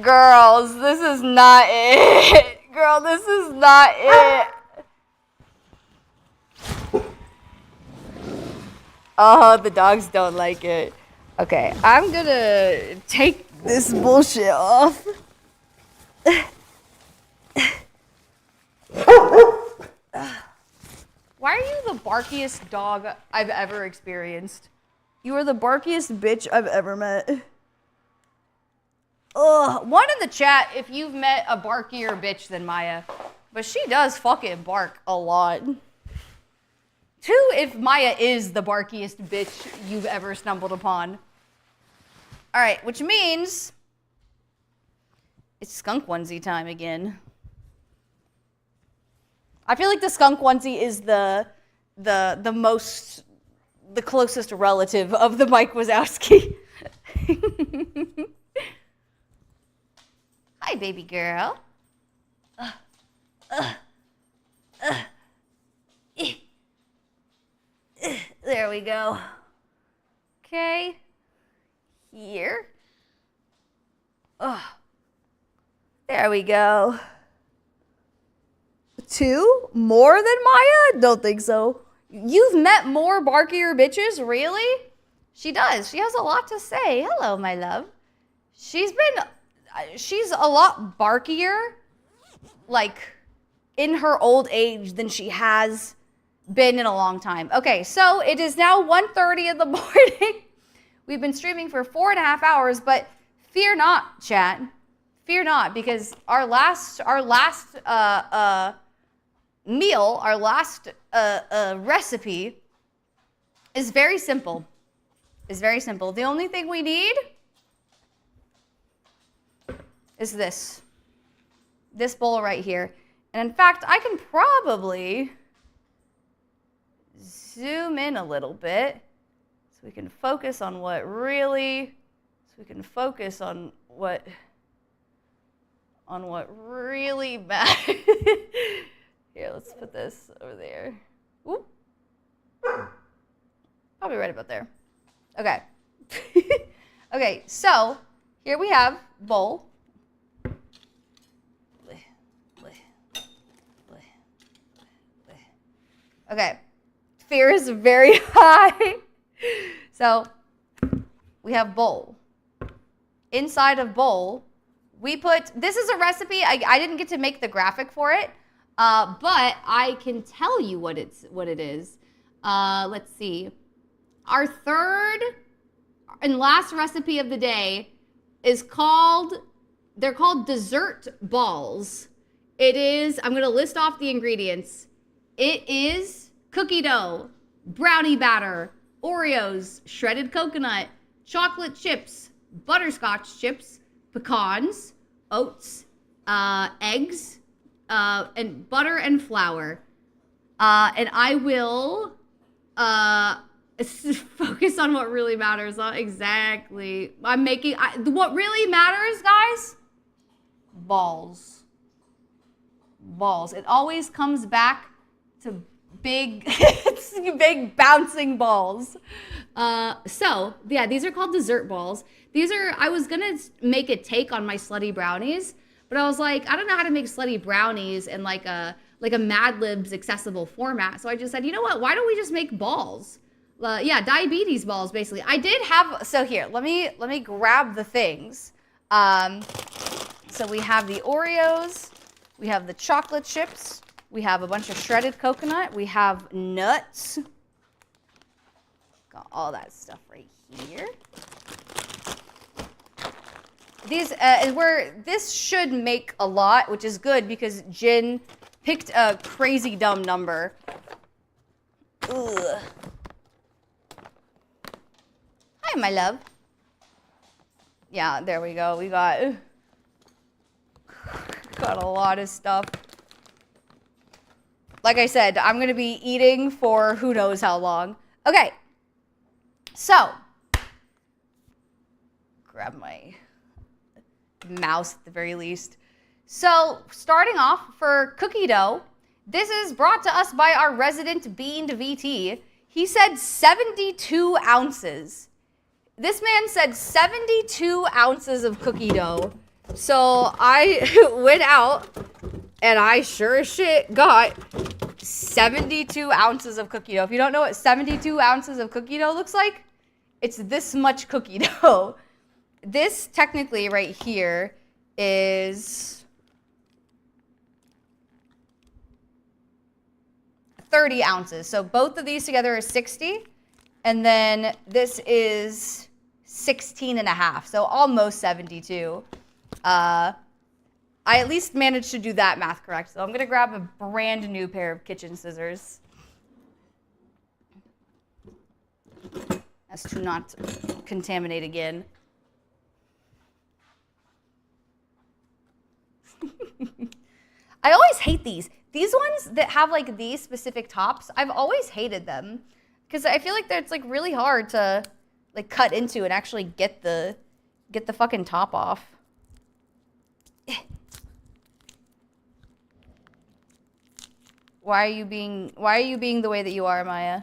Girls, this is not it. Girl, this is not it. Oh, the dogs don't like it. Okay, I'm gonna take this bullshit off. Why are you the barkiest dog I've ever experienced? You are the barkiest bitch I've ever met. Ugh. One in the chat if you've met a barkier bitch than Maya. But she does fucking bark a lot. 2 if Maya is the barkiest bitch you've ever stumbled upon. Alright, which means it's skunk onesie time again. I feel like the skunk onesie is the closest relative of the Mike Wazowski. Hi, baby girl. There we go. Okay. Here. There we go. 2? More than Maya? Don't think so. You've met more barkier bitches? Really? She does. She has a lot to say. Hello, my love. She's a lot barkier, like, in her old age than she has been in a long time. Okay, so it is now 1:30 in the morning. We've been streaming for 4.5 hours, but fear not, chat. Fear not, because our last meal, our last recipe is very simple. The only thing we need is this bowl right here. And in fact, I can probably zoom in a little bit so we can focus on what really matters. Here, let's put this over there. Oop. Probably right about there. Okay. Okay, so here we have bowl. Okay. Fear is very high. So we have bowl. Inside of bowl, we put, this is a recipe. I didn't get to make the graphic for it, but I can tell you what it is. Let's see. Our third and last recipe of the day is they're called dessert balls. It is, I'm gonna list off the ingredients. It is cookie dough, brownie batter, Oreos, shredded coconut, chocolate chips, butterscotch chips, pecans, oats, eggs, and butter and flour. And I will focus on what really matters. Not exactly. What really matters, guys? Balls. It always comes back to big, big bouncing balls. So yeah, these are called dessert balls. I was gonna make a take on my slutty brownies, but I was like, I don't know how to make slutty brownies in like a like a Mad Libs accessible format. So I just said, you know what? Why don't we just make balls? Yeah, diabetes balls, basically. I did have, so here, let me grab the things. So we have the Oreos, we have the chocolate chips, we have a bunch of shredded coconut, we have nuts. Got all that stuff right here. These, this should make a lot, which is good because Jin picked a crazy dumb number. Ugh. Hi, my love. Yeah, there we go. We got a lot of stuff. Like I said, I'm going to be eating for who knows how long. Okay. So, grab my mouse at the very least. So, starting off for cookie dough, this is brought to us by our resident Beaned VT. He said 72 ounces. This man said 72 ounces of cookie dough. So I went out and I sure as shit got 72 ounces of cookie dough. If you don't know what 72 ounces of cookie dough looks like, it's this much cookie dough. This technically right here is 30 ounces. So both of these together are 60. And then this is 16 and a half. So almost 72. I at least managed to do that math correct. So I'm going to grab a brand new pair of kitchen scissors. As to not contaminate again. I always hate these. These ones that have like these specific tops, I've always hated them. Because I feel like it's like really hard to like cut into and actually get the fucking top off. Why are you being the way that you are, Maya?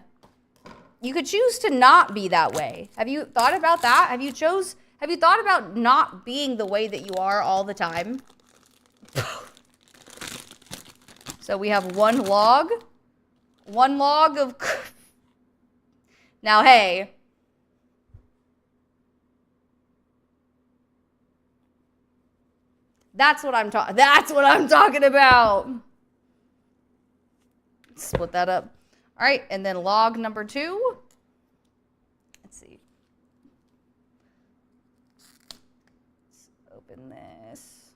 You could choose to not be that way. Have you thought about that? Have you thought about not being the way that you are all the time? So we have one log of now, hey. That's what I'm talking about. Split that up. All right, and then log number 2. Let's see. Let's open this.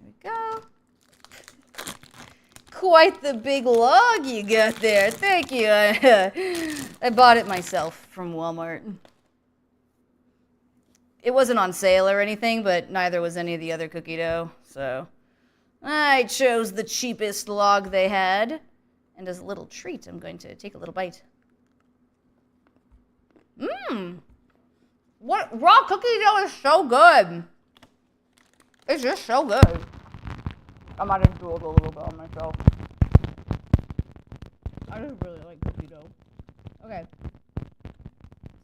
There we go. Quite the big log you got there. Thank you. I bought it myself from Walmart. It wasn't on sale or anything, but neither was any of the other cookie dough. So I chose the cheapest log they had. And as a little treat, I'm going to take a little bite. What raw cookie dough is so good. It's just so good. I might have drooled a little bit on myself. I just really like cookie dough. Okay.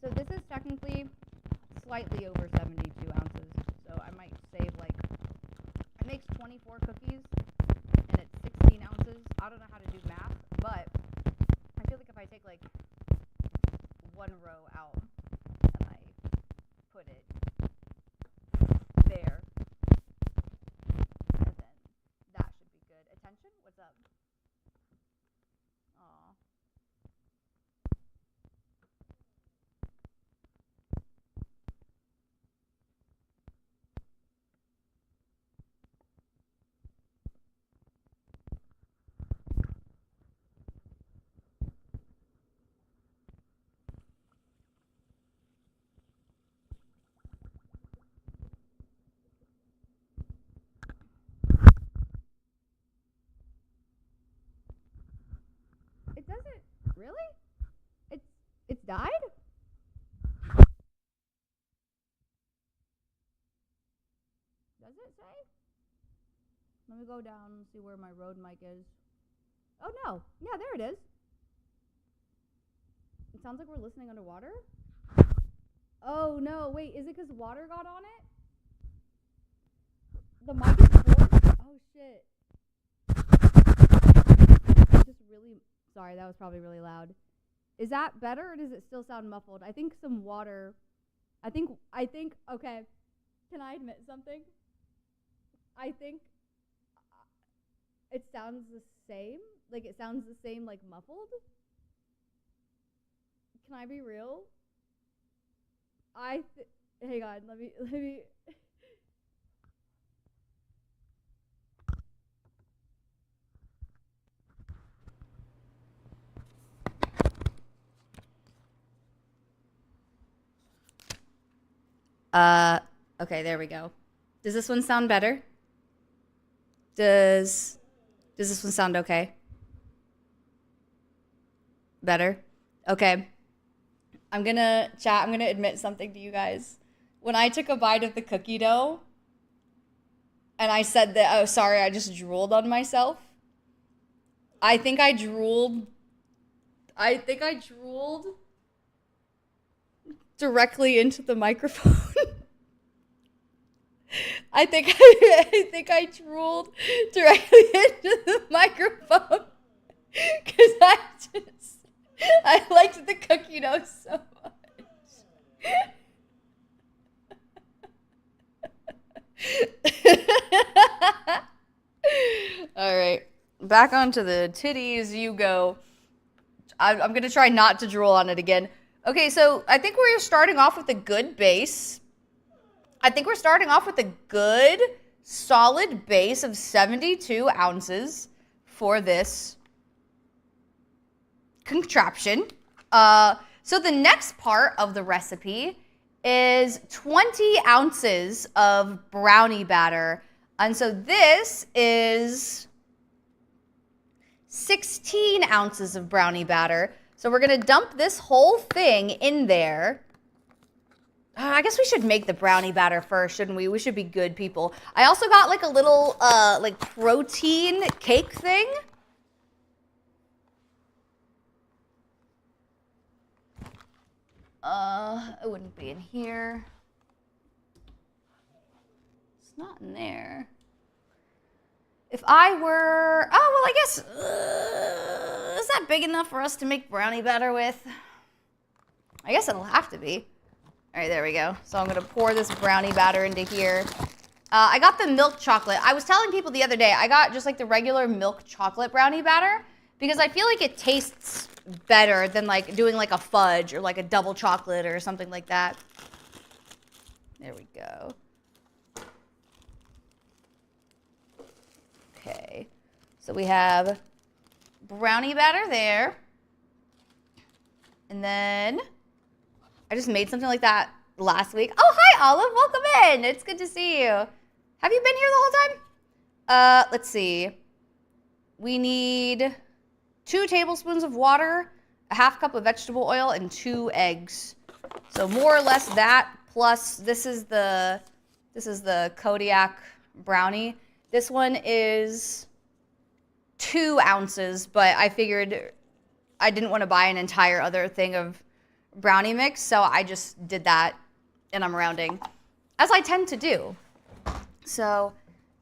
So this is technically slightly over 72 ounces. So I might save like, it makes 24 cookies and it's 16 ounces. I don't know how to do math, but I feel like if I take like one row out and I put it there, and then that should be good. Attention? What's up? Aw. It doesn't, really? It's died? Does it say? Let me go down and see where my Rode mic is. Oh no, yeah, there it is. It sounds like we're listening underwater. Oh no, wait, is it because water got on it? The mic is full? Oh shit. It's just really, sorry, that was probably really loud. Is that better or does it still sound muffled? I think some water, I think, okay. Can I admit something? I think it sounds the same. Like it sounds the same, like muffled. Can I be real? Hang on, let me. Okay, there we go. Does this one sound better? Does this one sound okay? Better? Okay. I'm gonna admit something to you guys. When I took a bite of the cookie dough and I said that, oh, sorry, I just drooled on myself. I think I drooled directly into the microphone. I think I drooled directly into the microphone because I liked the cookie dough so much. All right, back onto the titties you go. I'm gonna try not to drool on it again. Okay, so I think we're starting off with a good base. I think we're starting off with a good, solid base of 72 ounces for this contraption. So the next part of the recipe is 20 ounces of brownie batter. And so this is 16 ounces of brownie batter. So we're gonna dump this whole thing in there. I guess we should make the brownie batter first, shouldn't we? We should be good people. I also got like a little like protein cake thing. It wouldn't be in here. It's not in there. If I were, oh, well, I guess, is that big enough for us to make brownie batter with? I guess it'll have to be. All right, there we go. So I'm gonna pour this brownie batter into here. I got the milk chocolate. I was telling people the other day, I got just like the regular milk chocolate brownie batter because I feel like it tastes better than like doing like a fudge or like a double chocolate or something like that. There we go. Okay, so we have brownie batter there. And then I just made something like that last week. Oh, hi, Olive. Welcome in. It's good to see you. Have you been here the whole time? Let's see. We need 2 tablespoons of water, a half cup of vegetable oil, and 2 eggs. So more or less that, plus this is the Kodiak brownie. This one is 2 ounces, but I figured I didn't want to buy an entire other thing of brownie mix, so I just did that, and I'm rounding, as I tend to do. So,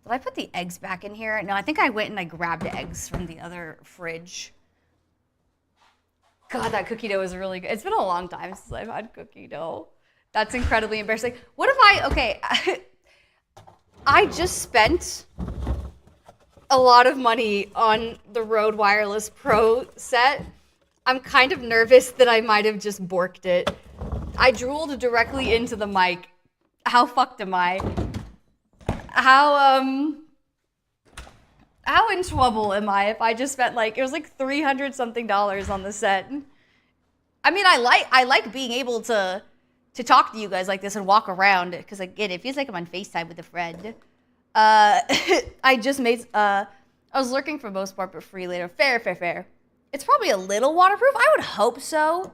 did I put the eggs back in here? No, I think I went and I grabbed eggs from the other fridge. God, that cookie dough is really good. It's been a long time since I've had cookie dough. That's incredibly embarrassing. What if okay, I just spent a lot of money on the Rode Wireless Pro set. I'm kind of nervous that I might have just borked it. I drooled directly into the mic. How fucked am I? How in trouble am I if I just spent like, it was like $300 something on the set. I mean, I like being able to talk to you guys like this and walk around, because again, it feels like I'm on FaceTime with a friend. I just made, I was lurking for most part, but free later. Fair. It's probably a little waterproof. I would hope so.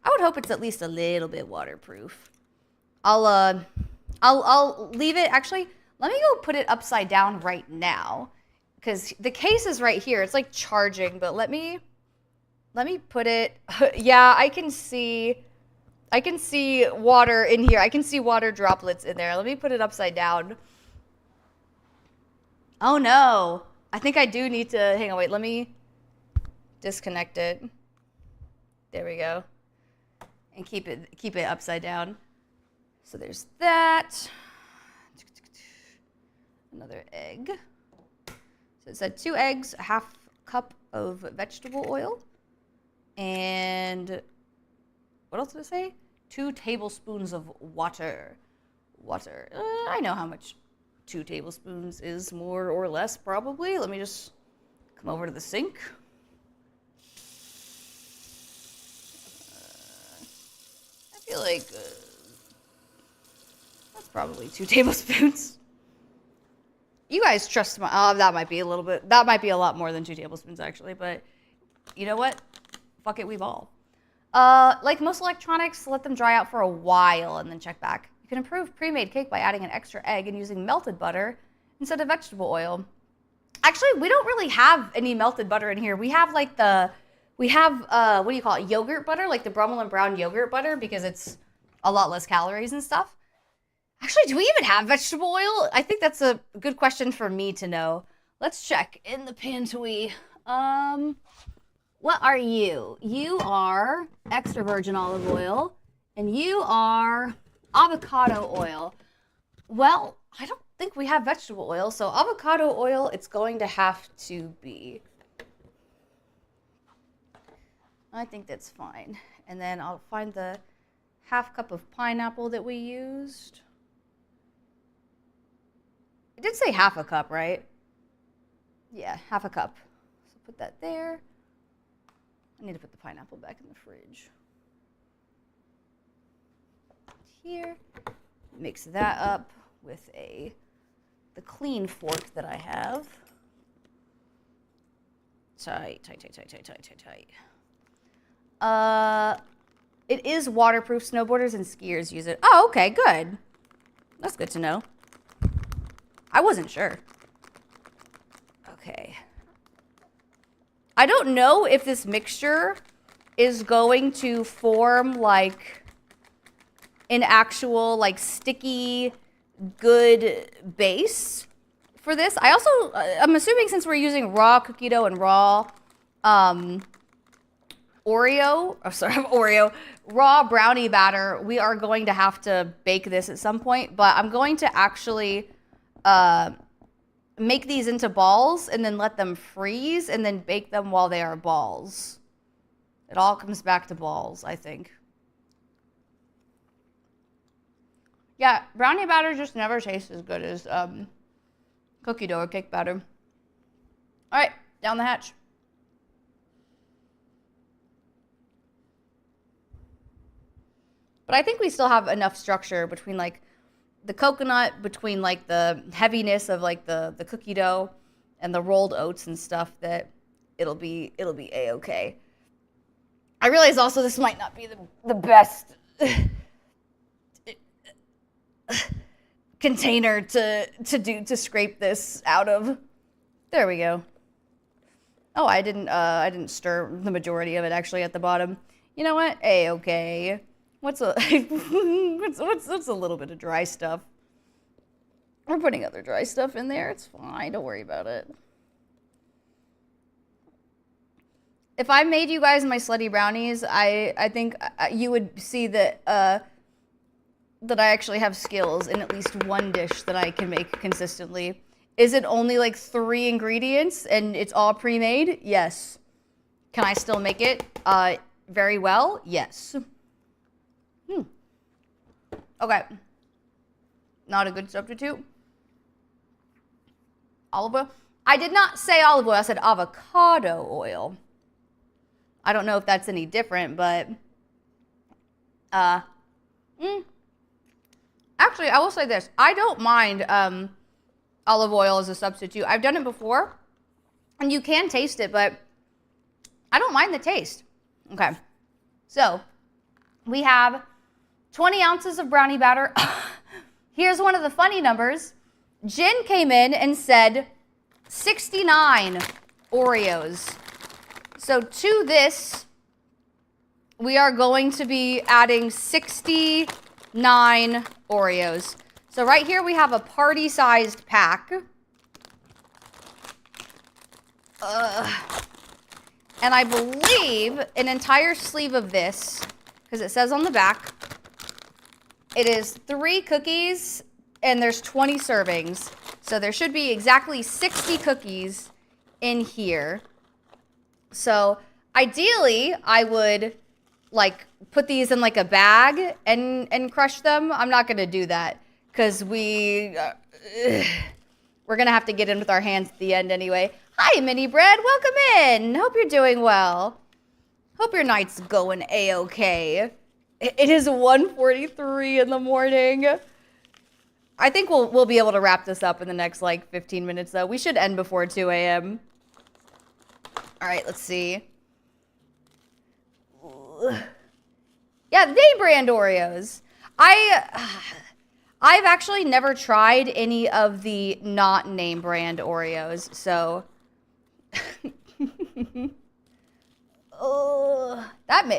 I would hope it's at least a little bit waterproof. I'll leave it. Actually, let me go put it upside down right now, because the case is right here. It's like charging, but let me put it. Yeah, I can see water in here. I can see water droplets in there. Let me put it upside down. Oh no. I think I do need to, hang on, wait, let me disconnect it. There we go. And keep it upside down. So there's that. Another egg. So it said 2 eggs, a half cup of vegetable oil, and what else did it say? 2 tablespoons of water. Water. I know how much 2 tablespoons is, more or less, probably. Let me just come over to the sink. I feel like that's probably 2 tablespoons. You guys trust my, that might be a little bit, that might be a lot more than 2 tablespoons actually, but you know what? Fuck it, we've all. Like most electronics, let them dry out for a while and then check back. You can improve pre-made cake by adding an extra egg and using melted butter instead of vegetable oil. Actually, we don't really have any melted butter in here. We have like what do you call it? Yogurt butter, like the Brummel and Brown yogurt butter, because it's a lot less calories and stuff. Actually, do we even have vegetable oil? I think that's a good question for me to know. Let's check in the pantry. What are you? You are extra virgin olive oil, and you are avocado oil. Well, I don't think we have vegetable oil, so avocado oil, it's going to have to be. I think that's fine. And then I'll find the half cup of pineapple that we used. It did say half a cup, right? Yeah, half a cup. So put that there. I need to put the pineapple back in the fridge. Here. Mix that up with the clean fork that I have. Tight. It is waterproof. Snowboarders and skiers use it. Oh, okay, good. That's good to know. I wasn't sure. Okay. I don't know if this mixture is going to form like an actual like sticky good base for this. I'm assuming since we're using raw cookie dough and raw raw brownie batter, we are going to have to bake this at some point, but I'm going to actually make these into balls and then let them freeze and then bake them while they are balls. It all comes back to balls, I think. Yeah, brownie batter just never tastes as good as cookie dough or cake batter. All right, down the hatch. But I think we still have enough structure between like the coconut, between like the heaviness of like the cookie dough and the rolled oats and stuff, that it'll be a-okay. I realize also this might not be the best container to scrape this out of. There we go. Oh, I didn't stir the majority of it actually at the bottom. You know what? A-okay. What's a little bit of dry stuff? We're putting other dry stuff in there. It's fine. Don't worry about it. If I made you guys my slutty brownies, I think you would see that that I actually have skills in at least one dish that I can make consistently. Is it only like 3 ingredients and it's all pre-made? Yes. Can I still make it very well? Yes. Okay. Not a good substitute. Olive oil. I did not say olive oil. I said avocado oil. I don't know if that's any different, but actually, I will say this. I don't mind olive oil as a substitute. I've done it before, and you can taste it, but I don't mind the taste. Okay. So, we have 20 ounces of brownie batter. Here's one of the funny numbers. Jen came in and said 69 Oreos. So to this, we are going to be adding 69 Oreos. So right here we have a party-sized pack. And I believe an entire sleeve of this, because it says on the back, it is 3 cookies and there's 20 servings. So there should be exactly 60 cookies in here. So ideally, I would like put these in like a bag and crush them. I'm not gonna do that because we're gonna have to get in with our hands at the end anyway. Hi, Mini Bread, welcome in. Hope you're doing well. Hope your night's going a-okay. It is 1:43 in the morning. I think we'll be able to wrap this up in the next like 15 minutes though. We should end before 2 a.m. All right, let's see. Yeah, the name brand Oreos. I've actually never tried any of the not name brand Oreos, so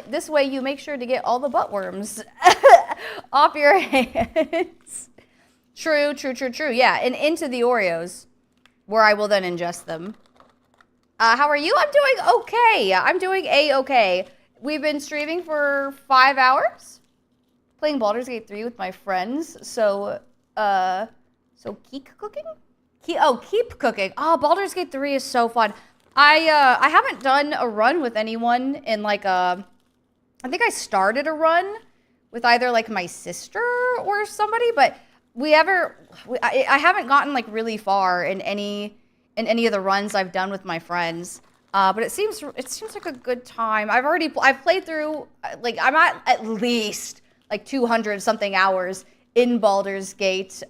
this way you make sure to get all the butt worms off your hands. True. Yeah, and into the Oreos, where I will then ingest them. How are you? I'm doing okay. I'm doing a-okay. We've been streaming for 5 hours, playing Baldur's Gate 3 with my friends. So keep cooking? Keep cooking. Oh, Baldur's Gate 3 is so fun. I haven't done a run with anyone in like I think I started a run with either like my sister or somebody, but I haven't gotten like really far in any of the runs I've done with my friends. But it seems like a good time. I've played through like I'm at least like 200 something hours in Baldur's Gate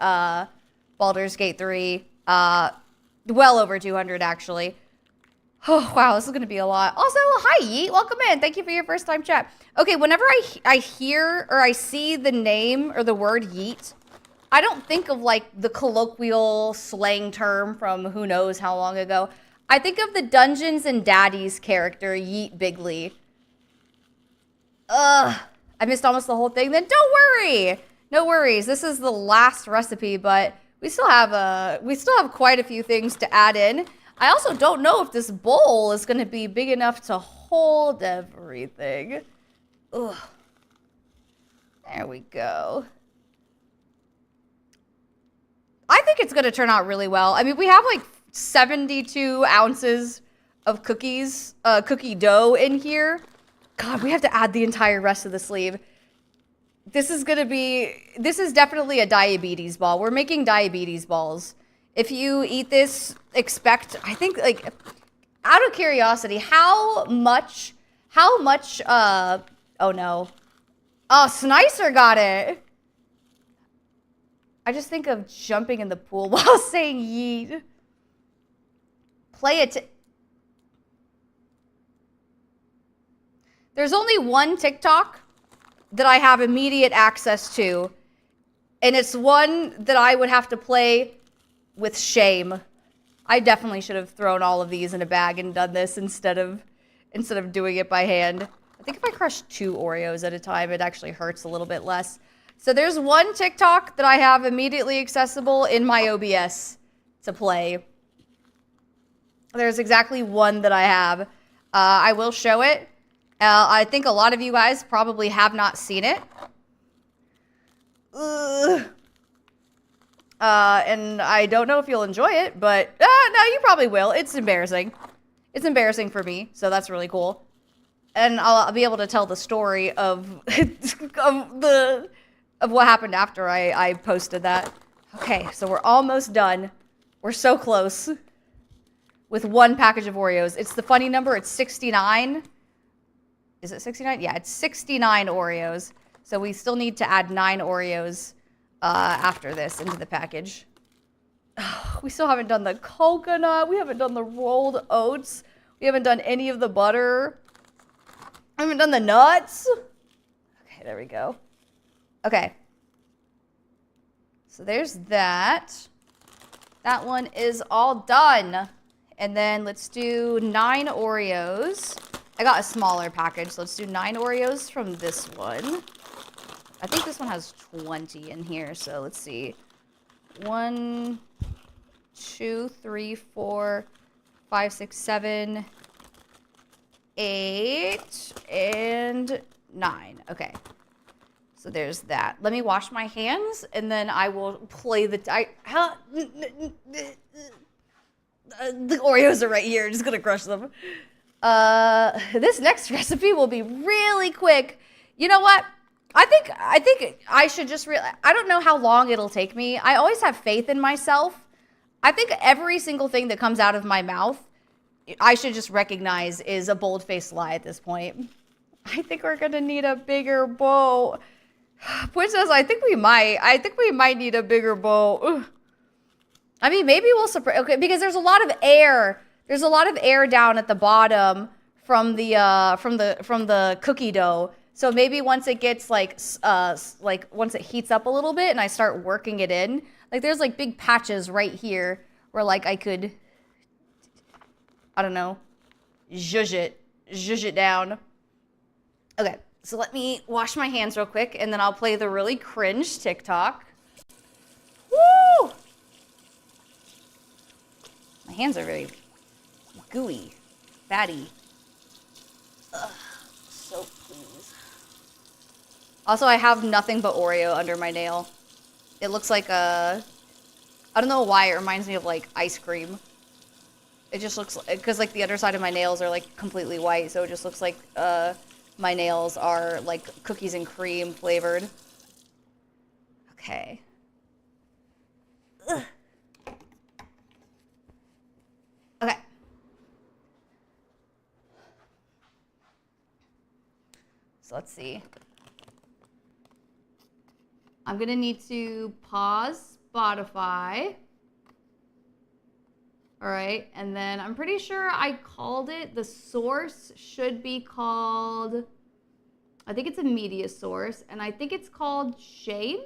3. Well over 200 actually. Oh, wow, this is going to be a lot. Also, hi, Yeet. Welcome in. Thank you for your first time chat. Okay, whenever I hear or I see the name or the word Yeet, I don't think of, like, the colloquial slang term from who knows how long ago. I think of the Dungeons and Daddies character, Yeet Bigley. I missed almost the whole thing. Then don't worry. No worries. This is the last recipe, but we still have quite a few things to add in. I also don't know if this bowl is going to be big enough to hold everything. Ugh. There we go. I think it's going to turn out really well. I mean, we have like 72 ounces of cookie dough in here. God, we have to add the entire rest of the sleeve. This is definitely a diabetes ball. We're making diabetes balls. If you eat this, I think, like, out of curiosity, how much, oh no. Oh, Snicer got it. I just think of jumping in the pool while saying yeet. Play it. There's only one TikTok that I have immediate access to, and it's one that I would have to play with shame. I definitely should have thrown all of these in a bag and done this instead of doing it by hand. I think if I crush 2 Oreos at a time, it actually hurts a little bit less. So there's one TikTok that I have immediately accessible in my OBS to play. There's exactly one that I have. I will show it. I think a lot of you guys probably have not seen it. And I don't know if you'll enjoy it, but no, you probably will. It's embarrassing. It's embarrassing for me, so that's really cool. And I'll be able to tell the story of what happened after I posted that. Okay, so we're almost done. We're so close with one package of Oreos. It's the funny number. It's 69. Is it 69? Yeah, it's 69 Oreos. So we still need to add 9 Oreos after this into the package. We still haven't done the coconut. We haven't done the rolled oats. We haven't done any of the butter. I haven't done the nuts. Okay, there we go. Okay. So there's that. That one is all done. And then let's do 9 Oreos. I got a smaller package, so let's do 9 Oreos from this one. I think this one has 20 in here, so let's see. 1, 2, 3, 4, 5, 6, 7, 8, and 9. Okay. So there's that. Let me wash my hands, and then I will play the... the Oreos are right here. I'm just gonna crush them. This next recipe will be really quick. You know what? I think I should just I don't know how long it'll take me. I always have faith in myself. I think every single thing that comes out of my mouth, I should just recognize is a bold-faced lie at this point. I think we're gonna need a bigger bowl. Princess, I think we might need a bigger bowl. Ugh. I mean, maybe we'll surprise. Okay, because there's a lot of air. There's a lot of air down at the bottom from the cookie dough. So maybe once it gets once it heats up a little bit and I start working it in, like there's like big patches right here where like I could, I don't know, zhuzh it down. Okay, so let me wash my hands real quick and then I'll play the really cringe TikTok. Woo! My hands are very gooey, fatty. Ugh, soap, please. Also, I have nothing but Oreo under my nail. It looks like I don't know why, it reminds me of like ice cream. It just looks like, because like the underside of my nails are like completely white, so it just looks like my nails are like cookies and cream flavored. Okay. Ugh. Okay. So let's see. I'm gonna need to pause Spotify. All right, and then I'm pretty sure I called it. The source should be called, I think it's a media source, and I think it's called Shame.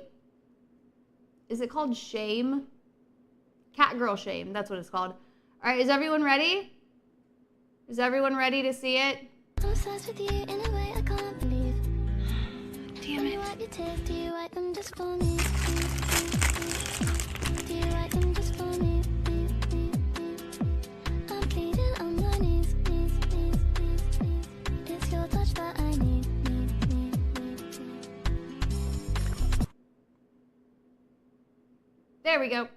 Is it called Shame? Cat Girl Shame, that's what it's called. All right, is everyone ready? Is everyone ready to see it? I'm obsessed with you in a way I can't believe. Damn it. Do you wipe your tears? Do you wipe them just for me? Do you wipe them just for me? I'm bleeding on my knees. It's your touch that I need. There we go.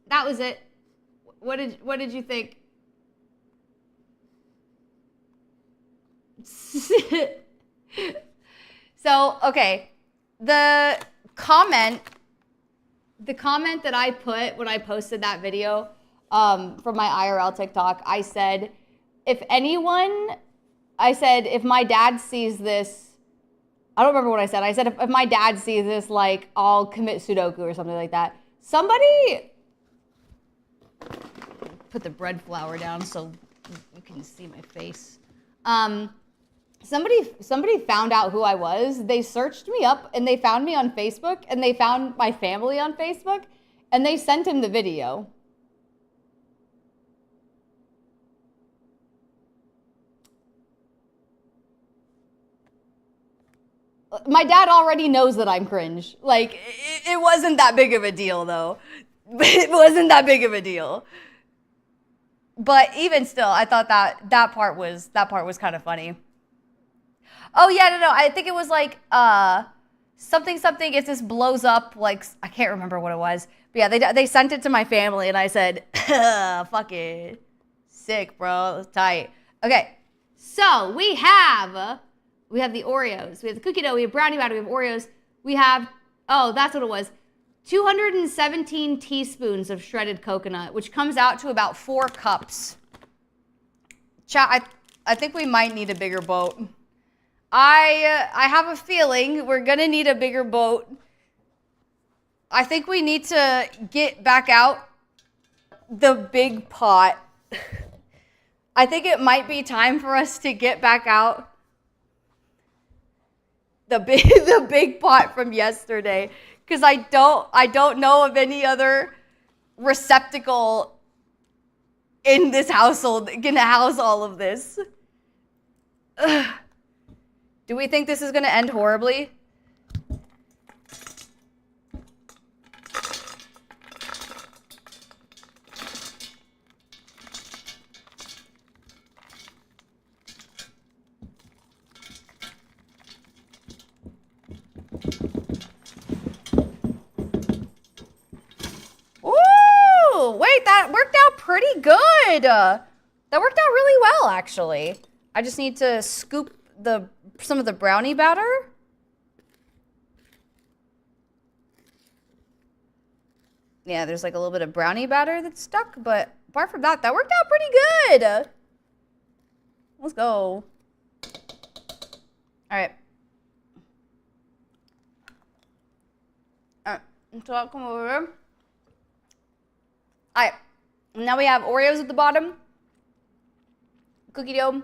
That was it. What did you think? So, okay. The comment that I put when I posted that video from my IRL TikTok, I said, if my dad sees this, I don't remember what I said. I said, if my dad sees this, like, I'll commit Sudoku or something like that. Somebody put the bread flour down so you can see my face. Somebody found out who I was. They searched me up and they found me on Facebook and they found my family on Facebook and they sent him the video. My dad already knows that I'm cringe. Like, it wasn't that big of a deal though. It wasn't that big of a deal. But even still, I thought that part was kind of funny. Oh yeah, no, I think it was like something if this blows up, like I can't remember what it was. But yeah, they sent it to my family and I said, fuck it. Sick, bro. It's tight. Okay. So, we have the Oreos. We have the cookie dough, we have brownie batter, we have Oreos. We have, oh, that's what it was. 217 teaspoons of shredded coconut, which comes out to about 4 cups. Chat, I think we might need a bigger boat. I have a feeling we're gonna need a bigger boat. I think we need to get back out the big pot. I think it might be time for us to get back out the big pot from yesterday. Because I don't know of any other receptacle in this household that can house all of this. Ugh. Do we think this is going to end horribly? pretty good. That worked out really well, actually. I just need to scoop some of the brownie batter. Yeah, there's like a little bit of brownie batter that's stuck, but apart from that, that worked out pretty good. Let's go. All right. So I'll come over. All right. Now we have Oreos at the bottom, cookie dough,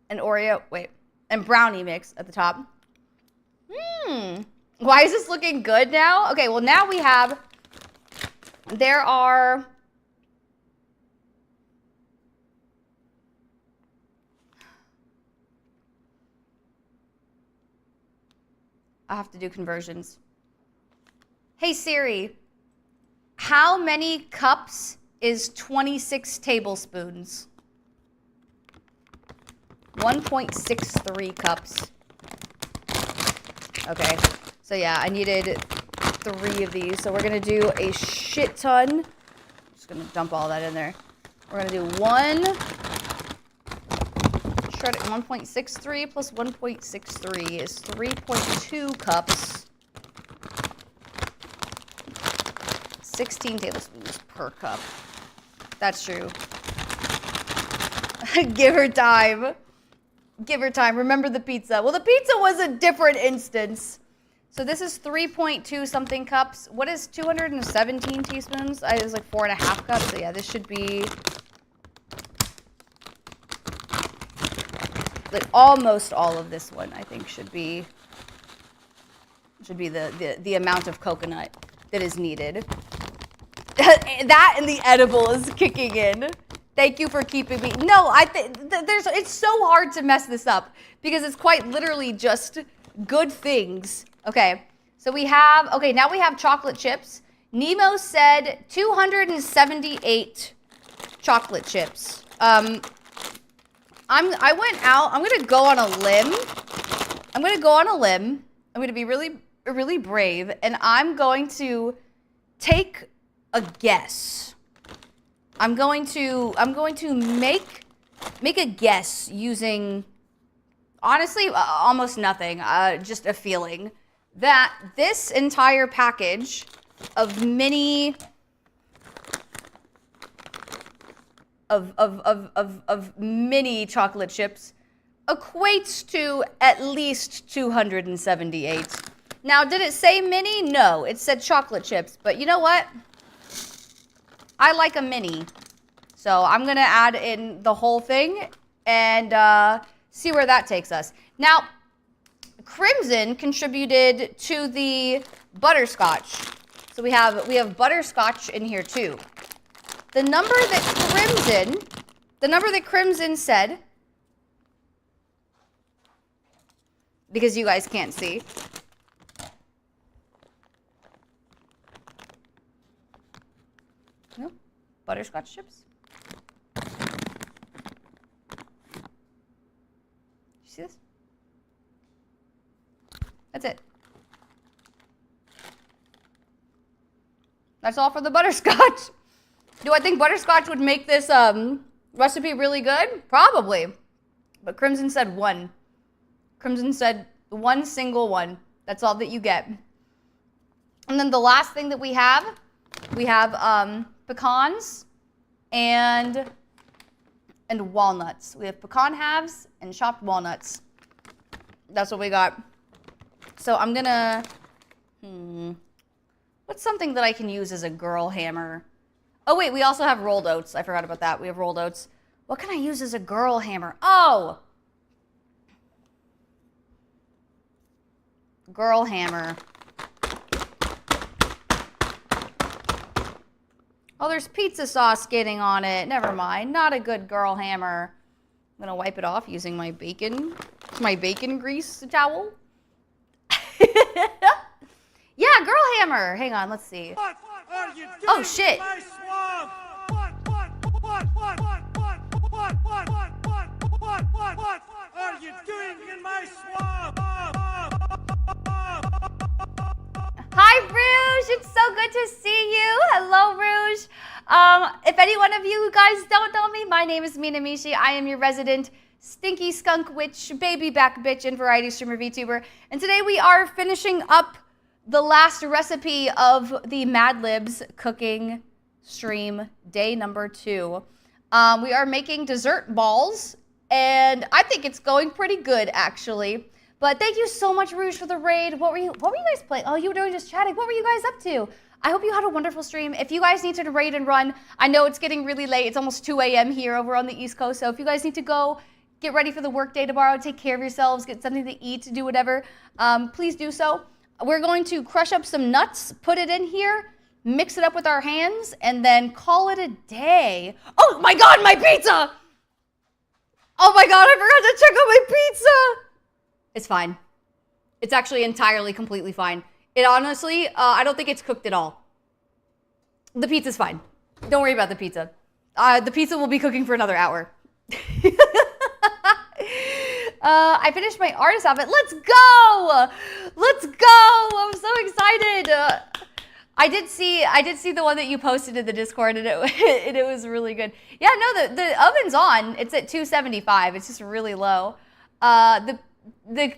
and and brownie mix at the top. Why is this looking good now? Okay, well now we have, I have to do conversions. Hey Siri, how many cups is 26 tablespoons? 1.63 cups. Okay, so yeah, I needed 3 of these. So we're gonna do a shit ton. Just gonna dump all that in there. We're gonna do 1.63 plus 1.63 is 3.2 cups. 16 tablespoons per cup. That's true. Give her time. Give her time. Remember the pizza. Well, the pizza was a different instance. So this is 3.2 something cups. What is 217 teaspoons? It was like 4.5 cups. So yeah, this should be like almost all of this one. I think should be the amount of coconut that is needed. That and the edible is kicking in. Thank you for keeping me. No, I think it's so hard to mess this up because it's quite literally just good things. Okay, so now we have chocolate chips. Nemo said 278 chocolate chips. I went out. I'm gonna go on a limb. I'm gonna be really, really brave, and I'm going to take a guess. I'm going to make a guess using, honestly, almost nothing, just a feeling that this entire package of mini mini chocolate chips equates to at least 278. Now, did it say mini? No, it said chocolate chips, but you know what? I like a mini. So I'm gonna add in the whole thing and see where that takes us. Now, Crimson contributed to the butterscotch. So we have butterscotch in here too. The number that Crimson said, because you guys can't see. No, butterscotch chips. You see this? That's it. That's all for the butterscotch. Do I think butterscotch would make this recipe really good? Probably. But Crimson said one. Crimson said one single one. That's all that you get. And then the last thing that we have pecans and walnuts. We have pecan halves and chopped walnuts. That's what we got. So I'm gonna, what's something that I can use as a girl hammer? Oh wait, we also have rolled oats. I forgot about that. We have rolled oats. What can I use as a girl hammer? Oh! Girl hammer. Oh, there's pizza sauce getting on it. Never mind. Not a good girl hammer. I'm gonna wipe it off using my bacon grease towel. Yeah, girl hammer. Hang on, let's see. What are you doing Oh shit. in my swamp? What are you doing in my swamp? Hi, Rouge. It's so good to see you. Hello, Rouge. If any one of you guys don't know me, my name is Mina Mishi. I am your resident stinky skunk witch, baby back bitch, and variety streamer VTuber. And today we are finishing up the last recipe of the Mad Libs Cooking stream, day number 2. We are making dessert balls, and I think it's going pretty good, actually. But thank you so much, Rouge, for the raid. What were you guys playing? Oh, you were just chatting. What were you guys up to? I hope you had a wonderful stream. If you guys need to raid and run, I know it's getting really late. It's almost 2 a.m. here over on the East Coast. So if you guys need to go, get ready for the workday tomorrow, take care of yourselves, get something to eat, do whatever, please do so. We're going to crush up some nuts, put it in here, mix it up with our hands, and then call it a day. Oh my God, my pizza! Oh my God, I forgot to check on my pizza! It's fine. It's actually entirely, completely fine. It honestly, I don't think it's cooked at all. The pizza's fine. Don't worry about the pizza. The pizza will be cooking for another hour. I finished my artist outfit. Let's go! Let's go! I'm so excited. I did see the one that you posted in the Discord, and it was really good. Yeah, no, the oven's on. It's at 275. It's just really low. The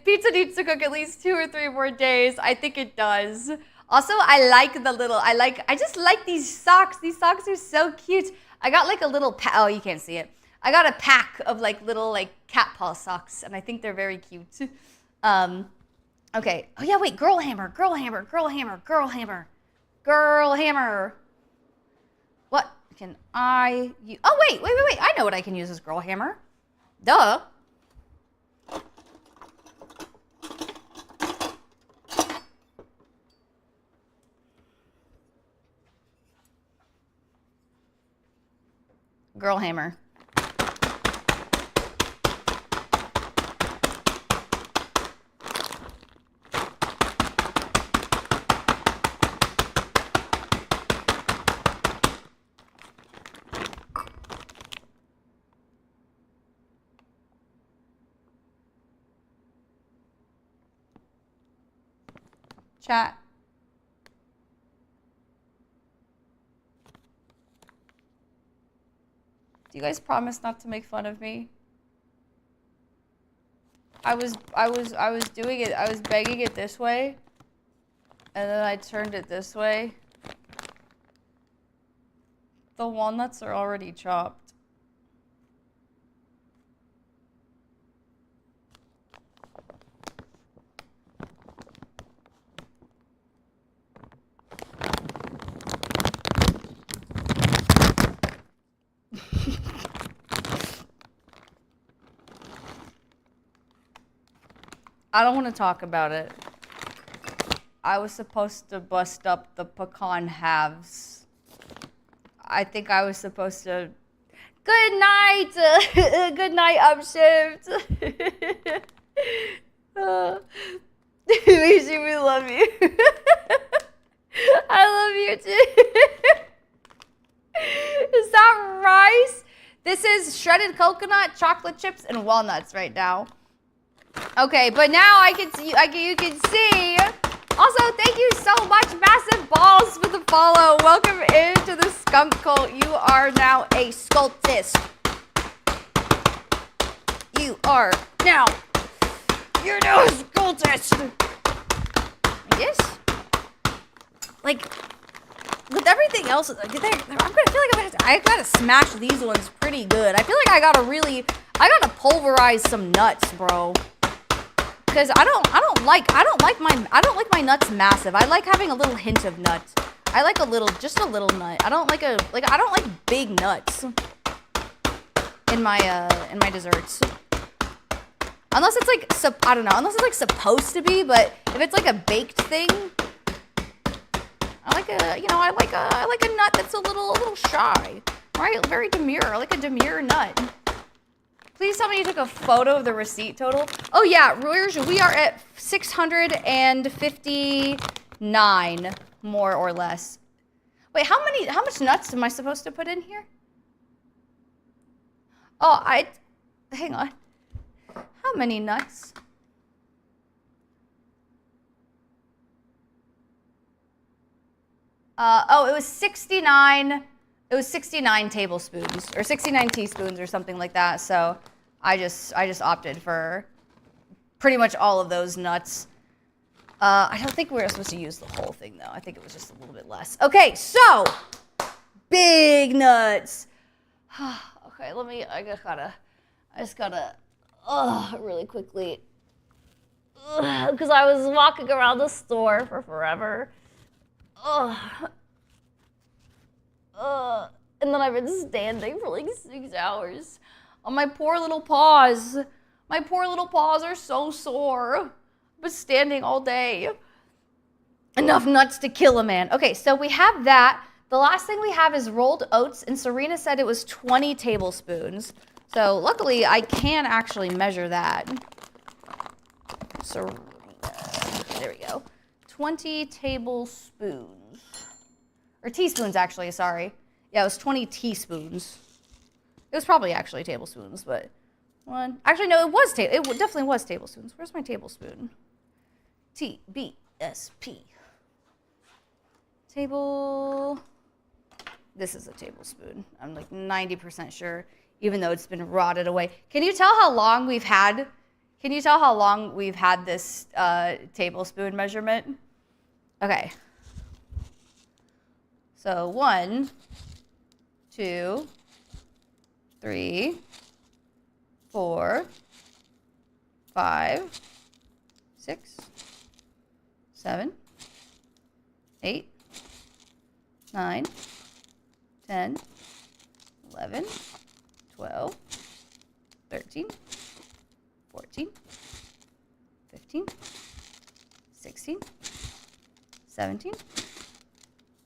pizza needs to cook at least 2 or 3 more days. I think it does. Also, I just like these socks. These socks are so cute. I got like a little oh, you can't see it. I got a pack of like little like cat paw socks, and I think they're very cute. Okay. Oh yeah, wait, girl hammer. What can I use? Oh wait. I know what I can use as girl hammer. Duh. Girl hammer. Chat. Do you guys promise not to make fun of me? I was doing it. I was begging it this way, and then I turned it this way. The walnuts are already chopped. I don't want to talk about it. I was supposed to bust up the pecan halves. I think I was supposed to... Good night! Good night, Upshift! Mishi, we love you. I love you too. Is that rice? This is shredded coconut, chocolate chips, and walnuts right now. Okay, but now you can see. Also, thank you so much, Massive Balls, for the follow. Welcome into the skunk cult. You are now a sculptist. You're now a sculptist. Like this? Like, with everything else, I gotta smash these ones pretty good. I feel like I gotta pulverize some nuts, bro. Because I don't like my nuts massive. I like having a little hint of nut. I like just a little nut. I don't like big nuts in my desserts. Unless it's like unless it's like supposed to be, but if it's like a baked thing, I like a nut that's a little shy. Right? Very demure. I like a demure nut. Please tell me you took a photo of the receipt total. Oh yeah, Rouge, we are at 659, more or less. Wait, how much nuts am I supposed to put in here? Oh, hang on. How many nuts? Oh, it was 69 It was 69 tablespoons or 69 teaspoons or something like that. So I just opted for pretty much all of those nuts. I don't think we were supposed to use the whole thing though. I think it was just a little bit less. Okay, so big nuts. Okay, I just gotta, really quickly, because I was walking around the store for forever. And then I've been standing for like 6 hours on my poor little paws. My poor little paws are so sore. But standing all day. Enough nuts to kill a man. Okay, so we have that. The last thing we have is rolled oats, and Serena said it was 20 tablespoons. So luckily, I can actually measure that. So there we go. 20 tablespoons. Or teaspoons, actually, sorry. Yeah, it was 20 teaspoons. It was probably actually tablespoons, but one. Actually, no, it definitely was tablespoons. Where's my tablespoon? TBSP. Table. This is a tablespoon. I'm like 90% sure, even though it's been rotted away. Can you tell how long we've had? Can you tell how long we've had this tablespoon measurement? Okay. So 1, 2, 3, 4, 5, 6, 7, 8, 9, 10, 11, 12, 13, 14, 15, 16, 17,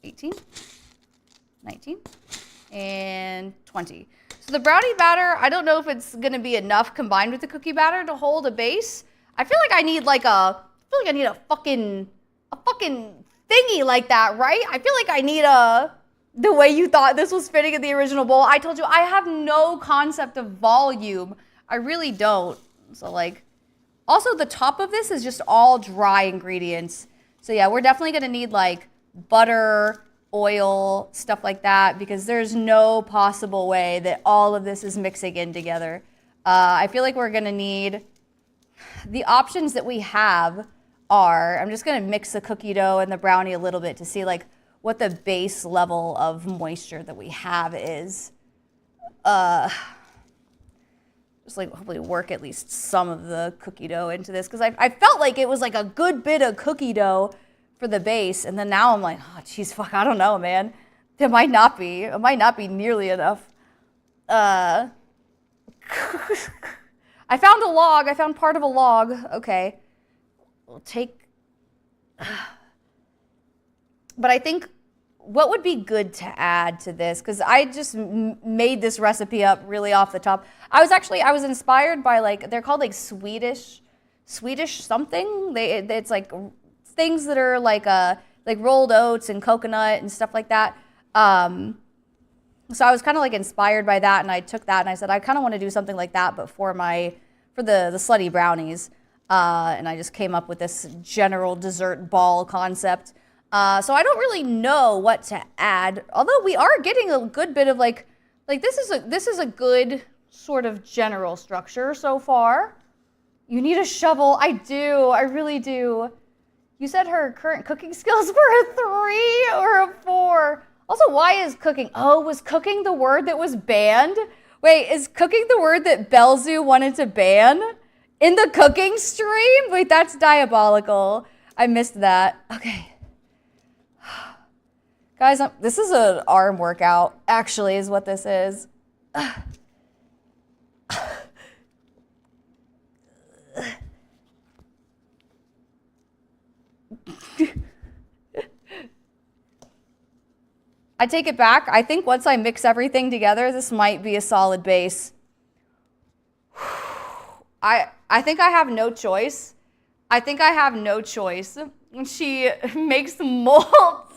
18, 19, and 20. So the brownie batter, I don't know if it's gonna be enough combined with the cookie batter to hold a base. I feel like I need a fucking thingy like that, right? I feel like I need the way you thought this was fitting in the original bowl. I told you I have no concept of volume. I really don't. So like, also the top of this is just all dry ingredients. So yeah, we're definitely gonna need like butter, oil, stuff like that, because there's no possible way that all of this is mixing in together. I feel like we're gonna need, the options that we have are, I'm just gonna mix the cookie dough and the brownie a little bit to see like what the base level of moisture that we have is. Just like hopefully work at least some of the cookie dough into this, because I felt like it was like a good bit of cookie dough for the base, and then now I'm like, oh geez, fuck, I don't know, man. It might not be nearly enough. I found a log. I found part of a log. Okay, we'll take. But I think what would be good to add to this, because I just made this recipe up really off the top. I was inspired by like, they're called like Swedish something. It's like things that are like rolled oats and coconut and stuff like that. So I was kind of like inspired by that, and I took that and I said I kind of want to do something like that, but for the slutty brownies. And I just came up with this general dessert ball concept. So I don't really know what to add, although we are getting a good bit of like this is a good sort of general structure so far. You need a shovel. I do. I really do. You said her current cooking skills were a 3 or a 4. Also, why is cooking? Oh, was cooking the word that was banned? Wait, is cooking the word that Belzu wanted to ban in the cooking stream? Wait, that's diabolical. I missed that. Okay. Guys, this is an arm workout, actually, is what this is. I take it back. I think once I mix everything together, this might be a solid base. I think I have no choice. When she makes mulch.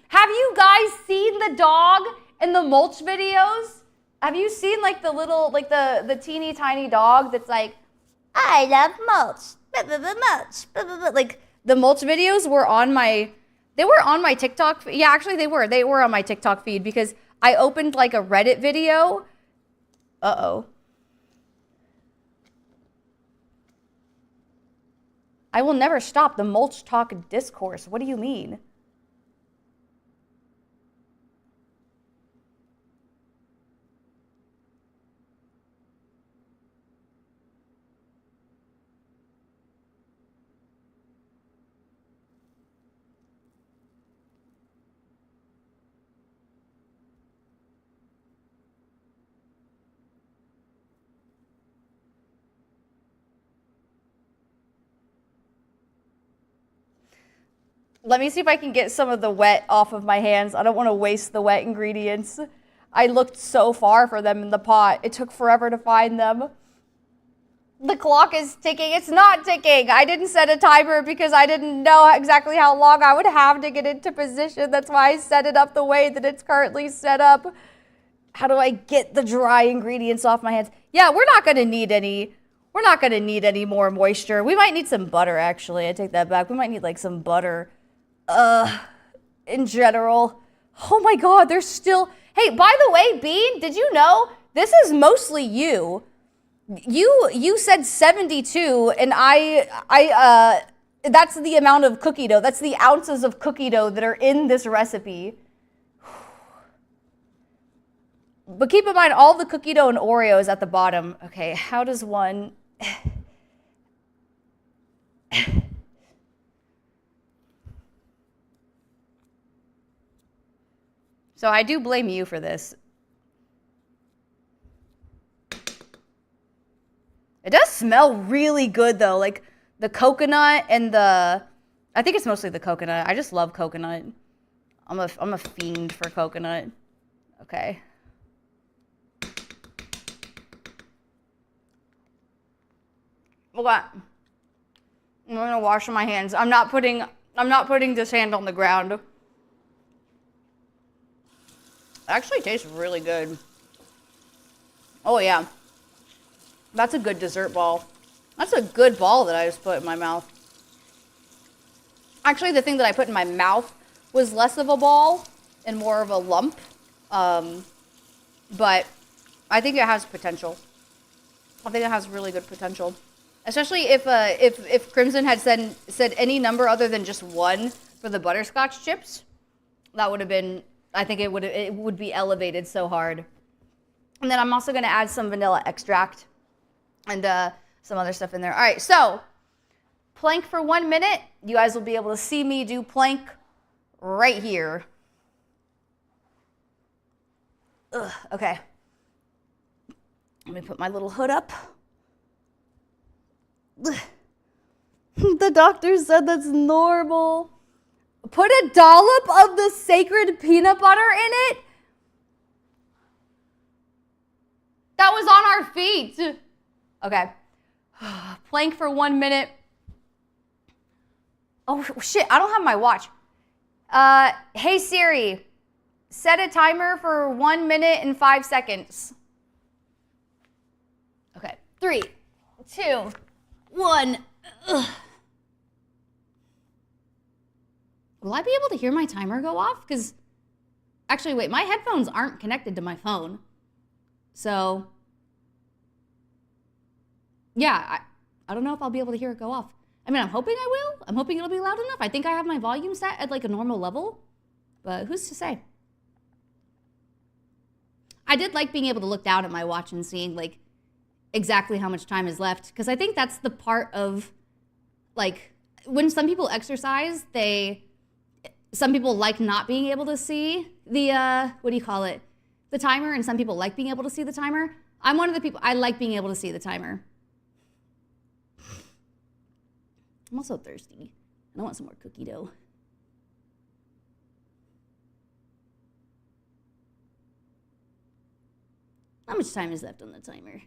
Have you guys seen the dog in the mulch videos? Have you seen like the little, like the teeny tiny dog that's like, I love mulch, mulch. Like the mulch videos were on my They were on my TikTok. Yeah, actually they were. They were on my TikTok feed because I opened like a Reddit video. Uh-oh. I will never stop the mulch talk discourse. What do you mean? Let me see if I can get some of the wet off of my hands. I don't want to waste the wet ingredients. I looked so far for them in the pot. It took forever to find them. The clock is ticking. It's not ticking. I didn't set a timer because I didn't know exactly how long I would have to get into position. That's why I set it up the way that it's currently set up. How do I get the dry ingredients off my hands? Yeah, we're not going to need any more moisture. We might need some butter, actually. I take that back. We might need like some butter. In general. Oh my God, there's still... Hey, by the way, Bean, did you know this is mostly you? You said 72, and that's the amount of cookie dough. That's the ounces of cookie dough that are in this recipe. But keep in mind, all the cookie dough and Oreo is at the bottom. Okay, how does one... So I do blame you for this. It does smell really good though, like the coconut and I think it's mostly the coconut. I just love coconut. I'm a fiend for coconut. Okay. Okay. I'm gonna wash my hands. I'm not putting this hand on the ground. Actually tastes really good. Oh yeah. That's a good dessert ball. That's a good ball that I just put in my mouth. Actually, the thing that I put in my mouth was less of a ball and more of a lump. But I think it has potential. I think it has really good potential. Especially if Crimson had said any number other than just 1 for the butterscotch chips, that would have been... I think it would be elevated so hard. And then I'm also going to add some vanilla extract and some other stuff in there. All right, so plank for 1 minute. You guys will be able to see me do plank right here. Ugh, okay. Let me put my little hood up. The doctor said that's normal. Put a dollop of the sacred peanut butter in it? That was on our feet. Okay. Plank for 1 minute. Oh, shit. I don't have my watch. Hey, Siri. Set a timer for 1 minute and 5 seconds. Okay. 3, 2, 1. Ugh. Will I be able to hear my timer go off? Because, actually, wait, my headphones aren't connected to my phone. So, yeah, I don't know if I'll be able to hear it go off. I mean, I'm hoping I will. I'm hoping it'll be loud enough. I think I have my volume set at like a normal level, but who's to say? I did like being able to look down at my watch and seeing like exactly how much time is left, because I think that's the part of like when some people exercise, some people like not being able to see the, what do you call it? The timer, and some people like being able to see the timer. I'm one of the people, I like being able to see the timer. I'm also thirsty. I want some more cookie dough. How much time is left on the timer?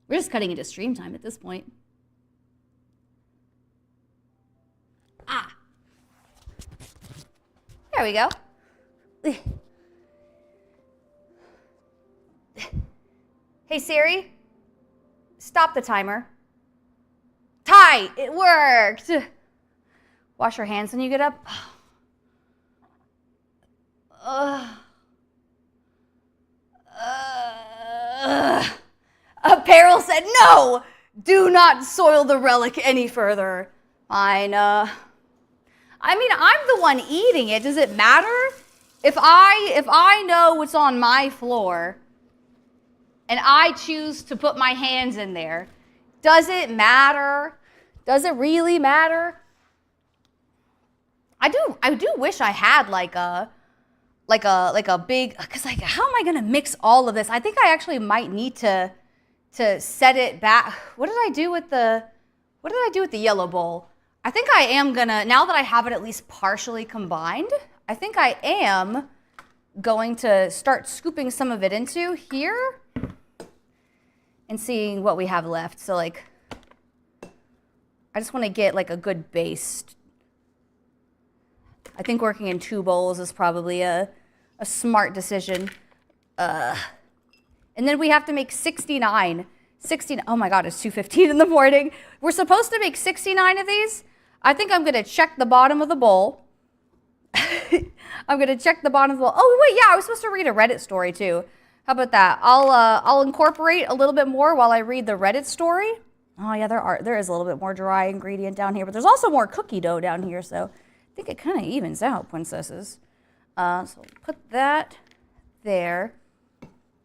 We're just cutting into stream time at this point. Ah. There we go. Hey Siri, stop the timer. right, it worked. Wash your hands when you get up. Apparel said, no, do not soil the relic any further. Fine. I mean, I'm the one eating it. Does it matter? If I know what's on my floor and I choose to put my hands in there, does it matter? Does it really matter? I do wish I had like a big, cause like how am I gonna mix all of this? I think I actually might need to set it back. What did I do with the yellow bowl? I think I am gonna, now that I have it at least partially combined, I think I am going to start scooping some of it into here and seeing what we have left. So like, I just want to get like a good base. I think working in 2 bowls is probably a smart decision. And then we have to make 69. Oh my God, it's 2:15 in the morning. We're supposed to make 69 of these. I think I'm gonna check the bottom of the bowl. I'm gonna check the bottom of the bowl. Oh wait, yeah, I was supposed to read a Reddit story too. How about that? I'll incorporate a little bit more while I read the Reddit story. Oh yeah, there is a little bit more dry ingredient down here, but there's also more cookie dough down here, so I think it kind of evens out, princesses. So put that there.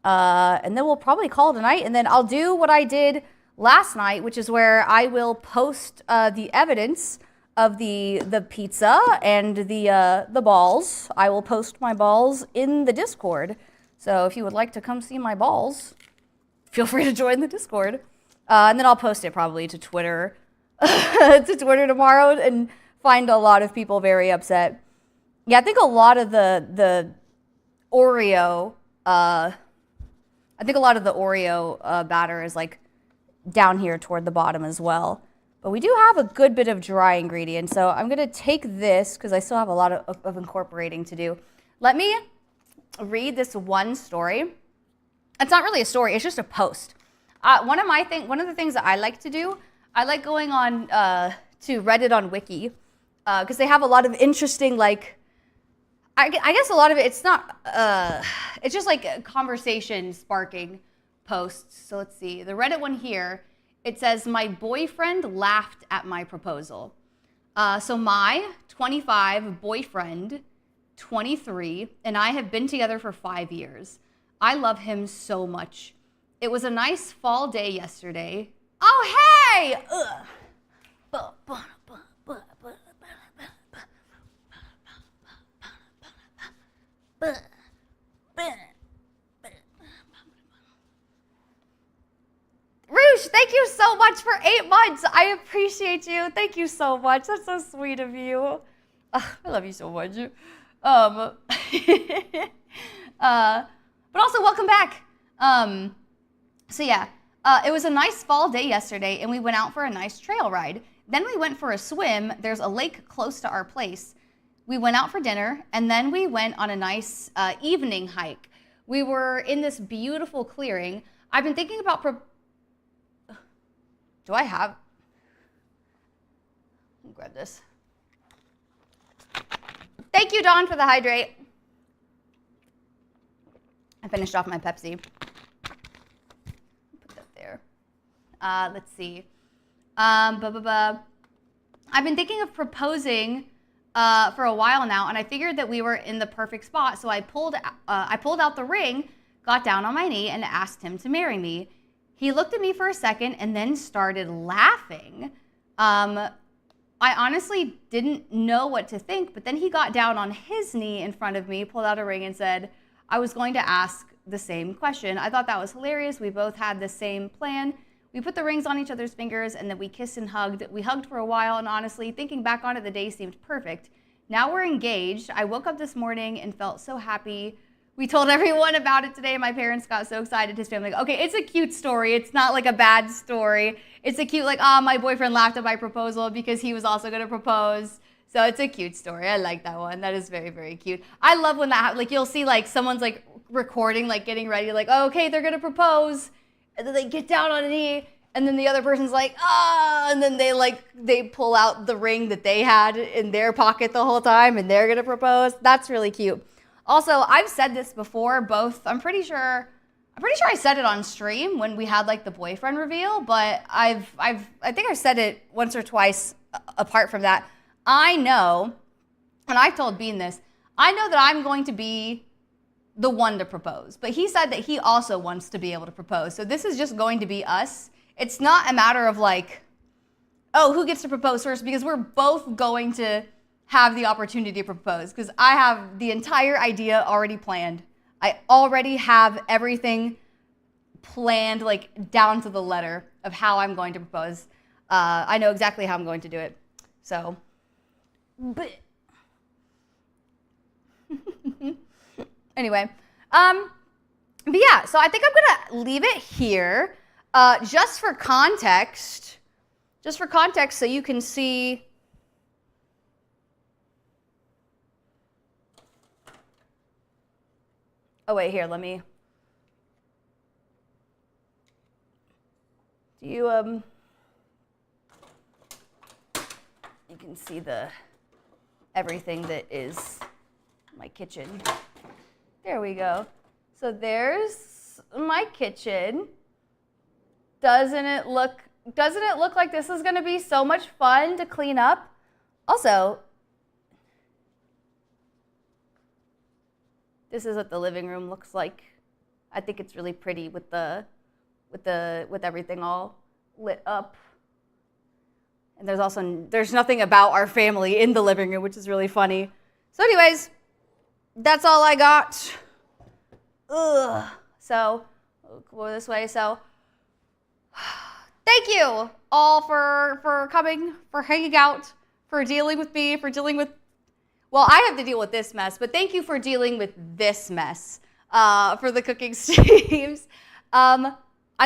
And then we'll probably call it a night, and then I'll do what I did last night, which is where I will post the evidence of the pizza and the balls. I will post my balls in the Discord. So if you would like to come see my balls, feel free to join the Discord. And then I'll post it probably to Twitter to Twitter tomorrow and find a lot of people very upset. Yeah, I think a lot of the Oreo batter is like down here toward the bottom as well. But we do have a good bit of dry ingredient. So I'm gonna take this because I still have a lot of incorporating to do. Let me read this one story. It's not really a story, it's just a post. One of the things that I like to do, I like going on to Reddit on Wiki because they have a lot of interesting, like, I guess a lot of it, it's not, it's just like conversation sparking posts. So let's see, the Reddit one here, it says, my boyfriend laughed at my proposal. So my 25 boyfriend, 23, and I have been together for 5 years. I love him so much. It was a nice fall day yesterday. Oh, hey! Roosh, thank you so much for 8 months. I appreciate you. Thank you so much. That's so sweet of you. I love you so much. But also, welcome back. So yeah, it was a nice fall day yesterday, and we went out for a nice trail ride. Then we went for a swim. There's a lake close to our place. We went out for dinner, and then we went on a nice evening hike. We were in this beautiful clearing. I've been thinking about do I have? Let me grab this. Thank you, Dawn, for the hydrate. I finished off my Pepsi. Put that there. Let's see. I've been thinking of proposing for a while now, and I figured that we were in the perfect spot. So I pulled out the ring, got down on my knee, and asked him to marry me. He looked at me for a second and then started laughing. I honestly didn't know what to think, but then he got down on his knee in front of me, pulled out a ring, and said, I was going to ask the same question. I thought that was hilarious. We both had the same plan. We put the rings on each other's fingers, and then we kissed and hugged. We hugged for a while, and honestly, thinking back on it, the day seemed perfect. Now we're engaged. I woke up this morning and felt so happy. We told everyone about it today. My parents got so excited. His family, okay, it's a cute story. It's not like a bad story. It's a cute, like, my boyfriend laughed at my proposal because he was also going to propose. So it's a cute story. I like that one. That is very, very cute. I love when that happens. Like, you'll see, like, someone's, like, recording, like, getting ready, like, oh, okay, they're going to propose. And then they get down on a knee, and then the other person's like, ah, and then they pull out the ring that they had in their pocket the whole time and they're gonna propose. That's really cute. Also, I've said this before, both, I'm pretty sure I said it on stream when we had like the boyfriend reveal, but I think I've said it once or twice apart from that. I know, and I've told Bean this, I know that I'm going to be the one to propose, but he said that he also wants to be able to propose. So this is just going to be us. It's not a matter of like, oh, who gets to propose first, because we're both going to have the opportunity to propose, because I have the entire idea already planned. I already have everything planned, like down to the letter of how I'm going to propose. I know exactly how I'm going to do it. So, but anyway, but yeah, so I think I'm gonna leave it here, just for context, so you can see. Oh wait, here, let me. Do you you can see the everything that is my kitchen. There we go. So there's my kitchen. Doesn't it look like this is gonna be so much fun to clean up? Also, this is what the living room looks like. I think it's really pretty with everything all lit up. And there's nothing about our family in the living room, which is really funny. So anyways, that's all I got. Ugh. So we'll go this way. So thank you all for coming, for hanging out, for dealing with me, well, I have to deal with this mess, but thank you for dealing with this mess for the cooking streams. I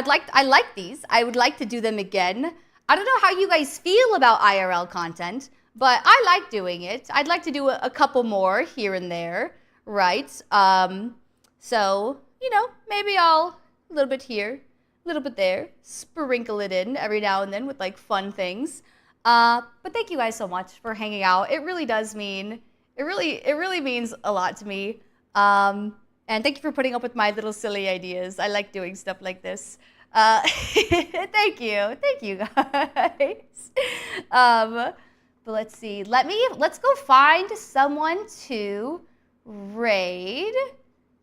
like these. I would like to do them again. I don't know how you guys feel about IRL content, but I like doing it. I'd like to do a couple more here and there, right? So, you know, maybe I'll a little bit here, a little bit there, sprinkle it in every now and then with like fun things. But thank you guys so much for hanging out. It really does mean, it really means a lot to me. And thank you for putting up with my little silly ideas. I like doing stuff like this. Thank you guys. But let's see. Let's go find someone to raid.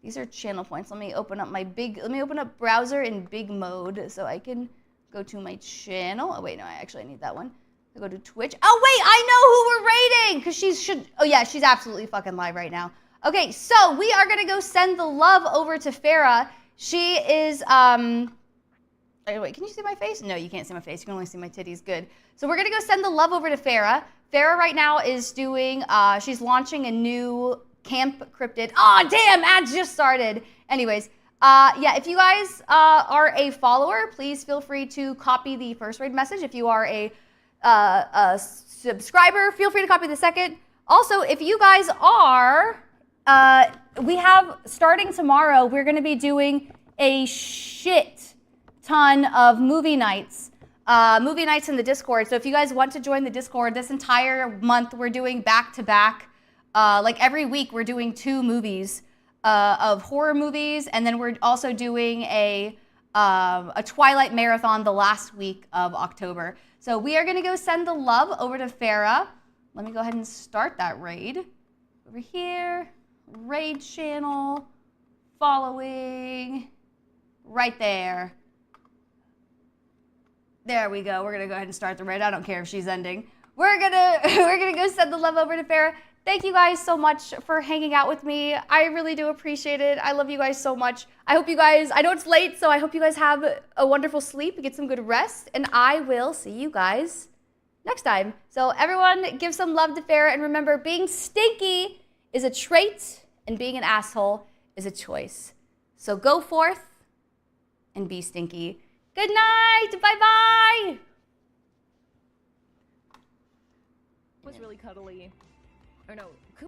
These are channel points. Let me open up browser in big mode so I can go to my channel. Oh wait, no, I need that one. I go to Twitch. Oh wait, I know who we're raiding, because she's absolutely fucking live right now. Okay, so we are gonna go send the love over to Farah. She is wait, can you see my face? No, you can't see my face. You can only see my titties. Good. So we're gonna go send the love over to Farah. Farah right now is doing, she's launching a new camp cryptid. Oh damn, ads just started. Anyways, yeah, if you guys are a follower, please feel free to copy the first raid message. If you are a subscriber, feel free to copy the second. Also, if you guys are, we have, starting tomorrow, we're gonna be doing a shit ton of movie nights in the Discord. So if you guys want to join the Discord, this entire month we're doing back-to-back. Like every week we're doing 2 movies of horror movies, and then we're also doing a Twilight marathon the last week of October. So we are gonna go send the love over to Farah. Let me go ahead and start that raid. Over here, raid channel, following, right there. There we go. We're gonna go ahead and start the raid. I don't care if she's ending. We're gonna go send the love over to Farah. Thank you guys so much for hanging out with me. I really do appreciate it. I love you guys so much. I hope you guys, I know it's late, so I hope you guys have a wonderful sleep, get some good rest, and I will see you guys next time. So everyone give some love to Farah, and remember, being stinky is a trait, and being an asshole is a choice. So go forth and be stinky. Good night, bye-bye. Was really cuddly. Or no,